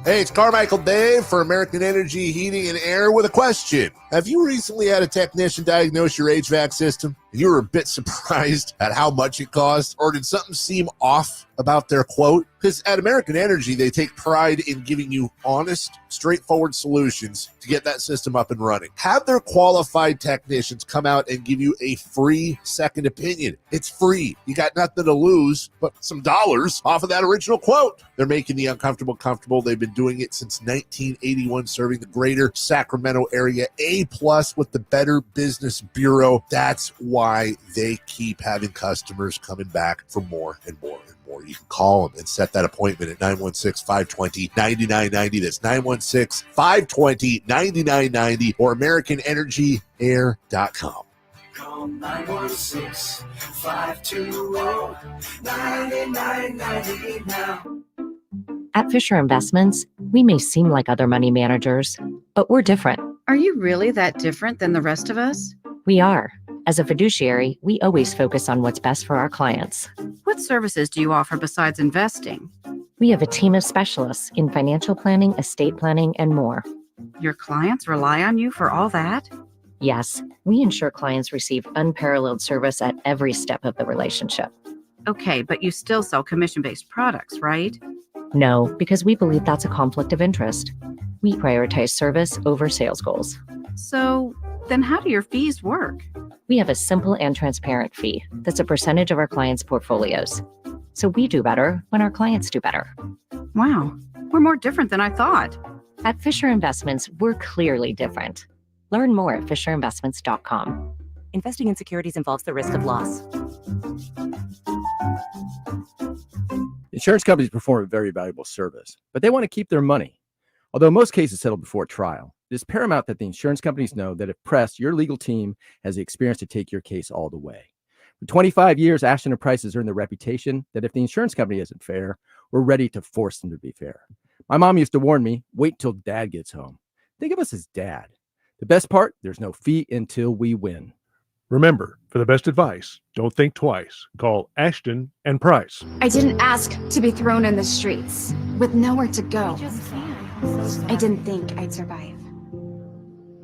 Hey, it's Carmichael Dave for American Energy Heating and Air with a question. Have you recently had a technician diagnose your HVAC system and you were a bit surprised at how much it cost? Or did something seem off about their quote? Because at American Energy, they take pride in giving you honest, straightforward solutions to get that system up and running. Have their qualified technicians come out and give you a free second opinion. It's free. You got nothing to lose but some dollars off of that original quote. They're making the uncomfortable comfortable. They've been doing it since 1981, serving the greater Sacramento area. A+ with the Better Business Bureau. That's why they keep having customers coming back for more and more and more. You can call them and set that appointment at 916-520-9990. That's 916-520-9990 or AmericanEnergyAir.com. Call 916-520-9990 now. At Fisher Investments, we may seem like other money managers, but we're different. Are you really that different than the rest of us? We are. As a fiduciary, we always focus on what's best for our clients. What services do you offer besides investing? We have a team of specialists in financial planning, estate planning, and more. Your clients rely on you for all that? Yes, we ensure clients receive unparalleled service at every step of the relationship. Okay, but you still sell commission-based products, right? No, because we believe that's a conflict of interest. We prioritize service over sales goals. So then how do your fees work? We have a simple and transparent fee that's a percentage of our clients' portfolios. So we do better when our clients do better. Wow, we're more different than I thought. At Fisher Investments, we're clearly different. Learn more at fisherinvestments.com. Investing in securities involves the risk of loss. Insurance companies perform a very valuable service, but they want to keep their money. Although most cases settle before trial, it is paramount that the insurance companies know that if pressed, your legal team has the experience to take your case all the way. For 25 years, Ashton & Price has earned the reputation that if the insurance company isn't fair, we're ready to force them to be fair. My mom used to warn me, wait till dad gets home. Think of us as dad. The best part, there's no fee until we win. Remember, for the best advice, don't think twice. Call Ashton and Price. I didn't ask to be thrown in the streets with nowhere to go. I didn't think I'd survive.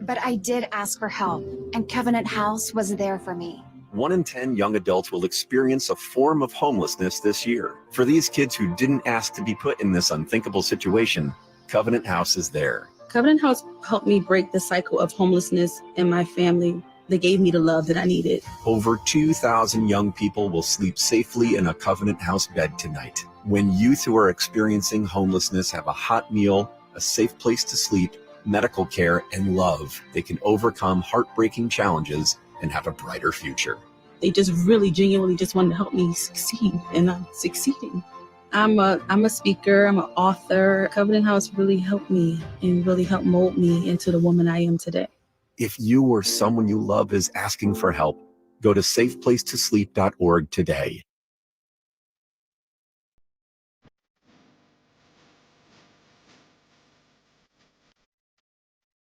But I did ask for help, and Covenant House was there for me. 1 in 10 young adults will experience a form of homelessness this year. For these kids who didn't ask to be put in this unthinkable situation, Covenant House is there. Covenant House helped me break the cycle of homelessness in my family. They gave me the love that I needed. Over 2,000 young people will sleep safely in a Covenant House bed tonight. When youth who are experiencing homelessness have a hot meal, a safe place to sleep, medical care, and love, they can overcome heartbreaking challenges and have a brighter future. They just really genuinely just wanted to help me succeed, and I'm succeeding. I'm a speaker, I'm an author. Covenant House really helped me and really helped mold me into the woman I am today. If you or someone you love is asking for help, go to safeplacetosleep.org today.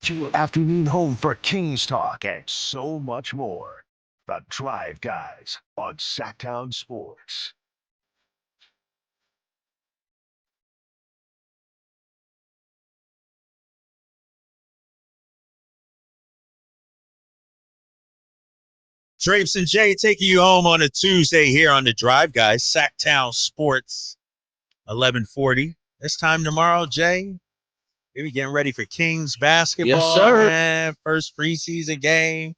Your afternoon home for Kings talk and so much more. The Drive Guys on Sacktown Sports. Drapes and Jay taking you home on a Tuesday here on the Drive Guys, Sacktown Sports, 1140. This time tomorrow, Jay, we getting ready for Kings basketball. Yes, sir. Man, first preseason game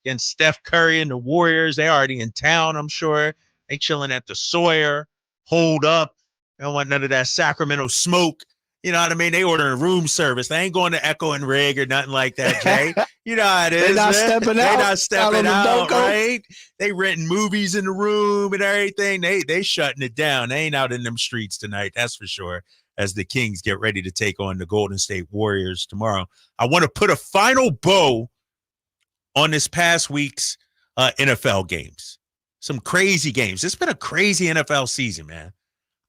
against Steph Curry and the Warriors. They already in town, I'm sure. They chilling at the Sawyer. Hold up. They don't want none of that Sacramento smoke. You know what I mean? They ordering room service. They ain't going to Echo and Rig or nothing like that, Jay. You know how it is, They not man. stepping They out. not stepping out, Out, right? They renting movies in the room and everything. They shutting it down. They ain't out in them streets tonight, that's for sure, as the Kings get ready to take on the Golden State Warriors tomorrow. I want to put a final bow on this past week's NFL games. Some crazy games. It's been a crazy NFL season, man.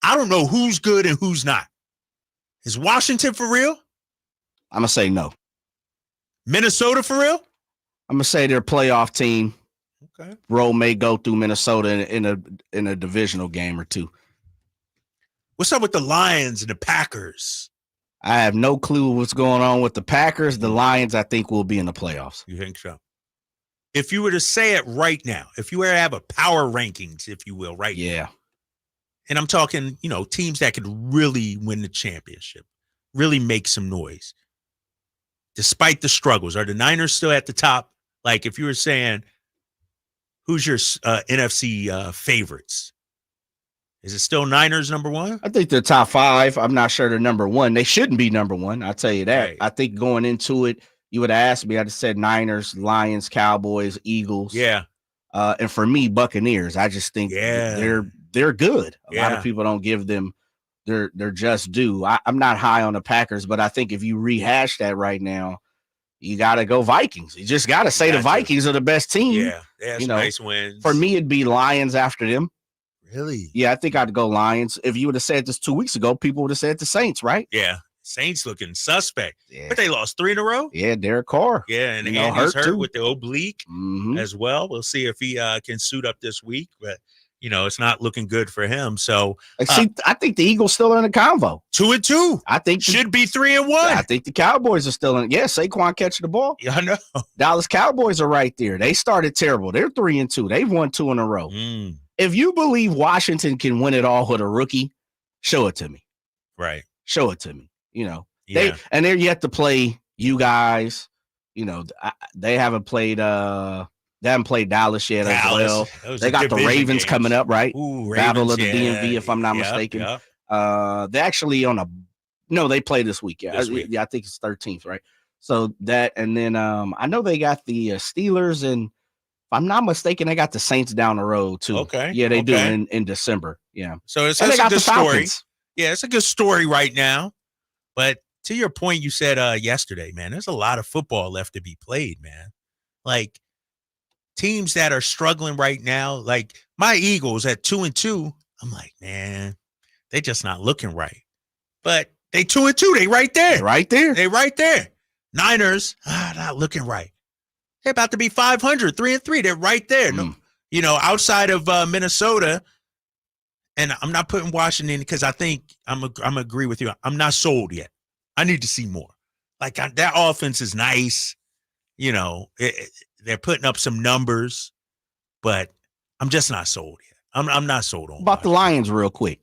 I don't know who's good and who's not. Is Washington for real? I'm gonna say no. Minnesota for real? I'm gonna say they're a playoff team. Okay. Roll may go through Minnesota in a divisional game or two. What's up with the Lions and the Packers? I have no clue what's going on with the Packers. The Lions, I think, will be in the playoffs. You think so? If you were to say it right now, if you were to have a power rankings, if you will, right now, and I'm talking, teams that could really win the championship, really make some noise, despite the struggles, are the Niners still at the top? Like, if you were saying, who's your NFC favorites? Is it still Niners number one? I think they're top 5. I'm not sure they're number 1. They shouldn't be number 1. I'll tell you that. Right. I think going into it, you would have asked me, I'd have said Niners, Lions, Cowboys, Eagles. Yeah. And for me, Buccaneers. I just think they're good. A lot of people don't give them their just due. I'm not high on the Packers, but I think if you rehash that right now, you got to go Vikings. You just got to say the Vikings are the best team. Yeah, they have some nice wins. For me, it'd be Lions after them. Really? Yeah, I think I'd go Lions. If you would have said this 2 weeks ago, people would have said the Saints, right? Yeah. Saints looking suspect. Yeah. But they lost 3 in a row. Yeah, Derek Carr. Yeah, and Andy's hurt with the oblique as well. We'll see if he can suit up this week, but it's not looking good for him. So I think the Eagles still are in the convo. 2-2. I think should be 3-1. I think the Cowboys are still in. Yeah, Saquon catching the ball. Yeah, I know. Dallas Cowboys are right there. They started terrible. They're 3-2. They've won 2 in a row. If you believe Washington can win it all with a rookie, show it to me. Right. Show it to me. They're yet to play you guys. They haven't played. They haven't played Dallas yet as well. They got the Ravens coming up, right? Ooh, Battle of the DMV, if I'm not mistaken. Yep. They actually they play this week. Yeah, this week. Yeah, I think it's 13th, right? So that, and then I know they got the Steelers, and if I'm not mistaken, they got the Saints down the road too. Okay. Yeah, they do in December. Yeah. So it's a good story. Yeah, it's a good story right now. But to your point, you said yesterday, man, there's a lot of football left to be played, man. Like, teams that are struggling right now, like my Eagles at 2-2, I'm like, man, they just not looking right. But they 2-2, they right there. They right there. Niners, not looking right. They're about to be 500, 3-3. They're right there. No, outside of Minnesota, and I'm not putting Washington because I think I'm agree with you. I'm not sold yet. I need to see more. Like, that offense is nice. They're putting up some numbers, but I'm just not sold yet. I'm not sold on about the Lions real quick.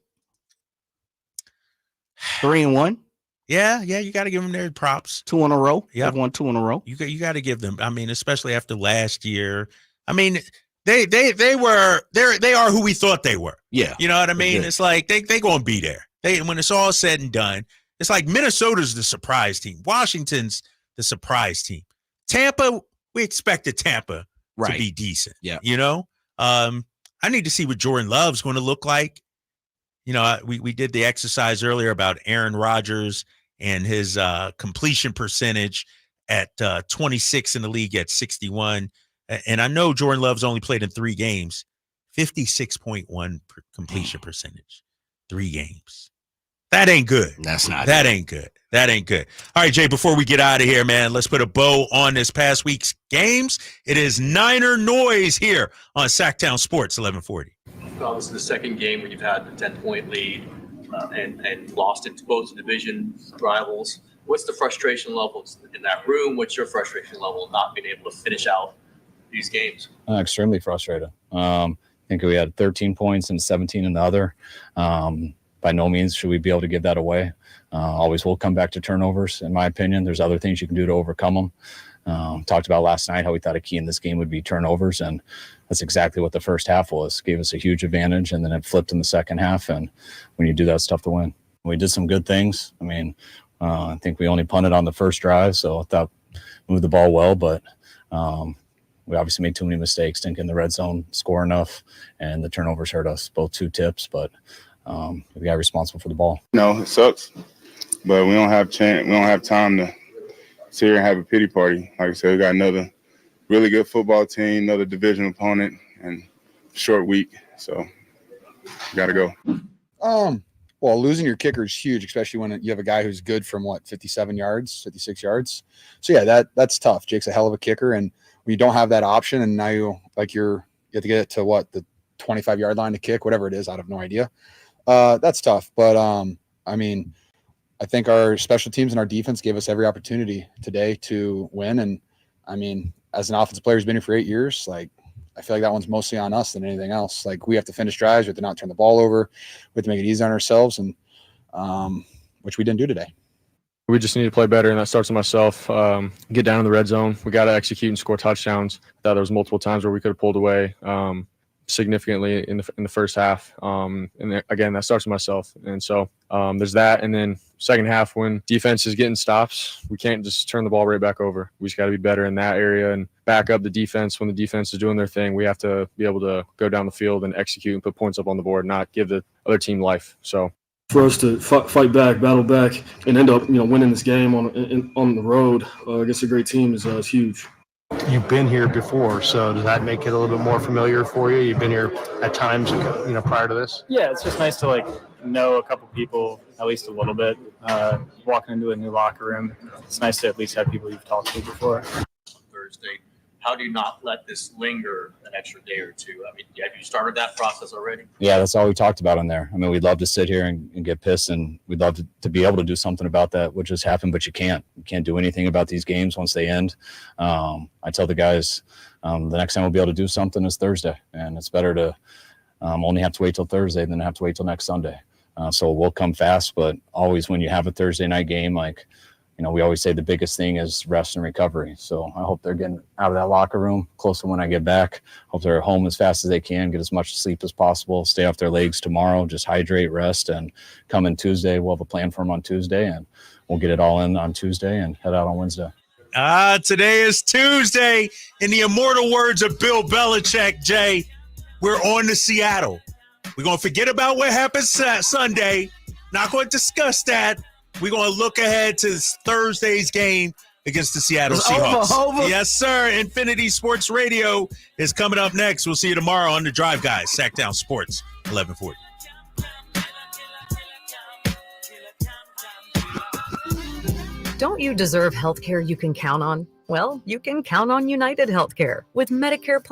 3-1. Yeah, you got to give them their props. 2 in a row. Yeah, won 2 in a row. You got to give them. I mean, especially after last year. I mean, they are who we thought they were. Yeah, you know what I mean. It's like they gonna be there. When it's all said and done, it's like Minnesota's the surprise team. Washington's the surprise team. Tampa, we expected Tampa to be decent. Yeah, I need to see what Jordan Love's going to look like. We did the exercise earlier about Aaron Rodgers and his completion percentage at 26 in the league at 61. And I know Jordan Love's only played in 3 games, 56.1 completion percentage, 3 games. That ain't good. That ain't good. That ain't good. All right, Jay, before we get out of here, man, let's put a bow on this past week's games. It is Niner noise here on Sacktown Sports 1140. Well, this is the second game where you've had a 10-point lead and lost it to both division rivals. What's the frustration levels in that room? What's your frustration level not being able to finish out these games? Extremely frustrated. I think we had 13 points and 17 in the other. By no means should we be able to give that away. Always will come back to turnovers, in my opinion. There's other things you can do to overcome them. Talked about last night how we thought a key in this game would be turnovers, and that's exactly what the first half was. Gave us a huge advantage, and then it flipped in the second half, and when you do that, it's tough to win. We did some good things. I mean, I think we only punted on the first drive, so I thought moved the ball well, but we obviously made too many mistakes, didn't get in the red zone, score enough, and the turnovers hurt us, both 2 tips, but we got responsible for the ball. No, it sucks, but we don't have time to sit here and have a pity party. Like I said, we got another really good football team, another division opponent, and short week, so we got to go. Well, losing your kicker is huge, especially when you have a guy who's good from 57 yards, 56 yards. So yeah, that's tough. Jake's a hell of a kicker, and when you don't have that option, and now you have to get it to the 25-yard line to kick, whatever it is, I have no idea. That's tough, but I mean, I think our special teams and our defense gave us every opportunity today to win, and I mean, as an offensive player who's been here for 8 years, like, I feel like that one's mostly on us than anything else. Like, we have to finish drives, we have to not turn the ball over, we have to make it easy on ourselves, and which we didn't do today. We just need to play better, and that starts with myself. Get down in the red zone. We got to execute and score touchdowns. I thought there was multiple times where we could have pulled away significantly in the first half. And again, that starts with myself. And so there's that. And then second half, when defense is getting stops, we can't just turn the ball right back over. We just got to be better in that area and back up the defense when the defense is doing their thing. We have to be able to go down the field and execute and put points up on the board, not give the other team life. So for us to fight back, battle back, and end up winning this game on the road against a great team is huge. You've been here before, so does that make it a little bit more familiar for you? You've been here at times, prior to this? Yeah, it's just nice to know a couple people at least a little bit. Walking into a new locker room, it's nice to at least have people you've talked to before. Thursday, how do you not let this linger an extra day or two? I mean, have you started that process already? Yeah, that's all we talked about in there. I mean, we'd love to sit here and get pissed, and we'd love to be able to do something about that, what just happened, but you can't. You can't do anything about these games once they end. I tell the guys the next time we'll be able to do something is Thursday, and it's better to only have to wait till Thursday than have to wait till next Sunday. So we'll come fast, but always when you have a Thursday night game, we always say the biggest thing is rest and recovery. So I hope they're getting out of that locker room close to when I get back. Hope they're home as fast as they can, get as much sleep as possible, stay off their legs tomorrow, just hydrate, rest, and come in Tuesday. We'll have a plan for them on Tuesday, and we'll get it all in on Tuesday and head out on Wednesday. Today is Tuesday. In the immortal words of Bill Belichick, Jay, we're on to Seattle. We're going to forget about what happened Sunday. Not going to discuss that. We're going to look ahead to Thursday's game against the Seattle Seahawks. Over. Yes, sir. Infinity Sports Radio is coming up next. We'll see you tomorrow on The Drive, guys. Sacktown Sports, 1140. Don't you deserve health care you can count on? Well, you can count on United Healthcare with Medicare plans.